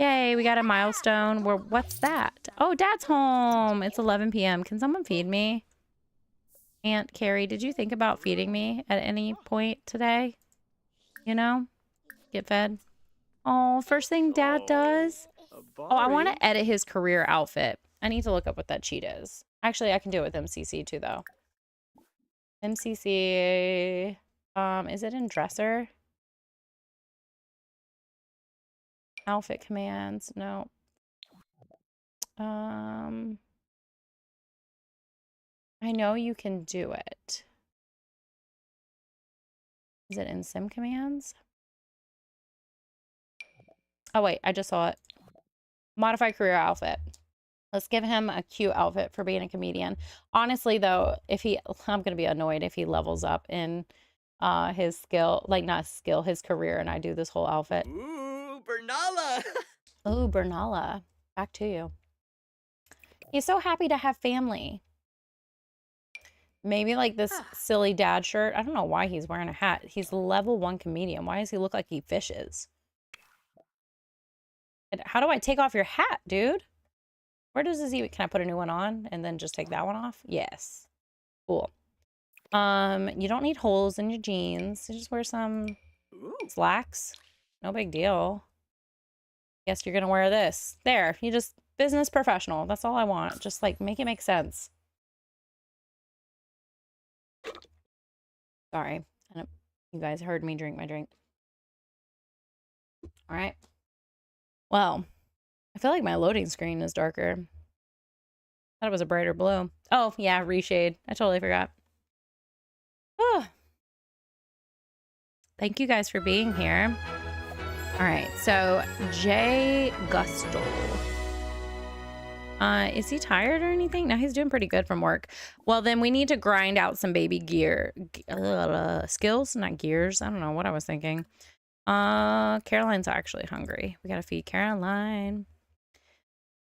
Yay, we got a milestone. What's that? Oh, Dad's home. It's 11 p.m. Can someone feed me? Aunt Carrie, did you think about feeding me at any point today? You know? Get fed. Oh, first thing Dad does. Oh, I want to edit his career outfit. I need to look up what that cheat is. Actually, I can do it with MCC too, though. MCC, is it in dresser? Outfit commands, no. I know you can do it. Is it in sim commands? Oh wait, I just saw it. Modify career outfit. Let's give him a cute outfit for being a comedian. Honestly, though, I'm gonna be annoyed if he levels up in his skill, like not skill, his career, and I do this whole outfit. Ooh, Bernala. Ooh, Bernala. Back to you. He's so happy to have family. Maybe like this silly dad shirt. I don't know why he's wearing a hat. He's level 1 comedian. Why does he look like he fishes? And how do I take off your hat, dude? Where does this even... Can I put a new one on and then just take that one off? Yes. Cool. You don't need holes in your jeans. You just wear some slacks. No big deal. Guess you're gonna wear this. There. You just... Business professional. That's all I want. Just like make it make sense. Sorry. I don't... You guys heard me drink my drink. All right. Well, I feel like my loading screen is darker. I thought it was a brighter blue. Oh, yeah, reshade. I totally forgot. Oh. Thank you guys for being here. All right, so Jay Gusto. Is he tired or anything? No, he's doing pretty good from work. Well, then we need to grind out some baby skills, not gears. I don't know what I was thinking. Caroline's actually hungry. We gotta feed Caroline.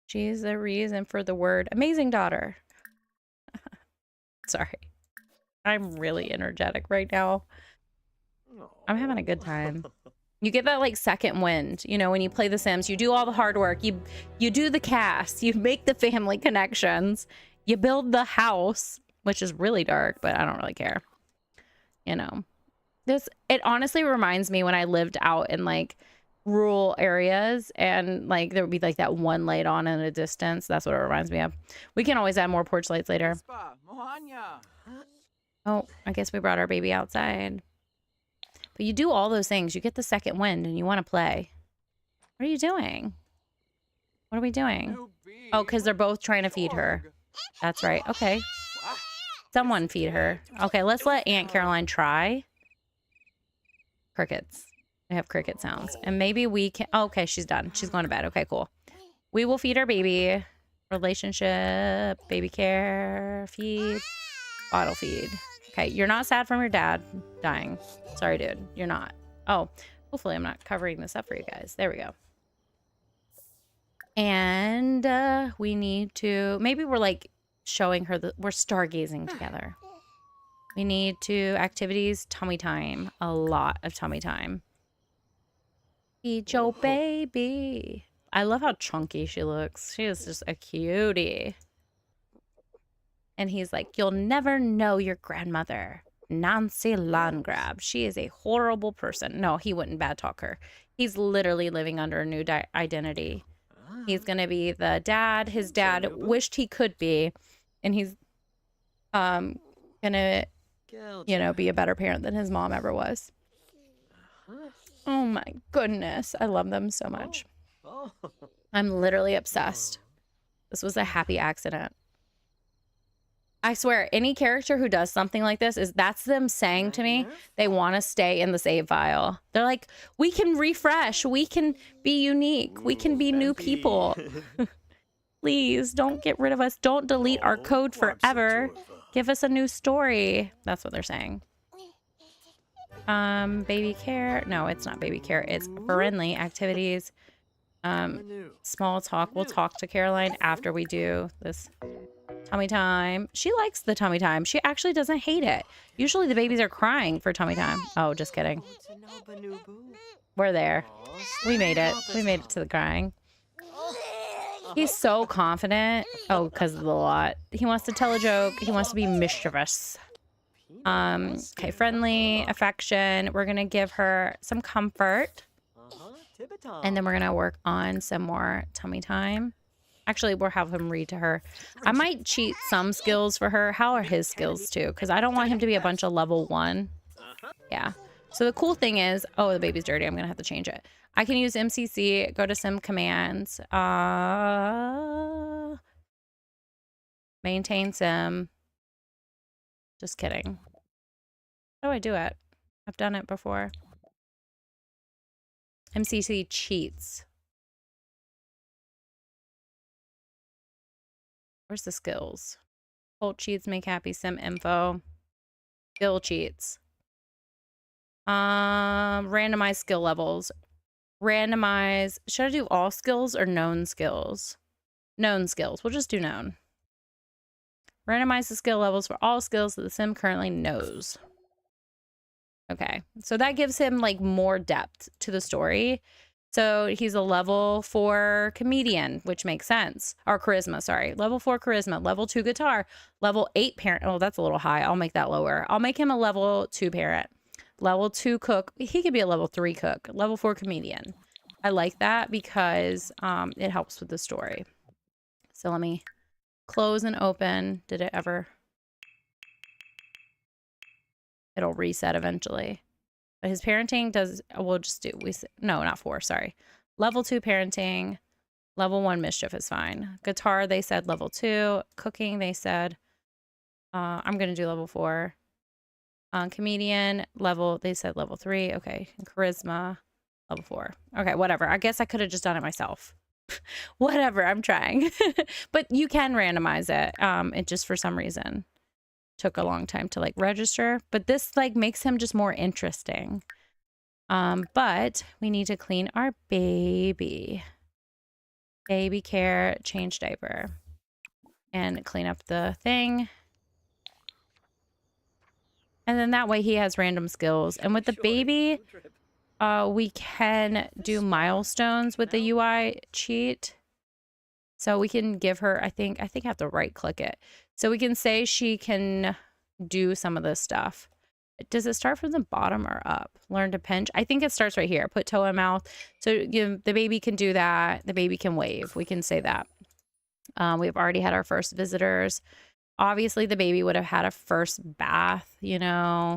She's the reason for the word amazing daughter. Sorry. I'm really energetic right now. I'm having a good time. You get that like second wind, you know, when you play The Sims, you do all the hard work. You do the cast, you make the family connections, you build the house, which is really dark, but I don't really care. You know. It honestly reminds me when I lived out in like rural areas and like there would be like that one light on in the distance. That's what it reminds me of. We can always add more porch lights later. Oh, I guess we brought our baby outside. But you do all those things. You get the second wind and you want to play. What are you doing? What are we doing? Oh, because they're both trying to feed her. That's right. Okay. Someone feed her. Okay, let's let Aunt Caroline try. Crickets. I have cricket sounds. And maybe we can... Oh, okay, she's done. She's going to bed. Okay, cool. We will feed our baby. Relationship. Baby care. Feed. Bottle feed. Okay, you're not sad from your dad dying. Sorry, dude. You're not. Oh, hopefully I'm not covering this up for you guys. There we go. And we need to... Maybe we're like showing her that we're stargazing together. We need to... Activities. Tummy time. A lot of tummy time. Feed your baby. I love how chunky she looks. She is just a cutie. And he's like, you'll never know your grandmother, Nancy Landgrab. She is a horrible person. No, he wouldn't bad talk her. He's literally living under a new identity. He's going to be the dad his dad wished he could be. And he's going to, you know, be a better parent than his mom ever was. Oh my goodness. I love them so much. I'm literally obsessed. This was a happy accident. I swear, any character who does something like this that's them saying to me they want to stay in the save file. They're like, we can refresh, we can be unique, we can be new people. Please don't get rid of us. Don't delete our code forever. Give us a new story. That's what they're saying. Baby care. No, it's not baby care. It's friendly activities. Small talk. We'll talk to Caroline after we do this tummy time. She likes the tummy time. She actually doesn't hate it. Usually the babies are crying for tummy time. Oh, just kidding. We're there. We made it. We made it to the crying. He's so confident. Oh, because of the lot. He wants to tell a joke. He wants to be mischievous. Okay, friendly, affection. We're gonna give her some comfort. And then we're gonna work on some more tummy time. Actually, we'll have him read to her. I might cheat some skills for her. How are his skills too? Because I don't want him to be a bunch of level 1. Yeah. So the cool thing is, oh, the baby's dirty. I'm gonna have to change it. I can use MCC, go to sim commands, maintain sim. Just kidding. How do I do it? I've done it before. MCC cheats. Where's the skills? Hold cheats, make happy, sim info. Skill cheats. Randomize skill levels. Randomize. Should I do all skills or known skills? Known skills. We'll just do known. Randomize the skill levels for all skills that the sim currently knows. Okay. So that gives him like more depth to the story. So he's a level 4 comedian, which makes sense. Or charisma, sorry. Level 4 charisma, level 2 guitar, level 8 parent. Oh, that's a little high. I'll make that lower. I'll make him a level 2 parent. Level 2 cook. He could be a level 3 cook. Level 4 comedian. I like that because it helps with the story. So let me close and open. Did it ever? It'll reset eventually. But his parenting does, we'll just do, no, not 4, sorry. Level 2 parenting, level 1 mischief is fine. Guitar, they said level 2. Cooking, they said, I'm going to do level 4. Comedian, level, they said level 3. Okay. And charisma, level 4. Okay, whatever. I guess I could have just done it myself. Whatever, I'm trying. But you can randomize it. It just, for some reason, took a long time to like register, but this like makes him just more interesting. But we need to clean our baby care, change diaper, and clean up the thing. And then that way he has random skills. And with the baby, we can do milestones with the UI cheat. So we can give her, I think I have to right click it. So we can say she can do some of this stuff. Does it start from the bottom or up? Learn to pinch. I think it starts right here. Put toe in mouth. So the baby can do that. The baby can wave. We can say that. We've already had our first visitors. Obviously, the baby would have had a first bath, you know,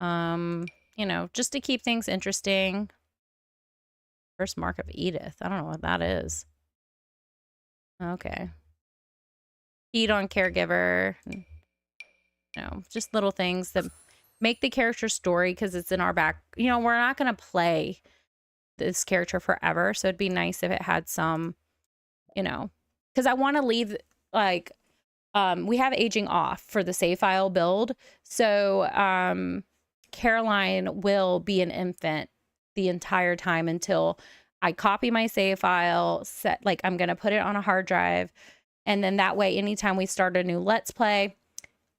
just to keep things interesting. First mark of Edith. I don't know what that is. Okay. Feed on caregiver. Just little things that make the character story because it's in our back. We're not going to play this character forever. So it'd be nice if it had some, because I want to leave like, we have aging off for the save file build. So Caroline will be an infant the entire time until I copy my save file, I'm going to put it on a hard drive. And then that way, anytime we start a new Let's Play,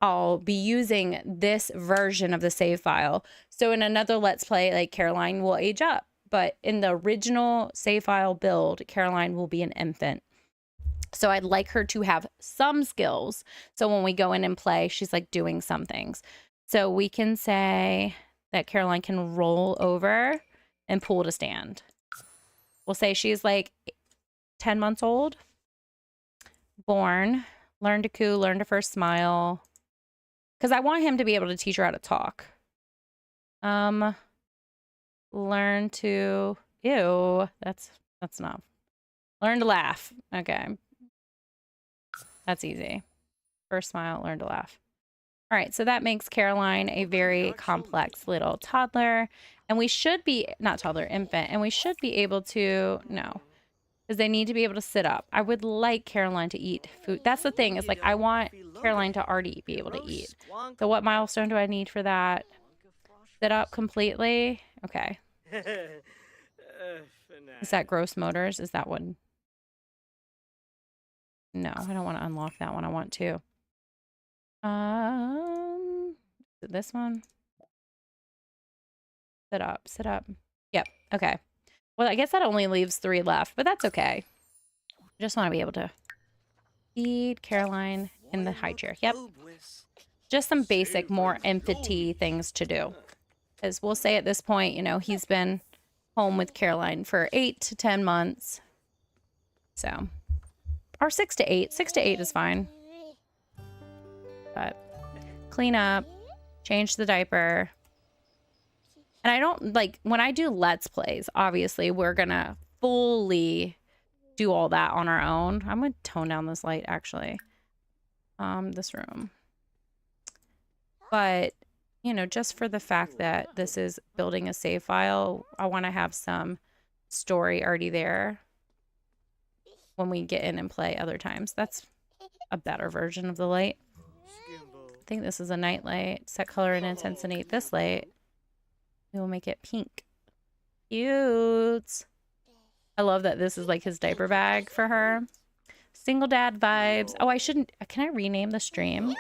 I'll be using this version of the save file. So in another Let's Play, like Caroline will age up. But in the original save file build, Caroline will be an infant. So I'd like her to have some skills. So when we go in and play, she's like doing some things. So we can say that Caroline can roll over and pull to stand. We'll say she's like 10 months old. Born. Learn to coo. Learn to first smile. Because I want him to be able to teach her how to talk. Learn to... Ew. That's not... Learn to laugh. Okay. That's easy. First smile, learn to laugh. All right, so that makes Caroline a very complex little toddler. And we should be... Not toddler, infant. And we should be able to... No. Because they need to be able to sit up. I would like Caroline to eat food. That's the thing. Is like I want Caroline to already be able to eat. So what milestone do I need for that? Sit up completely. Okay. Is that gross motors? Is that one? No, I don't want to unlock that one. I want to. Is it this one? Sit up, sit up. Yep. Okay. Well, I guess that only leaves 3 left, but that's okay. I just want to be able to feed Caroline in the high chair. Yep. Just some basic, more empathy things to do. Because we'll say at this point, you know, he's been home with Caroline for 8 to 10 months. So, or 6 to 8. 6 to 8 is fine. But clean up, change the diaper. And I don't, like, when I do Let's Plays, obviously, we're going to fully do all that on our own. I'm going to tone down this light, actually. This room. But, you know, just for the fact that this is building a save file, I want to have some story already there when we get in and play other times. That's a better version of the light. I think this is a night light. Set color and intensity. This light, we will make it pink. Cute. I love that this is like his diaper bag for her. Single dad vibes. Oh, I shouldn't. Can I rename the stream?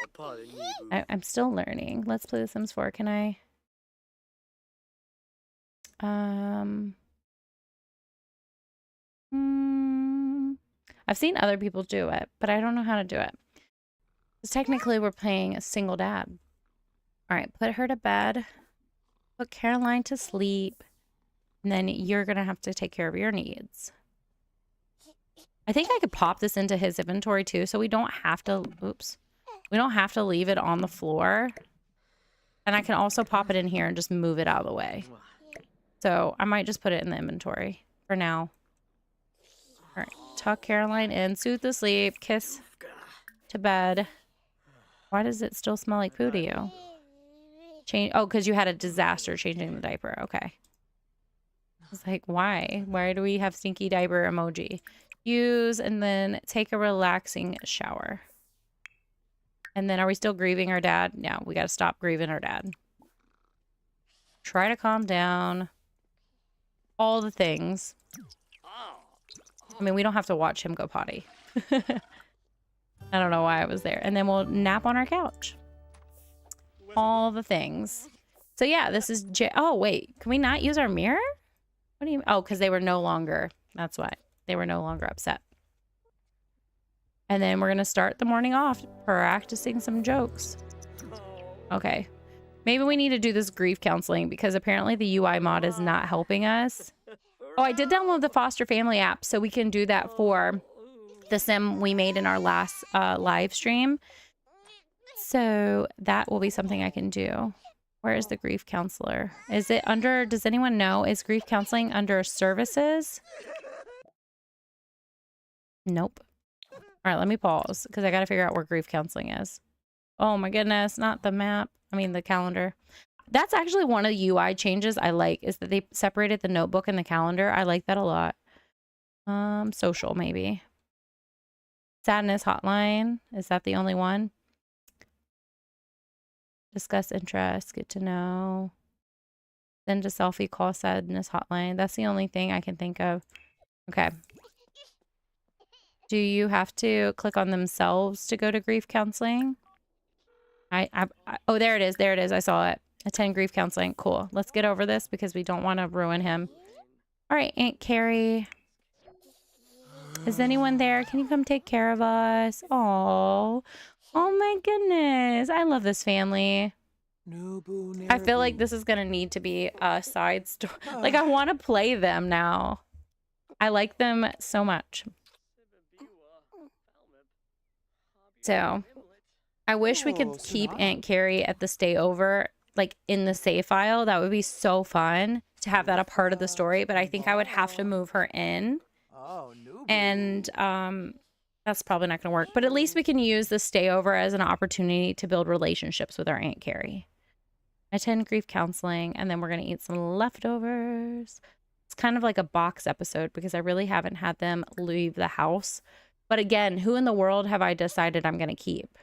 I'm still learning. Let's play The Sims 4. Can I? I've seen other people do it, but I don't know how to do it. Because technically we're playing a single dad. All right, put her to bed. Put Caroline to sleep. And then you're going to have to take care of your needs. I think I could pop this into his inventory too, so we don't have to, oops. We don't have to leave it on the floor. And I can also pop it in here and just move it out of the way. So I might just put it in the inventory for now. All right, tuck Caroline in, soothe to sleep, kiss to bed. Why does it still smell like poo to you? Change. Oh, because you had a disaster changing the diaper. Okay. It's like, why? Why do we have stinky diaper emoji? Use and then take a relaxing shower. And then are we still grieving our dad? No, we got to stop grieving our dad. Try to calm down. All the things. I mean, we don't have to watch him go potty. I don't know why I was there. And then we'll nap on our couch. All the things. So yeah, this is oh, wait. Can we not use our mirror? What do you... Oh, because they were no longer... That's why. They were no longer upset. And then we're going to start the morning off practicing some jokes. Okay. Maybe we need to do this grief counseling because apparently the UI mod is not helping us. Oh, I did download the foster family app, so we can do that for the sim we made in our last live stream. So that will be something I can do. Where is the grief counselor? Is it under, does anyone know, is grief counseling under services? Nope. All right, let me pause because I got to figure out where grief counseling is. Oh my goodness, not the map. I mean, the calendar. That's actually one of the UI changes I like, is that they separated the notebook and the calendar. I like that a lot. Social, maybe. Sadness hotline. Is that the only one? Discuss interests. Get to know. Send a selfie, call sadness hotline. That's the only thing I can think of. Okay. Do you have to click on themselves to go to grief counseling? Oh, there it is. There it is. I saw it. Attend grief counseling. Cool. Let's get over this because we don't want to ruin him. All right, Aunt Carrie. Is anyone there? Can you come take care of us? Oh, oh my goodness. I love this family. I feel like this is going to need to be a side story. Like, I want to play them now. I like them so much. So, I wish we could keep Aunt Carrie at the stay over, like in the save file. That would be so fun to have that a part of the story, but I think I would have to move her in. And that's probably not going to work. But at least we can use the stay over as an opportunity to build relationships with our Aunt Carrie. Attend grief counseling, and then we're going to eat some leftovers. It's kind of like a box episode because I really haven't had them leave the house. But again, who in the world have I decided I'm going to keep?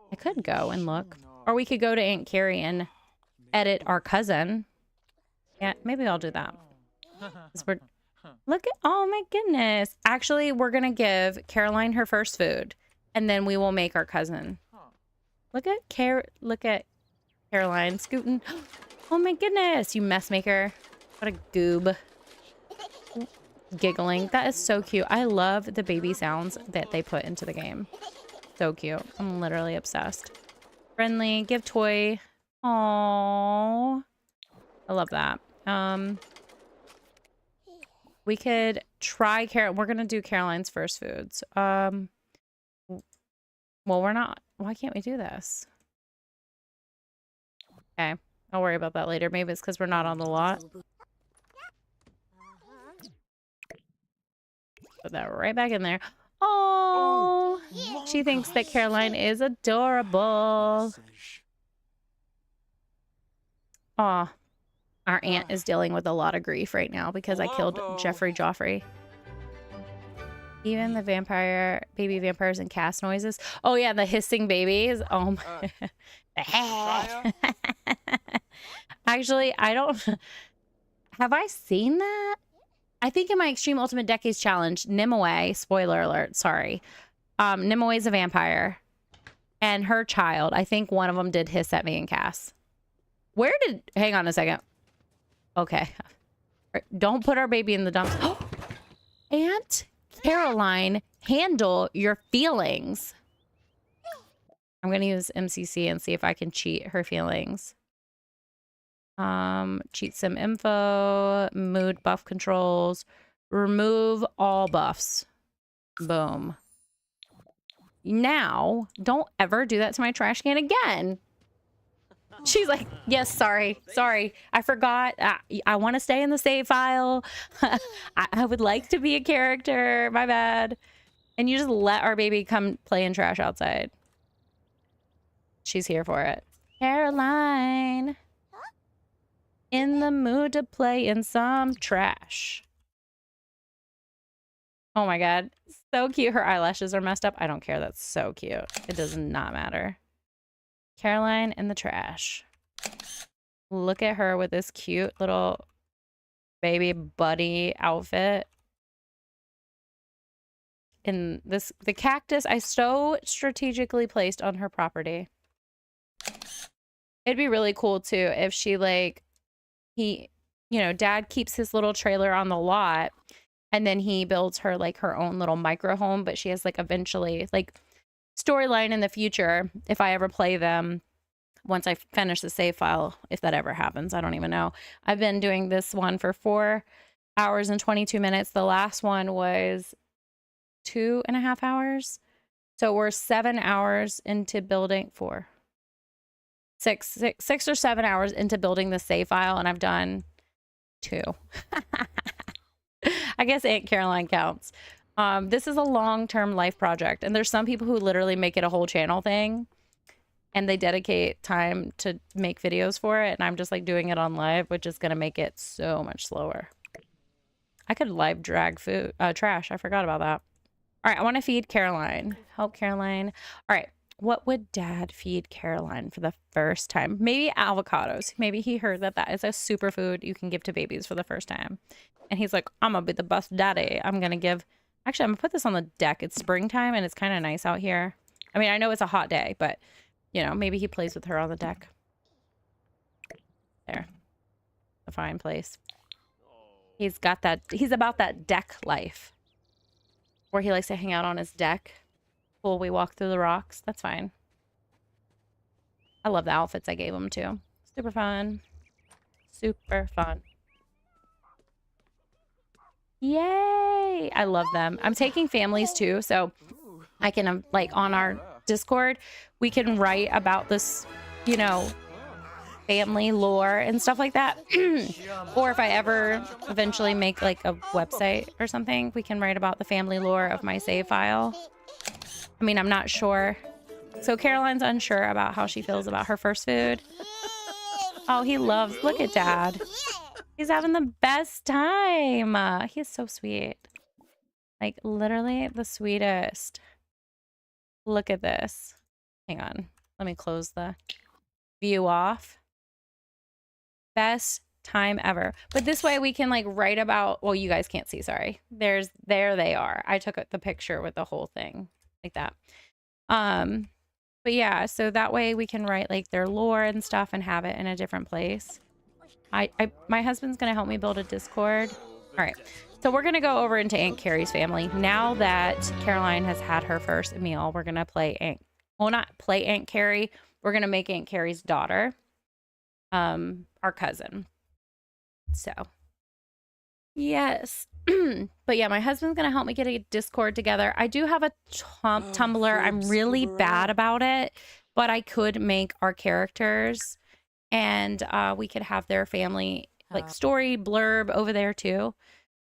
I could go and look. Or we could go to Aunt Carrie and edit our cousin. Yeah, maybe I'll do that. Look at, oh my goodness. Actually, we're going to give Caroline her first food, and then we will make our cousin. Look at Caroline scooting. Oh my goodness, you mess maker. What a goob. Giggling. That is so cute. I love the baby sounds that they put into the game. So cute. I'm literally obsessed. Friendly. Give toy. Aww. I love that. We could try we're gonna do Caroline's first foods. Well, we're not. Why can't we do this? Okay. I'll worry about that later. Maybe it's because we're not on the lot. Put that right back in there. Oh, she thinks that Caroline is adorable. Aw. Our aunt is dealing with a lot of grief right now because I killed Jeffrey Joffrey. Even the baby vampires and cast noises. Oh yeah, the hissing babies. Oh my. Actually, I don't. Have I seen that? I think in my Extreme Ultimate Decades Challenge, Nimue, spoiler alert, sorry. Nimue is a vampire. And her child, I think one of them did hiss at me and Cass. Hang on a second. Okay. Don't put our baby in the dumps. Aunt Caroline, handle your feelings. I'm going to use MCC and see if I can cheat her feelings. Cheat sim info, mood buff controls, remove all buffs. Boom. Now, don't ever do that to my trash can again. She's like, yes, sorry. I forgot. I want to stay in the save file. I would like to be a character. My bad. And you just let our baby come play in trash outside. She's here for it. Caroline. In the mood to play in some trash. Oh my god. So cute. Her eyelashes are messed up. I don't care. That's so cute. It does not matter. Caroline in the trash. Look at her with this cute little baby buddy outfit. In this, the cactus I so strategically placed on her property. It'd be really cool too if she dad keeps his little trailer on the lot and then he builds her like her own little micro home, but she has like eventually like storyline in the future if I ever play them. Once I finish the save file, if that ever happens, I don't even know. I've been doing this one for 4 hours and 22 minutes. The last one was 2.5 hours. So we're 7 hours into building six or 7 hours into building the save file, and I've done 2. I guess Aunt Caroline counts. This is a long-term life project, and there's some people who literally make it a whole channel thing. And they dedicate time to make videos for it. And I'm just like doing it on live, which is going to make it so much slower. I could live drag trash. I forgot about that. All right. I want to feed Caroline. Help Caroline. All right. What would dad feed Caroline for the first time? Maybe avocados. Maybe he heard that is a superfood you can give to babies for the first time. And he's like, I'm going to be the best daddy. I'm going to put this on the deck. It's springtime and it's kind of nice out here. I mean, I know it's a hot day, but you know, maybe he plays with her on the deck. There. A fine place. He's about that deck life. Where he likes to hang out on his deck while we walk through the rocks. That's fine. I love the outfits I gave him too. Super fun. Super fun. Yay! I love them. I'm taking families too, so I can, like, on our Discord, we can write about this, you know, family lore and stuff like that. Or if I ever eventually make like a website or something, we can write about the family lore of my save file. I mean, I'm not sure. So Caroline's unsure about how she feels about her first food. Oh, look at dad. He's having the best time. He's so sweet. Like literally the sweetest. Look at this. Hang on. Let me close the view off. Best time ever. But this way we can like write about, well, you guys can't see, sorry. There they are. I took the picture with the whole thing like that. But yeah, so that way we can write like their lore and stuff and have it in a different place. My husband's gonna help me build a Discord. All right, so we're gonna go over into Aunt Carrie's family now that Caroline has had her first meal. We're gonna play not play Aunt Carrie. We're gonna make Aunt Carrie's daughter, our cousin. So yes. But yeah, my husband's gonna help me get a Discord together. I do have a Tumblr. I'm really bad about it, but I could make our characters and we could have their family like story blurb over there too.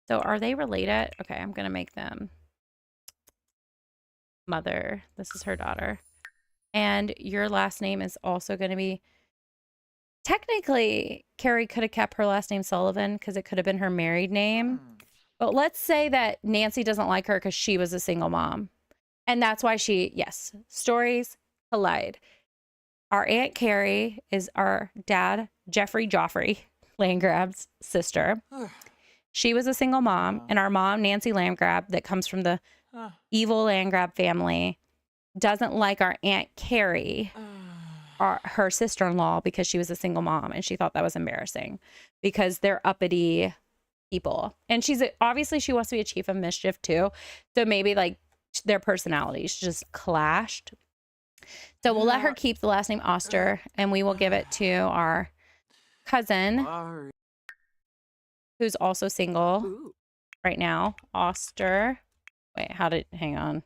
So are they related? Okay, I'm gonna make them mother. This is her daughter. And your last name is also gonna be, technically Carrie could have kept her last name Sullivan because it could have been her married name. But let's say that Nancy doesn't like her because she was a single mom. And that's why yes, stories collide. Our Aunt Carrie is our dad, Jeffrey Joffrey Landgrab's sister. She was a single mom, and our mom, Nancy Landgrab, that comes from the evil Landgrab family, doesn't like our Aunt Carrie, her sister-in-law, because she was a single mom, and she thought that was embarrassing because they're uppity people. And obviously she wants to be a chief of mischief too. So maybe like their personalities just clashed. So we'll let her keep the last name Oster, and we will give it to our cousin, who's also single right now. Oster. Wait, hang on.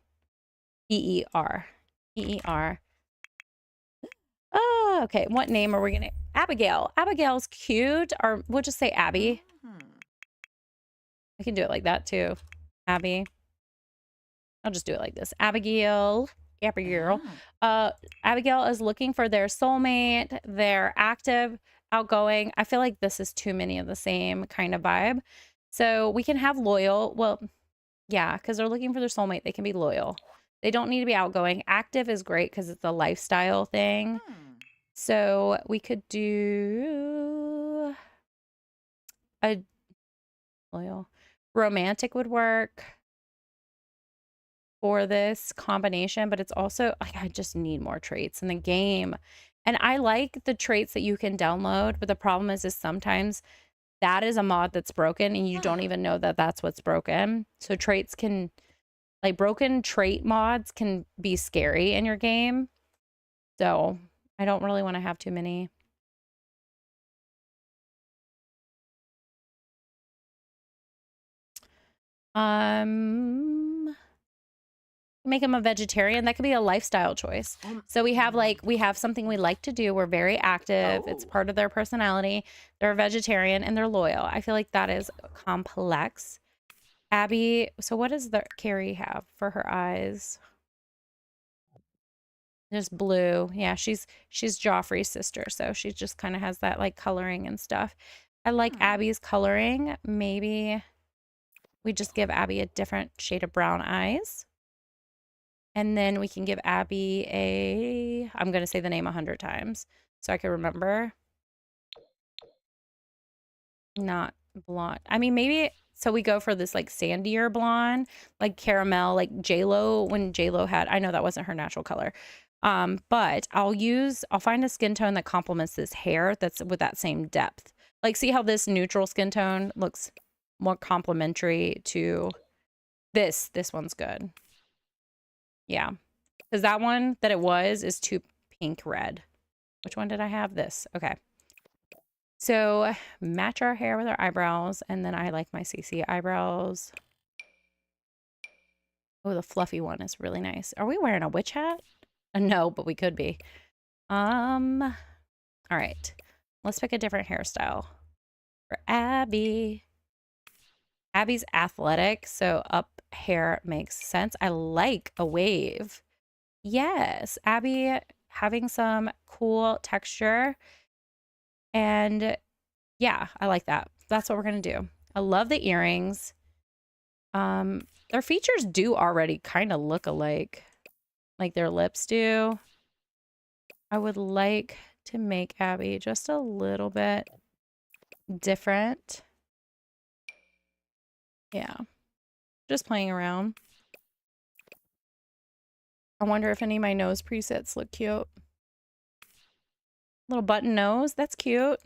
E-E-R. E-E-R. Oh, okay. What name are we going to? Abigail. Abigail's cute. Or we'll just say Abby. I can do it like that too. Abby. I'll just do it like this. Abigail. Abigail. Abigail is looking for their soulmate. They're active, outgoing. I feel like this is too many of the same kind of vibe. So we can have loyal. Well, yeah, because they're looking for their soulmate. They can be loyal. They don't need to be outgoing. Active is great because it's a lifestyle thing. So we could do a loyal. Romantic would work for this combination, but it's also like I just need more traits in the game. And I like the traits that you can download, but the problem is sometimes that is a mod that's broken and you don't even know that that's what's broken. So traits can, like broken trait mods can be scary in your game. So I don't really want to have too many. Make him a vegetarian. That could be a lifestyle choice. So we have something we like to do. We're very active. It's part of their personality. They're a vegetarian and they're loyal. I feel like that is complex. Abby, so what does the Carrie have for her eyes? Just blue. Yeah, she's Joffrey's sister, so she just kind of has that like coloring and stuff. I like Abby's coloring. Maybe we just give Abby a different shade of brown eyes. And then we can give Abby I'm going to say the name 100 times so I can remember. Not blonde. I mean, maybe, so we go for this like sandier blonde, like caramel, like J-Lo, when J-Lo had, I know that wasn't her natural color. But I'll find a skin tone that complements this hair that's with that same depth. Like, see how this neutral skin tone looks more complementary to this. This one's good. Yeah. Because that one that it was is too pink red. Which one did I have? This. Okay. So match our hair with our eyebrows. And then I like my CC eyebrows. Oh, the fluffy one is really nice. Are we wearing a witch hat? No, but we could be. All right. Let's pick a different hairstyle for Abby. Abby's athletic, so up hair makes sense. I like a wave. Yes, Abby having some cool texture. And yeah, I like that. That's what we're going to do. I love the earrings. Their features do already kind of look alike, like their lips do. I would like to make Abby just a little bit different. Yeah, just playing around. I wonder if any of my nose presets look cute. Little button nose, that's cute.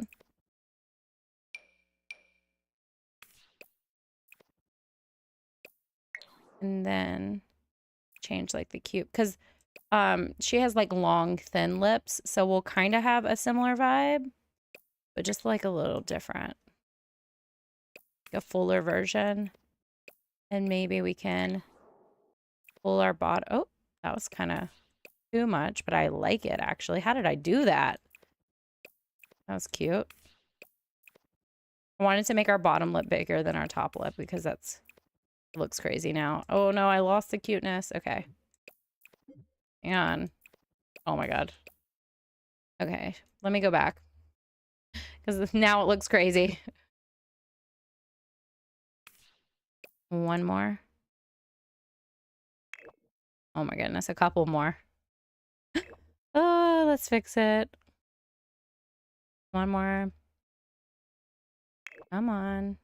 And then change like the cute, because she has like long thin lips, so we'll kind of have a similar vibe, but just like a little different, a fuller version. And maybe we can pull our bottom. Oh, that was kind of too much, but I like it actually. How did I do that? That was cute. I wanted to make our bottom lip bigger than our top lip because that's looks crazy now. Oh no, I lost the cuteness. Okay. Hang on. Oh my god. Okay, let me go back because now it looks crazy. One more. Oh my goodness, a couple more. Oh, let's fix it. One more. Come on.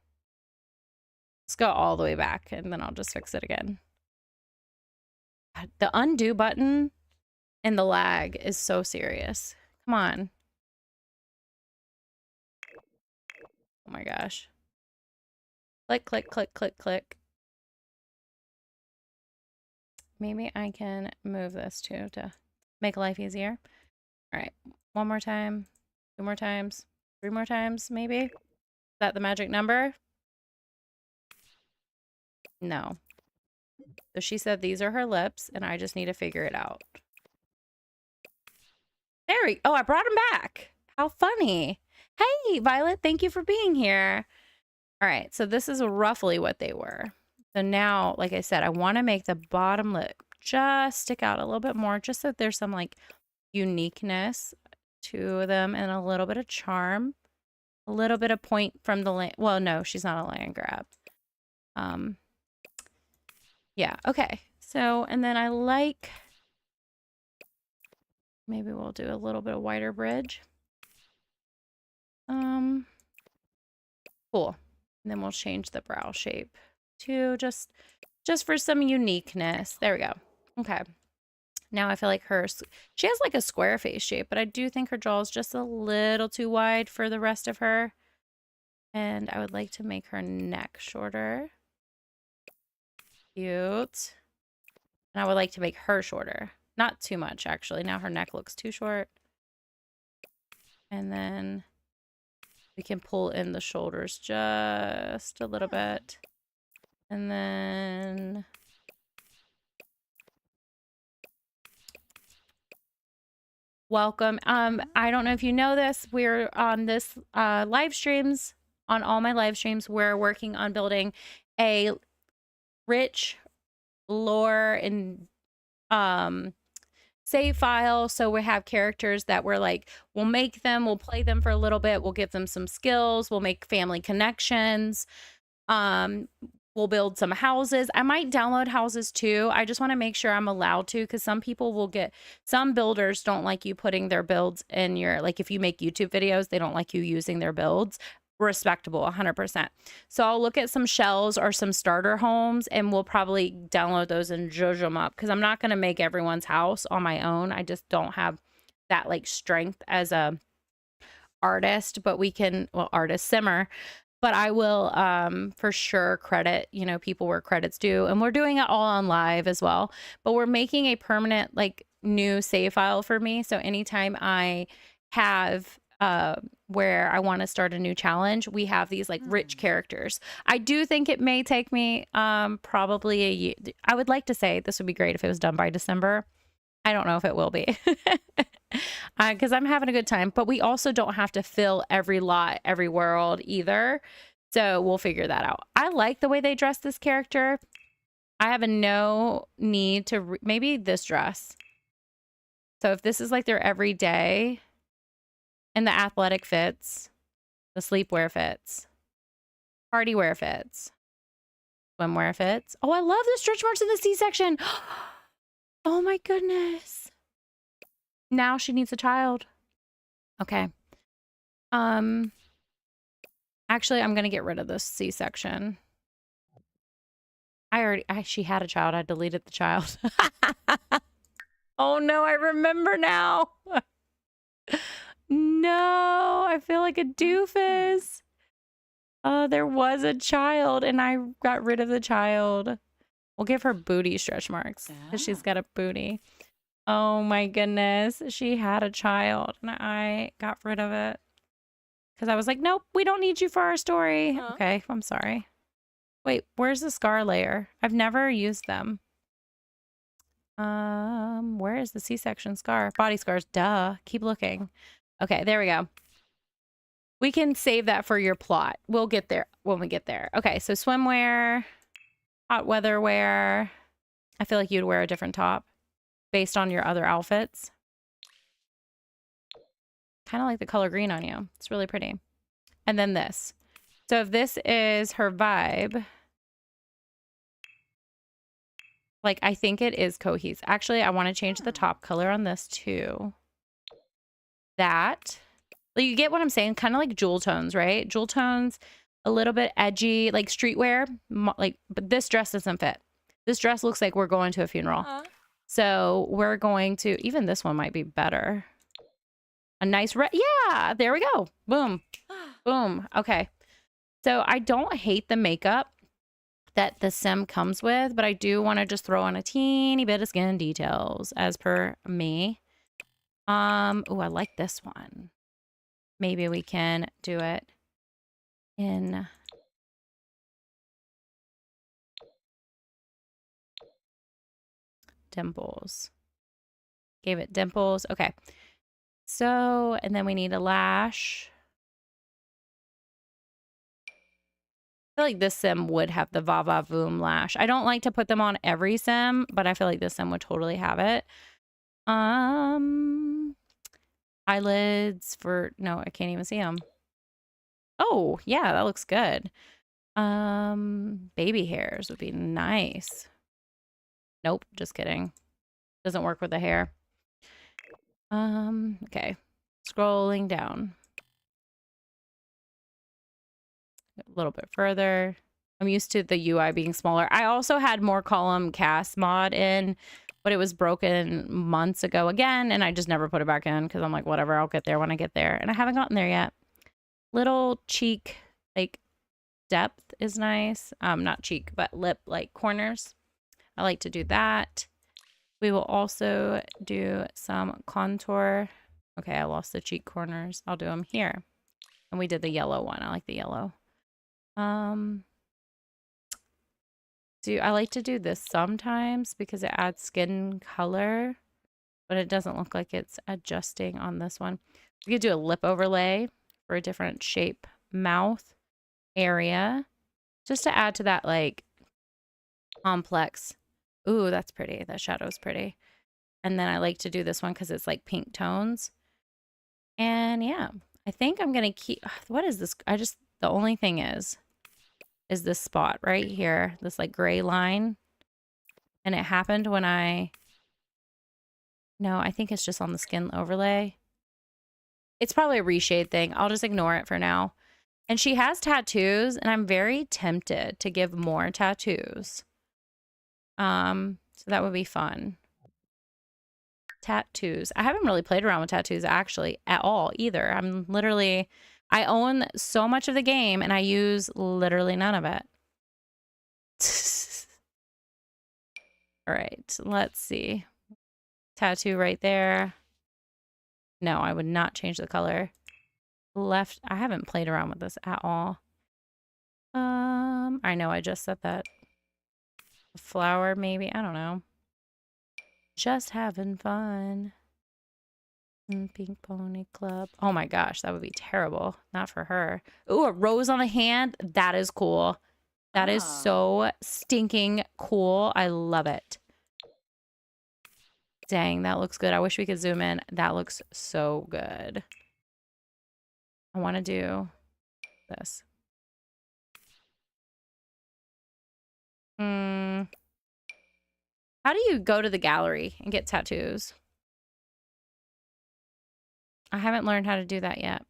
Let's go all the way back and then I'll just fix it again. The undo button and the lag is so serious. Come on. Oh my gosh. Click, click, click, click, click. Maybe I can move this too to make life easier. All right. One more time. Two more times. Three more times, maybe? Is that the magic number? No. So she said these are her lips, and I just need to figure it out. There we go. Oh, I brought him back. How funny. Hey, Violet, thank you for being here. All right, so this is roughly what they were. So now, like I said, I want to make the bottom lip just stick out a little bit more, just so that there's some like uniqueness to them and a little bit of charm. A little bit of point from the land. Well, no, she's not a land grab. Yeah, okay. So, and then I like, maybe we'll do a little bit of wider bridge. Cool. And then we'll change the brow shape to just for some uniqueness. There we go. Okay. Now I feel like she has like a square face shape, but I do think her jaw is just a little too wide for the rest of her. And I would like to make her neck shorter. Cute. And I would like to make her shorter. Not too much, actually. Now her neck looks too short. And then we can pull in the shoulders just a little bit. And then welcome. I don't know if you know this. We're on this live streams. On all my live streams, we're working on building a rich lore and save file. So we have characters that we're like, we'll make them, we'll play them for a little bit, we'll give them some skills, we'll make family connections. We'll build some houses. I might download houses too. I just want to make sure I'm allowed to, because some people will some builders don't like you putting their builds in your, like if you make YouTube videos, they don't like you using their builds. Respectable, 100%. So I'll look at some shells or some starter homes and we'll probably download those and zhuzh them up, because I'm not going to make everyone's house on my own. I just don't have that like strength as a artist, but we can, well, artist simmer. But I will for sure credit, people where credit's due. And we're doing it all on live as well. But we're making a permanent like new save file for me. So anytime I have where I want to start a new challenge, we have these like rich characters. I do think it may take me probably a year. I would like to say this would be great if it was done by December. I don't know if it will be. Because I'm having a good time, but we also don't have to fill every lot, every world either. So we'll figure that out. I like the way they dress this character. I have no need to, maybe this dress. So if this is like their everyday and the athletic fits, the sleepwear fits, party wear fits, swimwear fits. Oh, I love the stretch marks in the C-section. Oh my goodness. Now she needs a child. Okay. Actually, I'm going to get rid of this C-section. She had a child. I deleted the child. Oh no, I remember now. No, I feel like a doofus. There was a child and I got rid of the child. We'll give her booty stretch marks because she's got a booty. Oh my goodness. She had a child and I got rid of it because I was like, nope, we don't need you for our story. Okay, I'm sorry. Wait, where's the scar layer? I've never used them. Where is the C-section scar? Body scars, duh. Keep looking. Okay, there we go. We can save that for your plot. We'll get there when we get there. Okay, so swimwear, hot weather wear. I feel like you'd wear a different top based on your other outfits. Kind of like the color green on you. It's really pretty. And then this. So if this is her vibe, like I think it is cohesive. Actually, I want to change the top color on this too. That. Like, you get what I'm saying? Kind of like jewel tones, right? Jewel tones, a little bit edgy, like streetwear. Like, but this dress doesn't fit. This dress looks like we're going to a funeral. So we're going to, even this one might be better. A nice red. Yeah, there we go. Boom. Boom. Okay. So I don't hate the makeup that the sim comes with, but I do want to just throw on a teeny bit of skin details as per me. Oh, I like this one. Maybe we can do it in dimples. Gave it dimples. Okay. So, and then we need a lash. I feel like this sim would have the Va Va Voom lash. I don't like to put them on every sim, but I feel like this sim would totally have it. Eyelids for, no, I can't even see them. Oh, yeah, that looks good. Baby hairs would be nice. Nope, just kidding. Doesn't work with the hair. Okay. Scrolling down. A little bit further. I'm used to the UI being smaller. I also had more column cast mod in, but it was broken months ago again, and I just never put it back in because I'm like, whatever, I'll get there when I get there. And I haven't gotten there yet. Little cheek, like, depth is nice. Not cheek, but lip, like, corners. I like to do that. We will also do some contour. Okay, I lost the cheek corners. I'll do them here. And we did the yellow one. I like the yellow. I like to do this sometimes because it adds skin color, but it doesn't look like it's adjusting on this one. We could do a lip overlay for a different shape mouth area just to add to that, like, complex. Ooh, that's pretty. That shadow's pretty. And then I like to do this one because it's like pink tones. And yeah, I think I'm going to keep, what is this? The only thing is this spot right here, this like gray line. And it happened when no, I think it's just on the skin overlay. It's probably a reshade thing. I'll just ignore it for now. And she has tattoos, and I'm very tempted to give more tattoos. So that would be fun. Tattoos. I haven't really played around with tattoos actually at all either. I own so much of the game and I use literally none of it. All right, let's see. Tattoo right there. No, I would not change the color. Left. I haven't played around with this at all. I know I just said that. Flower, maybe. I don't know. Just having fun. Pink Pony Club. Oh my gosh, that would be terrible. Not for her. Ooh, a rose on the hand. That is cool. That is so stinking cool. I love it. Dang, that looks good. I wish we could zoom in. That looks so good. I want to do this. How do you go to the gallery and get tattoos? I haven't learned how to do that yet.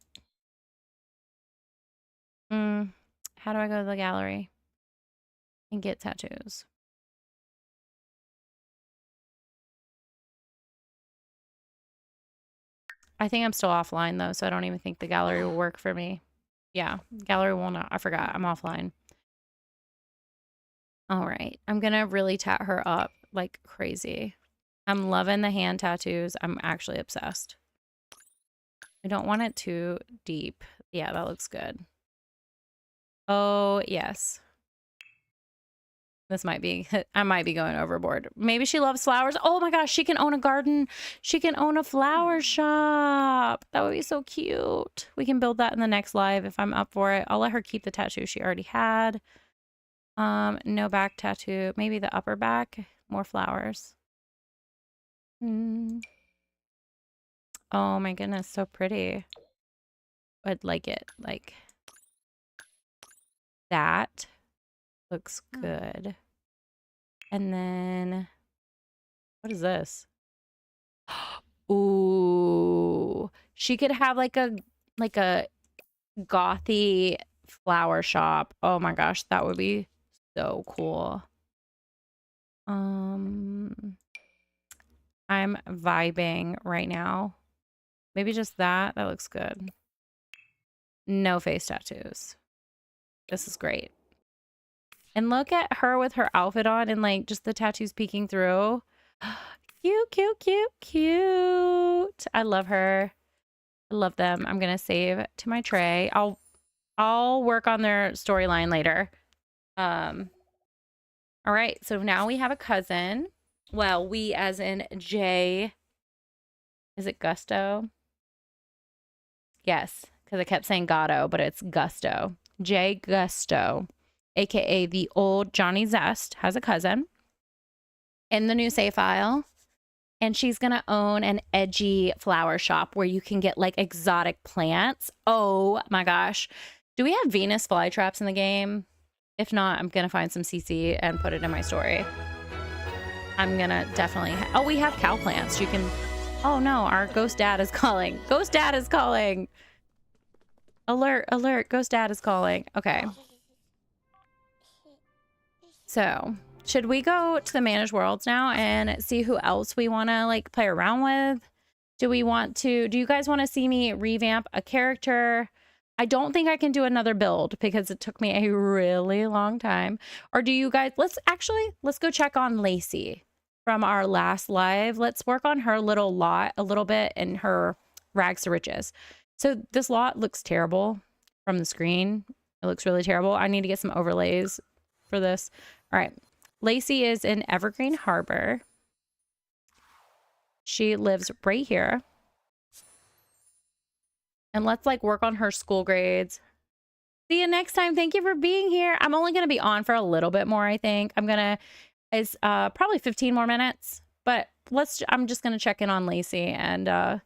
How do I go to the gallery and get tattoos? I think I'm still offline though, so I don't even think the gallery will work for me. Yeah, gallery will not. I forgot. I'm offline. All right. I'm going to really tat her up like crazy. I'm loving the hand tattoos. I'm actually obsessed. I don't want it too deep. Yeah, that looks good. Oh, yes. This might be, I might be going overboard. Maybe she loves flowers. Oh my gosh, she can own a garden. She can own a flower shop. That would be so cute. We can build that in the next live if I'm up for it. I'll let her keep the tattoo she already had. No back tattoo. Maybe the upper back. More flowers. Oh my goodness, so pretty. I'd like it. Like that looks good. And then what is this? Ooh, she could have like a gothy flower shop. Oh my gosh, that would be so cool. I'm vibing right now. Maybe just that. That looks good. No face tattoos. This is great. And look at her with her outfit on and like just the tattoos peeking through. Cute, cute, cute, cute. I love her. I love them. I'm gonna save to my tray. I'll work on their storyline later. All right, so now we have a cousin. Well, we as in Jay. Is it Gusto? Yes, because I kept saying Gatto, but it's Gusto. Jay Gusto, aka the old Johnny Zest, has a cousin in the new save file. And she's going to own an edgy flower shop where you can get like exotic plants. Oh my gosh. Do we have Venus flytraps in the game? If not, I'm going to find some CC and put it in my story. I'm going to definitely. Oh, we have cow plants. You can. Oh no, our ghost dad is calling. Ghost dad is calling. Alert, alert. Ghost dad is calling. Okay. So should we go to the managed worlds now and see who else we want to like play around with? Do you guys want to see me revamp a character? I don't think I can do another build because it took me a really long time. Or do you guys, let's go check on Lacy from our last live. Let's work on her little lot a little bit and her rags to riches. So this lot looks terrible from the screen. It looks really terrible. I need to get some overlays for this. All right. Lacy is in Evergreen Harbor. She lives right here. And let's like work on her school grades. See you next time. Thank you for being here. I'm only going to be on for a little bit more, I think. It's probably 15 more minutes, but I'm just going to check in on Lacy and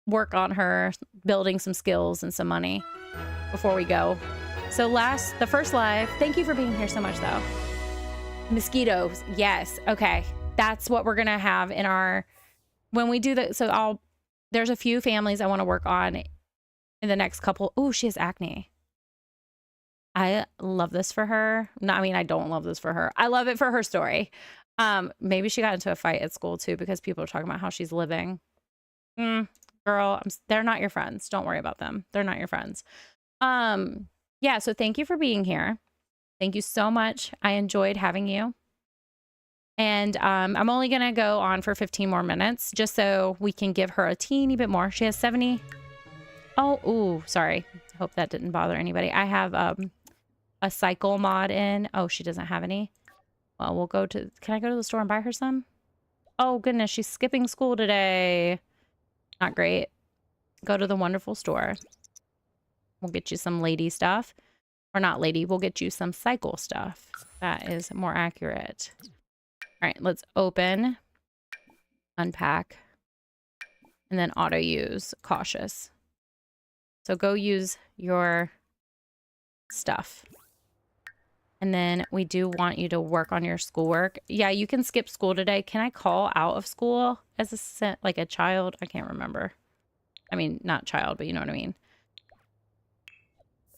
work on her building some skills and some money before we go. So the first live, thank you for being here so much though. Mosquitoes. Yes. Okay. That's what we're going to have in when we do that. So there's a few families I want to work on in the next couple. Oh, she has acne. I love this for her. No, I mean, I don't love this for her. I love it for her story. Maybe she got into a fight at school too because people are talking about how she's living. Girl, they're not your friends. Don't worry about them. They're not your friends. Yeah, so thank you for being here. Thank you so much. I enjoyed having you. And I'm only going to go on for 15 more minutes just so we can give her a teeny bit more. She has 70. Oh, ooh, sorry. Hope that didn't bother anybody. I have a cycle mod in. Oh, she doesn't have any. Well, can I go to the store and buy her some? Oh, goodness. She's skipping school today. Not great. Go to the wonderful store. We'll get you some lady stuff. Or not lady. We'll get you some cycle stuff. That is more accurate. All right, let's open, unpack, and then auto use, cautious. So go use your stuff. And then we do want you to work on your schoolwork. Yeah, you can skip school today. Can I call out of school as a child? I can't remember. I mean, not child, but you know what I mean.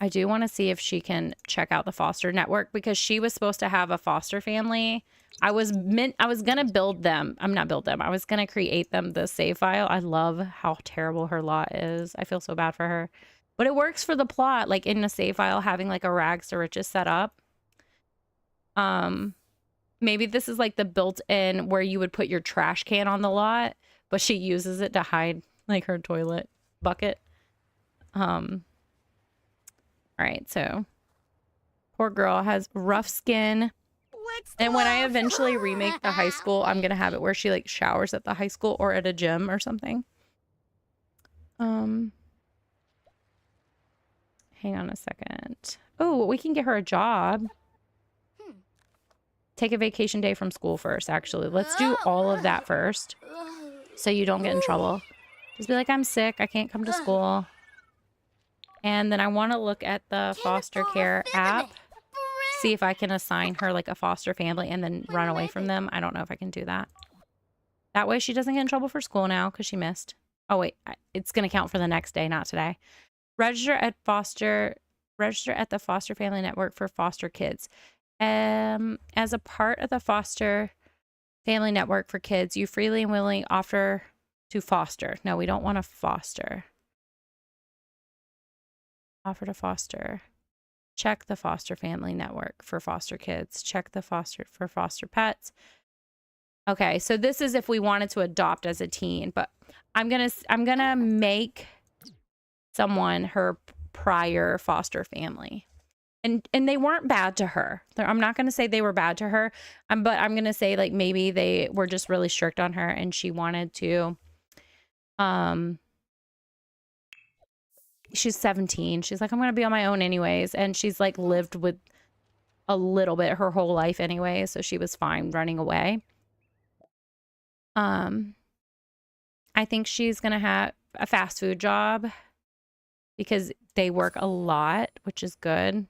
I do want to see if she can check out the foster network because she was supposed to have a foster family. I was gonna build them. I'm not build them. I was gonna create them the save file. I love how terrible her lot is. I feel so bad for her. But it works for the plot, like in a save file, having like a rags to riches set up. Maybe this is like the built-in where you would put your trash can on the lot, but she uses it to hide like her toilet bucket. All right, so poor girl has rough skin. And when I eventually remake the high school, I'm gonna have it where she like showers at the high school or at a gym or something. Hang on a second. Oh, we can get her a job. Take a vacation day from school first, actually. Let's do all of that first so you don't get in trouble. Just be like, I'm sick. I can't come to school. And then I want to look at the foster care app. See if I can assign her like a foster family and then run away from them. I don't know if I can do that. That way she doesn't get in trouble for school now because she missed. Oh, wait. It's going to count for the next day, not today. Register at the Foster Family Network for foster kids. As a part of the Foster Family Network for kids, you freely and willingly offer to foster. No, we don't want to foster. Offer to foster. Check the Foster Family Network for foster kids. Check the foster for foster pets. Okay, so this is if we wanted to adopt as a teen, but I'm gonna make someone her prior foster family. And they weren't bad to her. I'm not going to say they were bad to her, but I'm going to say like maybe they were just really strict on her and she wanted to she's 17. She's like, I'm going to be on my own anyways, and she's like lived with a little bit her whole life anyway, so she was fine running away. I think she's going to have a fast food job because they work a lot, which is good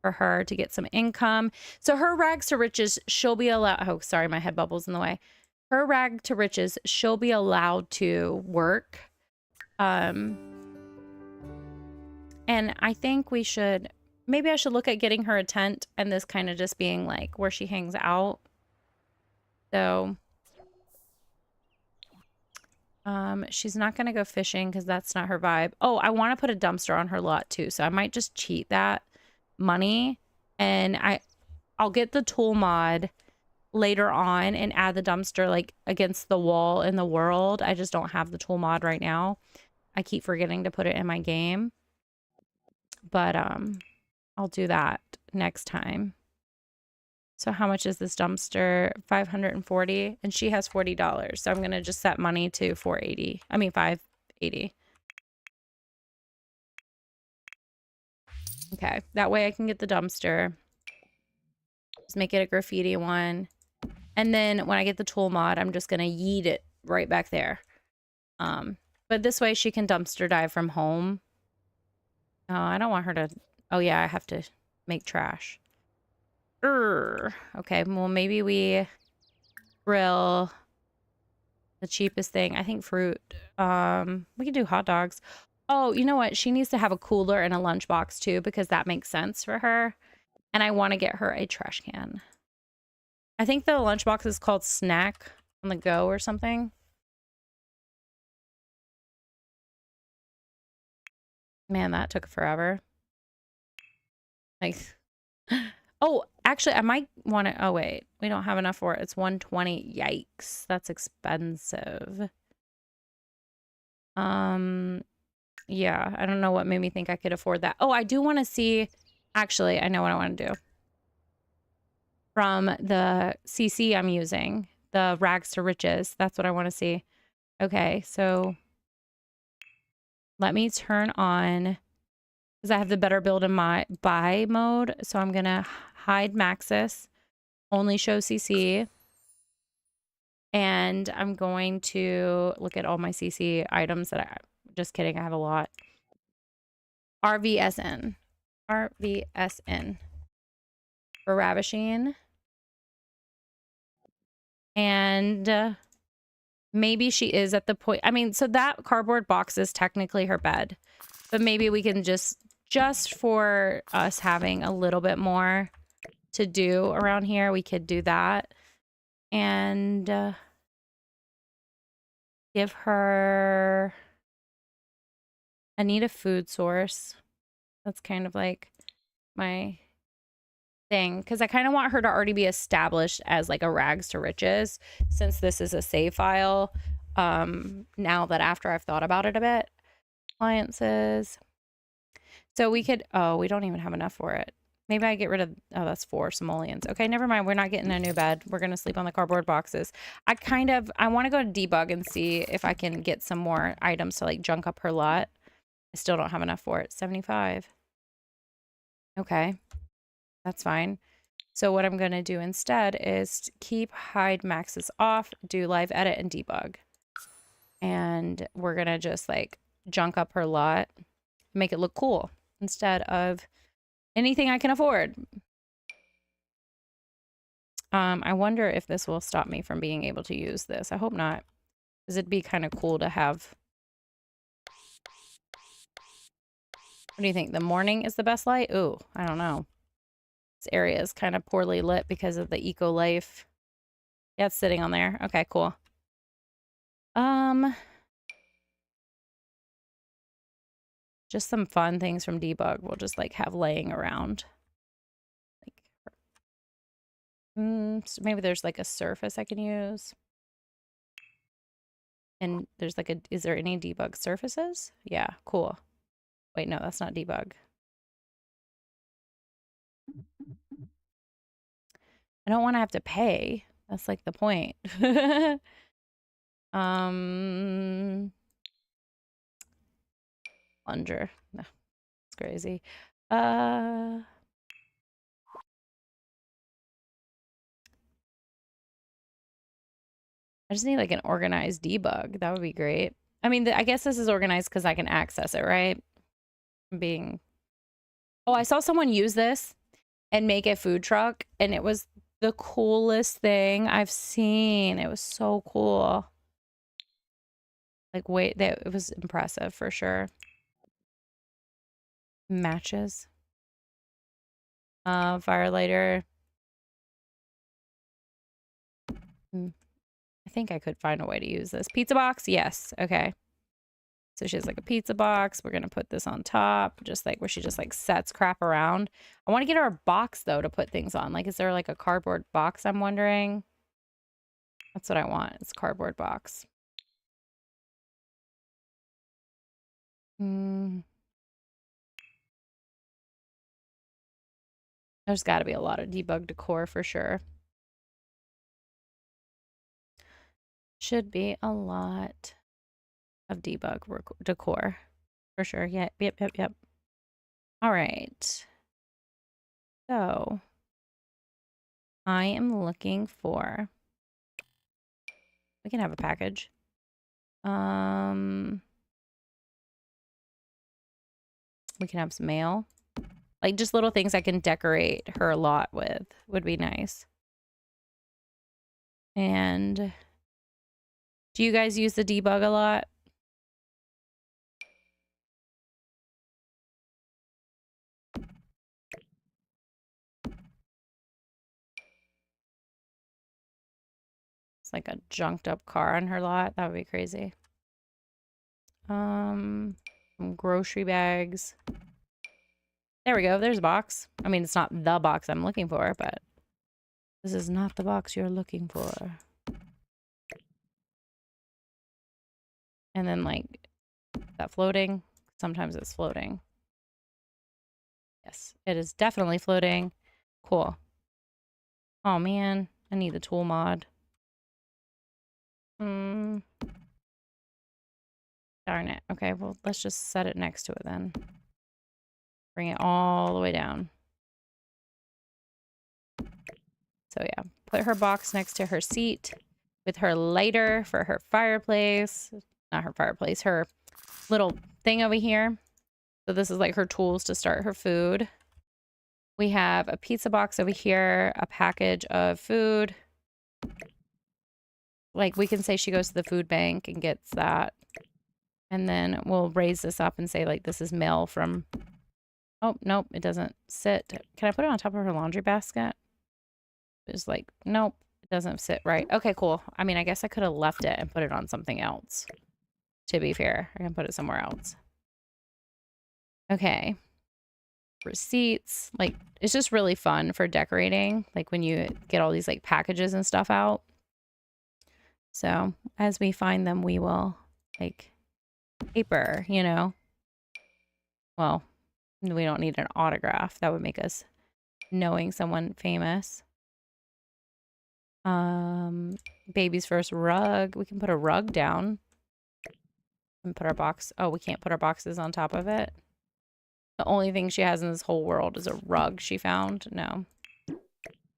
for her to get some income. So her rags to riches, she'll be allowed. Oh, sorry, my head bubbles in the way. Her rag to riches, she'll be allowed to work. And I think maybe I should look at getting her a tent and this kind of just being like where she hangs out. So she's not going to go fishing because that's not her vibe. Oh, I want to put a dumpster on her lot too. So I might just cheat that money and I'll get the tool mod later on and add the dumpster like against the wall in the world. I just don't have the tool mod right now. I keep forgetting to put it in my game. But I'll do that next time. So how much is this dumpster? $540 and she has $40. So I'm going to just set money to $480. I mean $580. Okay, that way I can get the dumpster. Just make it a graffiti one. And then when I get the tool mod, I'm just going to yeet it right back there. But this way she can dumpster dive from home. Oh, I don't want her to... Oh, yeah, I have to make trash. Okay, well, maybe we grill the cheapest thing. I think fruit. We can do hot dogs. Oh, you know what? She needs to have a cooler and a lunchbox, too, because that makes sense for her. And I want to get her a trash can. I think the lunchbox is called Snack on the Go or something. Man, that took forever. Like, oh, actually, I might want to. Oh, wait, we don't have enough for it. It's $120. Yikes, that's expensive. Yeah, I don't know what made me think I could afford that. Oh, I do want to see. Actually, I know what I want to do. From the CC I'm using, the rags to riches. That's what I want to see. Okay, so let me turn on, because I have the better build in my buy mode. So I'm going to hide Maxis, only show CC. And I'm going to look at all my CC items that just kidding, I have a lot. RVSN. RVSN. For Ravishing. And maybe she is at the point. I mean, so that cardboard box is technically her bed. But maybe we can just just for us having a little bit more to do around here, we could do that. And give her... I need a food source. That's kind of like my thing, because I kind of want her to already be established as like a rags to riches, since this is a save file. Now that after I've thought about it a bit, appliances. So we could, oh, we don't even have enough for it. Maybe I get rid of, oh, that's 4 simoleons. Okay, never mind. We're not getting a new bed. We're going to sleep on the cardboard boxes. I want to go to debug and see if I can get some more items to like junk up her lot. I still don't have enough for it. 75. Okay, that's fine. So what I'm going to do instead is keep hide maxes off, do live edit and debug. And we're going to just like junk up her lot, make it look cool instead of anything I can afford. I wonder if this will stop me from being able to use this. I hope not, because it'd be kind of cool to have. What do you think? The morning is the best light? Ooh, I don't know. This area is kind of poorly lit because of the eco life. Yeah, it's sitting on there. Okay, cool. Just some fun things from debug we'll just like have laying around. Like, so maybe there's like a surface I can use. And there's like a, is there any debug surfaces? Yeah, cool. Wait, no, that's not debug. I don't want to have to pay. That's like the point. Plunger. No, it's crazy. I just need like an organized debug. That would be great. I mean, I guess this is organized because I can access it, right? Oh, I saw someone use this and make a food truck, and it was the coolest thing I've seen. It was so cool. Like, wait, it was impressive for sure. Matches. Firelighter. I think I could find a way to use this. Pizza box? Yes. Okay. So she has like a pizza box. We're going to put this on top, just like where she just like sets crap around. I want to get her a box though to put things on. Like, is there like a cardboard box? I'm wondering. That's what I want. It's a cardboard box. There's got to be a lot of debug decor for sure. Should be a lot of debug decor for sure. Yeah, yep. All right. So I am looking for, we can have a package. We can have some mail. Like just little things I can decorate her lot with would be nice. And do you guys use the debug a lot? It's like a junked up car on her lot. That would be crazy. Some grocery bags. There we go. There's a box. I mean, it's not the box I'm looking for, but this is not the box you're looking for. And then like that floating. Sometimes it's floating. Yes, it is definitely floating. Cool. Oh man, I need the tool mod. Darn it. Okay, well, let's just set it next to it then. Bring it all the way down. So yeah, put her box next to her seat with her lighter for her fireplace. Not her fireplace, her little thing over here. So this is like her tools to start her food. We have a pizza box over here, a package of food. Like we can say she goes to the food bank and gets that. And then we'll raise this up and say like this is mail from Oh, nope, it doesn't sit. Can I put it on top of her laundry basket? It's like, nope, it doesn't sit right. Okay, cool. I mean, I guess I could have left it and put it on something else. To be fair, I can put it somewhere else. Okay. Receipts. Like, it's just really fun for decorating. Like when you get all these like packages and stuff out. So as we find them, we will like paper, you know. Well, we don't need an autograph. That would make us knowing someone famous. Baby's first rug. We can put a rug down and put our box. Oh, we can't put our boxes on top of it. The only thing she has in this whole world is a rug she found. No.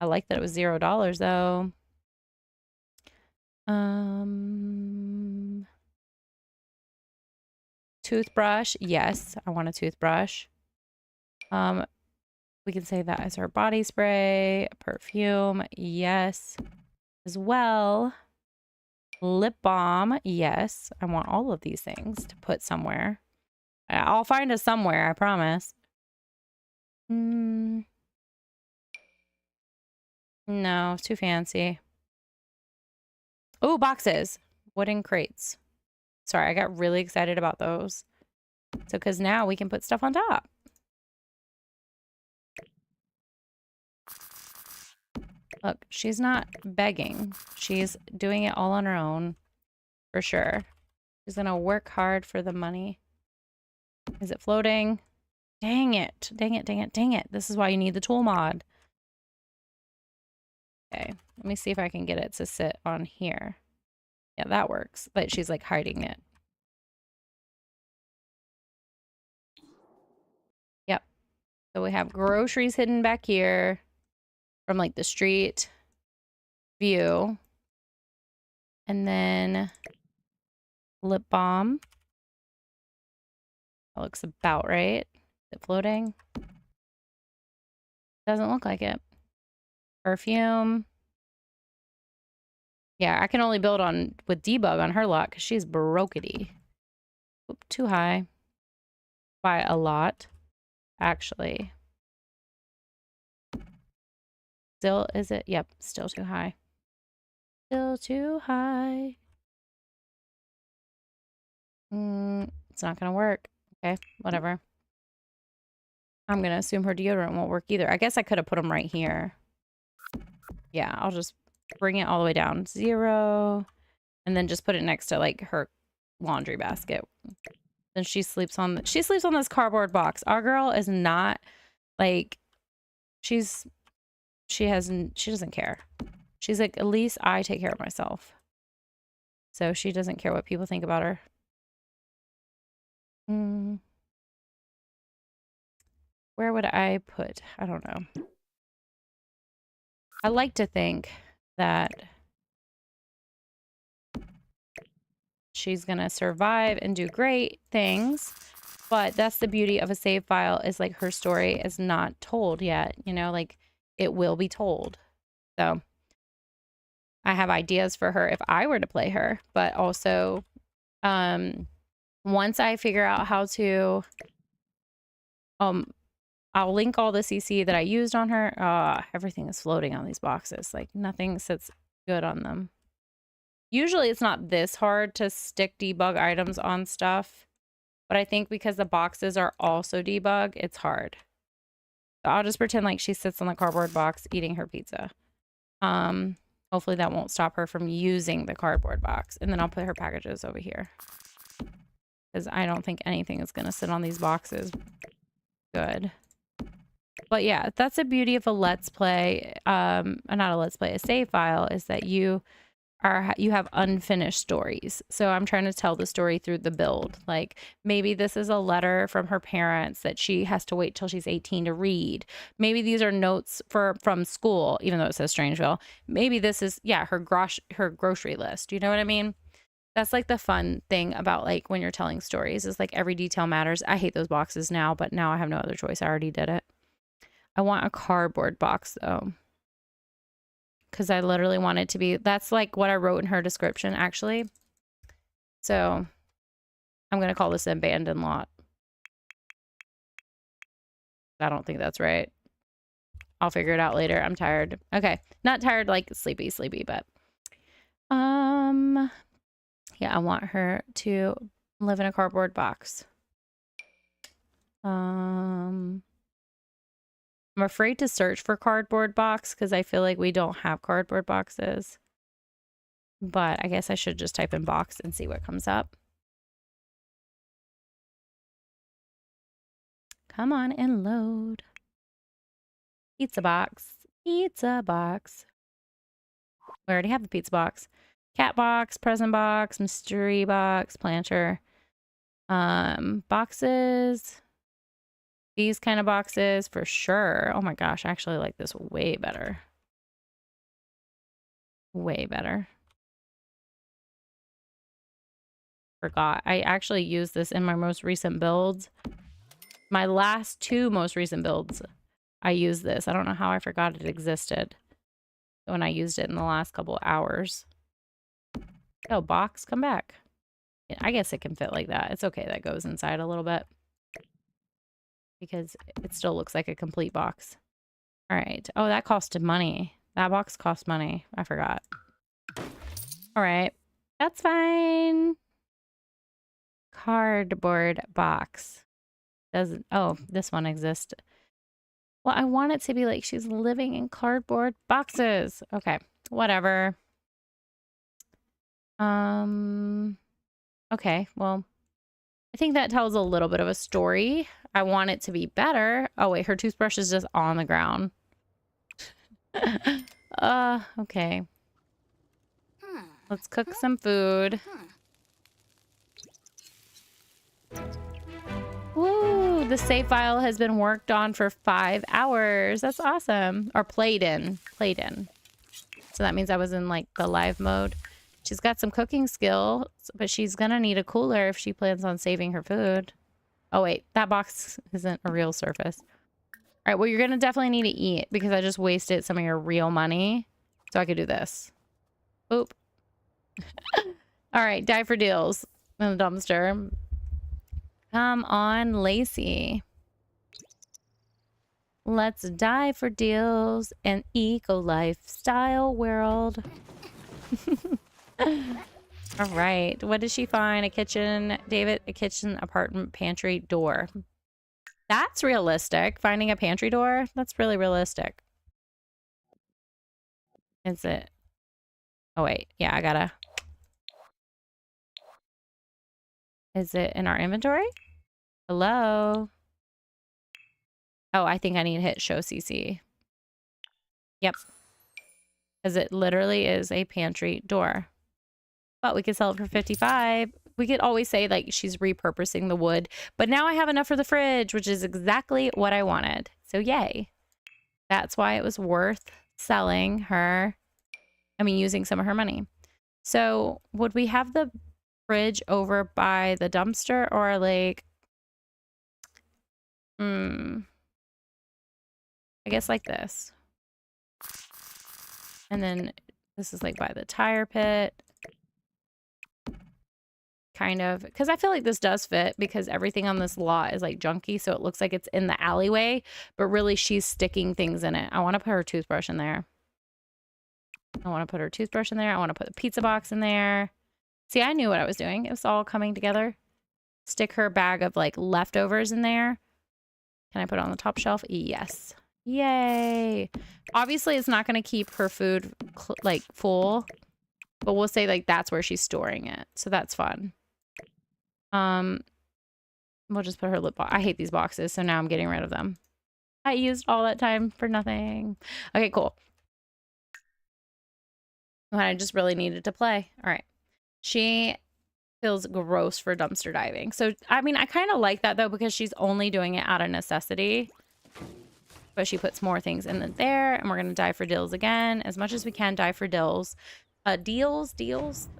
I like that it was $0 though. Toothbrush. Yes, I want a toothbrush. We can say that as her body spray. Perfume. Yes. As well. Lip balm. Yes. I want all of these things to put somewhere. I'll find us somewhere, I promise. No, too fancy. Oh, boxes. Wooden crates. Sorry, I got really excited about those. So, because now we can put stuff on top. Look, she's not begging. She's doing it all on her own, for sure. She's going to work hard for the money. Is it floating? Dang it. Dang it, dang it, dang it. This is why you need the tool mod. Okay, let me see if I can get it to sit on here. Yeah, that works. But she's like hiding it. Yep. So we have groceries hidden back here from like the street view. And then lip balm. That looks about right. Is it floating? Doesn't look like it. Perfume. Yeah, I can only build on with debug on her lot because she's brokety. Oop, too high. By a lot, actually. Still, is it? Yep, still too high. Still too high. It's not gonna work. Okay, whatever. I'm gonna assume her deodorant won't work either. I guess I could have put them right here. Yeah, I'll just bring it all the way down. 0. And then just put it next to like her laundry basket. Then she sleeps on this cardboard box. Our girl is not like she doesn't care. She's like, at least I take care of myself. So she doesn't care what people think about her. Where would I put? I don't know. I like to think that she's gonna survive and do great things, but that's the beauty of a save file, is like her story is not told yet, you know, like it will be told. So I have ideas for her if I were to play her, but also once I figure out how to I'll link all the CC that I used on her. Everything is floating on these boxes. Like nothing sits good on them. Usually it's not this hard to stick debug items on stuff, but I think because the boxes are also debug, it's hard. So I'll just pretend like she sits on the cardboard box eating her pizza. Hopefully that won't stop her from using the cardboard box. And then I'll put her packages over here, because I don't think anything is going to sit on these boxes good. But yeah, that's the beauty of a let's play, not a let's play, a save file, is that you have unfinished stories. So I'm trying to tell the story through the build. Like maybe this is a letter from her parents that she has to wait till she's 18 to read. Maybe these are notes from school, even though it says Strangeville. Maybe this is, yeah, her grocery list. You know what I mean? That's like the fun thing about like when you're telling stories, is like every detail matters. I hate those boxes now, but now I have no other choice. I already did it. I want a cardboard box though, because I literally want it to be, that's like what I wrote in her description actually. So I'm going to call this an abandoned lot. I don't think that's right. I'll figure it out later. I'm tired. Okay. Not tired, like sleepy, but yeah, I want her to live in a cardboard box. I'm afraid to search for cardboard box because I feel like we don't have cardboard boxes. But I guess I should just type in box and see what comes up. Come on and load. Pizza box. Pizza box. We already have the pizza box. Cat box, present box, mystery box, planter. Boxes. These kind of boxes for sure. Oh my gosh, I actually like this way better. Way better. Forgot. I actually used this in my most recent builds. My last two most recent builds, I used this. I don't know how I forgot it existed when I used it in the last couple hours. Oh, box, come back. I guess it can fit like that. It's okay that goes inside a little bit because it still looks like a complete box. All right. Oh, that costed money. That box cost money. I forgot. All right. That's fine. Cardboard box. Doesn't, oh, this one exists. Well, I want it to be like she's living in cardboard boxes. Okay, whatever. Okay, well, I think that tells a little bit of a story. I want it to be better. Oh, wait, her toothbrush is just on the ground. Okay. Let's cook some food. Woo! The save file has been worked on for 5 hours. That's awesome. Or played in. Played in. So that means I was in like the live mode. She's got some cooking skills, but she's gonna need a cooler if she plans on saving her food. Oh wait, that box isn't a real surface. All right, well you're gonna definitely need to eat because I just wasted some of your real money. So I could do this. Boop. All right, die for deals in the dumpster. Come on, Lacy. Let's die for deals in eco lifestyle world. All right. What did she find? A kitchen, David, a kitchen, apartment, pantry, door. That's realistic. Finding a pantry door. That's really realistic. Is it? Oh, wait. Yeah, I gotta. Is it in our inventory? Hello? Oh, I think I need to hit show CC. Yep. Because it literally is a pantry door. But we could sell it for 55. We could always say like she's repurposing the wood. But now I have enough for the fridge, which is exactly what I wanted. So yay. That's why it was worth selling her. I mean, using some of her money. So would we have the fridge over by the dumpster or like... I guess like this. And then this is like by the tire pit. Kind of, because I feel like this does fit because everything on this lot is like junky, so it looks like it's in the alleyway, but really she's sticking things in it. I want to put her toothbrush in there. I want to put her toothbrush in there. I want to put the pizza box in there. See, I knew what I was doing. It was all coming together. Stick her bag of like leftovers in there. Can I put it on the top shelf? Yes. Yay. Obviously, it's not going to keep her food like full, but we'll say like that's where she's storing it. So that's fun. We'll just put her lip box. I hate these boxes, so now I'm getting rid of them. I used all that time for nothing. Okay, cool. I just really needed to play. All right. She feels gross for dumpster diving. So, I mean, I kind of like that, though, because she's only doing it out of necessity. But she puts more things in there, and we're going to die for deals again. As much as we can, die for deals. Deals.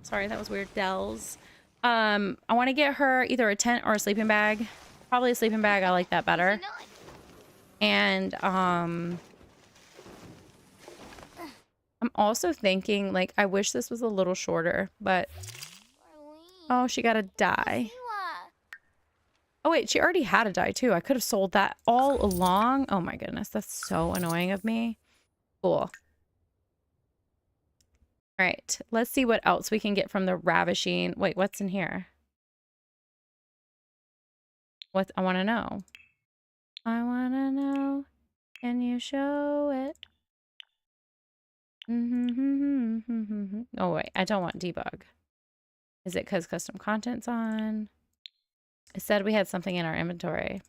Sorry, that was weird. Dells. I want to get her either a tent or a sleeping bag. Probably a sleeping bag. I like that better. And, I'm also thinking, like, I wish this was a little shorter, but... Oh, she gotta die. Oh, wait, she already had a die, too. I could have sold that all along. Oh, my goodness. That's so annoying of me. Cool. All right. Let's see what else we can get from the ravishing. Wait, what's in here? What? I want to know. I want to know. Can you show it? Oh, wait. I don't want debug. Is it because custom content's on? It said we had something in our inventory.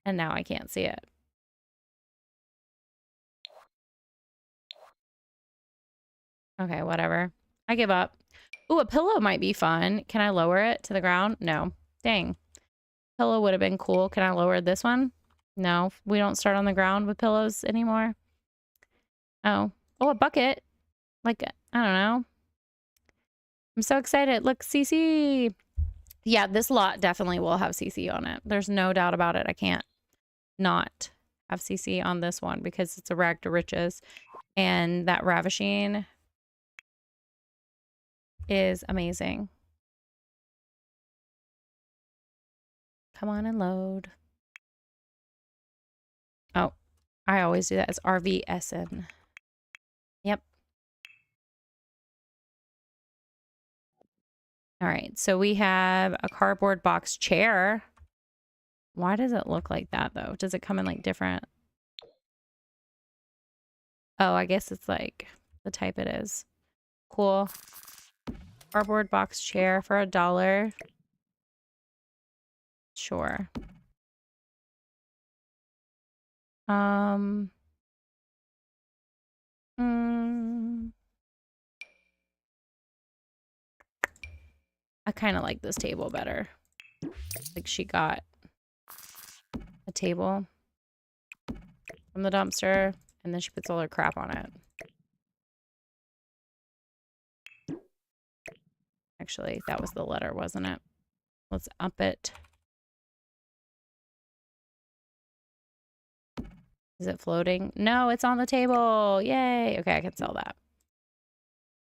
And now I can't see it. Okay, whatever. I give up. Ooh, a pillow might be fun. Can I lower it to the ground? No. Dang. Pillow would have been cool. Can I lower this one? No. We don't start on the ground with pillows anymore. Oh. Oh, a bucket. Like, I don't know. I'm so excited. Look, CC. Yeah, this lot definitely will have CC on it. There's no doubt about it. I can't not have CC on this one because it's a rag to riches. And that ravishing is amazing. Come on and load. Oh, I always do that. It's RVSN. Yep. All right. So we have a cardboard box chair. Why does it look like that, though? Does it come in like different? Oh, I guess it's like the type it is. Cool. Cardboard box chair for $1. Sure. I kind of like this table better. Like she got a table from the dumpster and then she puts all her crap on it. Actually, that was the letter, wasn't it? Let's up it. Is it floating? No, it's on the table. Yay. Okay, I can sell that.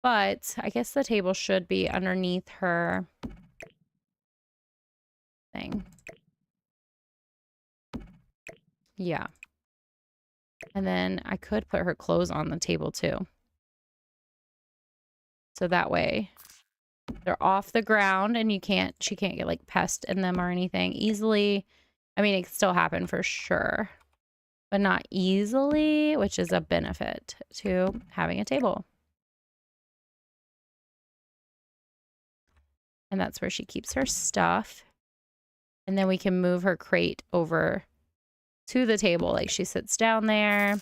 But I guess the table should be underneath her thing. Yeah. And then I could put her clothes on the table too. So that way they're off the ground and she can't get like pest in them or anything easily. I mean, it can still happen for sure, but not easily, which is a benefit to having a table. And that's where she keeps her stuff. And then we can move her crate over to the table. Like she sits down there.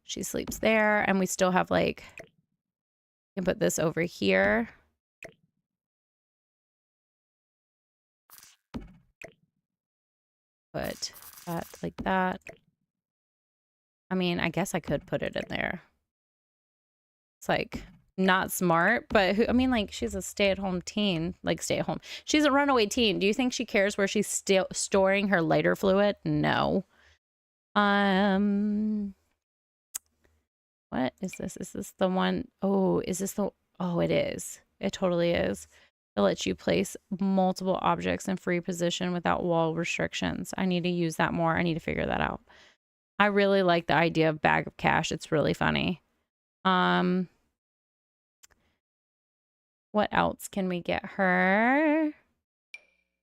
She sleeps there. And we still have like, you can put this over here. Put that like that. I mean, I guess I could put it in there. It's like not smart, but I mean, like she's a stay-at-home teen, like stay-at-home. She's a runaway teen. Do you think she cares where she's still storing her lighter fluid? No. What is this? Is this the one? Oh, is this the? Oh, it is. It totally is. It lets you place multiple objects in free position without wall restrictions. I need to use that more. I need to figure that out. I really like the idea of bag of cash. It's really funny. What else can we get her?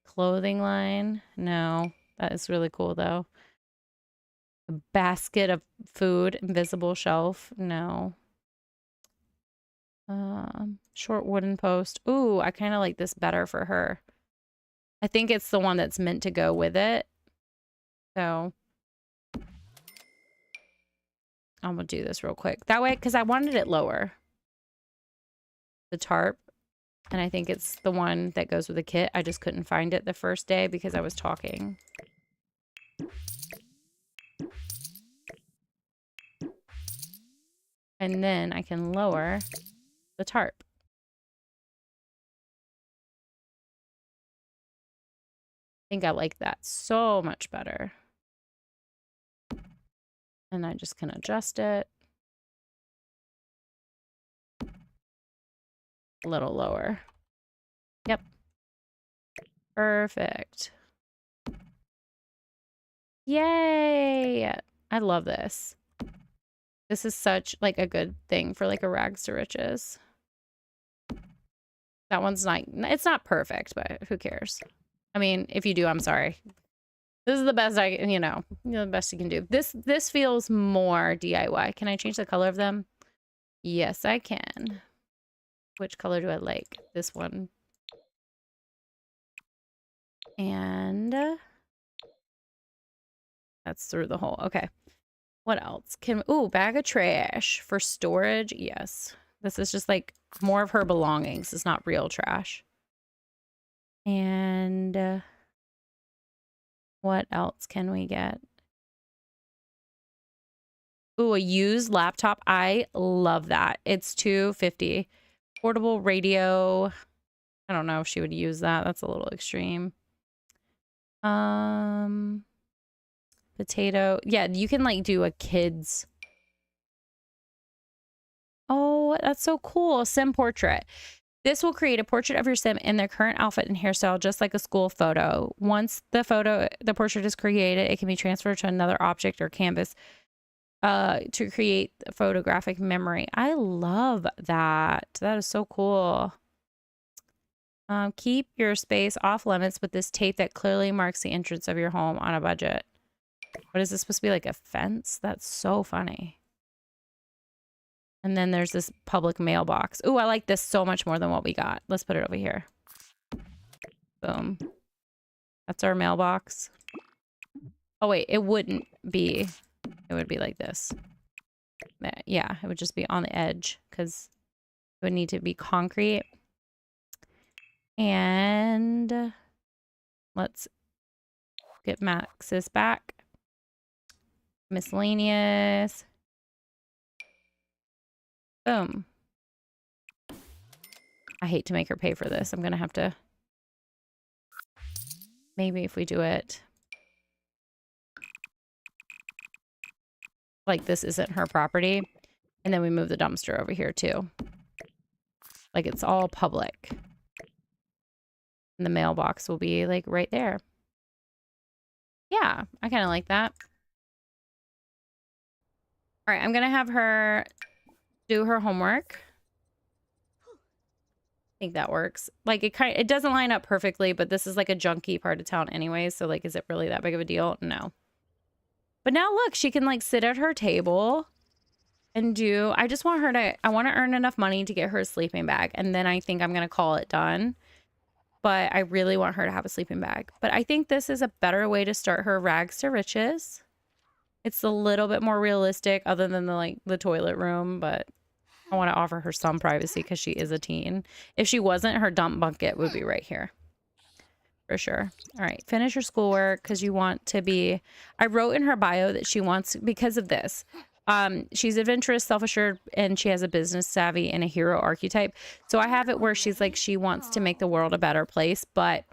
Clothing line? No. That is really cool though. A basket of food, invisible shelf? No. Short wooden post. Ooh, I kind of like this better for her. I think it's the one that's meant to go with it. So I'm gonna do this real quick. That way, because I wanted it lower. The tarp. And I think it's the one that goes with the kit. I just couldn't find it the first day because I was talking. And then I can lower the tarp. I think I like that so much better. And I just can adjust it. A little lower. Yep. Perfect. Yay! I love this. This is such like a good thing for like a rags to riches. That one's not, it's not perfect, but who cares? I mean, if you do, I'm sorry. This is the best the best you can do. This feels more DIY. Can I change the color of them? Yes, I can. Which color do I like? This one. And that's through the hole. Okay. What else? Ooh, bag of trash for storage. Yes. This is just like more of her belongings. It's not real trash. And what else can we get? Ooh, a used laptop. I love that. It's $250. Portable radio. I don't know if she would use that. That's a little extreme. Potato. Yeah, you can like do a kid's. Oh, that's so cool. Sim portrait. This will create a portrait of your sim in their current outfit and hairstyle, just like a school photo. Once the portrait is created, it can be transferred to another object or canvas to create a photographic memory. I love that. That is so cool. Keep your space off limits with this tape that clearly marks the entrance of your home on a budget. What is this supposed to be, like a fence? That's so funny. And then there's this public mailbox. Ooh, I like this so much more than what we got. Let's put it over here. Boom. That's our mailbox. Oh, wait, it wouldn't be. It would be like this. Yeah, it would just be on the edge because it would need to be concrete. And let's get Max's back. Miscellaneous. Boom. I hate to make her pay for this. I'm going to have to. Maybe if we do it. Like this isn't her property. And then we move the dumpster over here too. Like it's all public. And the mailbox will be like right there. Yeah, I kind of like that. All right, I'm going to have her do her homework. I think that works. Like it doesn't line up perfectly, but this is like a junky part of town anyway. So like, is it really that big of a deal? No. But now look, she can like sit at her table and do, I just want her to, I want to earn enough money to get her a sleeping bag. And then I think I'm going to call it done. But I really want her to have a sleeping bag. But I think this is a better way to start her rags to riches. It's a little bit more realistic other than the toilet room, but I want to offer her some privacy because she is a teen. If she wasn't, her dump bucket would be right here. For sure. All right. Finish your schoolwork because you want to be... I wrote in her bio that she wants... Because of this. She's adventurous, self-assured, and she has a business savvy and a hero archetype. So I have it where she's like, she wants to make the world a better place. But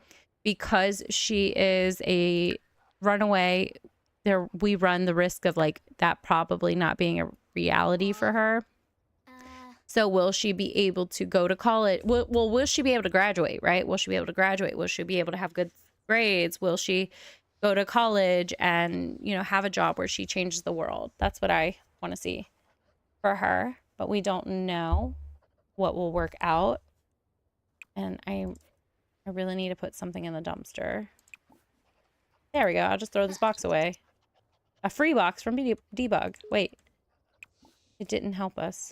because she is a runaway, we run the risk of like that probably not being a reality for her. So will she be able to go to college? Well, will she be able to graduate, right? Will she be able to graduate? Will she be able to have good grades? Will she go to college and, have a job where she changes the world? That's what I want to see for her. But we don't know what will work out. And I really need to put something in the dumpster. There we go. I'll just throw this box away. A free box from Debug. Wait. It didn't help us.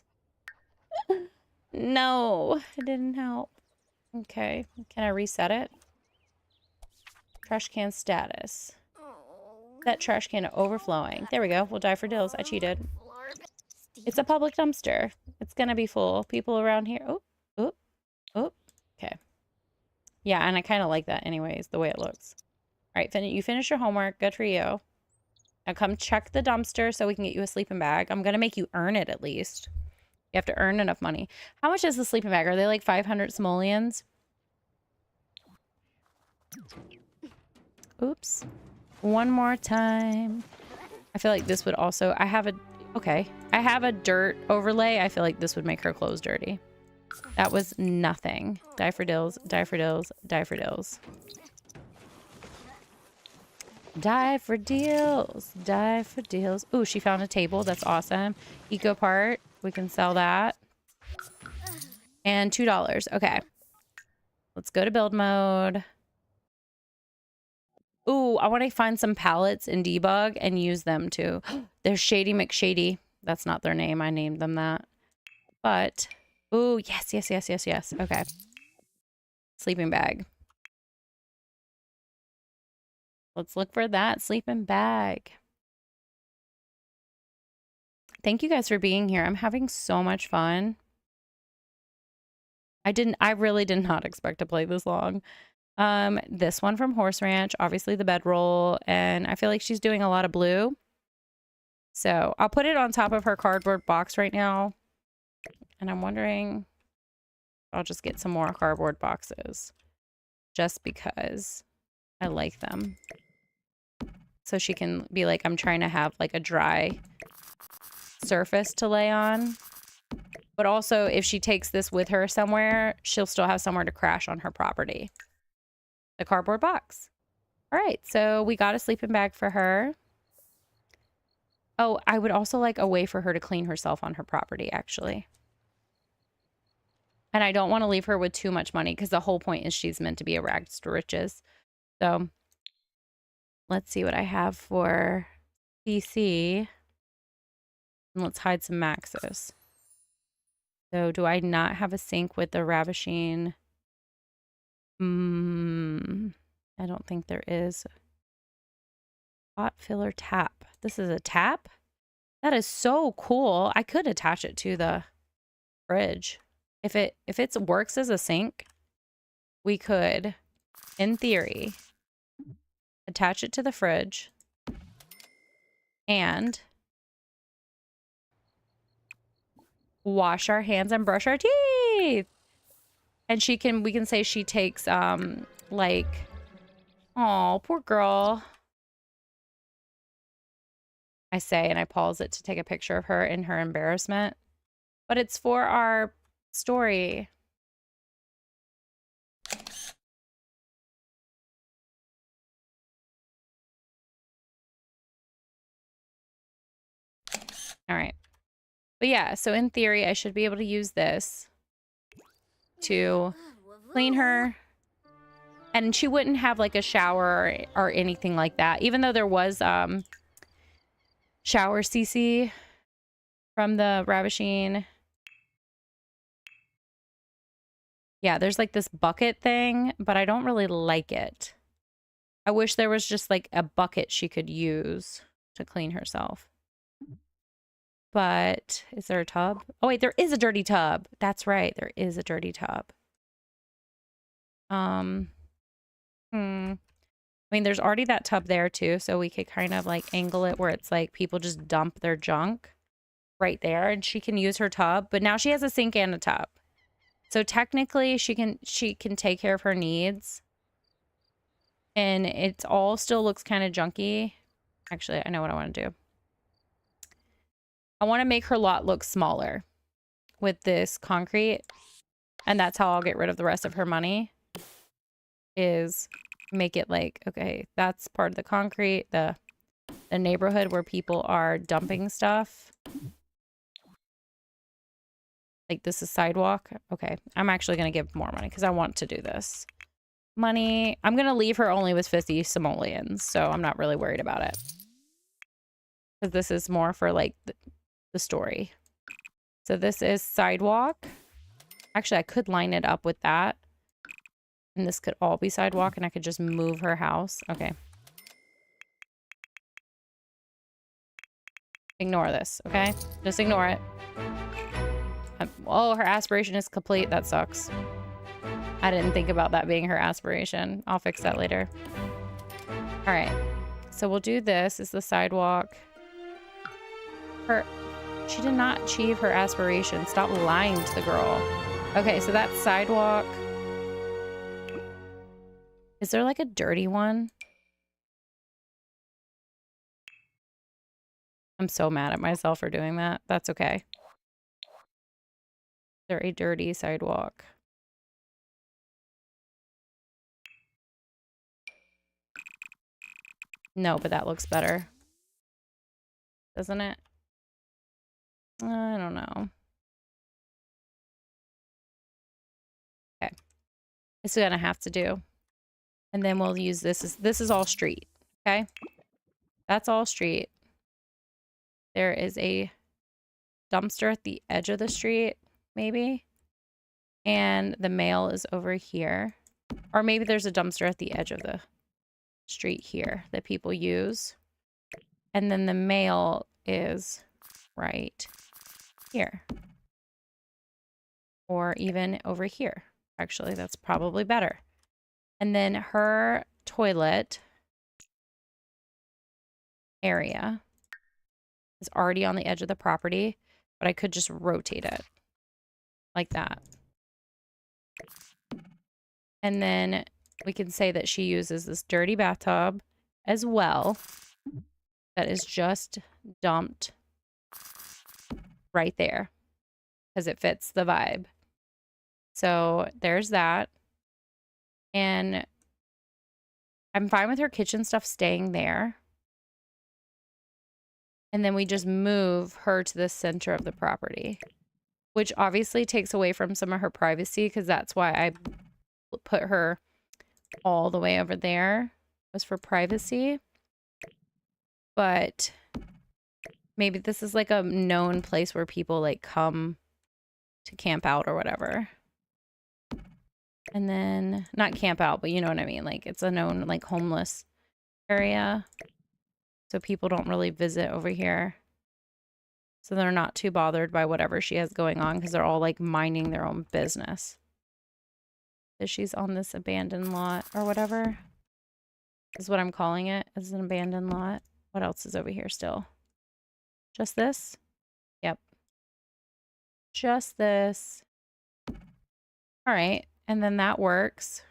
No, it didn't help. Okay, can I reset it? Trash can status. That trash can overflowing. There we go. We'll die for dills. I cheated. It's a public dumpster. It's gonna be full. People around here. Oh. Okay. Yeah, and I kind of like that anyways, the way it looks. All right, you finish your homework. Good for you. Now come check the dumpster so we can get you a sleeping bag. I'm gonna make you earn it at least. You have to earn enough money. How much is the sleeping bag? Are they like 500 simoleons? Oops. One more time. I feel like this would also... I have a dirt overlay. I feel like this would make her clothes dirty. That was nothing. Die for dills, die for dills, die for dills. Die for deals. Die for deals. Ooh, she found a table. That's awesome. Eco part. We can sell that. And $2. Okay. Let's go to build mode. Ooh, I want to find some pallets in debug and use them too. There's Shady McShady. That's not their name. I named them that. But, ooh, yes, yes, yes, yes, yes. Okay. Sleeping bag. Let's look for that sleeping bag. Thank you guys for being here. I'm having so much fun. I really did not expect to play this long. This one from Horse Ranch, obviously the bedroll, and I feel like she's doing a lot of blue. So I'll put it on top of her cardboard box right now. And I'm wondering, I'll just get some more cardboard boxes just because I like them. So she can be like, I'm trying to have like a dry surface to lay on. But also, if she takes this with her somewhere, she'll still have somewhere to crash on her property. The cardboard box. All right, so we got a sleeping bag for her. Oh, I would also like a way for her to clean herself on her property, actually. And I don't want to leave her with too much money because the whole point is she's meant to be a rags to riches. So let's see what I have for PC. And let's hide some maxes. So do I not have a sink with the ravishing? I don't think there is. Pot filler tap. This is a tap? That is so cool. I could attach it to the fridge. If it works as a sink, we could, in theory, attach it to the fridge and wash our hands and brush our teeth. And we can say she takes like, oh, poor girl. I say, and I pause it to take a picture of her in her embarrassment. But it's for our story. All right. But yeah, so in theory, I should be able to use this to clean her. And she wouldn't have like a shower or anything like that. Even though there was shower CC from the ravishing. Yeah, there's like this bucket thing, but I don't really like it. I wish there was just like a bucket she could use to clean herself. But is there a tub? Oh wait, there is a dirty tub. That's right, there is a dirty tub. I mean, there's already that tub there too, so we could kind of like angle it where it's like people just dump their junk right there, and she can use her tub. But now she has a sink and a tub, so technically she can take care of her needs. And it all still looks kind of junky. Actually, I know what I want to do. I want to make her lot look smaller with this concrete, and that's how I'll get rid of the rest of her money. Is make it like, okay, that's part of the concrete, the neighborhood where people are dumping stuff. Like this is sidewalk. Okay, I'm actually going to give more money because I want to do this. Money. I'm going to leave her only with 50 simoleons, so I'm not really worried about it. Because this is more for like the story. So this is sidewalk. Actually, I could line it up with that. And this could all be sidewalk, and I could just move her house. Okay. Ignore this, okay? Just ignore it. Oh, her aspiration is complete. That sucks. I didn't think about that being her aspiration. I'll fix that later. All right. So we'll do this. Is the sidewalk. She did not achieve her aspiration. Stop lying to the girl. Okay, so that's sidewalk. Is there like a dirty one? I'm so mad at myself for doing that. That's okay. Is there a dirty sidewalk? No, but that looks better. Doesn't it? I don't know. Okay. It's gonna have to do. And then we'll use this. This is all street. Okay. That's all street. There is a dumpster at the edge of the street, maybe. And the mail is over here. Or maybe there's a dumpster at the edge of the street here that people use. And then the mail is right here. Or even over here. Actually, that's probably better. And then her toilet area is already on the edge of the property, but I could just rotate it like that. And then we can say that she uses this dirty bathtub as well that is just dumped right there because it fits the vibe. So there's that. And I'm fine with her kitchen stuff staying there. And then we just move her to the center of the property, which obviously takes away from some of her privacy because that's why I put her all the way over there, was for privacy. But maybe this is like a known place where people like come to camp out or whatever. And then not camp out, but you know what I mean? Like it's a known like homeless area. So people don't really visit over here. So they're not too bothered by whatever she has going on because they're all like minding their own business. That she's on this abandoned lot or whatever is what I'm calling it, as an abandoned lot. What else is over here still? Just this? Yep. Just this. All right. And then that works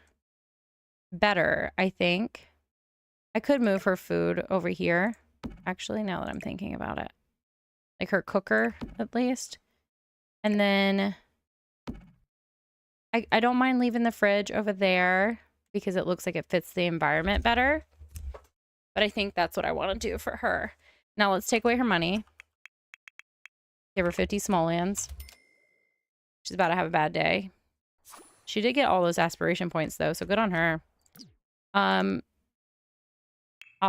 better, I think. I could move her food over here. Actually, now that I'm thinking about it. Like her cooker, at least. And then I don't mind leaving the fridge over there because it looks like it fits the environment better. But I think that's what I want to do for her. Now let's take away her money. Give her 50 simoleons. She's about to have a bad day. She did get all those aspiration points though, so good on her. I'll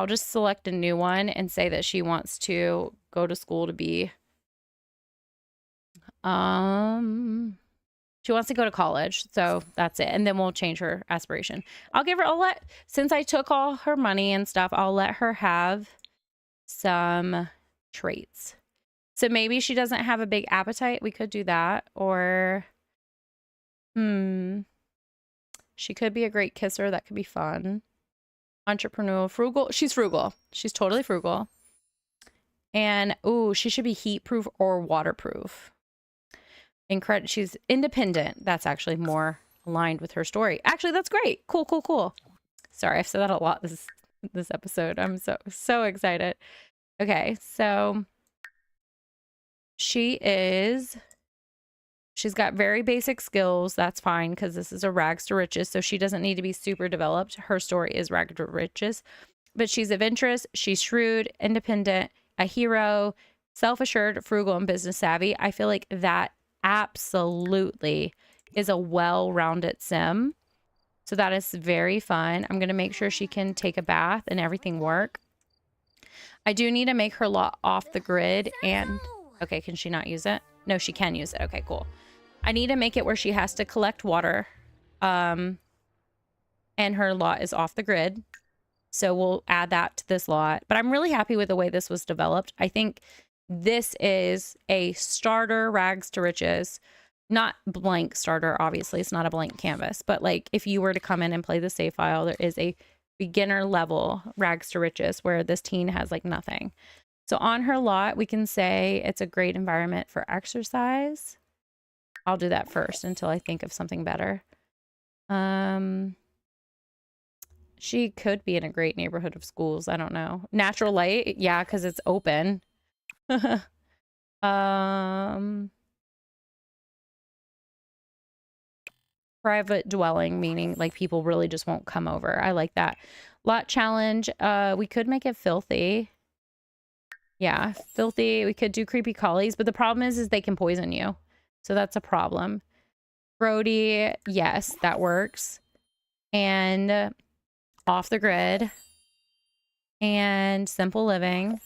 just select a new one and say that she wants to go to school to be she wants to go to college, so that's it. And then we'll change her aspiration. Since I took all her money and stuff, I'll let her have some traits. So maybe she doesn't have a big appetite. We could do that. Or, she could be a great kisser. That could be fun. Entrepreneurial, frugal. She's frugal. She's totally frugal. And, ooh, she should be heat proof or waterproof. She's independent. That's actually more aligned with her story. Actually, that's great. Cool, cool, cool. Sorry, I've said that a lot this episode. I'm so excited. Okay, so she's got very basic skills. That's fine because this is a rags to riches, so she doesn't need to be super developed. Her story is rags to riches, but she's adventurous. She's shrewd, independent, a hero, self-assured, frugal, and business savvy. I feel like that absolutely is a well-rounded sim. So that is very fun. I'm going to make sure she can take a bath and everything work. I do need to make her lot off the grid and... Okay, can she not use it? No, she can use it. Okay, cool. I need to make it where she has to collect water. And her lot is off the grid. So we'll add that to this lot. But I'm really happy with the way this was developed. I think this is a starter rags to riches. Not blank starter, obviously. It's not a blank canvas. But like if you were to come in and play the save file, there is a beginner level rags to riches where this teen has like nothing. So on her lot, we can say it's a great environment for exercise. I'll do that first until I think of something better. She could be in a great neighborhood of schools. I don't know. Natural light. Yeah, because it's open. Private dwelling, meaning like people really just won't come over. I like that. Lot challenge. We could make it filthy. Yeah, filthy. We could do creepy collies, but the problem is they can poison you. So that's a problem. Grody, yes, that works. And off the grid. And simple living.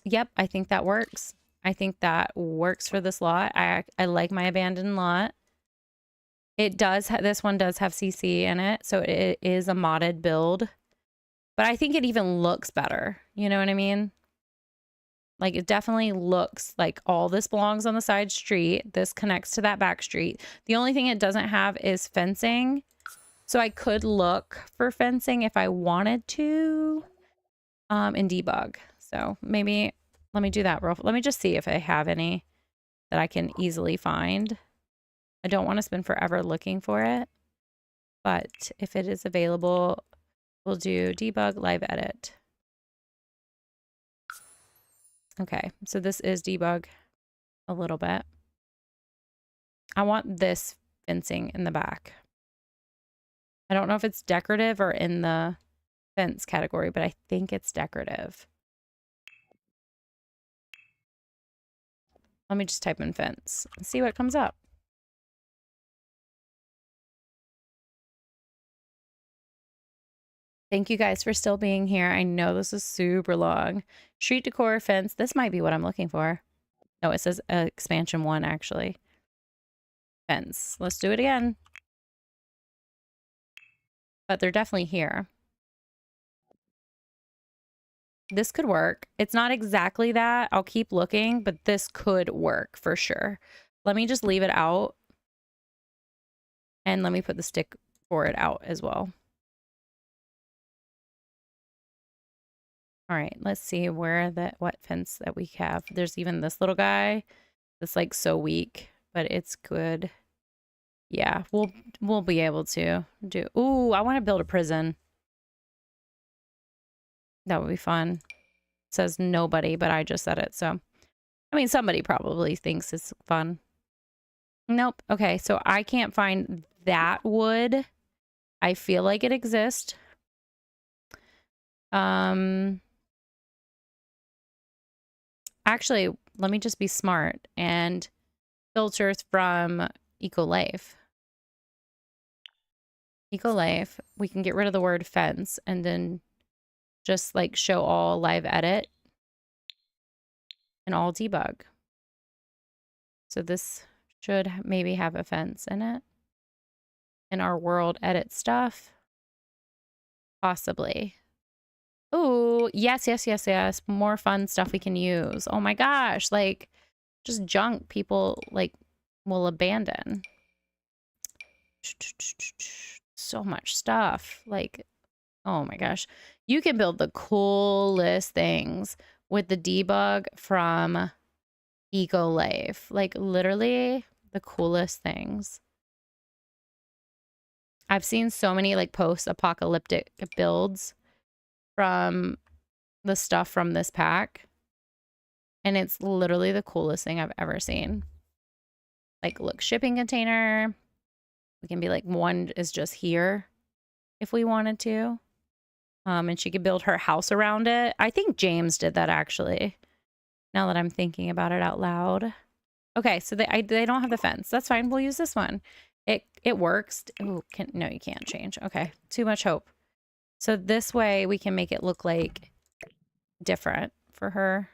Yep, I think that works. I think that works for this lot. I like my abandoned lot. It does, this one does have CC in it, so it is a modded build. But I think it even looks better. You know what I mean? Like, it definitely looks like all this belongs on the side street. This connects to that back street. The only thing it doesn't have is fencing. So I could look for fencing if I wanted to in debug. So maybe let me do that real. Let me just see if I have any that I can easily find. I don't want to spend forever looking for it. But if it is available, we'll do debug live edit. Okay, so this is debug a little bit. I want this fencing in the back. I don't know if it's decorative or in the fence category, but I think it's decorative. Let me just type in fence and see what comes up. Thank you guys for still being here. I know this is super long. Street decor fence. This might be what I'm looking for. No, it says expansion 1 actually. Fence. Let's do it again. But they're definitely here. This could work. It's not exactly that. I'll keep looking, but this could work for sure. Let me just leave it out. And let me put the stick for it out as well. All right, let's see what fence that we have. There's even this little guy that's like so weak, but it's good. Yeah, we'll be able to do. Ooh, I want to build a prison. That would be fun. It says nobody, but I just said it, so I mean somebody probably thinks it's fun. Nope. Okay, so I can't find that wood. I feel like it exists. Actually, let me just be smart and filter from EcoLife. EcoLife, we can get rid of the word fence and then just like show all live edit and all debug. So this should maybe have a fence in it. In our world edit stuff. Possibly. Ooh, yes, yes, yes, yes. More fun stuff we can use. Oh my gosh, like just junk people like will abandon. So much stuff. Like, oh my gosh. You can build the coolest things with the debug from EcoLife. Like literally the coolest things. I've seen so many like post-apocalyptic builds from the stuff from this pack. And it's literally the coolest thing I've ever seen. Like, look, shipping container. We can be like, one is just here if we wanted to. And she could build her house around it. I think James did that actually. Now that I'm thinking about it out loud. Okay, so they don't have the fence. That's fine. We'll use this one. It works. Oh, no, you can't change. Okay, too much hope. So this way we can make it look like different for her.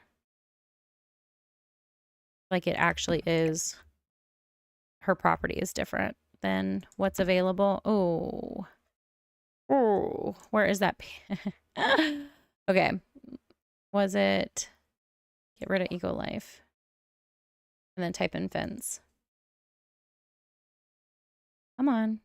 Like it actually is. Her property is different than what's available. Oh. Oh, where is that? Okay. Was it? Get rid of EcoLife. And then type in fence. Come on.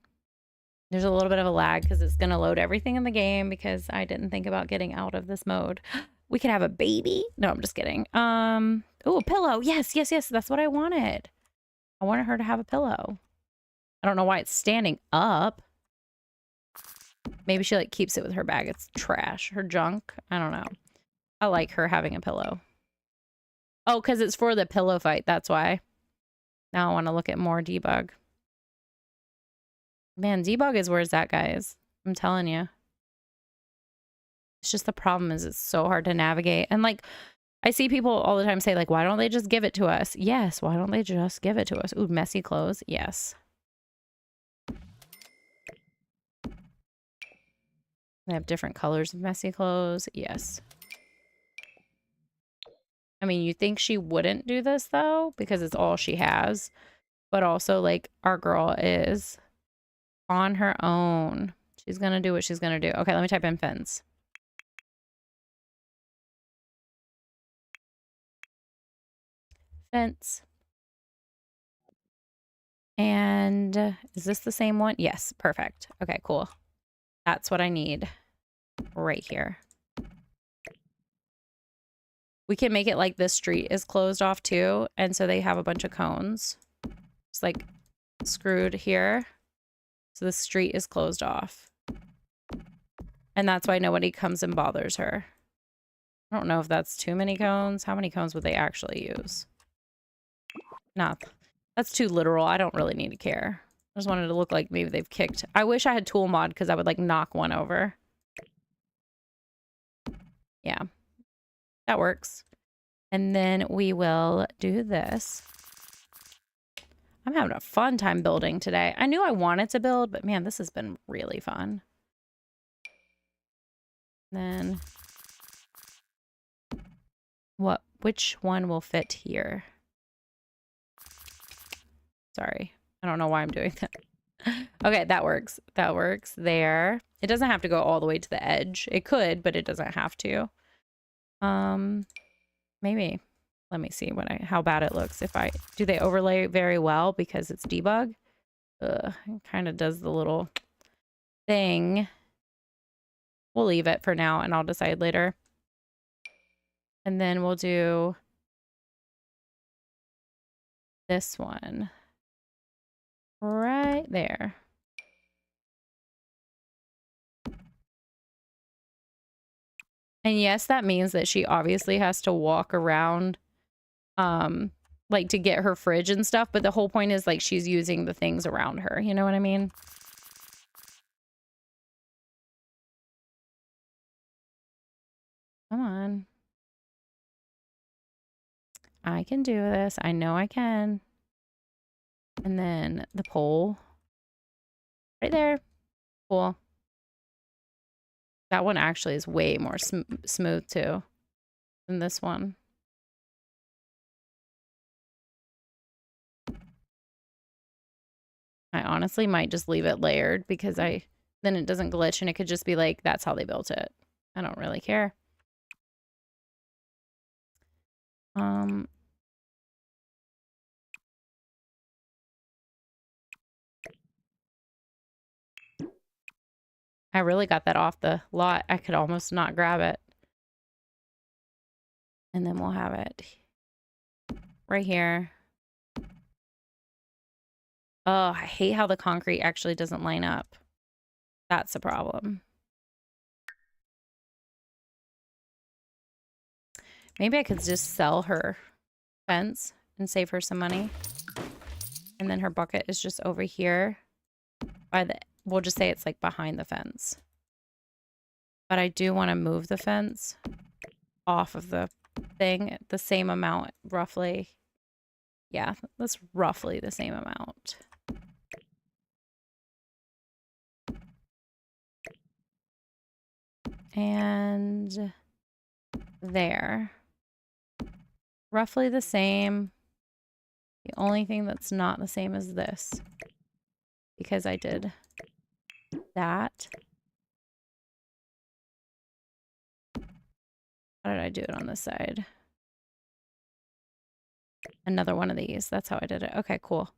There's a little bit of a lag because it's going to load everything in the game because I didn't think about getting out of this mode. We could have a baby. No, I'm just kidding. Oh, a pillow. Yes, yes, yes. That's what I wanted. I wanted her to have a pillow. I don't know why it's standing up. Maybe she like keeps it with her bag. It's trash. Her junk. I don't know. I like her having a pillow. Oh, because it's for the pillow fight. That's why. Now I want to look at more debug. Man, debug is where it's at, guys. I'm telling you. It's just the problem is it's so hard to navigate. And like, I see people all the time say like, why don't they just give it to us? Yes. Why don't they just give it to us? Ooh, messy clothes. Yes. They have different colors of messy clothes. Yes. I mean, you think she wouldn't do this though, because it's all she has. But also like our girl is on her own. She's going to do what she's going to do. Okay, let me type in fence. Fence. And is this the same one? Yes, perfect. Okay, cool. That's what I need right here. We can make it like this street is closed off too. And so they have a bunch of cones. It's like screwed here. So the street is closed off. And that's why nobody comes and bothers her. I don't know if that's too many cones. How many cones would they actually use? Not. That's too literal. I don't really need to care. I just wanted to look like maybe they've kicked. I wish I had tool mod because I would like knock one over. Yeah. That works. And then we will do this. I'm having a fun time building today. I knew I wanted to build, but man, this has been really fun. Then which one will fit here? Sorry. I don't know why I'm doing that. Okay, that works. That works there. It doesn't have to go all the way to the edge. It could, but it doesn't have to. Maybe. Let me see how bad it looks. Do they overlay very well because it's debug? Ugh, it kind of does the little thing. We'll leave it for now and I'll decide later. And then we'll do this one right there. And yes, that means that she obviously has to walk around, like to get her fridge and stuff. But the whole point is like she's using the things around her. You know what I mean? Come on. I can do this. I know I can. And then the pole right there. Cool. That one actually is way more smooth too than this one. I honestly might just leave it layered because then it doesn't glitch and it could just be like, that's how they built it. I don't really care. I really got that off the lot. I could almost not grab it. And then we'll have it right here. Oh, I hate how the concrete actually doesn't line up. That's a problem. Maybe I could just sell her fence and save her some money. And then her bucket is just over here we'll just say it's like behind the fence. But I do want to move the fence off of the thing the same amount, roughly. Yeah, that's roughly the same amount. And there. Roughly the same. The only thing that's not the same is this. Because I did that. How did I do it on this side? Another one of these. That's how I did it. Okay, cool.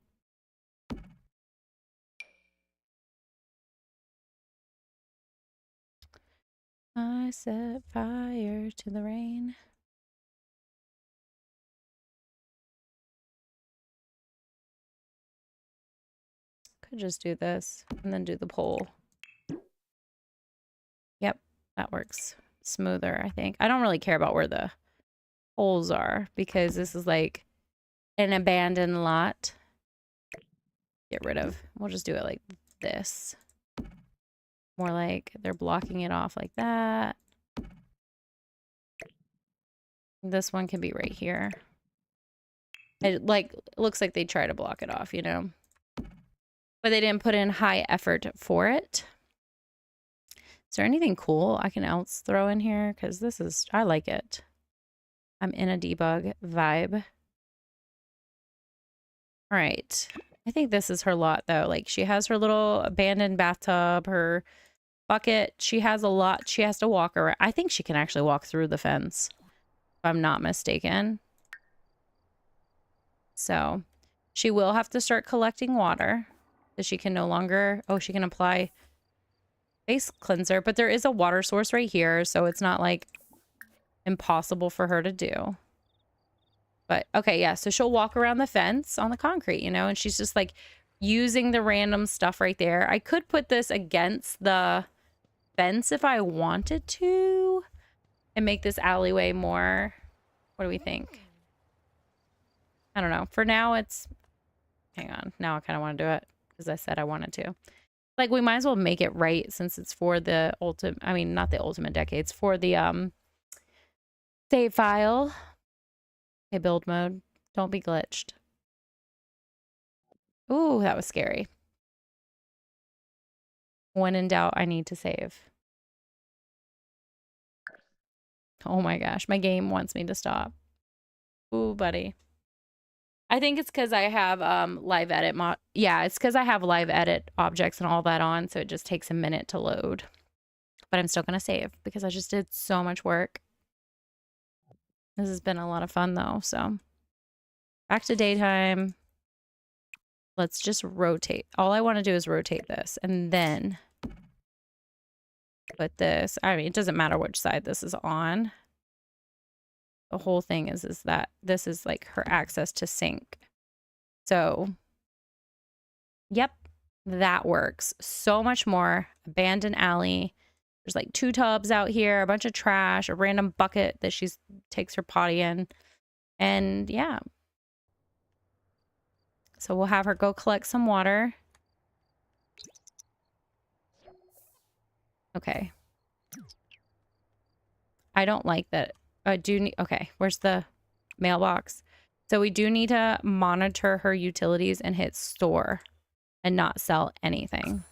I set fire to the rain. Could just do this and then do the pole. Yep, that works smoother, I think. I don't really care about where the holes are because this is like an abandoned lot. Get rid of. We'll just do it like this. More like they're blocking it off like that. This one can be right here. It looks like they try to block it off, you know. But they didn't put in high effort for it. Is there anything cool I can else throw in here? Because this is, I like it. I'm in a debug vibe. All right. I think this is her lot though. Like she has her little abandoned bathtub, her bucket. She has a lot. She has to walk around. I think she can actually walk through the fence, if I'm not mistaken. So she will have to start collecting water because she can no longer, oh, she can apply face cleanser, but there is a water source right here. So it's not like impossible for her to do. But okay, yeah. So she'll walk around the fence on the concrete, you know, and she's just like using the random stuff right there. I could put this against the fence if I wanted to and make this alleyway more. What do we think? I don't know. For now, it's, hang on. Now I kind of want to do it because I said I wanted to. Like, we might as well make it right since it's for the ultimate, I mean, not the ultimate decades, for the save file. Okay, build mode. Don't be glitched. Ooh, that was scary. When in doubt, I need to save. Oh my gosh, my game wants me to stop. Ooh, buddy. I think it's because I have live edit mod. Yeah, it's because I have live edit objects and all that on, so it just takes a minute to load. But I'm still gonna save because I just did so much work. This has been a lot of fun though, so back to daytime. Let's just rotate. All I want to do is rotate this and then put this. I mean, it doesn't matter which side this is on. The whole thing is that this is like her access to sink. So, yep, that works. So much more. Abandoned alley. There's like 2 tubs out here, a bunch of trash, a random bucket that she takes her potty in. And yeah. So we'll have her go collect some water. Okay. I don't like that. I do need, okay, where's the mailbox? So we do need to monitor her utilities and hit store and not sell anything.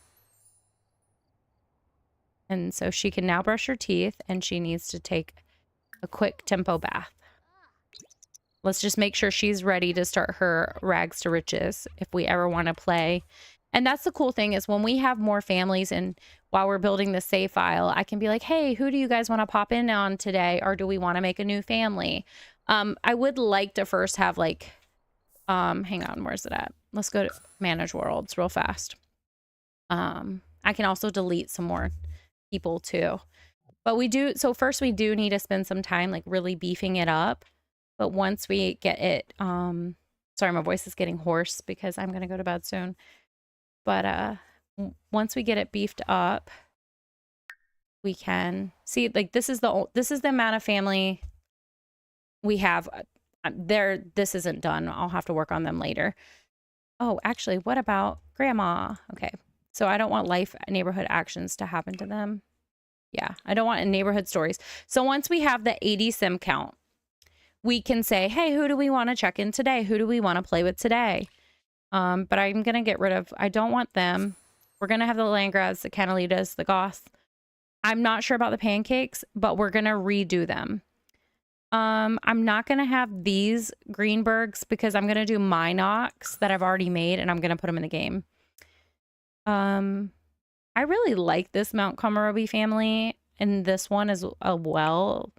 And so she can now brush her teeth and she needs to take a quick tempo bath. Let's just make sure she's ready to start her rags to riches if we ever want to play. And that's the cool thing is when we have more families and while we're building the save file, I can be like, hey, who do you guys want to pop in on today? Or do we want to make a new family? I would like to first have like, hang on, where's it at? Let's go to manage worlds real fast. I can also delete some more people too. But we do, so first we do need to spend some time like really beefing it up. But once we get it, sorry, my voice is getting hoarse because I'm going to go to bed soon. But once we get it beefed up, we can see like this is the amount of family we have there. This isn't done. I'll have to work on them later. Oh, actually, what about grandma? Okay. So I don't want life neighborhood actions to happen to them. Yeah, I don't want neighborhood stories. So once we have the 80 sim count, we can say, hey, who do we want to check in today? Who do we want to play with today? But I'm going to get rid of, I don't want them. We're going to have the Langras, the Canalitas, the Goths. I'm not sure about the pancakes, but we're going to redo them. I'm not going to have these Greenbergs because I'm going to do Minox that I've already made and I'm going to put them in the game. I really like this Mount Komarobi family and this one as well.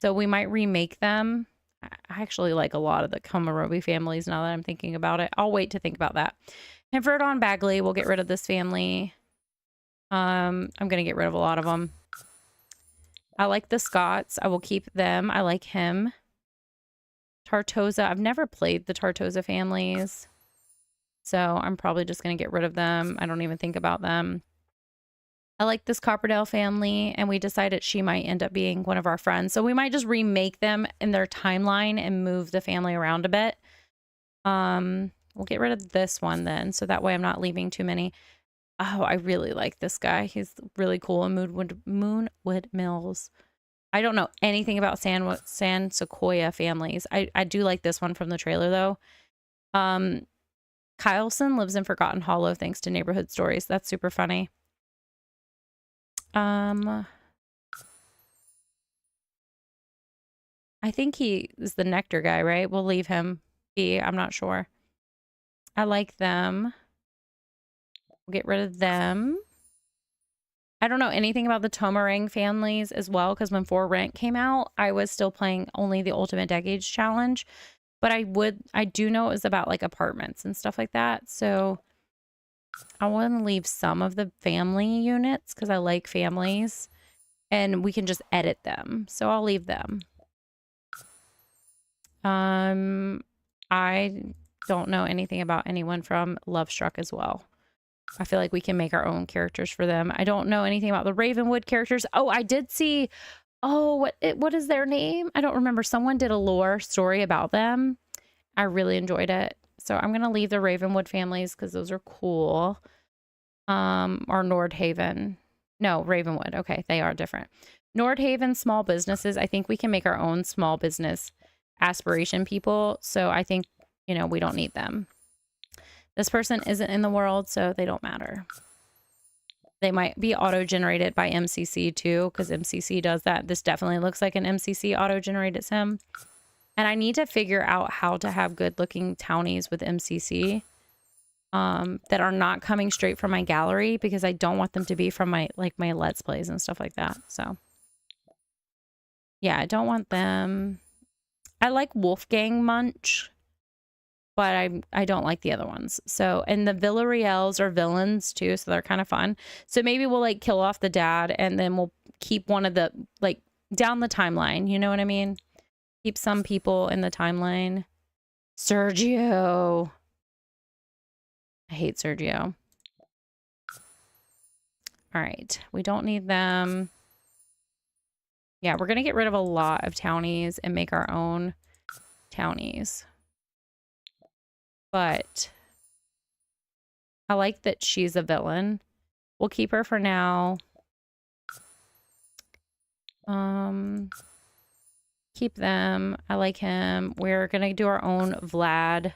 So we might remake them. I actually like a lot of the Komarobi families now that I'm thinking about it. I'll wait to think about that. Hinford on Bagley, we'll get rid of this family. I'm going to get rid of a lot of them. I like the Scots. I will keep them. I like him. Tartosa. I've never played the Tartosa families. So I'm probably just going to get rid of them. I don't even think about them. I like this Copperdale family, and we decided she might end up being one of our friends. So we might just remake them in their timeline and move the family around a bit. We'll get rid of this one then, so that way I'm not leaving too many. Oh, I really like this guy. He's really cool in Moonwood Mills. I don't know anything about San Sequoia families. I do like this one from the trailer though. Kyleson lives in Forgotten Hollow thanks to neighborhood stories. That's super funny. I think he is the nectar guy, right? We'll leave him be. I'm not sure. I like them. We'll get rid of them. I don't know anything about the Tomarang families as well, because when For Rent came out, I was still playing only the Ultimate Decades Challenge. But I do know it was about like apartments and stuff like that. So I want to leave some of the family units because I like families. And we can just edit them. So I'll leave them. I don't know anything about anyone from Love Struck as well. I feel like we can make our own characters for them. I don't know anything about the Ravenwood characters. Oh, I did see. Oh, what is their name? I don't remember. Someone did a lore story about them. I really enjoyed it. So I'm gonna leave the Ravenwood families because those are cool. Or Nordhaven. No, Ravenwood. Okay, they are different. Nordhaven small businesses. I think we can make our own small business aspiration people. So I think, we don't need them. This person isn't in the world, so they don't matter. They might be auto-generated by MCC too, because MCC does that. This definitely looks like an MCC auto-generated sim. And I need to figure out how to have good-looking townies with MCC that are not coming straight from my gallery, because I don't want them to be from my Let's Plays and stuff like that. So, yeah, I don't want them. I like Wolfgang Munch, but I don't like the other ones. So, and the Villarreals are villains too, so they're kind of fun. So maybe we'll like kill off the dad and then we'll keep one of the, like, down the timeline. You know what I mean? Keep some people in the timeline. Sergio. I hate Sergio. All right. We don't need them. Yeah, we're going to get rid of a lot of townies and make our own townies. But I like that she's a villain. We'll keep her for now. Keep them. I like him. We're going to do our own Vlad.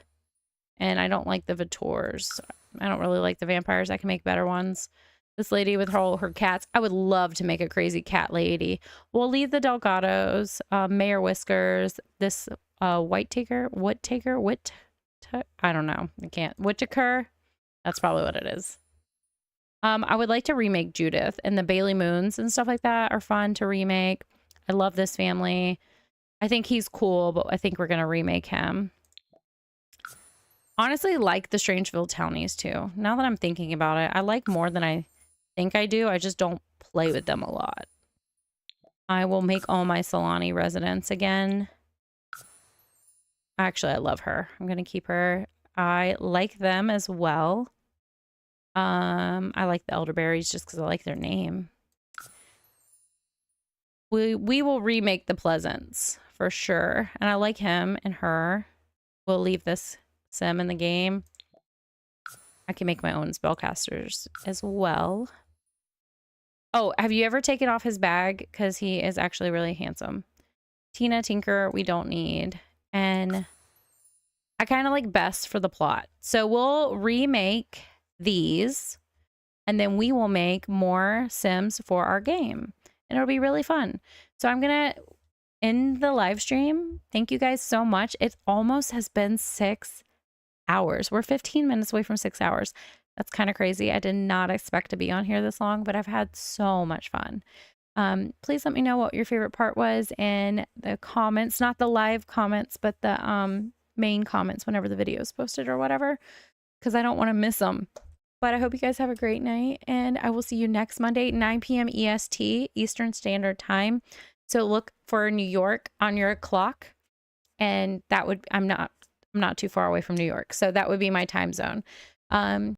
And I don't like the Vitors. I don't really like the vampires. I can make better ones. This lady with her cats. I would love to make a crazy cat lady. We'll leave the Delgados. Mayor Whiskers. This Whittaker. I don't know. I can't. Whittaker. That's probably what it is. I would like to remake Judith, and the Bailey Moons and stuff like that are fun to remake. I love this family. I think he's cool, but I think we're going to remake him. Honestly, like the Strangeville Townies too. Now that I'm thinking about it, I like more than I think I do. I just don't play with them a lot. I will make all my Solani residents again. Actually, I love her. I'm going to keep her. I like them as well. I like the elderberries just because I like their name. We will remake the Pleasants for sure. And I like him and her. We'll leave this sim in the game. I can make my own spellcasters as well. Oh, have you ever taken off his bag? Because he is actually really handsome. Tina Tinker, we don't need. And I kind of like Bess for the plot. So we'll remake these. And then we will make more Sims for our game. And it'll be really fun. So I'm going to end the live stream. Thank you guys so much. It almost has been 6 hours. We're 15 minutes away from 6 hours. That's kind of crazy. I did not expect to be on here this long, but I've had so much fun. Please let me know what your favorite part was in the comments, not the live comments, but the main comments whenever the video is posted or whatever, because I don't want to miss them. But I hope you guys have a great night, and I will see you next Monday, 9 p.m. EST, Eastern Standard Time. So look for New York on your clock, and that would, I'm not too far away from New York, so that would be my time zone.